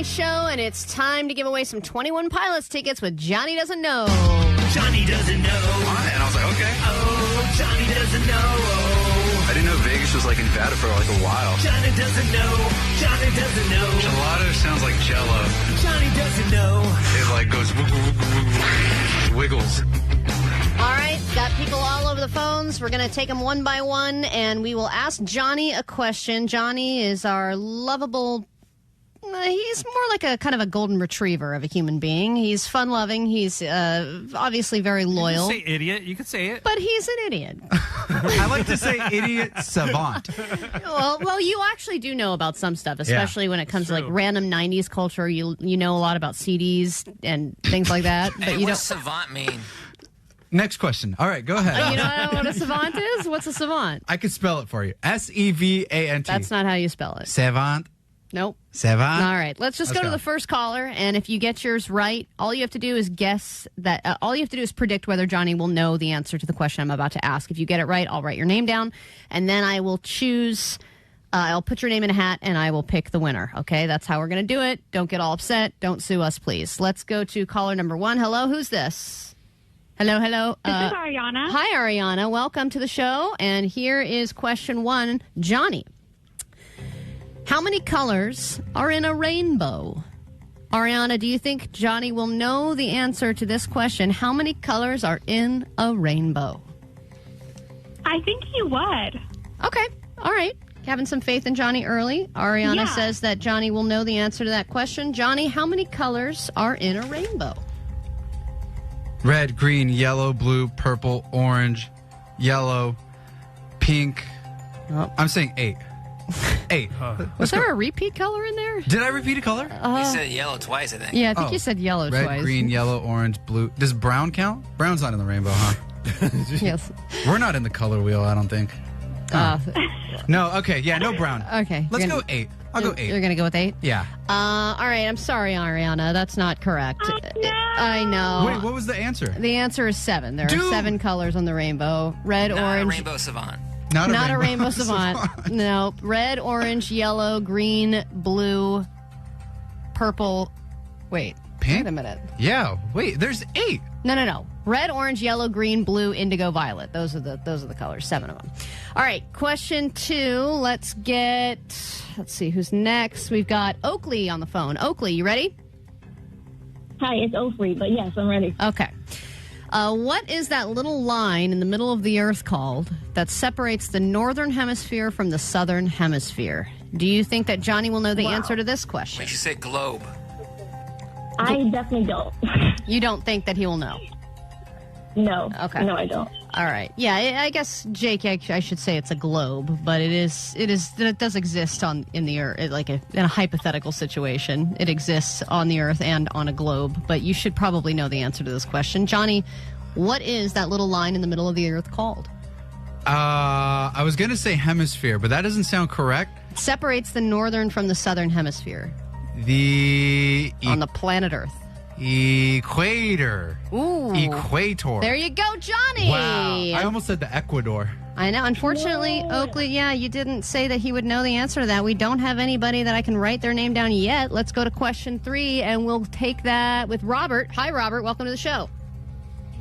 [SPEAKER 3] Alley Show, and it's time to give away some 21 Pilots tickets with Johnny Doesn't Know.
[SPEAKER 10] Johnny doesn't know.
[SPEAKER 13] And I was like, okay.
[SPEAKER 10] Oh, Johnny doesn't know.
[SPEAKER 13] I didn't know Vegas was like in Nevada for like a while.
[SPEAKER 10] Johnny doesn't know. Johnny doesn't know.
[SPEAKER 13] Gelato sounds like Jello.
[SPEAKER 10] Johnny doesn't know.
[SPEAKER 13] It like goes wiggles.
[SPEAKER 3] All right, got people all over the phones. We're going to take them one by one, and we will ask Johnny a question. Johnny is our lovable... he's more like a kind of a golden retriever of a human being. He's fun-loving. He's obviously very loyal.
[SPEAKER 6] You can say idiot. You could say it.
[SPEAKER 3] But he's an idiot.
[SPEAKER 13] I like to say idiot savant.
[SPEAKER 3] Well, you actually do know about some stuff, especially when it comes to like random 90s culture. You know a lot about CDs and things like that. But
[SPEAKER 19] Hey,
[SPEAKER 3] you
[SPEAKER 19] what does
[SPEAKER 3] don't.
[SPEAKER 19] savant mean?
[SPEAKER 13] Next question. All right, go ahead.
[SPEAKER 3] You know what a savant is? What's a savant?
[SPEAKER 13] I could spell it for you. S-E-V-A-N-T.
[SPEAKER 3] That's not how you spell it.
[SPEAKER 13] Savant.
[SPEAKER 3] Nope.
[SPEAKER 13] Savant.
[SPEAKER 3] All right, let's just go to the first caller, and if you get yours right, all you have to do is guess that. All you have to do is predict whether Johnny will know the answer to the question I'm about to ask. If you get it right, I'll write your name down, and then I will choose. I'll put your name in a hat, and I will pick the winner. Okay, that's how we're going to do it. Don't get all upset. Don't sue us, please. Let's go to caller number 1. Hello, who's this? Hello.
[SPEAKER 14] This is Ariana.
[SPEAKER 3] Hi, Ariana. Welcome to the show. And here is question 1. Johnny, how many colors are in a rainbow? Ariana, do you think Johnny will know the answer to this question? How many colors are in a rainbow?
[SPEAKER 14] I think he would.
[SPEAKER 3] Okay. All right. Having some faith in Johnny early. Ariana says that Johnny will know the answer to that question. Johnny, how many colors are in a rainbow?
[SPEAKER 13] Red, green, yellow, blue, purple, orange, yellow, pink.
[SPEAKER 3] Oh.
[SPEAKER 13] I'm saying 8. 8.
[SPEAKER 3] Was there a repeat color in there?
[SPEAKER 13] Did I repeat a color?
[SPEAKER 19] You said yellow twice, I think.
[SPEAKER 3] Yeah, I think you said yellow
[SPEAKER 13] Red,
[SPEAKER 3] twice.
[SPEAKER 13] green, yellow, orange, blue. Does brown count? Brown's not in the rainbow, huh?
[SPEAKER 3] Yes.
[SPEAKER 13] We're not in the color wheel, I don't think. No, okay, yeah, no brown.
[SPEAKER 3] Okay.
[SPEAKER 13] Let's go 8. I'll go 8.
[SPEAKER 3] You're going to go with 8?
[SPEAKER 13] Yeah.
[SPEAKER 3] All right, I'm sorry, Ariana. That's not correct. I know.
[SPEAKER 13] Wait, what was the answer?
[SPEAKER 3] The answer is 7. There are 7 colors on the rainbow. Red,
[SPEAKER 19] Not
[SPEAKER 3] orange.
[SPEAKER 19] a rainbow savant.
[SPEAKER 3] Not a rainbow savant. No. Red, orange, yellow, green, blue, purple. Wait.
[SPEAKER 13] Pink?
[SPEAKER 3] Wait a minute.
[SPEAKER 13] Yeah. Wait, there's 8.
[SPEAKER 3] No. Red, orange, yellow, green, blue, indigo, violet. Those are the colors. 7 of them. All right. Question 2. Let's see who's next. We've got Oakley on the phone. Oakley, you ready?
[SPEAKER 14] Hi, it's Oakley, but yes, I'm ready.
[SPEAKER 3] Okay. What is that little line in the middle of the Earth called that separates the northern hemisphere from the southern hemisphere? Do you think that Johnny will know the answer to this question?
[SPEAKER 19] Makes you say globe.
[SPEAKER 14] I definitely don't.
[SPEAKER 3] You don't think that he will know?
[SPEAKER 14] No.
[SPEAKER 3] Okay.
[SPEAKER 14] No, I don't.
[SPEAKER 3] All right. Yeah, I guess, Jake, I should say it's a globe, but it does exist in the Earth, in a hypothetical situation. It exists on the Earth and on a globe, but you should probably know the answer to this question. Johnny, what is that little line in the middle of the Earth called?
[SPEAKER 13] I was going to say hemisphere, but that doesn't sound correct.
[SPEAKER 3] It separates the northern from the southern hemisphere. On the planet Earth.
[SPEAKER 13] Equator.
[SPEAKER 3] Ooh.
[SPEAKER 13] Equator.
[SPEAKER 3] There you go, Johnny.
[SPEAKER 13] Wow. I almost said the Ecuador.
[SPEAKER 3] I know. Unfortunately, Oakley, you didn't say that he would know the answer to that. We don't have anybody that I can write their name down yet. Let's go to question 3, and we'll take that with Robert. Hi, Robert. Welcome to the show.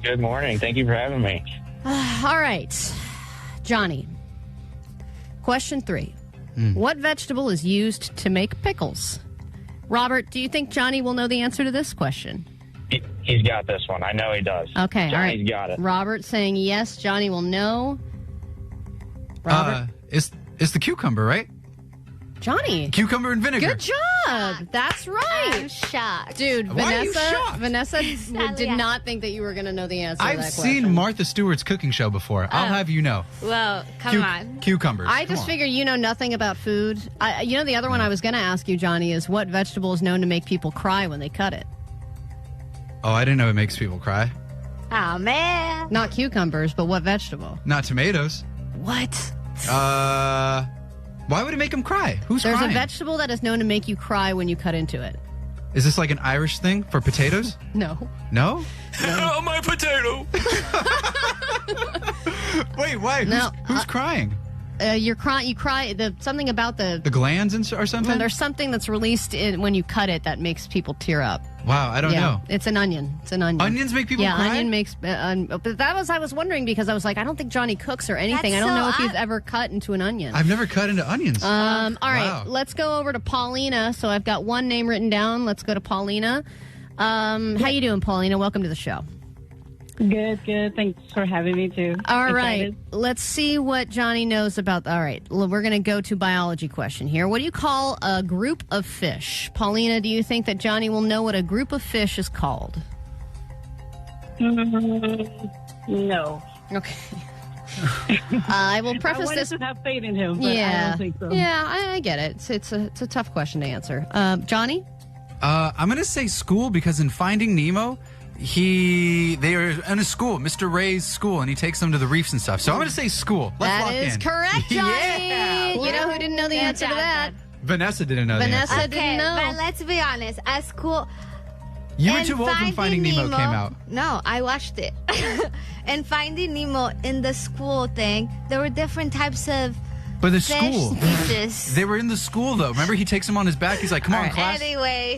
[SPEAKER 9] Good morning. Thank you for having me.
[SPEAKER 3] All right. Johnny, question 3. What vegetable is used to make pickles? Robert, do you think Johnny will know the answer to this question?
[SPEAKER 9] He's got this one. I know he does.
[SPEAKER 3] Okay, all right.
[SPEAKER 9] Johnny's got it.
[SPEAKER 3] Robert saying yes, Johnny will know. Robert?
[SPEAKER 13] It's the cucumber, right?
[SPEAKER 3] Johnny.
[SPEAKER 13] Cucumber and vinegar.
[SPEAKER 3] Good job. That's right.
[SPEAKER 8] I'm shocked.
[SPEAKER 3] Dude,
[SPEAKER 13] Why are you shocked?
[SPEAKER 3] Vanessa did not think that you were going to know the answer to that
[SPEAKER 13] I've
[SPEAKER 3] question.
[SPEAKER 13] seen Martha Stewart's cooking show before. I'll have you know.
[SPEAKER 8] Well, come on.
[SPEAKER 13] Cucumbers.
[SPEAKER 3] I just figure you know nothing about food. The other one I was going to ask you, Johnny, is what vegetable is known to make people cry when they cut it?
[SPEAKER 13] Oh, I didn't know it makes people cry.
[SPEAKER 8] Oh, man.
[SPEAKER 3] Not cucumbers, but what vegetable?
[SPEAKER 13] Not tomatoes.
[SPEAKER 3] What?
[SPEAKER 13] Why would it make them cry? Who's
[SPEAKER 3] There's
[SPEAKER 13] crying?
[SPEAKER 3] a vegetable that is known to make you cry when you cut into it.
[SPEAKER 13] Is this like an Irish thing for potatoes?
[SPEAKER 3] No.
[SPEAKER 13] No?
[SPEAKER 19] Oh, my potato!
[SPEAKER 13] Wait, why? Who's crying?
[SPEAKER 11] you're crying. You cry. Something about the
[SPEAKER 13] glands or something.
[SPEAKER 11] There's something that's released when you cut it that makes people tear up.
[SPEAKER 13] Wow, I don't know.
[SPEAKER 11] It's an onion. It's an onion.
[SPEAKER 13] Onions make people cry?
[SPEAKER 11] Yeah, onion makes. But I was wondering because I was like, I don't think Johnny cooks or anything.
[SPEAKER 8] That's
[SPEAKER 11] I don't know if
[SPEAKER 8] so
[SPEAKER 11] you've ever cut into an onion.
[SPEAKER 13] I've never cut into onions.
[SPEAKER 11] All right,
[SPEAKER 13] Wow.
[SPEAKER 11] let's go over to Paulina. So I've got one name written down. Let's go to Paulina. How you doing, Paulina? Welcome to the show.
[SPEAKER 12] Good. Thanks for having me, too.
[SPEAKER 11] All right.
[SPEAKER 12] Excited.
[SPEAKER 11] Let's see what Johnny knows about. All right. We're going to go to biology question here. What do you call a group of fish? Paulina, do you think that Johnny will know what a group of fish is called?
[SPEAKER 12] No.
[SPEAKER 11] Okay. I will preface
[SPEAKER 12] I
[SPEAKER 11] this.
[SPEAKER 12] wanted to have faith in him, but I
[SPEAKER 11] Yeah.
[SPEAKER 12] don't think so.
[SPEAKER 11] Yeah, I get it. It's a tough question to answer. Johnny?
[SPEAKER 13] I'm going to say school because in Finding Nemo, they are in a school, Mr. Ray's school, and he takes them to the reefs and stuff. So I'm going to say school. Let's lock
[SPEAKER 11] That is
[SPEAKER 13] in.
[SPEAKER 11] correct, Johnny.
[SPEAKER 13] Yeah.
[SPEAKER 11] You know who didn't know the answer to that?
[SPEAKER 13] Vanessa didn't know
[SPEAKER 11] Vanessa
[SPEAKER 13] the answer.
[SPEAKER 11] didn't know.
[SPEAKER 8] But let's be honest. At school,
[SPEAKER 13] You were
[SPEAKER 8] in
[SPEAKER 13] too old when Finding Nemo came out.
[SPEAKER 8] No, I watched it. And Finding Nemo, in the school thing, there were different types of
[SPEAKER 13] But the
[SPEAKER 8] fish
[SPEAKER 13] school.
[SPEAKER 8] species.
[SPEAKER 13] They were in the school, though. Remember, he takes them on his back. He's like, come on, class.
[SPEAKER 8] Anyway.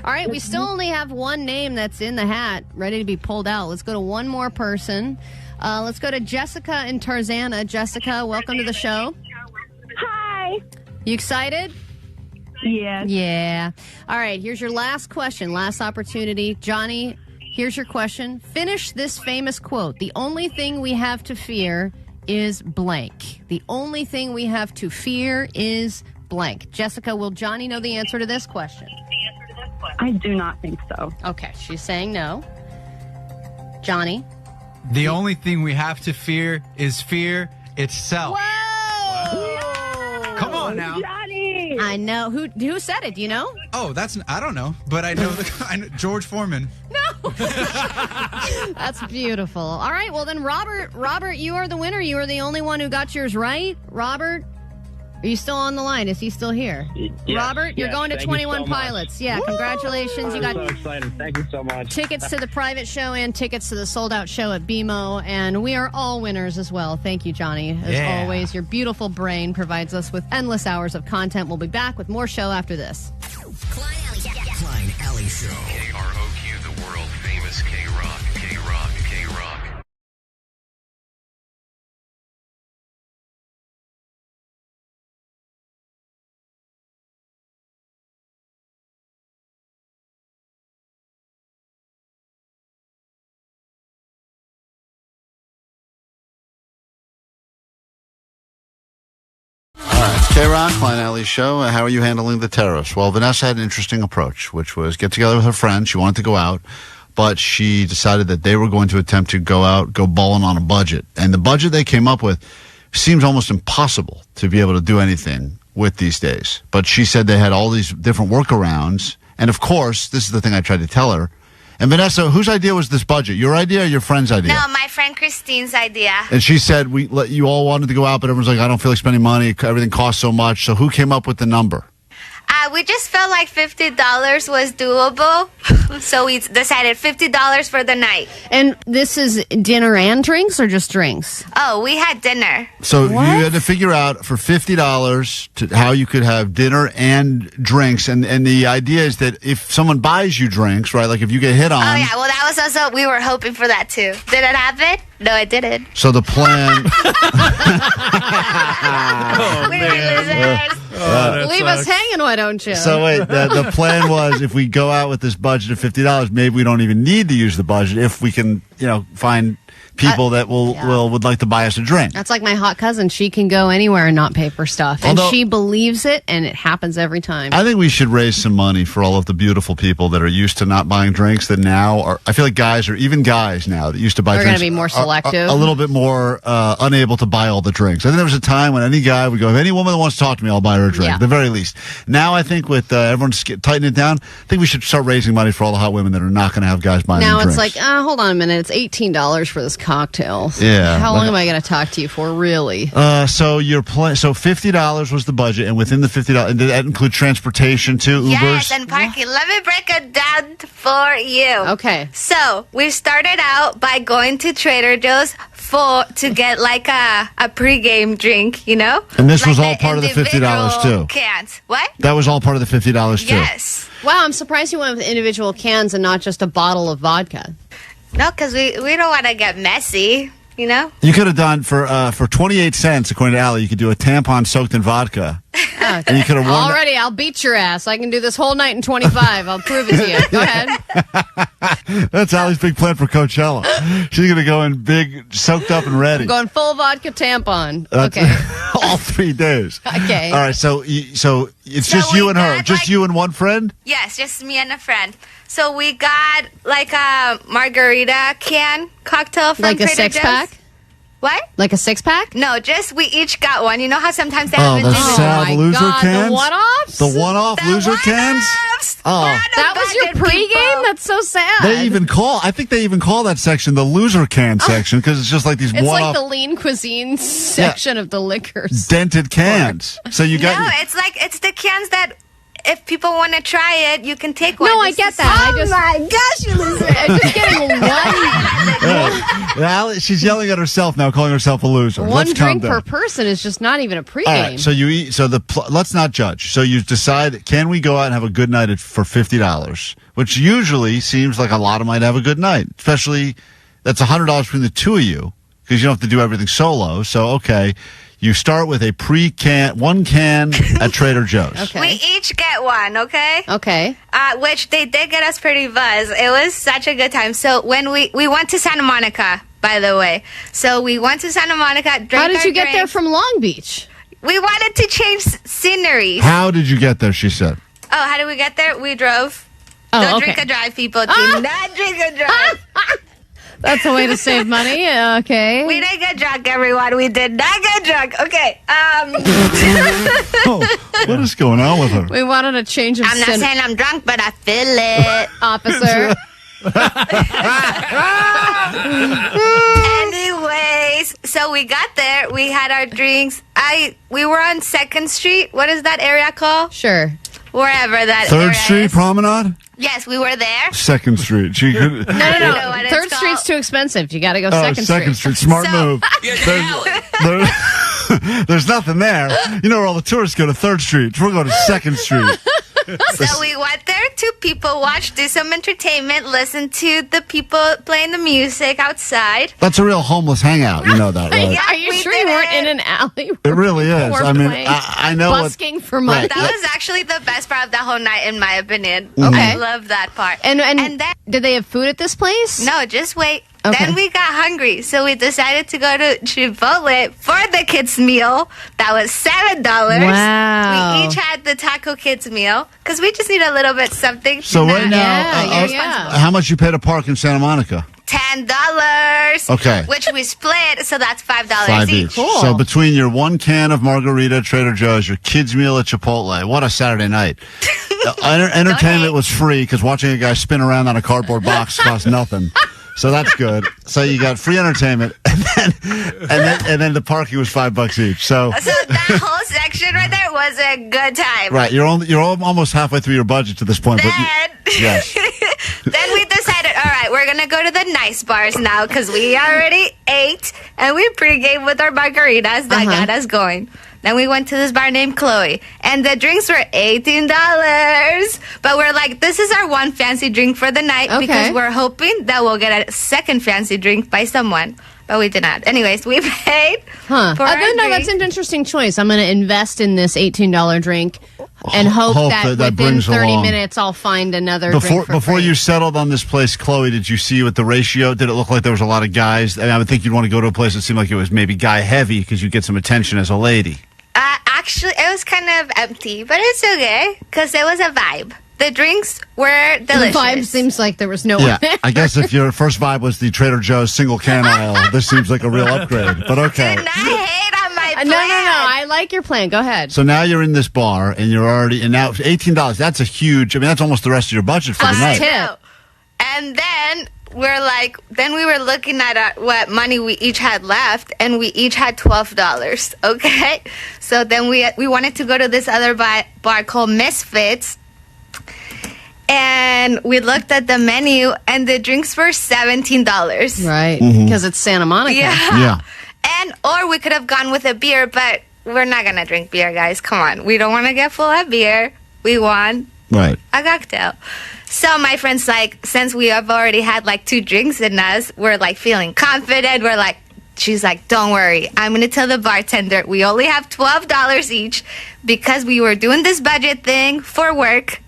[SPEAKER 11] All right, we still only have one name that's in the hat, ready to be pulled out. Let's go to one more person. Let's go to Jessica and Tarzana. Jessica, welcome to the show.
[SPEAKER 12] Hi.
[SPEAKER 11] You excited?
[SPEAKER 12] Yes.
[SPEAKER 11] Yeah. All right, here's your last question, last opportunity. Johnny, here's your question. Finish this famous quote. The only thing we have to fear is blank. The only thing we have to fear is blank. Jessica, will Johnny know the answer to this question?
[SPEAKER 12] I do not think so.
[SPEAKER 11] Okay, she's saying no. Johnny?
[SPEAKER 13] The only thing we have to fear is fear itself.
[SPEAKER 11] Whoa!
[SPEAKER 13] Come on now.
[SPEAKER 12] Johnny!
[SPEAKER 11] I know. Who said it? Do you know?
[SPEAKER 13] Oh, I don't know, but I know George Foreman.
[SPEAKER 11] That's beautiful. All right, well then, Robert, you are the winner. You are the only one who got yours right. Robert, are you still on the line? Is he still here?
[SPEAKER 9] Yes,
[SPEAKER 11] Robert, you're
[SPEAKER 9] yes,
[SPEAKER 11] going to
[SPEAKER 9] thank you
[SPEAKER 11] 21
[SPEAKER 9] so much.
[SPEAKER 11] Pilots. Yeah, congratulations. You
[SPEAKER 9] I'm
[SPEAKER 11] got
[SPEAKER 9] so excited. Thank you so much.
[SPEAKER 11] tickets to the private show and tickets to the sold-out show at BMO, and we are all winners as well. Thank you, Johnny. As
[SPEAKER 13] Yeah.
[SPEAKER 11] always, your beautiful brain provides us with endless hours of content. We'll be back with more show after this.
[SPEAKER 7] Klein Alley Show. KROQ, the world famous KROQ. KROQ.
[SPEAKER 2] KROQ, Klein Alley Show. How are you handling the terrorists? Well, Vanessa had an interesting approach, which was get together with her friends. She wanted to go out, but she decided that they were going to attempt to go bowling on a budget. And the budget they came up with seems almost impossible to be able to do anything with these days. But she said they had all these different workarounds. And, of course, this is the thing I tried to tell her. And, Vanessa, whose idea was this budget? Your idea or your friend's idea?
[SPEAKER 8] No, my friend Christine's idea.
[SPEAKER 2] And she said, you all wanted to go out, but everyone's like, I don't feel like spending money. Everything costs so much. So who came up with the number?
[SPEAKER 8] We just felt like $50 was doable, so we decided $50 for the night.
[SPEAKER 11] And this is dinner and drinks or just drinks?
[SPEAKER 8] Oh, we had dinner.
[SPEAKER 2] So you had to figure out for $50 how you could have dinner and drinks. And the idea is that if someone buys you drinks, right, like if you get hit on.
[SPEAKER 8] Oh, yeah, well, that was also, we were hoping for that, too. Did it happen? No, it didn't.
[SPEAKER 2] So the plan.
[SPEAKER 8] We were losers.
[SPEAKER 11] Leave us hanging, why don't you?
[SPEAKER 2] So wait, the plan was if we go out with this budget of $50, maybe we don't even need to use the budget if we can, find people that would like to buy us a drink.
[SPEAKER 11] That's like my hot cousin. She can go anywhere and not pay for stuff. And
[SPEAKER 2] Although-
[SPEAKER 11] she believes it, and it happens every time.
[SPEAKER 2] I think we should raise some money for all of the beautiful people that are used to not buying drinks that now are. I feel like guys now that used to buy
[SPEAKER 11] They're
[SPEAKER 2] drinks
[SPEAKER 11] gonna be more selective.
[SPEAKER 2] a little bit more unable to buy all the drinks. I think there was a time when any guy would go, if any woman that wants to talk to me, I'll buy her a drink,
[SPEAKER 11] Yeah.
[SPEAKER 2] at the very least. Now I think with everyone's tightening it down, I think we should start raising money for all the hot women that are not going to have guys buying
[SPEAKER 11] Now
[SPEAKER 2] them
[SPEAKER 11] it's
[SPEAKER 2] drinks.
[SPEAKER 11] like, hold on a minute. It's $18 for this cocktail.
[SPEAKER 2] Yeah,
[SPEAKER 11] How long
[SPEAKER 2] like-
[SPEAKER 11] am I going to talk to you for, really?
[SPEAKER 2] So your so $50 was the budget, and within the $50, and did that include transportation too, Ubers?
[SPEAKER 8] Yes, and parking. Let me break it down for you.
[SPEAKER 11] Okay.
[SPEAKER 8] So, we started out by going to Trader Joe's
[SPEAKER 5] to get like a pregame drink, you know?
[SPEAKER 2] And this was
[SPEAKER 5] Like
[SPEAKER 2] all part of the $50
[SPEAKER 5] individual
[SPEAKER 2] too.
[SPEAKER 5] Cans. What?
[SPEAKER 2] That was all part of the $50 too.
[SPEAKER 5] Yes.
[SPEAKER 11] Wow, I'm surprised you went with individual cans and not just a bottle of vodka.
[SPEAKER 5] No, because we don't want to get messy, you know?
[SPEAKER 2] You could have done for 28 cents, according to Allie, you could do a tampon soaked in vodka. And you could have won.
[SPEAKER 11] Already, I'll beat your ass. I can do this whole night in 25. I'll prove it to you. Go ahead.
[SPEAKER 2] That's Allie's big plan for Coachella. She's going to go in big, soaked up and ready.
[SPEAKER 11] I'm going full vodka tampon.
[SPEAKER 2] That's
[SPEAKER 11] Okay.
[SPEAKER 2] all 3 days.
[SPEAKER 11] Okay.
[SPEAKER 2] All right, so it's just you and her. Just you and one friend?
[SPEAKER 5] Yes, just me and a friend. So we got like a margarita can cocktail from
[SPEAKER 11] Like a
[SPEAKER 5] Trader Joe's.
[SPEAKER 11] six-pack?
[SPEAKER 5] What?
[SPEAKER 11] Like a 6-pack?
[SPEAKER 5] No, just we each got one. You know how sometimes they have
[SPEAKER 2] Oh,
[SPEAKER 5] a
[SPEAKER 2] the
[SPEAKER 5] dinner?
[SPEAKER 2] sad loser cans?
[SPEAKER 11] The one-offs?
[SPEAKER 2] The one-off loser cans? Oh.
[SPEAKER 11] That was your pregame? That's so sad.
[SPEAKER 2] I think they even call that section the loser can section because it's just like these
[SPEAKER 11] It's like
[SPEAKER 2] one-off
[SPEAKER 11] the lean cuisine section of the liquors.
[SPEAKER 2] dented cans. So you got
[SPEAKER 5] No, it's the cans that if people want to try it, you can take one.
[SPEAKER 11] No, I get that.
[SPEAKER 5] Oh my gosh, you lose it.
[SPEAKER 11] I'm just getting
[SPEAKER 2] Allie, she's yelling at herself now, calling herself a loser.
[SPEAKER 11] one
[SPEAKER 2] Let's calm
[SPEAKER 11] drink per
[SPEAKER 2] down.
[SPEAKER 11] person is just not even a pregame.
[SPEAKER 2] All right, so you eat. So let's not judge. So you decide, can we go out and have a good night for $50? Which usually seems like a lot of might have a good night, especially that's $100 between the two of you because you don't have to do everything solo. So okay, you start with a one can at Trader Joe's.
[SPEAKER 11] Okay.
[SPEAKER 5] We each get one, okay?
[SPEAKER 11] Okay.
[SPEAKER 5] Which they did get us pretty buzzed. It was such a good time. So when we went to Santa Monica, by the way. So we went to Santa Monica.
[SPEAKER 11] How did you get there from Long Beach?
[SPEAKER 5] We wanted to change scenery.
[SPEAKER 2] How did you get there? She said.
[SPEAKER 5] Oh, how did we get there? We drove.
[SPEAKER 11] Oh,
[SPEAKER 5] Don't
[SPEAKER 11] okay.
[SPEAKER 5] drink and drive, people. Do not drink and drive.
[SPEAKER 11] That's a way to save money. Okay.
[SPEAKER 5] We didn't get drunk, everyone. We did not get drunk. Okay.
[SPEAKER 2] Oh, what is going on with her?
[SPEAKER 11] We wanted a change of
[SPEAKER 5] I'm not saying I'm drunk, but I feel it.
[SPEAKER 11] Officer.
[SPEAKER 5] Anyways, so we got there. We had our drinks. We were on 2nd Street. What is that area called?
[SPEAKER 11] Sure.
[SPEAKER 5] Wherever that
[SPEAKER 2] 3rd
[SPEAKER 5] area
[SPEAKER 2] Street
[SPEAKER 5] is.
[SPEAKER 2] There?
[SPEAKER 5] Yes, we were there.
[SPEAKER 2] 2nd Street. She could.
[SPEAKER 5] I don't know what it's
[SPEAKER 11] 3rd
[SPEAKER 5] called.
[SPEAKER 11] Street's too expensive. You got to go
[SPEAKER 2] Oh,
[SPEAKER 11] 2nd
[SPEAKER 2] Street. Smart move. There's nothing there. You know where all the tourists go to 3rd Street. We're going to 2nd Street.
[SPEAKER 5] So we went there to people watch, do some entertainment, listen to the people playing the music outside.
[SPEAKER 2] That's a real homeless hangout. You know that, right?
[SPEAKER 11] Are you sure you weren't in an alley?
[SPEAKER 2] It really is.
[SPEAKER 11] We're
[SPEAKER 2] I mean,
[SPEAKER 11] playing
[SPEAKER 2] I know
[SPEAKER 11] busking for money.
[SPEAKER 5] That was actually the best part of the whole night, in my opinion.
[SPEAKER 11] Okay.
[SPEAKER 5] I love that part.
[SPEAKER 11] And
[SPEAKER 5] then,
[SPEAKER 11] did they have food at this place?
[SPEAKER 5] no, just wait.
[SPEAKER 11] Okay.
[SPEAKER 5] Then we got hungry, so we decided to go to Chipotle for the kids' meal. That was $7.
[SPEAKER 11] Wow.
[SPEAKER 5] We each had the Taco Kids meal because we just need a little bit something.
[SPEAKER 2] So right now, how much you pay to park in Santa Monica?
[SPEAKER 5] $10.
[SPEAKER 2] Okay.
[SPEAKER 5] Which we split, so that's $5
[SPEAKER 2] $5 each. So between your one can of margarita at Trader Joe's, your kids' meal at Chipotle, what a Saturday night. Entertainment was free because watching a guy spin around on a cardboard box cost nothing. So that's good. So you got free entertainment, and then the parking was $5 each. So
[SPEAKER 5] that whole section right there was a good time.
[SPEAKER 2] right, you're almost halfway through your budget to this point. Yes.
[SPEAKER 5] Then we decided, all right, we're gonna go to the nice bars now because we already ate and we pregame with our margaritas that got us going. Then we went to this bar named Chloe, and the drinks were $18. But we're like, this is our one fancy drink for the night because we're hoping that we'll get a second fancy drink by someone. But we did not. Anyways, we paid for our
[SPEAKER 11] No,
[SPEAKER 5] drink.
[SPEAKER 11] that's an interesting choice. I'm going to invest in this $18 drink and hope that
[SPEAKER 2] that
[SPEAKER 11] within
[SPEAKER 2] brings
[SPEAKER 11] 30
[SPEAKER 2] along.
[SPEAKER 11] minutes I'll find another drink for
[SPEAKER 2] Before
[SPEAKER 11] free.
[SPEAKER 2] you settled on this place, Chloe, did you see what the ratio? Did it look like there was a lot of guys? I would think you'd want to go to a place that seemed like it was maybe guy heavy because you'd get some attention as a lady.
[SPEAKER 5] Actually, it was kind of empty, but it's okay because it was a vibe. The drinks were delicious.
[SPEAKER 11] The vibe seems like there was no
[SPEAKER 2] Yeah,
[SPEAKER 11] one.
[SPEAKER 2] I guess if your first vibe was the Trader Joe's single can aisle, this seems like a real upgrade. But okay.
[SPEAKER 5] I hate on my plan.
[SPEAKER 11] No. I like your plan. Go ahead.
[SPEAKER 2] So now you're in this bar and you're already, and now $18. That's a huge. I mean, that's almost the rest of your budget for the night.
[SPEAKER 5] Tip. And then we were looking at what money we each had left, and we each had $12. Okay, so then we wanted to go to this other bar called Misfits, And we looked at the menu, and the drinks were $17.
[SPEAKER 11] Right,
[SPEAKER 2] Mm-hmm.
[SPEAKER 11] because it's Santa Monica.
[SPEAKER 5] Yeah. And or we could have gone with a beer, but we're not gonna drink beer, guys. Come on, we don't want to get full of beer. We want
[SPEAKER 2] Right.
[SPEAKER 5] a cocktail. So my friend's like, since we have already had like 2 drinks in us, we're like feeling confident. We're like, she's like, don't worry, I'm gonna tell the bartender we only have $12 each because we were doing this budget thing for work.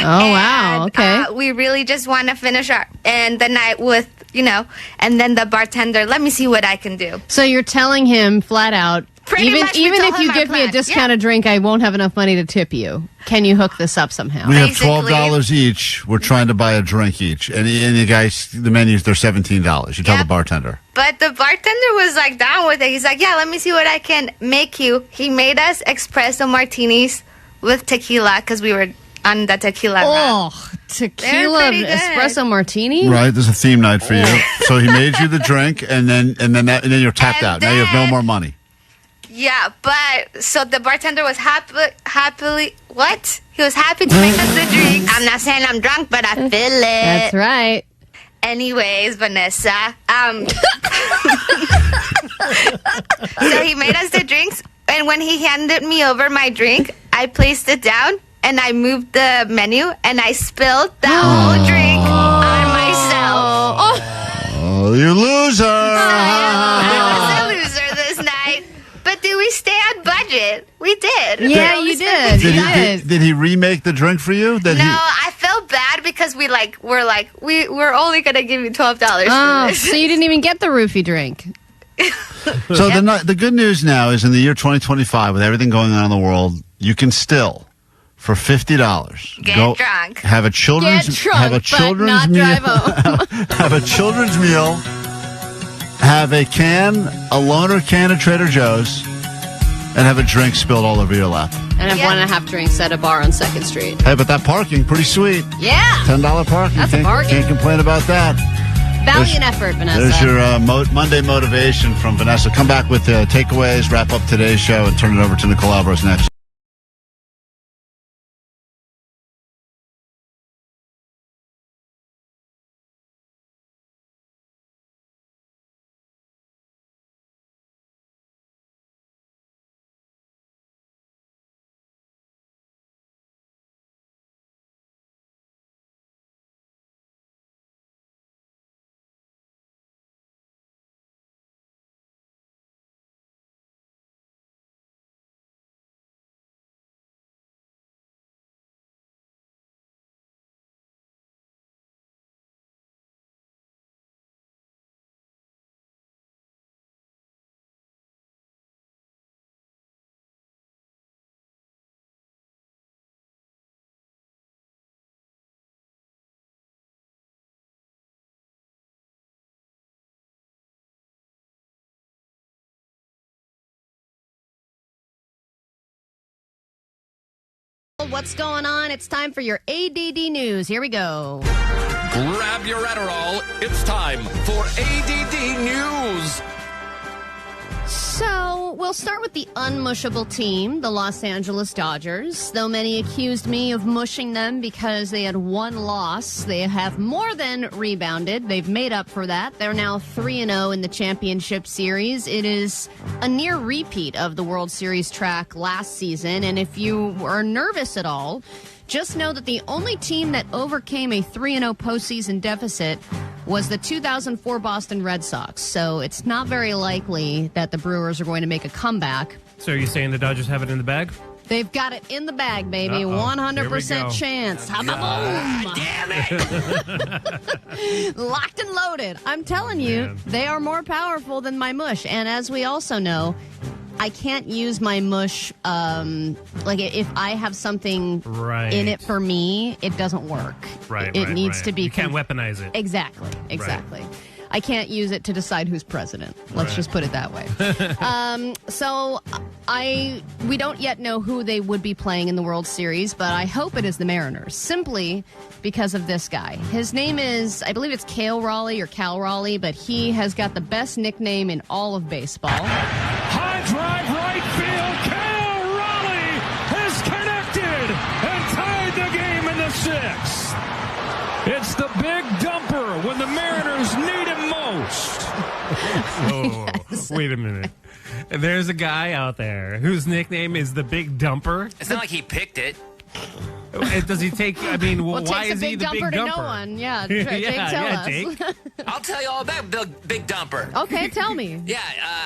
[SPEAKER 11] Wow. Okay.
[SPEAKER 5] We really just want to finish the night with, and then the bartender, let me see what I can do.
[SPEAKER 11] So you're telling him flat out,
[SPEAKER 5] Pretty much, we
[SPEAKER 11] even
[SPEAKER 5] told
[SPEAKER 11] if you
[SPEAKER 5] him our
[SPEAKER 11] give me a
[SPEAKER 5] plan.
[SPEAKER 11] discounted drink, I won't have enough money to tip you. Can you hook this up somehow?
[SPEAKER 2] We have $12 each. We're trying to buy a drink each. And the guys, the menus, they're $17. You tell the bartender.
[SPEAKER 5] But the bartender was like down with it. He's like, yeah, let me see what I can make you. He made us espresso martinis with tequila because we were on the tequila run.
[SPEAKER 11] Oh, tequila espresso martini?
[SPEAKER 2] Right, there's a theme night for you. So he made you the drink, and then you're tapped out. Now you have no more money.
[SPEAKER 5] Yeah, but so the bartender was happily what? He was happy to make us the drink. I'm not saying I'm drunk, but I feel it.
[SPEAKER 11] That's right.
[SPEAKER 5] Anyways, Vanessa, so he made us the drinks, and when he handed me over my drink, I placed it down, and I moved the menu, and I spilled the whole drink on myself.
[SPEAKER 2] Oh, you loser!
[SPEAKER 5] I was a loser this night. But did we stay on budget? We did.
[SPEAKER 11] Yeah, you did.
[SPEAKER 2] Did he remake the drink for you?
[SPEAKER 5] I felt bad because we're we're only gonna give you $12
[SPEAKER 11] Oh,
[SPEAKER 5] for this.
[SPEAKER 11] so you didn't even get the roofie drink.
[SPEAKER 2] So the good news now is in the year 2025, with everything going on in the world, you can still, for $50,
[SPEAKER 5] Get drunk.
[SPEAKER 2] Have a children's
[SPEAKER 11] Get drunk,
[SPEAKER 2] have a
[SPEAKER 11] but
[SPEAKER 2] children's
[SPEAKER 11] not
[SPEAKER 2] meal.
[SPEAKER 11] drive home.
[SPEAKER 2] Have a children's meal. Have a loaner can of Trader Joe's, and have a drink spilled all over your lap.
[SPEAKER 11] And have 1.5 drinks at a bar on 2nd Street.
[SPEAKER 2] Hey, but that parking, pretty sweet.
[SPEAKER 11] Yeah.
[SPEAKER 2] $10 parking.
[SPEAKER 11] That's a bargain.
[SPEAKER 2] Can't complain about that.
[SPEAKER 11] Valiant effort, Vanessa.
[SPEAKER 2] There's your Monday motivation from Vanessa. Come back with takeaways, wrap up today's show, and turn it over to Nicole Alvarez next.
[SPEAKER 11] What's going on? It's time for your ADD news. Here we go.
[SPEAKER 7] Grab your Adderall. It's time for ADD News.
[SPEAKER 11] So, we'll start with the unmushable team, the Los Angeles Dodgers. Though many accused me of mushing them because they had one loss, they have more than rebounded. They've made up for that. They're now 3-0 in the championship series. It is a near repeat of the World Series track last season. And if you are nervous at all, just know that the only team that overcame a 3-0 postseason deficit was the 2004 Boston Red Sox. So it's not very likely that the Brewers are going to make a comeback.
[SPEAKER 6] So are you saying the Dodgers have it in the bag?
[SPEAKER 11] They've got it in the bag, baby.
[SPEAKER 6] Uh-oh.
[SPEAKER 11] 100% chance. How about boom? Locked and loaded. I'm telling you, they are more powerful than my mush. And as we also know, I can't use my mush, like if I have something in it for me, it doesn't work. It needs to be...
[SPEAKER 6] You can't weaponize it.
[SPEAKER 11] Exactly.
[SPEAKER 6] Right.
[SPEAKER 11] I can't use it to decide who's president. Let's just put it that way. So we don't yet know who they would be playing in the World Series, but I hope it is the Mariners, simply because of this guy. His name is, I believe it's Cal Raleigh, but he has got the best nickname in all of baseball.
[SPEAKER 10] High drive right field. Cal Raleigh has connected and tied the game in the 6th. It's the big dumper when the Mariners need him most.
[SPEAKER 6] Oh, wait a minute. There's a guy out there whose nickname is the Big Dumper.
[SPEAKER 19] It's not like he picked it.
[SPEAKER 6] Does he take? I mean,
[SPEAKER 11] Well,
[SPEAKER 6] why
[SPEAKER 11] takes
[SPEAKER 6] is
[SPEAKER 11] a
[SPEAKER 6] he
[SPEAKER 11] big
[SPEAKER 6] the
[SPEAKER 11] dumper
[SPEAKER 6] Big
[SPEAKER 11] to
[SPEAKER 6] Dumper?
[SPEAKER 11] no one. Yeah, Jake, tell us.
[SPEAKER 6] Jake.
[SPEAKER 19] I'll tell you all about Big Dumper.
[SPEAKER 11] Okay, tell me.
[SPEAKER 19] Yeah,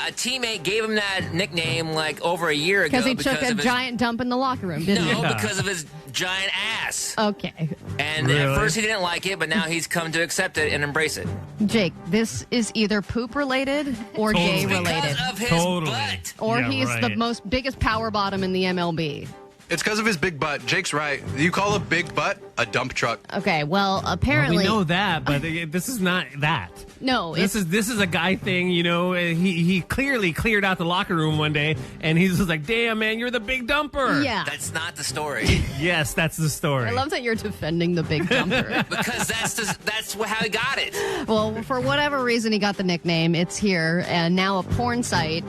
[SPEAKER 19] a teammate gave him that nickname like over a year ago.
[SPEAKER 11] Because he took a giant dump in the locker room, didn't he?
[SPEAKER 19] No, because of his giant ass.
[SPEAKER 11] Okay.
[SPEAKER 19] And at first he didn't like it, but now he's come to accept it and embrace it.
[SPEAKER 11] Jake, this is either poop related or gay related.
[SPEAKER 19] Because of his butt.
[SPEAKER 11] Or he's the biggest power bottom in the MLB.
[SPEAKER 15] It's because of his big butt. Jake's right. You call a big butt a dump truck.
[SPEAKER 11] Okay, well, apparently...
[SPEAKER 6] we know that, but this is not that.
[SPEAKER 11] No,
[SPEAKER 6] this is a guy thing. You know, he clearly cleared out the locker room one day, and he's just like, "Damn, man, you're the big dumper."
[SPEAKER 11] Yeah,
[SPEAKER 19] that's not the story.
[SPEAKER 6] Yes, that's the story.
[SPEAKER 11] I love that you're defending the big dumper.
[SPEAKER 19] Because that's how he got it.
[SPEAKER 11] Well, for whatever reason, he got the nickname. It's here, and now a porn site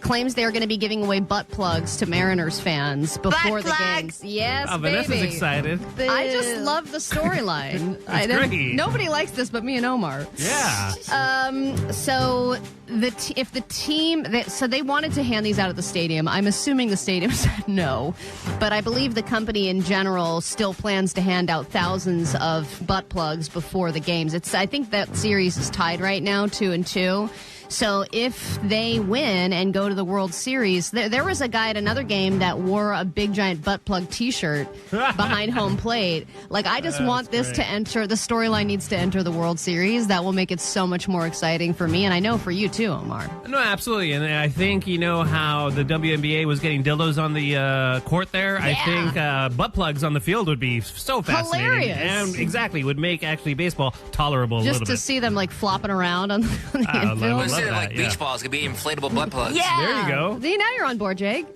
[SPEAKER 11] claims they're going to be giving away butt plugs to Mariners fans before the games. Yes,
[SPEAKER 6] oh,
[SPEAKER 11] baby.
[SPEAKER 6] Vanessa's excited.
[SPEAKER 11] I just love the storyline.
[SPEAKER 6] Great.
[SPEAKER 11] Nobody likes this but me and Omar.
[SPEAKER 6] Yeah.
[SPEAKER 11] So if the team so they wanted to hand these out at the stadium. I'm assuming the stadium said no, but I believe the company in general still plans to hand out thousands of butt plugs before the games. I think that series is tied right now 2-2. So if they win and go to the World Series, there was a guy at another game that wore a big giant butt plug T-shirt behind home plate. Like, I just want this to enter, the storyline needs to enter the World Series. That will make it so much more exciting for me, and I know for you too, Omar.
[SPEAKER 6] No, absolutely. And I think you know how the WNBA was getting dildos on the court there? Yeah. I think butt plugs on the field would be so fascinating.
[SPEAKER 11] Hilarious.
[SPEAKER 6] And exactly, would make actually baseball tolerable a little bit.
[SPEAKER 11] Just to see them like flopping around on the infield.
[SPEAKER 19] Like beach balls could be inflatable butt plugs.
[SPEAKER 11] Yeah.
[SPEAKER 6] There you go.
[SPEAKER 11] See, now you're on board, Jake.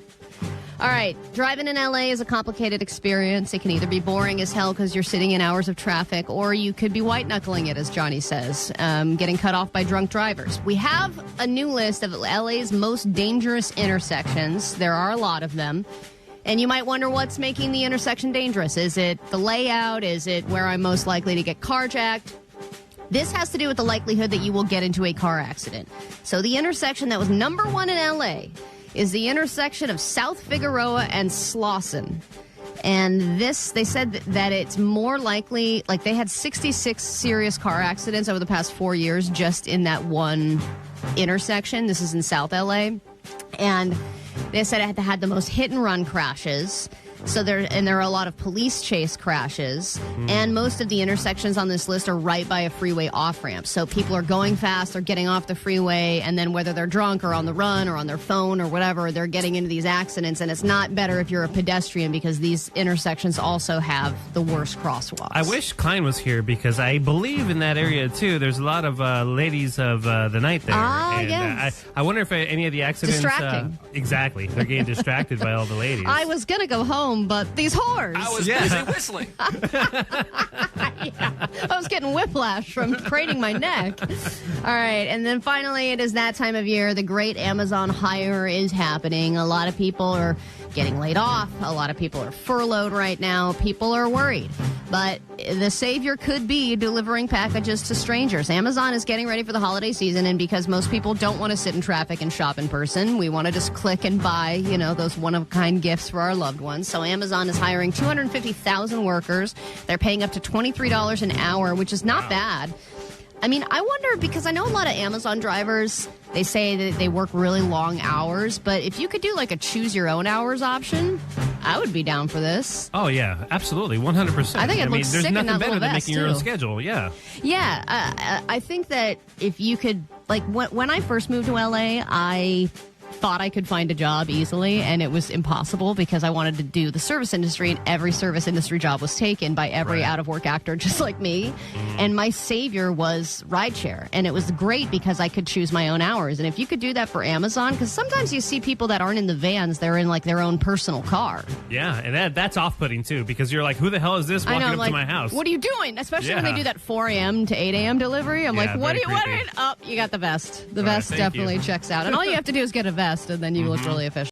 [SPEAKER 11] All right. Driving in LA is a complicated experience. It can either be boring as hell because you're sitting in hours of traffic, or you could be white knuckling it, as Johnny says, getting cut off by drunk drivers. We have a new list of LA's most dangerous intersections. There are a lot of them. And you might wonder what's making the intersection dangerous. Is it the layout? Is it where I'm most likely to get carjacked? This has to do with the likelihood that you will get into a car accident. So the intersection that was number one in LA is the intersection of South Figueroa and Slauson. And this, they said that it's more likely, like they had 66 serious car accidents over the past 4 years just in that one intersection. This is in South LA. And they said it had the most hit and run crashes. So there are a lot of police chase crashes, and most of the intersections on this list are right by a freeway off-ramp. So people are going fast, they're getting off the freeway, and then whether they're drunk or on the run or on their phone or whatever, they're getting into these accidents. And it's not better if you're a pedestrian because these intersections also have the worst crosswalks.
[SPEAKER 6] I wish Klein was here because I believe in that area too. There's a lot of ladies of the night there. And,
[SPEAKER 11] yes.
[SPEAKER 6] I wonder if any of the accidents.
[SPEAKER 11] Distracting.
[SPEAKER 6] Exactly. They're getting distracted by all the ladies.
[SPEAKER 11] I was going to go home, but these whores.
[SPEAKER 19] I was busy whistling.
[SPEAKER 11] I was getting whiplash from craning my neck. All right, and then finally, it is that time of year. The great Amazon hire is happening. A lot of people are getting laid off. A lot of people are furloughed right now. People are worried. But the savior could be delivering packages to strangers. Amazon is getting ready for the holiday season, and because most people don't want to sit in traffic and shop in person, we want to just click and buy, those one-of-a-kind gifts for our loved ones. So Amazon is hiring 250,000 workers. They're paying up to $23 an hour, which is not bad. I mean, I wonder, because I know a lot of Amazon drivers, they say that they work really long hours, but if you could do like a choose your own hours option, I would be down for this.
[SPEAKER 6] Oh, yeah, absolutely, 100%.
[SPEAKER 11] I think it looks
[SPEAKER 6] there's
[SPEAKER 11] sick
[SPEAKER 6] nothing
[SPEAKER 11] in that
[SPEAKER 6] better
[SPEAKER 11] little
[SPEAKER 6] than
[SPEAKER 11] vest,
[SPEAKER 6] making your own
[SPEAKER 11] too.
[SPEAKER 6] schedule, yeah.
[SPEAKER 11] Yeah, I think that if you could, like, when I first moved to LA, I thought I could find a job easily, and it was impossible because I wanted to do the service industry, and every service industry job was taken by every out-of-work actor just like me. And my savior was rideshare, and it was great because I could choose my own hours. And if you could do that for Amazon, because sometimes you see people that aren't in the vans, they're in like their own personal car.
[SPEAKER 6] Yeah, and that's off-putting too, because you're like, who the hell is this walking up
[SPEAKER 11] like,
[SPEAKER 6] to my house?
[SPEAKER 11] What are you doing? Especially when they do that 4 a.m. to 8 a.m. delivery. I'm like, what are you? Oh, you got the vest. The vest definitely checks out. And all you have to do is get a vest, and then you look really official.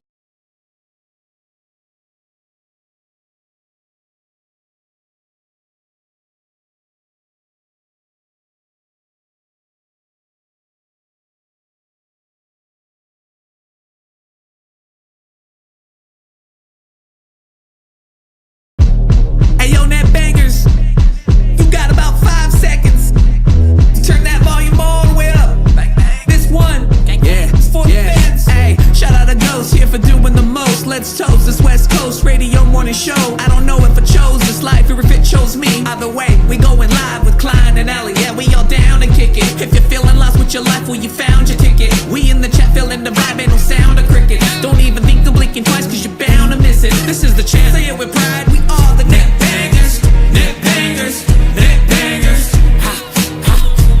[SPEAKER 16] let's toast this West Coast radio morning show. I don't know if I chose this life or if it chose me. Either way, we going live with Klein and Allie. Yeah, we all down and kick it. If you're feeling lost with your life, well, you found your ticket. We in the chat feeling the vibe, ain't no sound of cricket. Don't even think of blinking twice, cause you're bound to miss it. This is the chance, say it with pride. We are the net bangers, net bangers, net bangers. Ha, ha.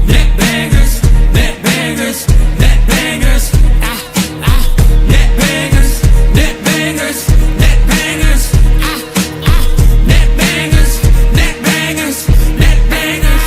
[SPEAKER 16] Net bangers, net bangers, net bangers. Ah, ah. Net bangers, net bangers, net bangers. Ah, ah. Net bangers, net bangers, net bangers.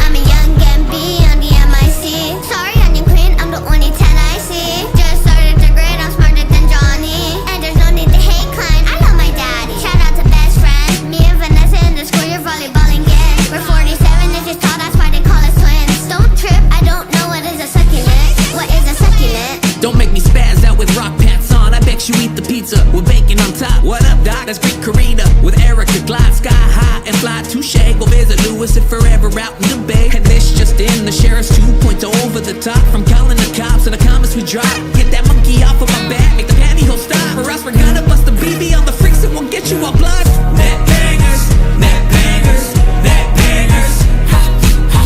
[SPEAKER 18] I'm a young MB on the MIC. Sorry, onion queen, I'm the only 10 I see. Just started to grade, I'm smarter than Johnny. And there's no need to hate Klein, I love my daddy. Shout out to best friend, me and Vanessa in the school, you're volleyballing again. We're 47 inches tall, that's why they call us twins. Don't trip, I don't know what is a succulent. What is a succulent?
[SPEAKER 16] Don't make me spaz out with rock pants on. I bet you eat the pizza with bacon on top. What up, Doc? That's Greek Karita with Erica Glide. Sky high and fly touche. Go visit Lewis and forever out in the bay. And this just in, the sheriff's 2 points over the top. From calling the cops and the comments we drop. Get that monkey off of my back, make the pantyhose stop. Or else we're gonna bust the BB on the freaks and we'll get you all blood. Net bangers, net bangers, net bangers. Ha, ha.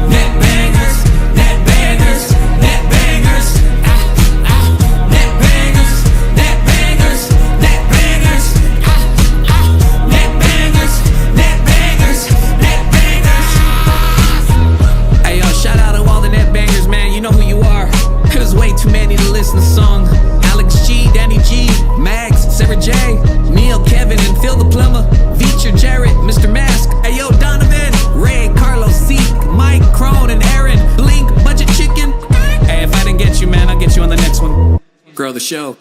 [SPEAKER 16] Net bangers, net bangers, net bangers. Ah, ah. Net bangers, net bangers, net bangers. Ah, ah. Net bangers, net bangers, net bangers. Hey, yo, shout out to all the net bangers, man. You know who you are. There's way too many to listen to song. Alex G, Danny G, Max, Sarah J, Neil, Kevin, and Phil the Plumber. Feature Jarrett, Mr. Mask. Hey, yo, Donovan, Ray, Carlos, Zeke, Mike, Crone, and Aaron. Blink, Budget Chicken. Hey, if I didn't get you, man, I'll get you on the next one. Grow the show.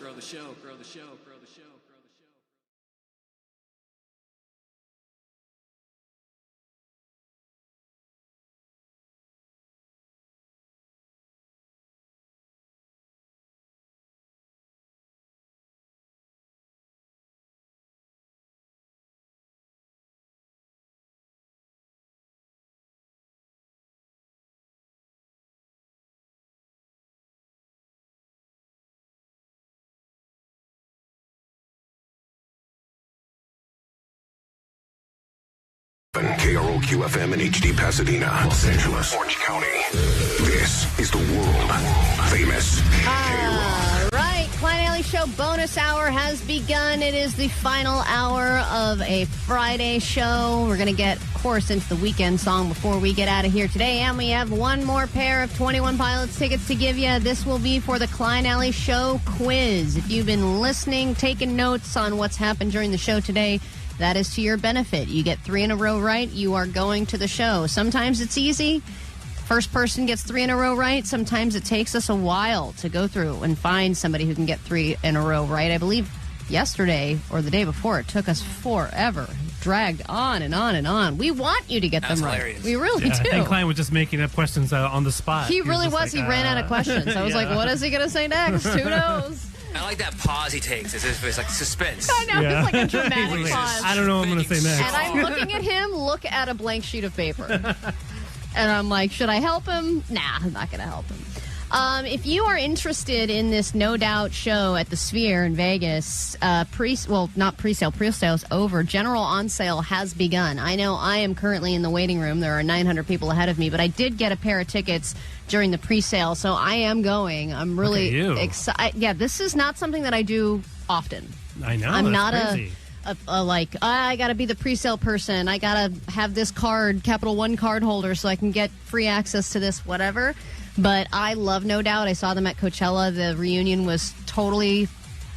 [SPEAKER 7] KROQ FM in HD Pasadena, Los Angeles, Orange County. This is the world famous
[SPEAKER 3] All right, Klein Alley Show bonus hour has begun. It is the final hour of a Friday show. We're going to get, of course, into the weekend song before we get out of here today. And we have one more pair of 21 Pilots tickets to give you. This will be for the Klein Alley Show quiz. If you've been listening, taking notes on what's happened during the show today, that is to your benefit. You get 3 in a row right, you are going to the show. Sometimes it's easy. First person gets 3 in a row right. Sometimes it takes us a while to go through and find somebody who can get 3 in a row right. I believe yesterday or the day before, it took us forever. Dragged on and on and on. We want you to get them right. We really do.
[SPEAKER 6] I think Klein was just making up questions on the spot.
[SPEAKER 3] He really was. He ran out of questions. I was like, what is he going to say next? Who knows?
[SPEAKER 19] I like that pause he takes. It's like suspense.
[SPEAKER 3] I know. It's like a dramatic pause.
[SPEAKER 6] I don't know what I'm going to say next.
[SPEAKER 3] And I'm looking at him, look at a blank sheet of paper. And I'm like, should I help him? Nah, I'm not going to help him. If you are interested in this No Doubt show at the Sphere in Vegas, pre-sale's over. General on sale has begun. I know I am currently in the waiting room. There are 900 people ahead of me, but I did get a pair of tickets during the pre-sale, so I am going. I'm really excited. Yeah, this is not something that I do often.
[SPEAKER 6] I know.
[SPEAKER 3] I'm not
[SPEAKER 6] crazy.
[SPEAKER 3] I got to be the pre-sale person. I got to have this card, Capital One card holder, so I can get free access to this, whatever. But I love No Doubt. I saw them at Coachella. The reunion was totally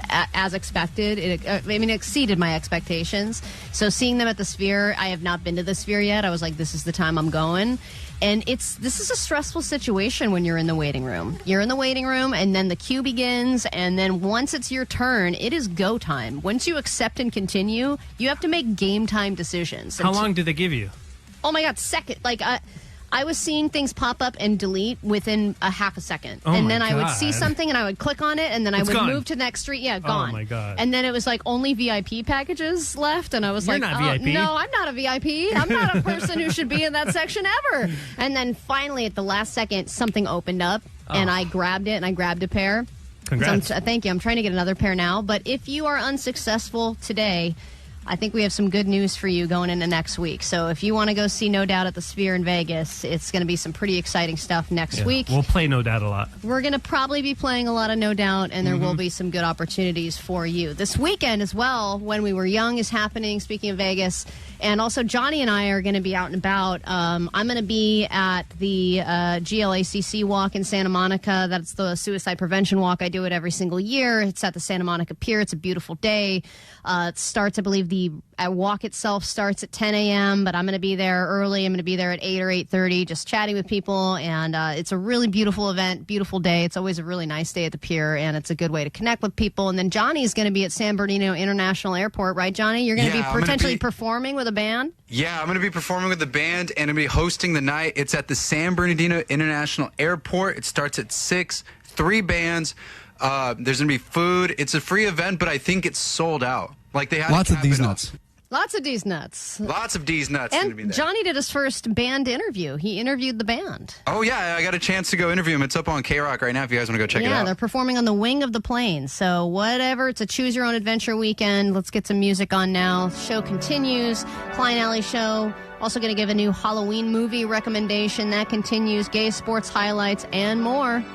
[SPEAKER 3] as expected. It exceeded my expectations. So seeing them at the Sphere, I have not been to the Sphere yet. I was like, this is the time I'm going. And this is a stressful situation when you're in the waiting room. You're in the waiting room, and then the queue begins, and then once it's your turn, it is go time. Once you accept and continue, you have to make game time decisions.
[SPEAKER 6] How long did they give you?
[SPEAKER 3] Oh, my God, second. I was seeing things pop up and delete within a half a second.
[SPEAKER 6] Oh,
[SPEAKER 3] and then I would see something and I would click on it and then I would
[SPEAKER 6] gone.
[SPEAKER 3] move to the next street. Yeah, gone.
[SPEAKER 6] Oh, my God.
[SPEAKER 3] And then it was like only VIP packages left. And I was
[SPEAKER 6] You're
[SPEAKER 3] like,
[SPEAKER 6] not VIP.
[SPEAKER 3] No, I'm not a VIP. I'm not a person who should be in that section ever. And then finally at the last second, something opened up and I grabbed it and I grabbed a pair.
[SPEAKER 6] Congrats.
[SPEAKER 11] So thank you. I'm trying to get another pair now. But if you are unsuccessful today, I think we have some good news for you going into next week. So if you want to go see No Doubt at the Sphere in Vegas, it's going to be some pretty exciting stuff next week.
[SPEAKER 6] We'll play No Doubt a lot.
[SPEAKER 11] We're going to probably be playing a lot of No Doubt, and there will be some good opportunities for you. This weekend as well, When We Were Young is happening, speaking of Vegas. And also, Johnny and I are going to be out and about. I'm going to be at the GLACC walk in Santa Monica. That's the suicide prevention walk. I do it every single year. It's at the Santa Monica Pier. It's a beautiful day. It starts, I believe, the walk itself starts at 10 a.m., but I'm going to be there early. I'm going to be there at 8 or 8:30, just chatting with people. And it's a really beautiful event, beautiful day. It's always a really nice day at the pier, and it's a good way to connect with people. And then Johnny's going to be at San Bernardino International Airport, right, Johnny? You're going to be potentially performing with a band?
[SPEAKER 13] Yeah, I'm going to be performing with the band, and I'm going to be hosting the night. It's at the San Bernardino International Airport. It starts at 6, 3 bands. There's going to be food. It's a free event, but I think it's sold out. Like they have
[SPEAKER 17] lots of these nuts.
[SPEAKER 11] Lots of D's nuts.
[SPEAKER 13] Lots of D's nuts. Gonna be
[SPEAKER 11] And
[SPEAKER 13] there.
[SPEAKER 11] Johnny did his first band interview. He interviewed the band.
[SPEAKER 13] Oh, yeah, I got a chance to go interview him. It's up on KROQ right now if you guys want to go check it
[SPEAKER 11] Yeah,
[SPEAKER 13] out.
[SPEAKER 11] they're performing on the wing of the plane. So whatever, it's a choose-your-own-adventure weekend. Let's get some music on now. Show continues. Klein Alley Show. Also going to give a new Halloween movie recommendation. That continues. Gay sports highlights and more.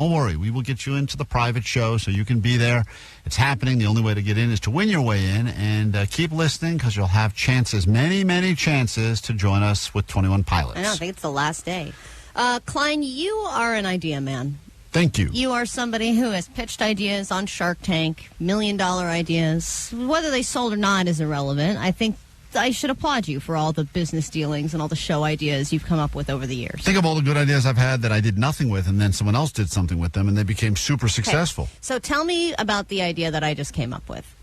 [SPEAKER 2] Don't worry, we will get you into the private show so you can be there. It's happening. The only way to get in is to win your way in, and keep listening because you'll have chances, many, many chances to join us with 21 Pilots.
[SPEAKER 11] I don't think it's the last day. Klein, you are an idea man.
[SPEAKER 2] Thank you.
[SPEAKER 11] You are somebody who has pitched ideas on Shark Tank, $1 million ideas. Whether they sold or not is irrelevant. I think I should applaud you for all the business dealings and all the show ideas you've come up with over the years.
[SPEAKER 2] Think of all the good ideas I've had that I did nothing with, and then someone else did something with them, and they became super successful.
[SPEAKER 11] So tell me about the idea that I just came up with.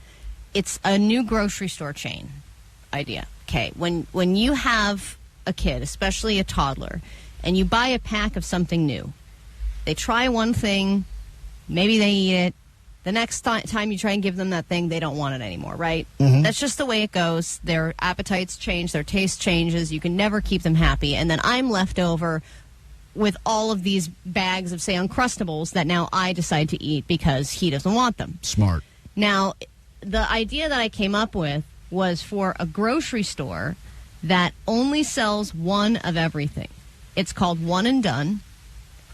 [SPEAKER 11] it's a new grocery store chain idea. Okay, when you have a kid, especially a toddler, and you buy a pack of something new, they try one thing, maybe they eat it. The next time you try and give them that thing, they don't want it anymore, right?
[SPEAKER 2] Mm-hmm.
[SPEAKER 11] That's just the way it goes. Their appetites change, their taste changes. You can never keep them happy. And then I'm left over with all of these bags of, say, Uncrustables that now I decide to eat because he doesn't want them.
[SPEAKER 2] Smart.
[SPEAKER 11] Now, the idea that I came up with was for a grocery store that only sells one of everything. It's called One and Done.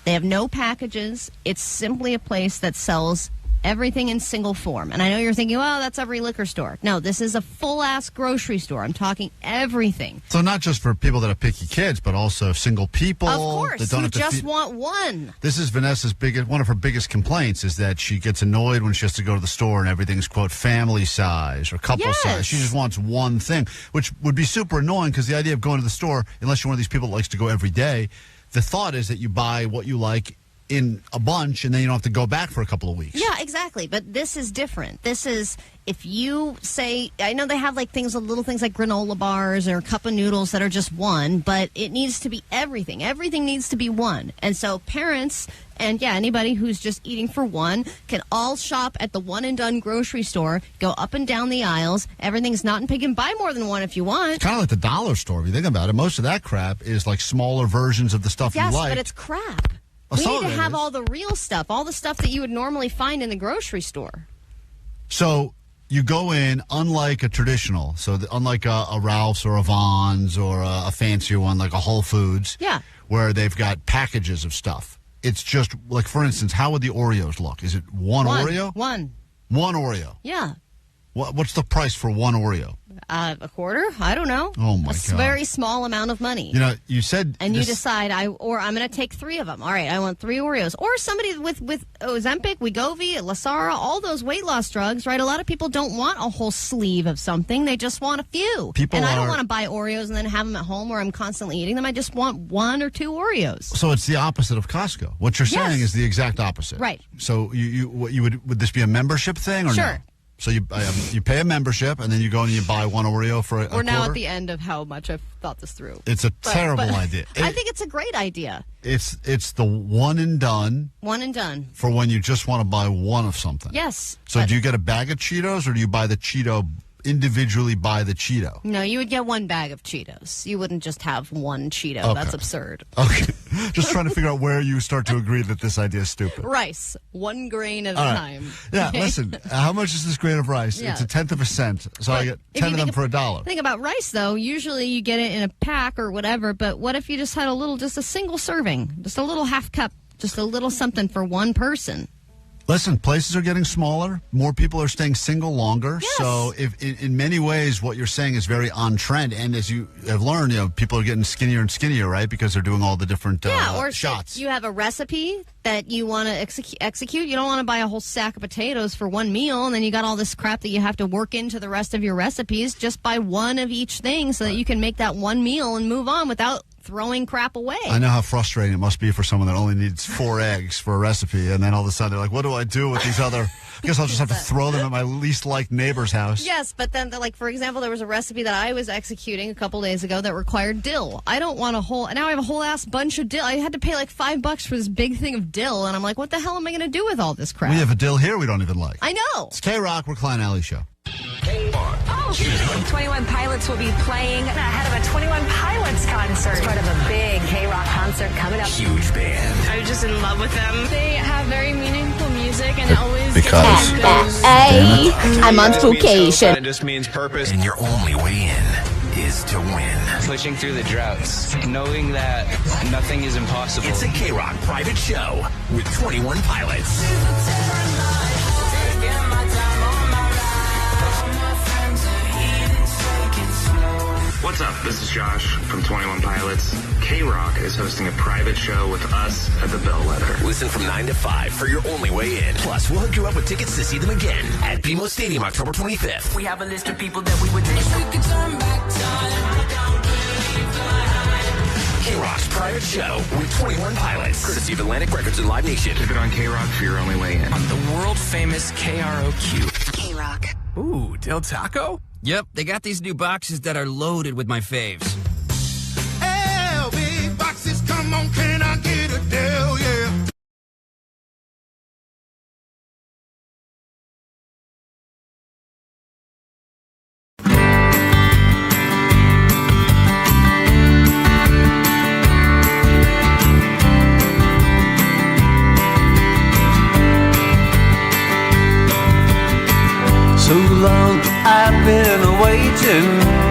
[SPEAKER 11] They have no packages. It's simply a place that sells everything in single form. And I know you're thinking, well, that's every liquor store. No, this is a full-ass grocery store. I'm talking everything.
[SPEAKER 2] So not just for people that have picky kids, but also single people.
[SPEAKER 11] Of course,
[SPEAKER 2] that don't
[SPEAKER 11] who
[SPEAKER 2] have to
[SPEAKER 11] just want one.
[SPEAKER 2] This is Vanessa's one of her biggest complaints is that she gets annoyed when she has to go to the store and everything's, quote, family size or couple size. She just wants one thing, which would be super annoying because the idea of going to the store, unless you're one of these people that likes to go every day, the thought is that you buy what you like in a bunch and then you don't have to go back for a couple of weeks.
[SPEAKER 11] Yeah, exactly. But this is different. This is, if you say, I know they have like little things like granola bars or cup of noodles that are just one, but it needs to be everything. Everything needs to be one. And so parents and anybody who's just eating for one can all shop at the One and Done grocery store, go up and down the aisles. Everything's not in pig and buy more than one if you want.
[SPEAKER 2] It's kind of like the dollar store if you think about it. Most of that crap is like smaller versions of the stuff you like.
[SPEAKER 11] Yes, but it's crap.
[SPEAKER 2] Well,
[SPEAKER 11] we need to have all the real stuff, all the stuff that you would normally find in the grocery store.
[SPEAKER 2] So you go in, unlike a traditional, unlike a Ralph's or a Vons or a fancier one like a Whole Foods, where they've got packages of stuff. It's just, like, for instance, how would the Oreos look? Is it one Oreo?
[SPEAKER 11] One
[SPEAKER 2] Oreo?
[SPEAKER 11] Yeah.
[SPEAKER 2] What's the price for one Oreo?
[SPEAKER 11] A quarter? I don't know.
[SPEAKER 2] Oh, my God.
[SPEAKER 11] A very small amount of money.
[SPEAKER 2] You know, you said...
[SPEAKER 11] And you decide, I'm going to take 3 of them. All right, I want 3 Oreos. Or somebody with Ozempic, Wegovy, Lasara, all those weight loss drugs, right? A lot of people don't want a whole sleeve of something. They just want a few. I don't want to buy Oreos and then have them at home where I'm constantly eating them. I just want 1 or 2 Oreos.
[SPEAKER 2] So it's the opposite of Costco. What you're saying is the exact opposite.
[SPEAKER 11] Right.
[SPEAKER 2] So would this be a membership thing or
[SPEAKER 11] Sure.
[SPEAKER 2] no? So you pay a membership, and then you go and you buy 1 Oreo for a
[SPEAKER 11] We're
[SPEAKER 2] quarter?
[SPEAKER 11] now at the end of how much I've thought this through.
[SPEAKER 2] It's a terrible idea.
[SPEAKER 11] I think it's a great idea.
[SPEAKER 2] It's the one and done.
[SPEAKER 11] One and done.
[SPEAKER 2] For when you just want to buy one of something.
[SPEAKER 11] Yes.
[SPEAKER 2] So do you get a bag of Cheetos, or do you buy the Cheeto individually buy the Cheeto?
[SPEAKER 11] No, you would get 1 bag of Cheetos. You wouldn't just have 1 Cheeto.
[SPEAKER 2] Okay.
[SPEAKER 11] That's absurd.
[SPEAKER 2] Okay. Just trying to figure out where you start to agree that this idea is stupid.
[SPEAKER 11] Rice. 1 grain at a
[SPEAKER 2] All right.
[SPEAKER 11] time.
[SPEAKER 2] Yeah,
[SPEAKER 11] Okay?
[SPEAKER 2] listen, how much is this grain of rice?
[SPEAKER 11] Yeah.
[SPEAKER 2] It's 1/10 of a cent. So I get
[SPEAKER 11] If
[SPEAKER 2] 10
[SPEAKER 11] you
[SPEAKER 2] of them
[SPEAKER 11] think
[SPEAKER 2] for $1.
[SPEAKER 11] Think about rice, though. Usually you get it in a pack or whatever, but what if you just had just a single serving? Just a little half cup. Just a little something for one person.
[SPEAKER 2] Listen, places are getting smaller. More people are staying single longer.
[SPEAKER 11] Yes.
[SPEAKER 2] So if in many ways what you're saying is very on trend. And as you have learned, people are getting skinnier and skinnier, right? Because they're doing all the different
[SPEAKER 11] Or
[SPEAKER 2] shots.
[SPEAKER 11] you have a recipe that you want to execute. You don't want to buy a whole sack of potatoes for one meal, and then you got all this crap that you have to work into the rest of your recipes. Just buy 1 of each thing so that you can make that one meal and move on without throwing crap away.
[SPEAKER 2] I know how frustrating it must be for someone that only needs 4 eggs for a recipe, and then all of a sudden they're like, what do I do with these other... I guess I'll just have to throw them at my least liked neighbor's house.
[SPEAKER 11] Yes, but then, for example, there was a recipe that I was executing a couple days ago that required dill. I don't want now I have a whole ass bunch of dill. I had to pay like $5 for this big thing of dill, and I'm like, what the hell am I going to do with all this crap?
[SPEAKER 2] We have a dill here we don't even like.
[SPEAKER 11] I know.
[SPEAKER 2] It's KROQ, we're Klein Alley Show.
[SPEAKER 17] 21 Pilots will be playing ahead of a 21 Pilots concert. It's part of a big KROQ concert coming up.
[SPEAKER 7] Huge band.
[SPEAKER 17] I'm just in love with them. They have very meaningful music and always
[SPEAKER 2] Because
[SPEAKER 17] I'm on
[SPEAKER 20] vacation. It just means purpose.
[SPEAKER 7] And your only way in is to win.
[SPEAKER 20] Pushing through the droughts, knowing that nothing is impossible.
[SPEAKER 7] It's a KROQ private show with 21 Pilots.
[SPEAKER 22] What's up? This is Josh from 21 Pilots. KROQ is hosting a private show with us at the Bellwether.
[SPEAKER 7] Listen from 9 to 5 for your only way in. Plus, we'll hook you up with tickets to see them again at BMO Stadium, October 25th.
[SPEAKER 21] We have a list of people that we would wish we could turn back time.
[SPEAKER 7] KROQ's private show with 21 Pilots. Courtesy of Atlantic Records and Live Nation.
[SPEAKER 22] Keep it on KROQ for your only way in.
[SPEAKER 21] On the world famous KROQ.
[SPEAKER 17] KROQ.
[SPEAKER 1] Ooh, Del Taco?
[SPEAKER 4] Yep, they got these new boxes that are loaded with my faves.
[SPEAKER 23] LB boxes, come on, can I get a deal? Yeah.
[SPEAKER 24] So long I've been waiting,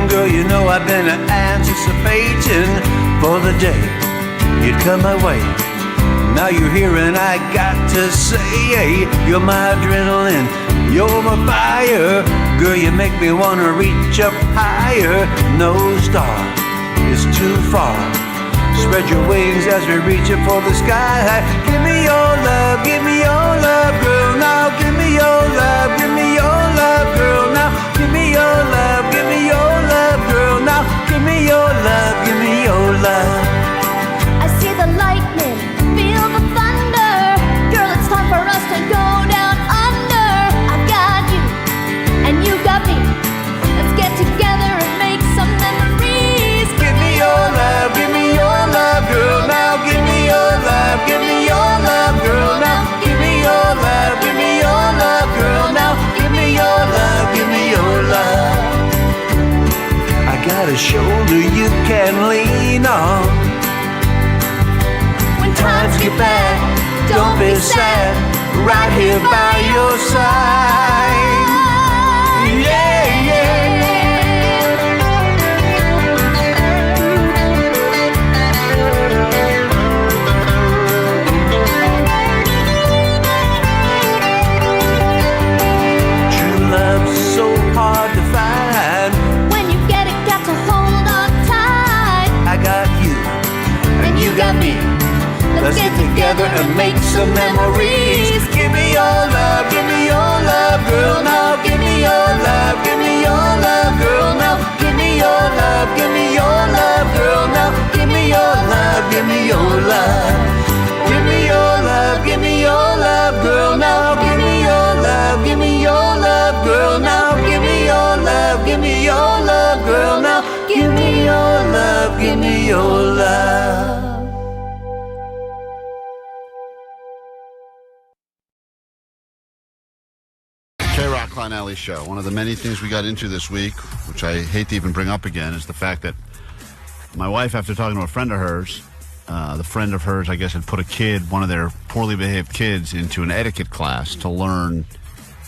[SPEAKER 24] girl, you know I've been anticipating for the day you'd come my way. Now you're here and I got to say, hey, you're my adrenaline, you're my fire. Girl, you make me wanna reach up higher. No star is too far. Spread your wings as we reach up for the sky. Give me your love, girl. Now give me your love, give me your love, girl. Now give me your love, give me your love, girl. Now give me your love, give me your love.
[SPEAKER 18] I see the lightning, feel the thunder. Girl, it's time for us to go down under. I've got you, and you got me. Let's get together and make some memories.
[SPEAKER 24] Give me your love, give me your love, girl. Now give me your love, give me your love, girl. Now give me your love, give me your love, girl. Now give me your love, give me your love. I got a shoulder you can lean on.
[SPEAKER 18] When times get bad,
[SPEAKER 24] Don't be sad, right here by your side. Yeah, yeah. True love's so hard to find.
[SPEAKER 18] when you get it, got to hold on tight.
[SPEAKER 24] I got you, and you got me. Let's get together and make some memories. Give me your love, give me your love, girl. Now give me your love, give me your love, girl. Now give me your love, give me your love, girl. Now give me your love, give me your love. Give me your love, give me your love, girl. Now give me your love, give me your love, girl. Now give me your love, give me your love, girl. Now give me your love, give me your love.
[SPEAKER 2] KROQ Klein Alley Show. One of the many things we got into this week, which I hate to even bring up again, is the fact that my wife, after talking to a friend of hers, the friend of hers, I guess, had put a kid, one of their poorly behaved kids, into an etiquette class to learn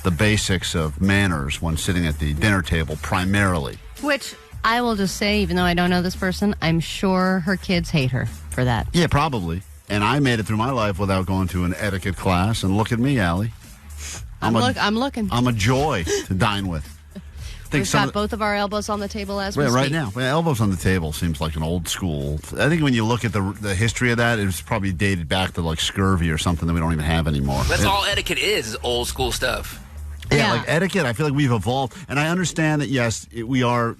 [SPEAKER 2] the basics of manners when sitting at the dinner table, primarily.
[SPEAKER 11] Which I will just say, even though I don't know this person, I'm sure her kids hate her for that.
[SPEAKER 2] Yeah, probably. And I made it through my life without going to an etiquette class, and look at me, Allie.
[SPEAKER 11] I'm looking.
[SPEAKER 2] I'm a joy to dine with.
[SPEAKER 11] We've got both of our elbows on the table as we speak.
[SPEAKER 2] Right now. Well, elbows on the table seems like an old school. I think when you look at the history of that, it was probably dated back to like scurvy or something that we don't even have anymore.
[SPEAKER 19] That's all etiquette is old school stuff.
[SPEAKER 2] Yeah, like etiquette, I feel like we've evolved. And I understand that, yes, we are,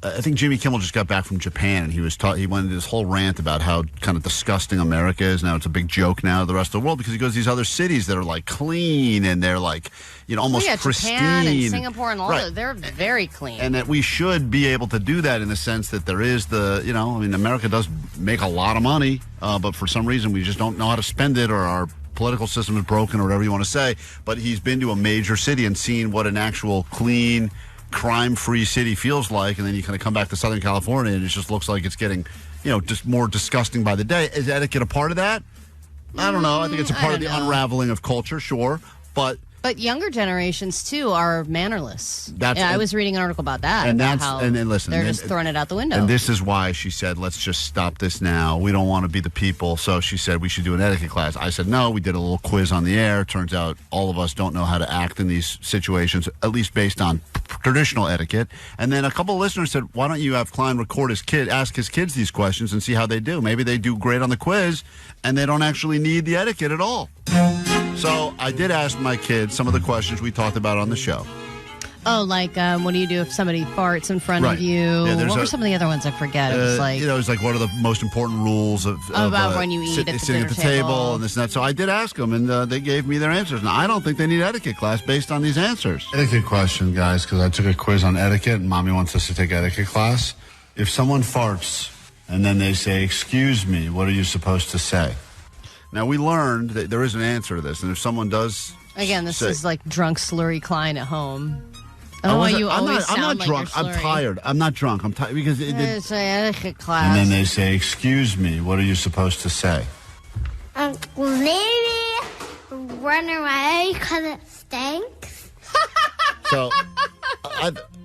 [SPEAKER 2] I think Jimmy Kimmel just got back from Japan, and he went into this whole rant about how kind of disgusting America is. Now it's a big joke now to the rest of the world because he goes to these other cities that are like clean and they're like, almost pristine.
[SPEAKER 11] Japan and Singapore and all that, they're very clean.
[SPEAKER 2] And that we should be able to do that in the sense that there is America does make a lot of money, but for some reason we just don't know how to spend it, or our political system is broken, or whatever you want to say. But he's been to a major city and seen what an actual clean, crime-free city feels like, and then you kind of come back to Southern California and it just looks like it's getting, just more disgusting by the day. Is etiquette a part of that? I don't know. I think it's a part of the unraveling of culture, sure, but
[SPEAKER 11] younger generations too are mannerless. I was reading an article about that.
[SPEAKER 2] And listen,
[SPEAKER 11] they're just throwing it out the window.
[SPEAKER 2] And this is why she said, let's just stop this now. We don't want to be the people. So she said we should do an etiquette class. I said no. We did a little quiz on the air. Turns out all of us don't know how to act in these situations, at least based on traditional etiquette. And then a couple of listeners said, why don't you have Klein record ask his kids these questions and see how they do. Maybe they do great on the quiz and they don't actually need the etiquette at all. So I did ask my kids some of the questions we talked about on the show.
[SPEAKER 11] Oh, like what do you do if somebody farts in front
[SPEAKER 2] Right.
[SPEAKER 11] of you?
[SPEAKER 2] Yeah,
[SPEAKER 11] What were some of the other ones? I forget. It was like
[SPEAKER 2] it's like what are the most important rules of
[SPEAKER 11] about when you eat at the
[SPEAKER 2] sitting
[SPEAKER 11] dinner
[SPEAKER 2] at the table
[SPEAKER 11] table.
[SPEAKER 2] and this and that. So I did ask them, and they gave me their answers. Now I don't think they need etiquette class based on these answers. Etiquette question, guys, because I took a quiz on etiquette, and Mommy wants us to take etiquette class. If someone farts and then they say, "Excuse me," what are you supposed to say? Now we learned that there is an answer to this, and if someone does,
[SPEAKER 11] again, this
[SPEAKER 2] say,
[SPEAKER 11] is like drunk slurry Klein at home.
[SPEAKER 2] I'm
[SPEAKER 11] always sound
[SPEAKER 2] not
[SPEAKER 11] like
[SPEAKER 2] drunk.
[SPEAKER 11] you're
[SPEAKER 2] I'm
[SPEAKER 11] slurring.
[SPEAKER 2] tired. I'm not drunk. I'm tired because
[SPEAKER 11] It's an etiquette class.
[SPEAKER 2] and then they say, "Excuse me," what are you supposed to say?
[SPEAKER 18] Maybe run away because it stinks.
[SPEAKER 2] So,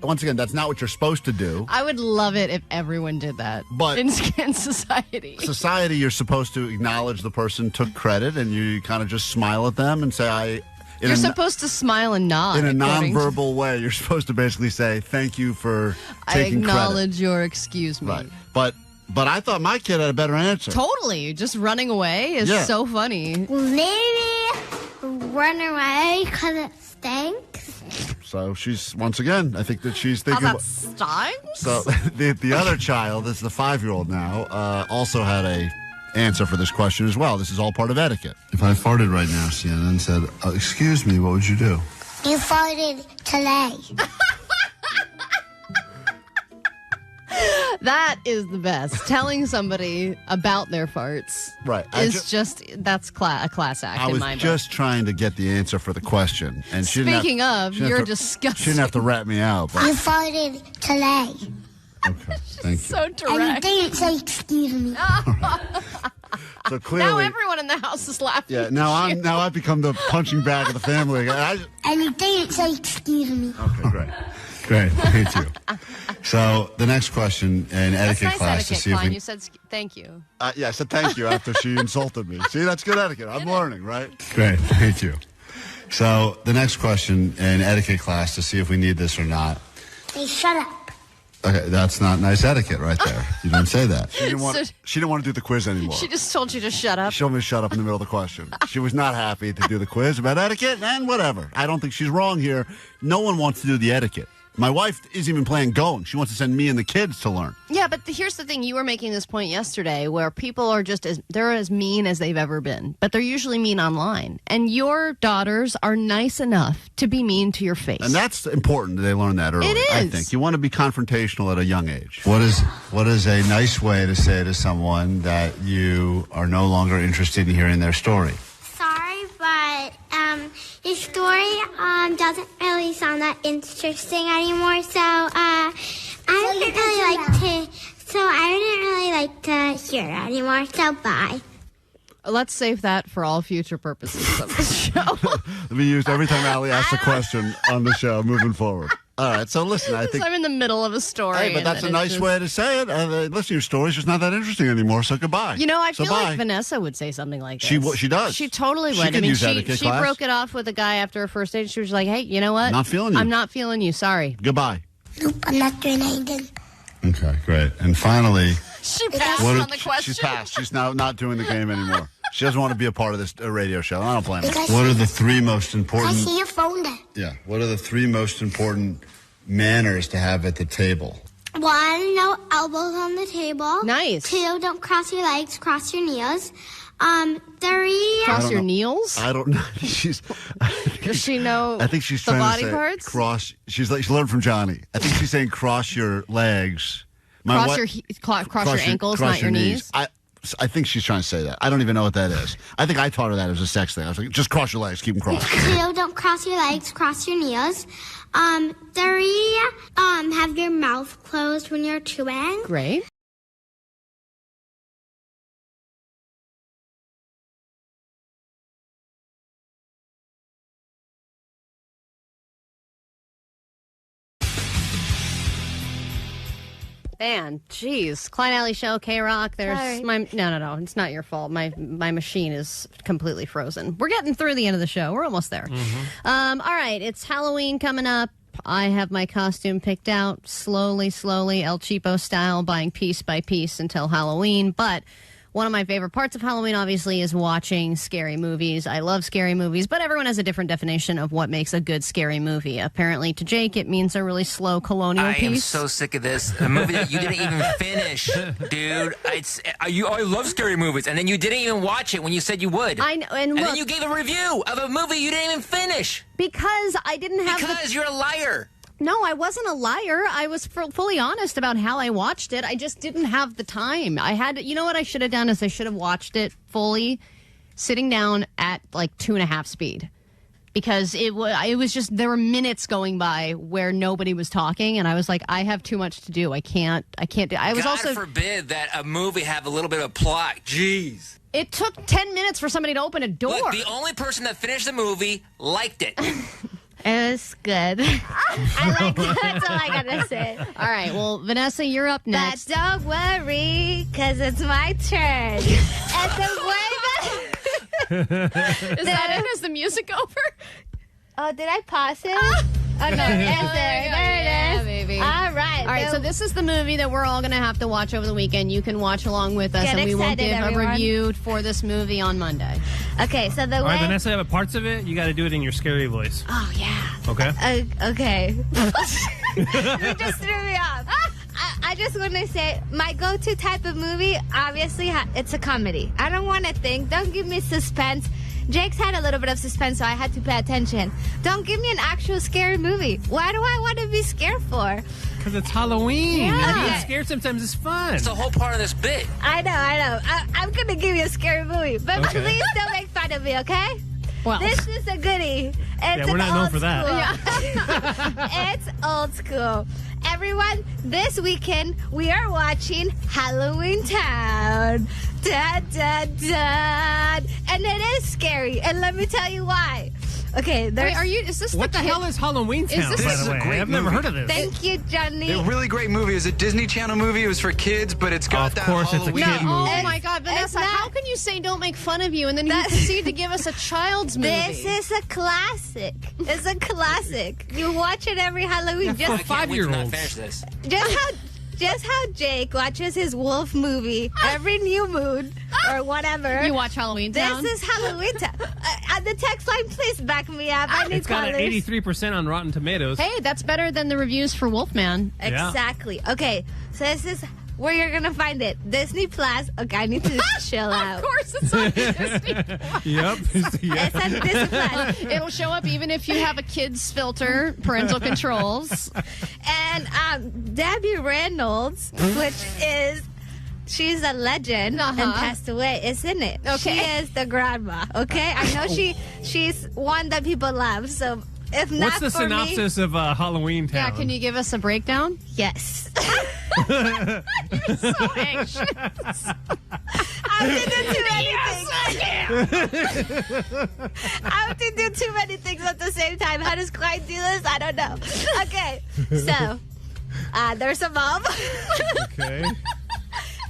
[SPEAKER 2] once again, that's not what you're supposed to do.
[SPEAKER 11] I would love it if everyone did that.
[SPEAKER 2] But-
[SPEAKER 11] in society.
[SPEAKER 2] Society, you're supposed to acknowledge the person took credit, and you kind of just smile at them and say,
[SPEAKER 11] You're supposed to smile and nod.
[SPEAKER 2] in a
[SPEAKER 11] according to-
[SPEAKER 2] nonverbal way. You're supposed to basically say, "Thank you for
[SPEAKER 11] I
[SPEAKER 2] taking
[SPEAKER 11] acknowledge your excuse me.
[SPEAKER 2] credit." Right. But I thought my kid had a better answer.
[SPEAKER 11] Totally. Just running away is
[SPEAKER 2] Yeah.
[SPEAKER 11] so funny.
[SPEAKER 18] Maybe run away because it stinks.
[SPEAKER 2] So she's, once again, I think that she's thinking.
[SPEAKER 11] How about stinks?
[SPEAKER 2] So the other child, that's the 5-year-old now, also had a answer for this question as well. This is all part of etiquette. If I farted right now, Sienna, and said, "Excuse me," what would you do?
[SPEAKER 18] You farted today.
[SPEAKER 11] That is the best. Telling somebody about their farts
[SPEAKER 2] Right.
[SPEAKER 11] is that's a class act
[SPEAKER 2] I
[SPEAKER 11] in
[SPEAKER 2] was
[SPEAKER 11] my book.
[SPEAKER 2] just trying to get the answer for the question. And she didn't
[SPEAKER 11] Speaking
[SPEAKER 2] have,
[SPEAKER 11] of,
[SPEAKER 2] she didn't
[SPEAKER 11] you're
[SPEAKER 2] have to-
[SPEAKER 11] disgusting.
[SPEAKER 2] She didn't have to rat me out.
[SPEAKER 18] You
[SPEAKER 2] But,
[SPEAKER 18] farted today.
[SPEAKER 2] okay, thank you.
[SPEAKER 11] So
[SPEAKER 18] And you
[SPEAKER 11] direct.
[SPEAKER 18] didn't say excuse me.
[SPEAKER 2] So clearly,
[SPEAKER 11] Now everyone in the house is laughing.
[SPEAKER 2] yeah. Now I've become the punching bag of the family.
[SPEAKER 18] And you didn't say excuse me.
[SPEAKER 2] Okay, great. Great, thank you. So the next question in
[SPEAKER 11] That's
[SPEAKER 2] etiquette
[SPEAKER 11] nice
[SPEAKER 2] class
[SPEAKER 11] etiquette,
[SPEAKER 2] to see if
[SPEAKER 11] Klein.
[SPEAKER 2] we,
[SPEAKER 11] You said thank you.
[SPEAKER 2] yeah, I said thank you after she insulted me. See, that's good etiquette. I'm learning, right? Great, thank you. So the next question in etiquette class to see if we need this or not.
[SPEAKER 18] Hey, shut up.
[SPEAKER 2] Okay, that's not nice etiquette right there. You didn't say that. She didn't want.
[SPEAKER 11] So-
[SPEAKER 2] She didn't want to do the quiz anymore.
[SPEAKER 11] She just told you to shut up.
[SPEAKER 2] She told me to shut up in the middle of the question. She was not happy to do the quiz about etiquette, and whatever. I don't think she's wrong here. No one wants to do the etiquette. My wife isn't even planning going. She wants to send me and the kids to learn.
[SPEAKER 11] Yeah, but here's the thing. You were making this point yesterday where people are they're as mean as they've ever been, but they're usually mean online. And your daughters are nice enough to be mean to your face.
[SPEAKER 2] And that's important that they learn that early.
[SPEAKER 11] It is.
[SPEAKER 2] I think. You want to be confrontational at a young age. What is a nice way to say to someone that you are no longer interested in hearing their story?
[SPEAKER 18] Sorry, but your story doesn't really sound that interesting anymore. So I wouldn't really like to hear it anymore. So bye.
[SPEAKER 11] Let's save that for all future purposes of the show.
[SPEAKER 2] It'll be used every time Allie asks a question on the show moving forward. All right, so listen, I think...
[SPEAKER 11] I'm in the middle of a story.
[SPEAKER 2] Hey, but that's a nice way to say it. Listen, your story's just not that interesting anymore, so goodbye.
[SPEAKER 11] You know, I
[SPEAKER 2] So
[SPEAKER 11] feel
[SPEAKER 2] bye.
[SPEAKER 11] like Vanessa would say something like this.
[SPEAKER 2] She does.
[SPEAKER 11] She totally
[SPEAKER 2] She
[SPEAKER 11] would.
[SPEAKER 2] could use
[SPEAKER 11] she
[SPEAKER 2] etiquette class.
[SPEAKER 11] broke it off with a guy after her first date. She was like, hey, you know what?
[SPEAKER 2] Not feeling you.
[SPEAKER 11] I'm not feeling you. Sorry.
[SPEAKER 2] Goodbye.
[SPEAKER 18] Nope, I'm not doing anything.
[SPEAKER 2] Okay, great. And finally...
[SPEAKER 11] She passed
[SPEAKER 2] What
[SPEAKER 11] on the question.
[SPEAKER 2] She's passed. She's now not doing the game anymore. She doesn't want to be a part of this radio show. I don't blame her.
[SPEAKER 18] Because-
[SPEAKER 2] What are the three most
[SPEAKER 18] I
[SPEAKER 2] important...
[SPEAKER 18] see your phone there.
[SPEAKER 2] Yeah. What are the three most important manners to have at the table?
[SPEAKER 18] 1, no elbows on the table.
[SPEAKER 11] Nice.
[SPEAKER 18] 2, don't cross your legs, cross your knees. 3,
[SPEAKER 11] Cross your knees?
[SPEAKER 2] I don't know. She's...
[SPEAKER 11] Does she know
[SPEAKER 2] I think she's
[SPEAKER 11] the
[SPEAKER 2] trying
[SPEAKER 11] body
[SPEAKER 2] to say
[SPEAKER 11] parts?
[SPEAKER 2] cross... She learned from Johnny. I think she's saying cross your legs.
[SPEAKER 11] Cross your ankles, not your knees.
[SPEAKER 2] I think she's trying to say that. I don't even know what that is. I think I taught her that as a sex thing. I was like, just cross your legs, keep them crossed.
[SPEAKER 18] 2, don't cross your legs, cross your knees. 3, have your mouth closed when you're chewing.
[SPEAKER 11] Great. Man, jeez. Klein Alley Show, KROQ. There's
[SPEAKER 18] Sorry.
[SPEAKER 11] No. It's not your fault. My machine is completely frozen. We're getting through the end of the show. We're almost there. All right. It's Halloween coming up. I have my costume picked out slowly, El Cheapo style, buying piece by piece until Halloween. But One of my favorite parts of Halloween, obviously, is watching scary movies. I love scary movies, but everyone has a different definition of what makes a good scary movie. Apparently, to Jake, it means a really slow colonial piece.
[SPEAKER 19] I am so sick of this. A movie that you didn't even finish, dude. I love scary movies, and then you didn't even watch it when you said you would.
[SPEAKER 11] I know, and
[SPEAKER 19] then you gave a review of a movie you didn't even finish.
[SPEAKER 11] Because I didn't have
[SPEAKER 19] Because you're a liar.
[SPEAKER 11] No, I wasn't a liar. I was fully honest about how I watched it. I just didn't have the time. You know what I should have done is I should have watched it fully, sitting down at like 2.5 speed. Because it was just, there were minutes going by where nobody was talking, and I was like, I have too much to do. I can't do. I was
[SPEAKER 19] God
[SPEAKER 11] also
[SPEAKER 19] forbid that a movie have a little bit of plot. Jeez.
[SPEAKER 11] It took 10 minutes for somebody to open a door.
[SPEAKER 19] Look, the only person that finished the movie liked it.
[SPEAKER 5] It was good. I like that. That's all I gotta say.
[SPEAKER 11] All right, well, Vanessa, you're up next.
[SPEAKER 5] But don't worry, because it's my turn. And the way
[SPEAKER 11] Is that it? Is the music over?
[SPEAKER 5] Oh, did I pause it? Oh, no, it's there. There it is.
[SPEAKER 11] Baby.
[SPEAKER 5] All right.
[SPEAKER 11] All right, so this is the movie that we're all going to have to watch over the weekend. You can watch along with us,
[SPEAKER 5] Get
[SPEAKER 11] and we will
[SPEAKER 5] excited,
[SPEAKER 11] give
[SPEAKER 5] everyone.
[SPEAKER 11] a review for this movie on Monday.
[SPEAKER 5] Okay, so the
[SPEAKER 6] All
[SPEAKER 5] way...
[SPEAKER 6] right, Vanessa, parts of it, you got to do it in your scary voice.
[SPEAKER 5] Oh, yeah.
[SPEAKER 6] Okay?
[SPEAKER 5] Okay. You just threw me off. I just want to say, my go-to type of movie, obviously, it's a comedy. I don't want to think. Don't give me suspense. Jake's had a little bit of suspense, so I had to pay attention. Don't give me an actual scary movie. Why do I want to be scared for?
[SPEAKER 6] Because it's Halloween.
[SPEAKER 5] Yeah.
[SPEAKER 6] And being scared sometimes is fun.
[SPEAKER 19] It's the whole part of this bit.
[SPEAKER 5] I know. I'm going to give you a scary movie, but
[SPEAKER 6] Okay.
[SPEAKER 5] please don't make fun of me, okay?
[SPEAKER 11] Well,
[SPEAKER 5] this is a goodie. It's
[SPEAKER 6] we're not known for that.
[SPEAKER 5] It's old school. Everyone, this weekend we are watching Halloween Town. Dun, dun, dun. And it is scary. And let me tell you why. Okay,
[SPEAKER 11] Wait, is this
[SPEAKER 6] What the hell is Halloween Town,
[SPEAKER 11] this-
[SPEAKER 6] by
[SPEAKER 13] This is
[SPEAKER 6] the
[SPEAKER 13] a
[SPEAKER 6] way?
[SPEAKER 13] great
[SPEAKER 6] I've never
[SPEAKER 13] movie.
[SPEAKER 6] heard of this.
[SPEAKER 5] Thank you, Johnny.
[SPEAKER 13] A really great movie. It was a Disney Channel movie. It was for kids, but it's got
[SPEAKER 6] Of
[SPEAKER 13] that
[SPEAKER 6] course it's a
[SPEAKER 13] Halloween.
[SPEAKER 6] kid movie.
[SPEAKER 11] Oh my God, Vanessa! How can you say don't make fun of you and then you proceed to give us a child's movie?
[SPEAKER 5] This is a classic. It's a classic. You watch it every Halloween.
[SPEAKER 6] For
[SPEAKER 19] I can't wait to not
[SPEAKER 6] 5-year-olds.
[SPEAKER 19] finish this.
[SPEAKER 5] Just how Jake watches his wolf movie every new moon or whatever.
[SPEAKER 11] You watch Halloween Town?
[SPEAKER 5] This is Halloween Town. On the text line, please back me up. I need
[SPEAKER 6] It's got an
[SPEAKER 5] callers.
[SPEAKER 6] 83% on Rotten Tomatoes.
[SPEAKER 11] Hey, that's better than the reviews for Wolfman.
[SPEAKER 6] Yeah.
[SPEAKER 5] Exactly. Okay, so this is where you're gonna find it. Disney Plus. Okay, I need to chill out.
[SPEAKER 11] Of course, it's on Disney.
[SPEAKER 6] Yep.
[SPEAKER 5] It's on Disney Plus.
[SPEAKER 11] It'll show up even if you have a kid's filter, parental controls.
[SPEAKER 5] And Debbie Reynolds, she's a legend and passed away, isn't it?
[SPEAKER 11] Okay.
[SPEAKER 5] She is the grandma, okay? I know she's one that people love, so if not
[SPEAKER 6] What's the
[SPEAKER 5] for
[SPEAKER 6] synopsis of Halloween Town?
[SPEAKER 11] Yeah, can you give us a breakdown?
[SPEAKER 5] me, yes.
[SPEAKER 11] You're so anxious.
[SPEAKER 5] I have to do too many things. I have to do too many things at the same time. How does Klein do this? I don't know. Okay, so there's a mom.
[SPEAKER 6] Okay.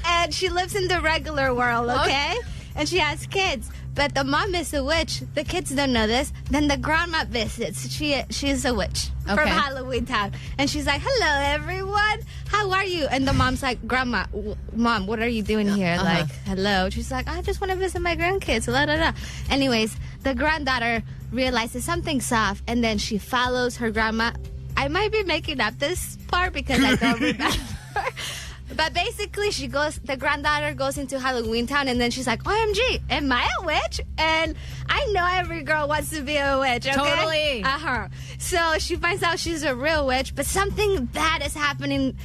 [SPEAKER 5] And she lives in the regular world, okay? And she has kids. But the mom is a witch. The kids don't know this. Then the grandma visits. She's a witch from
[SPEAKER 11] Okay.
[SPEAKER 5] Halloween Town. And she's like, hello, everyone. How are you? And the mom's like, Grandma, Mom, what are you doing here? Like, hello. She's like, I just want to visit my grandkids. La, da, da. Anyways, the granddaughter realizes something's off. And then she follows her grandma. I might be making up this part because I don't remember. But basically, the granddaughter goes into Halloween Town, and then she's like, OMG, am I a witch? And I know every girl wants to be a witch, okay?
[SPEAKER 11] Totally.
[SPEAKER 5] So she finds out she's a real witch, but something bad is happening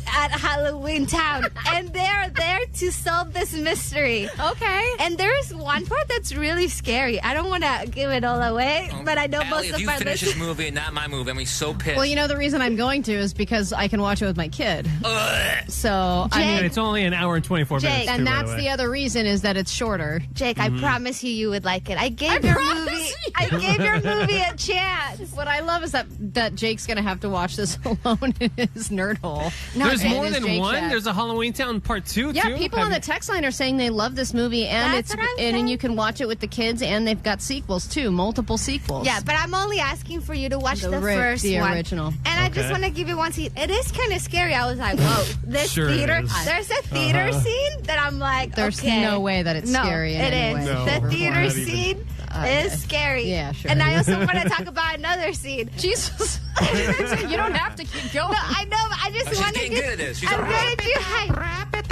[SPEAKER 5] at Halloween Town, and they're there to solve this mystery.
[SPEAKER 11] Okay.
[SPEAKER 5] And there's one part that's really scary. I don't want to give it all away, but I know
[SPEAKER 19] Allie,
[SPEAKER 5] most
[SPEAKER 19] if
[SPEAKER 5] of
[SPEAKER 19] you
[SPEAKER 5] my
[SPEAKER 19] finish this
[SPEAKER 5] listeners...
[SPEAKER 19] movie and not my movie, I'm gonna be so pissed.
[SPEAKER 11] Well, you know, the reason I'm going to is because I can watch it with my kid.
[SPEAKER 19] Ugh.
[SPEAKER 11] So, I
[SPEAKER 6] And
[SPEAKER 11] mean,
[SPEAKER 6] it's only an hour and 24 minutes.
[SPEAKER 5] Jake,
[SPEAKER 6] too,
[SPEAKER 11] and
[SPEAKER 6] by
[SPEAKER 11] that's
[SPEAKER 6] way.
[SPEAKER 11] the other reason is that it's shorter.
[SPEAKER 5] Jake, I promise you would like it. I gave your movie a chance.
[SPEAKER 11] What I love is that Jake's going to have to watch this alone in his nerd hole.
[SPEAKER 5] No,
[SPEAKER 6] there's
[SPEAKER 3] and
[SPEAKER 6] more
[SPEAKER 3] his
[SPEAKER 6] than
[SPEAKER 3] Jake
[SPEAKER 6] one.
[SPEAKER 3] Shack.
[SPEAKER 6] There's a Halloween Town Part 2
[SPEAKER 3] Yeah,
[SPEAKER 6] too.
[SPEAKER 3] people on the text line are saying they love this movie, and and you can watch it with the kids, and they've got sequels too, multiple sequels.
[SPEAKER 5] Yeah, but I'm only asking for you to watch the first
[SPEAKER 3] the
[SPEAKER 5] one.
[SPEAKER 3] original.
[SPEAKER 5] And I just want to give you one scene. It is kind of scary. I was like, whoa, this
[SPEAKER 6] Sure
[SPEAKER 5] theater.
[SPEAKER 6] is.
[SPEAKER 5] There's a theater scene that I'm like,
[SPEAKER 3] There's
[SPEAKER 5] okay.
[SPEAKER 3] no way that it's scary in
[SPEAKER 5] It
[SPEAKER 3] any
[SPEAKER 5] is.
[SPEAKER 3] way.
[SPEAKER 6] No,
[SPEAKER 5] The theater
[SPEAKER 6] not even.
[SPEAKER 5] scene is scary.
[SPEAKER 3] Yeah, sure.
[SPEAKER 5] And I also want to talk about another scene.
[SPEAKER 3] Jesus. You don't have to keep going.
[SPEAKER 5] No, I know, but I just
[SPEAKER 19] She's
[SPEAKER 5] want to
[SPEAKER 19] getting good at this. She's
[SPEAKER 5] I'm
[SPEAKER 19] all
[SPEAKER 5] getting you hype.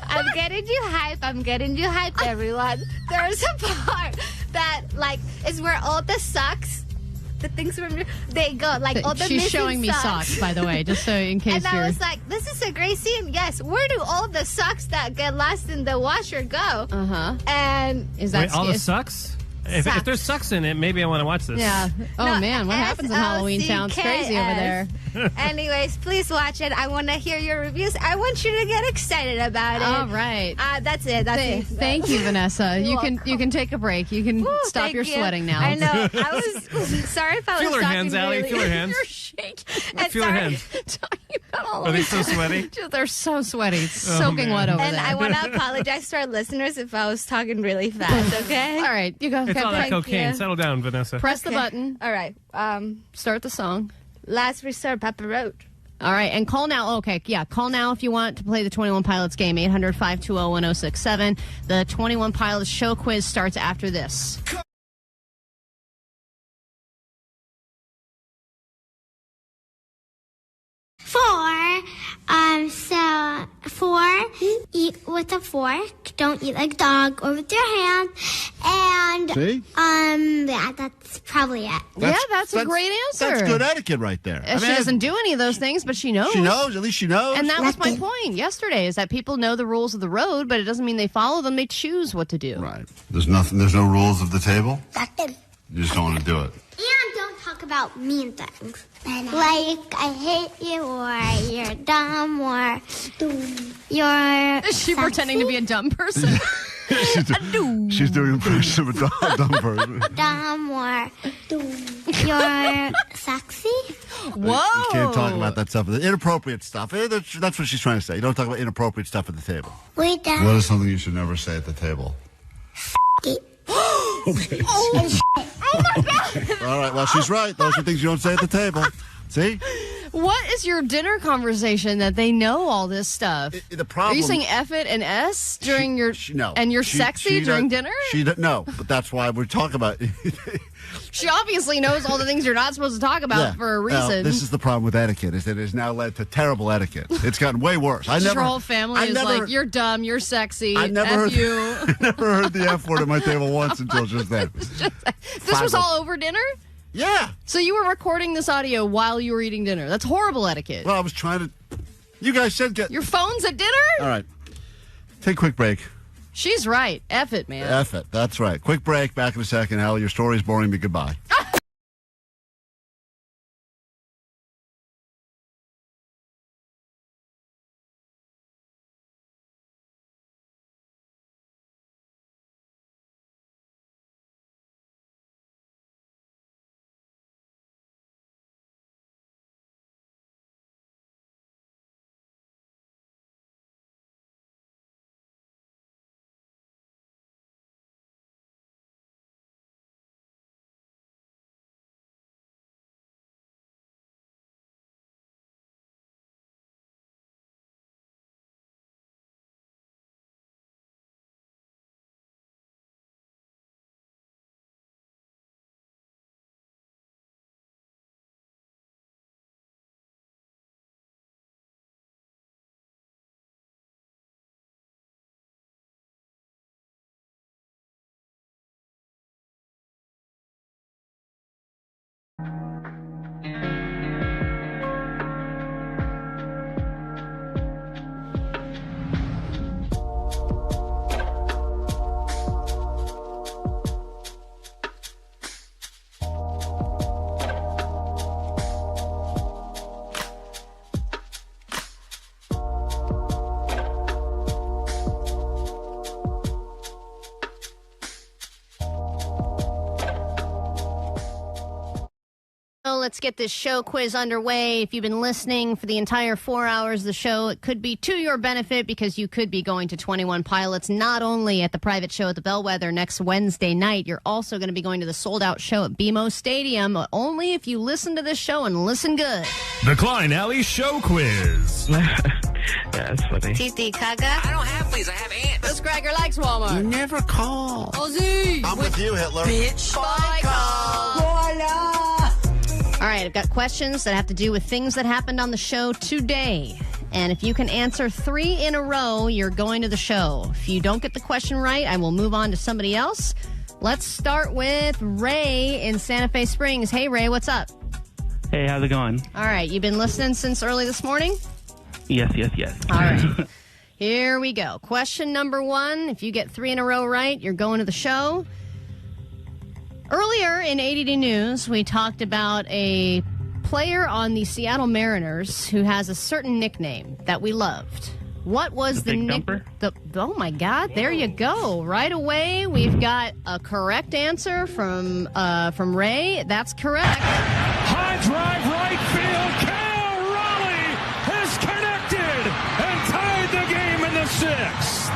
[SPEAKER 5] I'm getting you hype. I'm getting you hype, everyone. There's a part that, like, is where all the socks, the things from they go, like all the
[SPEAKER 3] She's
[SPEAKER 5] missing
[SPEAKER 3] showing me socks, by the way, just so in case
[SPEAKER 5] And
[SPEAKER 3] you're.
[SPEAKER 5] I was like, this is a great scene. Yes, where do all the socks that get lost in the washer go?
[SPEAKER 3] Uh-huh.
[SPEAKER 5] And
[SPEAKER 3] Is that
[SPEAKER 6] Wait, all the sucks? If there's sucks in it, maybe I want to watch this.
[SPEAKER 3] Yeah. Oh,
[SPEAKER 5] No,
[SPEAKER 3] man, what happens in Halloween Town? It's crazy over there.
[SPEAKER 5] Anyways, please watch it. I want to hear your reviews. I want you to get excited about it.
[SPEAKER 3] All right.
[SPEAKER 5] That's it. That's it.
[SPEAKER 3] Thank you, Vanessa.
[SPEAKER 5] You're
[SPEAKER 3] You can take a break. You can stop
[SPEAKER 5] Thank
[SPEAKER 3] your
[SPEAKER 5] you.
[SPEAKER 3] sweating now.
[SPEAKER 5] I know. I was sorry if I
[SPEAKER 6] Feel
[SPEAKER 5] was
[SPEAKER 6] her
[SPEAKER 5] talking
[SPEAKER 6] hands, Allie.
[SPEAKER 5] really.
[SPEAKER 6] Feel her hands.
[SPEAKER 3] You're shaking.
[SPEAKER 5] And
[SPEAKER 6] Feel her
[SPEAKER 5] sorry.
[SPEAKER 6] hands.
[SPEAKER 3] All
[SPEAKER 6] Are they so sweaty?
[SPEAKER 3] They're so sweaty. It's
[SPEAKER 6] Oh,
[SPEAKER 3] soaking
[SPEAKER 6] man.
[SPEAKER 3] wet over
[SPEAKER 5] And
[SPEAKER 3] there.
[SPEAKER 5] I want to apologize to our listeners if I was talking really fast. Okay.
[SPEAKER 3] All right, you go.
[SPEAKER 6] It's all that
[SPEAKER 5] Thank
[SPEAKER 6] cocaine.
[SPEAKER 5] you.
[SPEAKER 6] Settle down, Vanessa.
[SPEAKER 3] Press the button.
[SPEAKER 5] All right.
[SPEAKER 3] Start the song.
[SPEAKER 5] Last resort, Papa Road.
[SPEAKER 3] All right, and call now. Okay, yeah, call now if you want to play the 21 Pilots game, 800-520-1067. The 21 Pilots show quiz starts after this.
[SPEAKER 18] Eat with a fork. Don't eat like a dog or with your hand. And
[SPEAKER 2] See?
[SPEAKER 18] yeah, that's probably it.
[SPEAKER 3] That's a great answer.
[SPEAKER 2] That's good etiquette right there.
[SPEAKER 3] She doesn't do any of those things, but she knows.
[SPEAKER 2] She knows. At least she knows.
[SPEAKER 3] And that was my point yesterday, is that people know the rules of the road, but it doesn't mean they follow them. They choose what to do.
[SPEAKER 2] Right. There's nothing. There's no rules of the table.
[SPEAKER 18] Nothing.
[SPEAKER 2] You just don't want to do it.
[SPEAKER 18] And don't talk about mean things. Like, I hate you, or you're dumb, or you're
[SPEAKER 3] Is she pretending to be a dumb person?
[SPEAKER 2] She's doing impression of a dumb person.
[SPEAKER 18] dumb, or you're sexy.
[SPEAKER 3] Whoa.
[SPEAKER 2] You can't talk about that stuff. Inappropriate stuff. That's what she's trying to say. You don't talk about inappropriate stuff at the table.
[SPEAKER 18] We don't.
[SPEAKER 2] What is something you should never say at the table? Okay.
[SPEAKER 18] Oh my God.
[SPEAKER 2] All right. Well, she's right. Those are things you don't say at the table. See?
[SPEAKER 3] What is your dinner conversation that they know all this stuff?
[SPEAKER 2] The problem.
[SPEAKER 3] Are you saying F it and S during your?
[SPEAKER 2] No.
[SPEAKER 3] And you're
[SPEAKER 2] She-
[SPEAKER 3] sexy
[SPEAKER 2] she
[SPEAKER 3] during
[SPEAKER 2] don't-
[SPEAKER 3] dinner?
[SPEAKER 2] No, but that's why we're talking about.
[SPEAKER 3] She obviously knows all the things you're not supposed to talk about for a
[SPEAKER 2] Well,
[SPEAKER 3] reason.
[SPEAKER 2] this is the problem with etiquette, is that it has now led to terrible etiquette. It's gotten way worse.
[SPEAKER 3] Your whole family is like, you're dumb, you're sexy,
[SPEAKER 2] I never
[SPEAKER 3] F
[SPEAKER 2] heard,
[SPEAKER 3] you.
[SPEAKER 2] I never heard the F word at my table once until just then.
[SPEAKER 3] This was all over dinner?
[SPEAKER 2] Yeah.
[SPEAKER 3] So you were recording this audio while you were eating dinner. That's horrible etiquette.
[SPEAKER 2] Well, I was trying to. You guys said get.
[SPEAKER 3] Your phone's at dinner?
[SPEAKER 2] All right. Take a quick break.
[SPEAKER 3] She's right. F it, man.
[SPEAKER 2] F it. That's right. Quick break. Back in a second. Hal, your story is boring me. Goodbye.
[SPEAKER 3] Let's get this show quiz underway. If you've been listening for the entire 4 hours of the show, it could be to your benefit because you could be going to 21 Pilots, not only at the private show at the Bellwether next Wednesday night, you're also going to be going to the sold-out show at BMO Stadium, only if you listen to this show and listen good.
[SPEAKER 10] The Klein Alley Show Quiz.
[SPEAKER 20] That's funny.
[SPEAKER 5] Titi Kaga.
[SPEAKER 19] I don't have fleas. I have ants.
[SPEAKER 3] This cracker likes Walmart.
[SPEAKER 2] You never call.
[SPEAKER 3] Ozzy.
[SPEAKER 2] I'm with you, Hitler.
[SPEAKER 3] Bitch. Bye, call. All right, I've got questions that have to do with things that happened on the show today. And if you can answer 3 in a row, you're going to the show. If you don't get the question right, I will move on to somebody else. Let's start with Ray in Santa Fe Springs. Hey, Ray, what's up?
[SPEAKER 20] Hey, how's it going?
[SPEAKER 3] All right, you've been listening since early this morning?
[SPEAKER 20] Yes.
[SPEAKER 3] All right. Here we go. Question number 1. If you get 3 in a row right, you're going to the show. Earlier in ADD News, we talked about a player on the Seattle Mariners who has a certain nickname that we loved. What was the nickname? Oh my God! There you go. Right away, we've got a correct answer from Ray. That's correct.
[SPEAKER 10] High drive right field. Cal Raleigh has connected and tied the game in the 6th.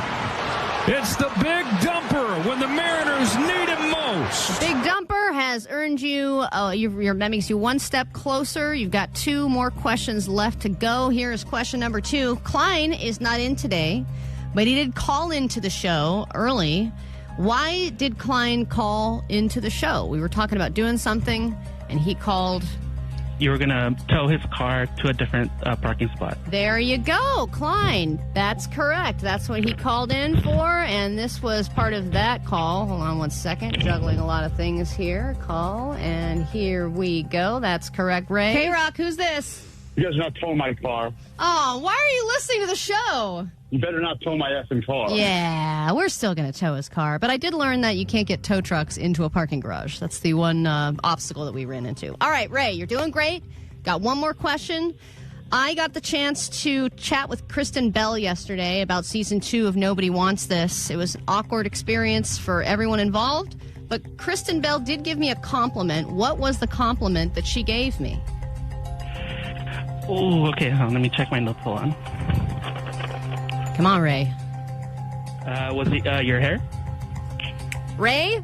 [SPEAKER 10] It's the big dumper when the Mariners need him most.
[SPEAKER 3] Big dumper has earned you, that makes you 1 step closer. You've got 2 more questions left to go. Here is question number 2. Klein is not in today, but he did call into the show early. Why did Klein call into the show? We were talking about doing something, and he called.
[SPEAKER 20] You were going to tow his car to a different parking spot.
[SPEAKER 3] There you go, Klein. That's correct. That's what he called in for, and this was part of that call. Hold on 1 second. Juggling a lot of things here. Call, and here we go. That's correct, Ray. KROQ, who's this?
[SPEAKER 1] You guys are not towing my car.
[SPEAKER 3] Oh, why are you listening to the show?
[SPEAKER 1] You better not tow my effing car.
[SPEAKER 3] Yeah, we're still going to tow his car. But I did learn that you can't get tow trucks into a parking garage. That's the one obstacle that we ran into. All right, Ray, you're doing great. Got one more question. I got the chance to chat with Kristen Bell yesterday about season 2 of Nobody Wants This. It was an awkward experience for everyone involved. But Kristen Bell did give me a compliment. What was the compliment that she gave me?
[SPEAKER 20] Oh, okay. Let me check my notes. Hold on.
[SPEAKER 3] Come on, Ray.
[SPEAKER 20] Was it your hair?
[SPEAKER 3] Ray,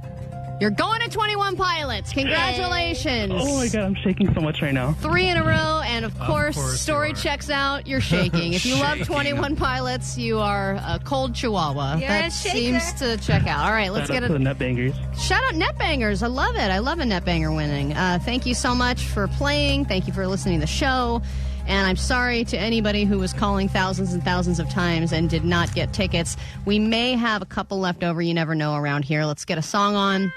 [SPEAKER 3] you're going to 21 Pilots. Congratulations.
[SPEAKER 20] Oh, my God. I'm shaking so much right now.
[SPEAKER 3] 3 in a row, and of course story checks out. You're shaking. If you love 21 Pilots, you are a cold chihuahua.
[SPEAKER 5] You're
[SPEAKER 3] that
[SPEAKER 5] a shaker.
[SPEAKER 3] seems to check out. All right, let's
[SPEAKER 20] Shout
[SPEAKER 3] get
[SPEAKER 20] out to the net bangers.
[SPEAKER 3] Shout out net bangers. I love it. I love a net banger winning. Thank you so much for playing. Thank you for listening to the show. And I'm sorry to anybody who was calling thousands and thousands of times and did not get tickets. We may have a couple left over. You never know around here. Let's get a song on.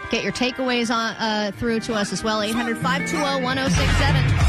[SPEAKER 3] Get your takeaways on through to us as well. 800-520-1067.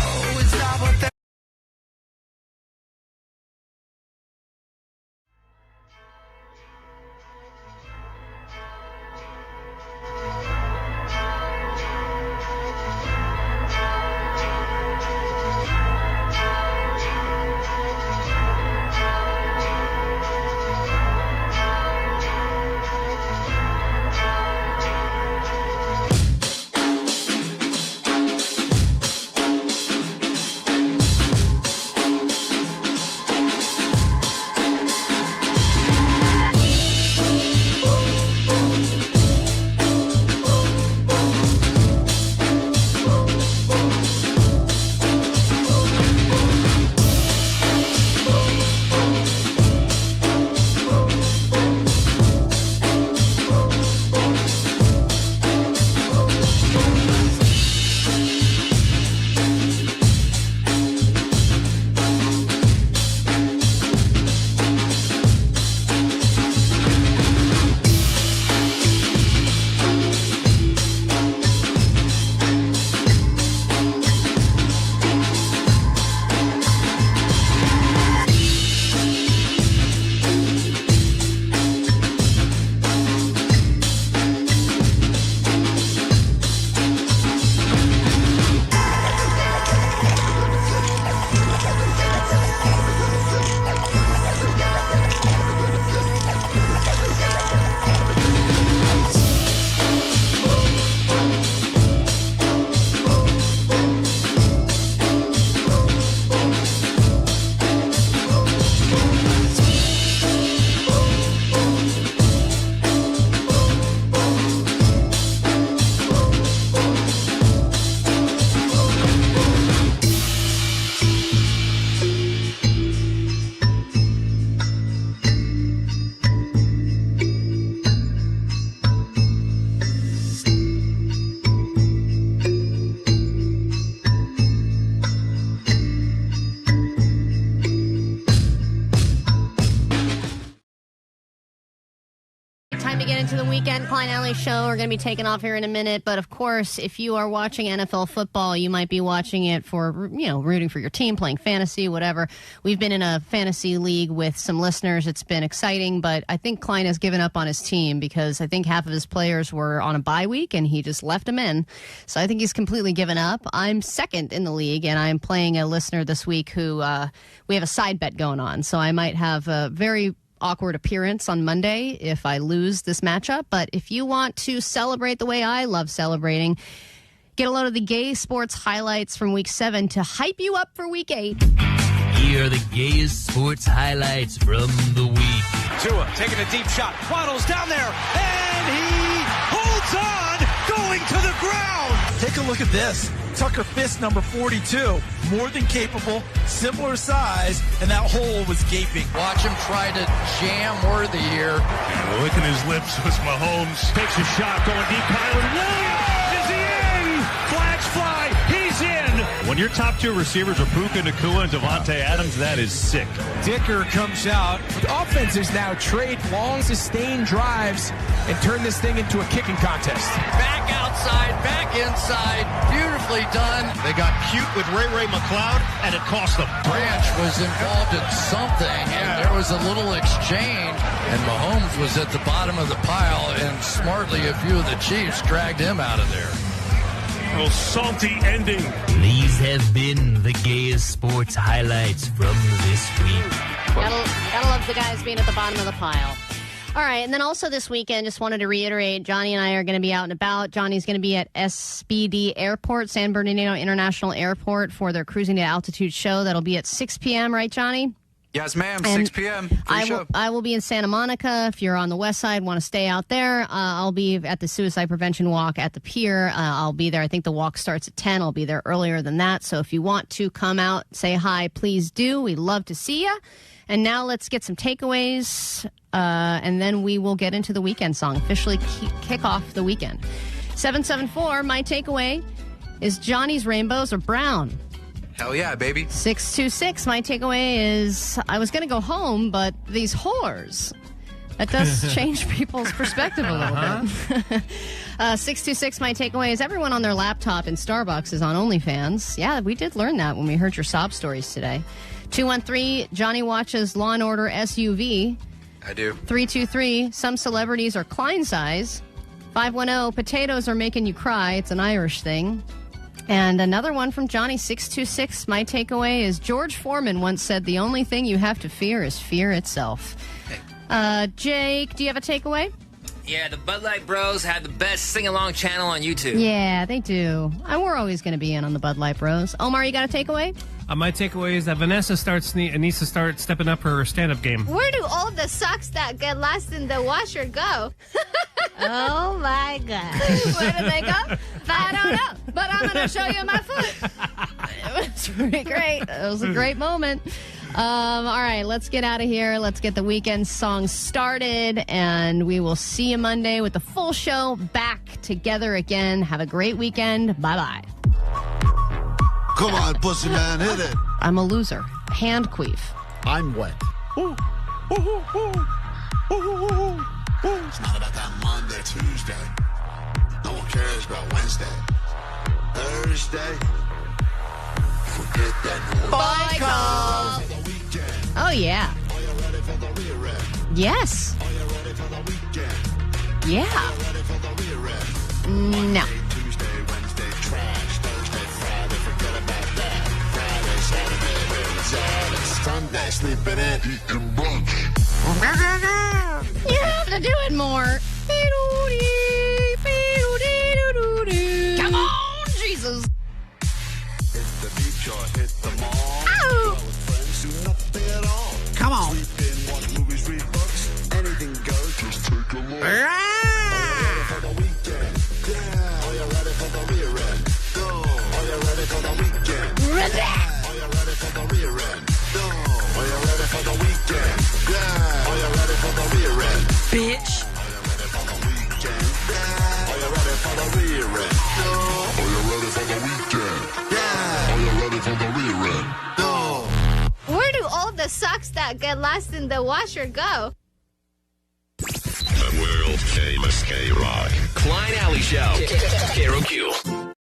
[SPEAKER 3] into the weekend. Klein Alley Show. We're going to be taking off here in a minute. But, of course, if you are watching NFL football, you might be watching it for, rooting for your team, playing fantasy, whatever. We've been in a fantasy league with some listeners. It's been exciting, but I think Klein has given up on his team because I think half of his players were on a bye week, and he just left them in. So I think he's completely given up. I'm second in the league, and I'm playing a listener this week who we have a side bet going on. So I might have a very awkward appearance on Monday if I lose this matchup. But if you want to celebrate the way I love celebrating, get a load of the gay sports highlights from week 7 to hype you up for week 8.
[SPEAKER 8] Here are the gayest sports highlights from the week.
[SPEAKER 10] Tua taking a deep shot, waddles down there, and he holds on, going to the ground.
[SPEAKER 9] Take a look at this. Tucker Fisk, number 42, more than capable, similar size, and that hole was gaping.
[SPEAKER 12] Watch him try to jam Worthy here.
[SPEAKER 10] And licking his lips was Mahomes. Takes a shot, going deep. Kyler Williams, is he in? Flags fly, he's in. When your top 2 receivers are Puka Nacua and Devontae Adams, that is sick.
[SPEAKER 9] Dicker comes out. The offense is now trade long, sustained drives and turn this thing into a kicking contest.
[SPEAKER 12] Back outside, back inside, beautifully done.
[SPEAKER 10] They got cute with Ray McLeod, and it cost them.
[SPEAKER 12] Branch was involved in something, and there was a little exchange, and Mahomes was at the bottom of the pile, and smartly a few of the Chiefs dragged him out of there.
[SPEAKER 10] A little salty ending.
[SPEAKER 8] These have been the gayest sports highlights from this week.
[SPEAKER 3] Gotta love the guys being at the bottom of the pile. All right, and then also this weekend, just wanted to reiterate, Johnny and I are going to be out and about. Johnny's going to be at SBD Airport, San Bernardino International Airport, for their Cruising to Altitude show. That'll be at 6 p.m., right, Johnny?
[SPEAKER 13] Yes, ma'am.
[SPEAKER 3] And
[SPEAKER 13] 6 p.m.
[SPEAKER 3] I will be in Santa Monica. If you're on the west side, want to stay out there, I'll be at the Suicide Prevention Walk at the pier. I'll be there. I think the walk starts at 10. I'll be there earlier than that. So if you want to come out, say hi, please do. We'd love to see you. And now let's get some takeaways, and then we will get into the weekend song, officially kick off the weekend. 774, my takeaway is Johnny's rainbows are brown.
[SPEAKER 13] Hell yeah, baby.
[SPEAKER 3] 626, my takeaway is I was going to go home, but these whores. That does change people's perspective a little bit. 626, my takeaway is everyone on their laptop in Starbucks is on OnlyFans. Yeah, we did learn that when we heard your sob stories today. 213, Johnny watches Law & Order SUV.
[SPEAKER 13] I do.
[SPEAKER 3] 323, some celebrities are Klein size. 510, potatoes are making you cry. It's an Irish thing. And another one from Johnny, 626, my takeaway is George Foreman once said the only thing you have to fear is fear itself. Jake, do you have a takeaway?
[SPEAKER 19] Yeah, the Bud Light Bros had the best sing-along channel on YouTube.
[SPEAKER 3] Yeah, they do. And we're always going to be in on the Bud Light Bros. Omar, you got a takeaway?
[SPEAKER 6] My takeaway is that Vanessa needs to start stepping up her stand-up game.
[SPEAKER 5] Where do all the socks that get lost in the washer go? Oh, my God. Where do they go? I don't know, but I'm going to show you my foot. It was pretty great.
[SPEAKER 3] It was a great moment. All right, let's get out of here. Let's get the weekend song started, and we will see you Monday with the full show back together again. Have a great weekend. Bye-bye.
[SPEAKER 2] Come on, pussy man, hit it.
[SPEAKER 3] I'm a loser. Hand queef.
[SPEAKER 2] I'm wet. It's not about that Monday, Tuesday. No one cares about Wednesday. Thursday. Forget that.
[SPEAKER 3] Bye, Carl. Oh, yeah. Yes. Yeah. No.
[SPEAKER 2] Sunday, sleeping in, eating brunch.
[SPEAKER 3] You have to do it more. Come on, Jesus.
[SPEAKER 2] Hit the beach or hit the mall.
[SPEAKER 3] Ow.
[SPEAKER 2] With friends who nothing at all.
[SPEAKER 3] Come on.
[SPEAKER 2] Sleep in, watch movies, read books. Anything goes, just take a look. Are you ready for the weekend? Yeah. Are you ready for the rear end? Go. Are you ready for the weekend?
[SPEAKER 3] Ready.
[SPEAKER 2] Are you ready for the rear end? No. Are you ready for the weekend? Yeah. Are you ready for the rear end?
[SPEAKER 16] Bitch.
[SPEAKER 2] Are you ready for the weekend? Yeah. Are you ready for the rear end? No. Are you ready for the weekend? Yeah. Are you ready for the rear end? No.
[SPEAKER 5] Where do all the socks that get lost in the washer go?
[SPEAKER 7] I'm World World Famous KROQ. Klein Alley Show. KROQ.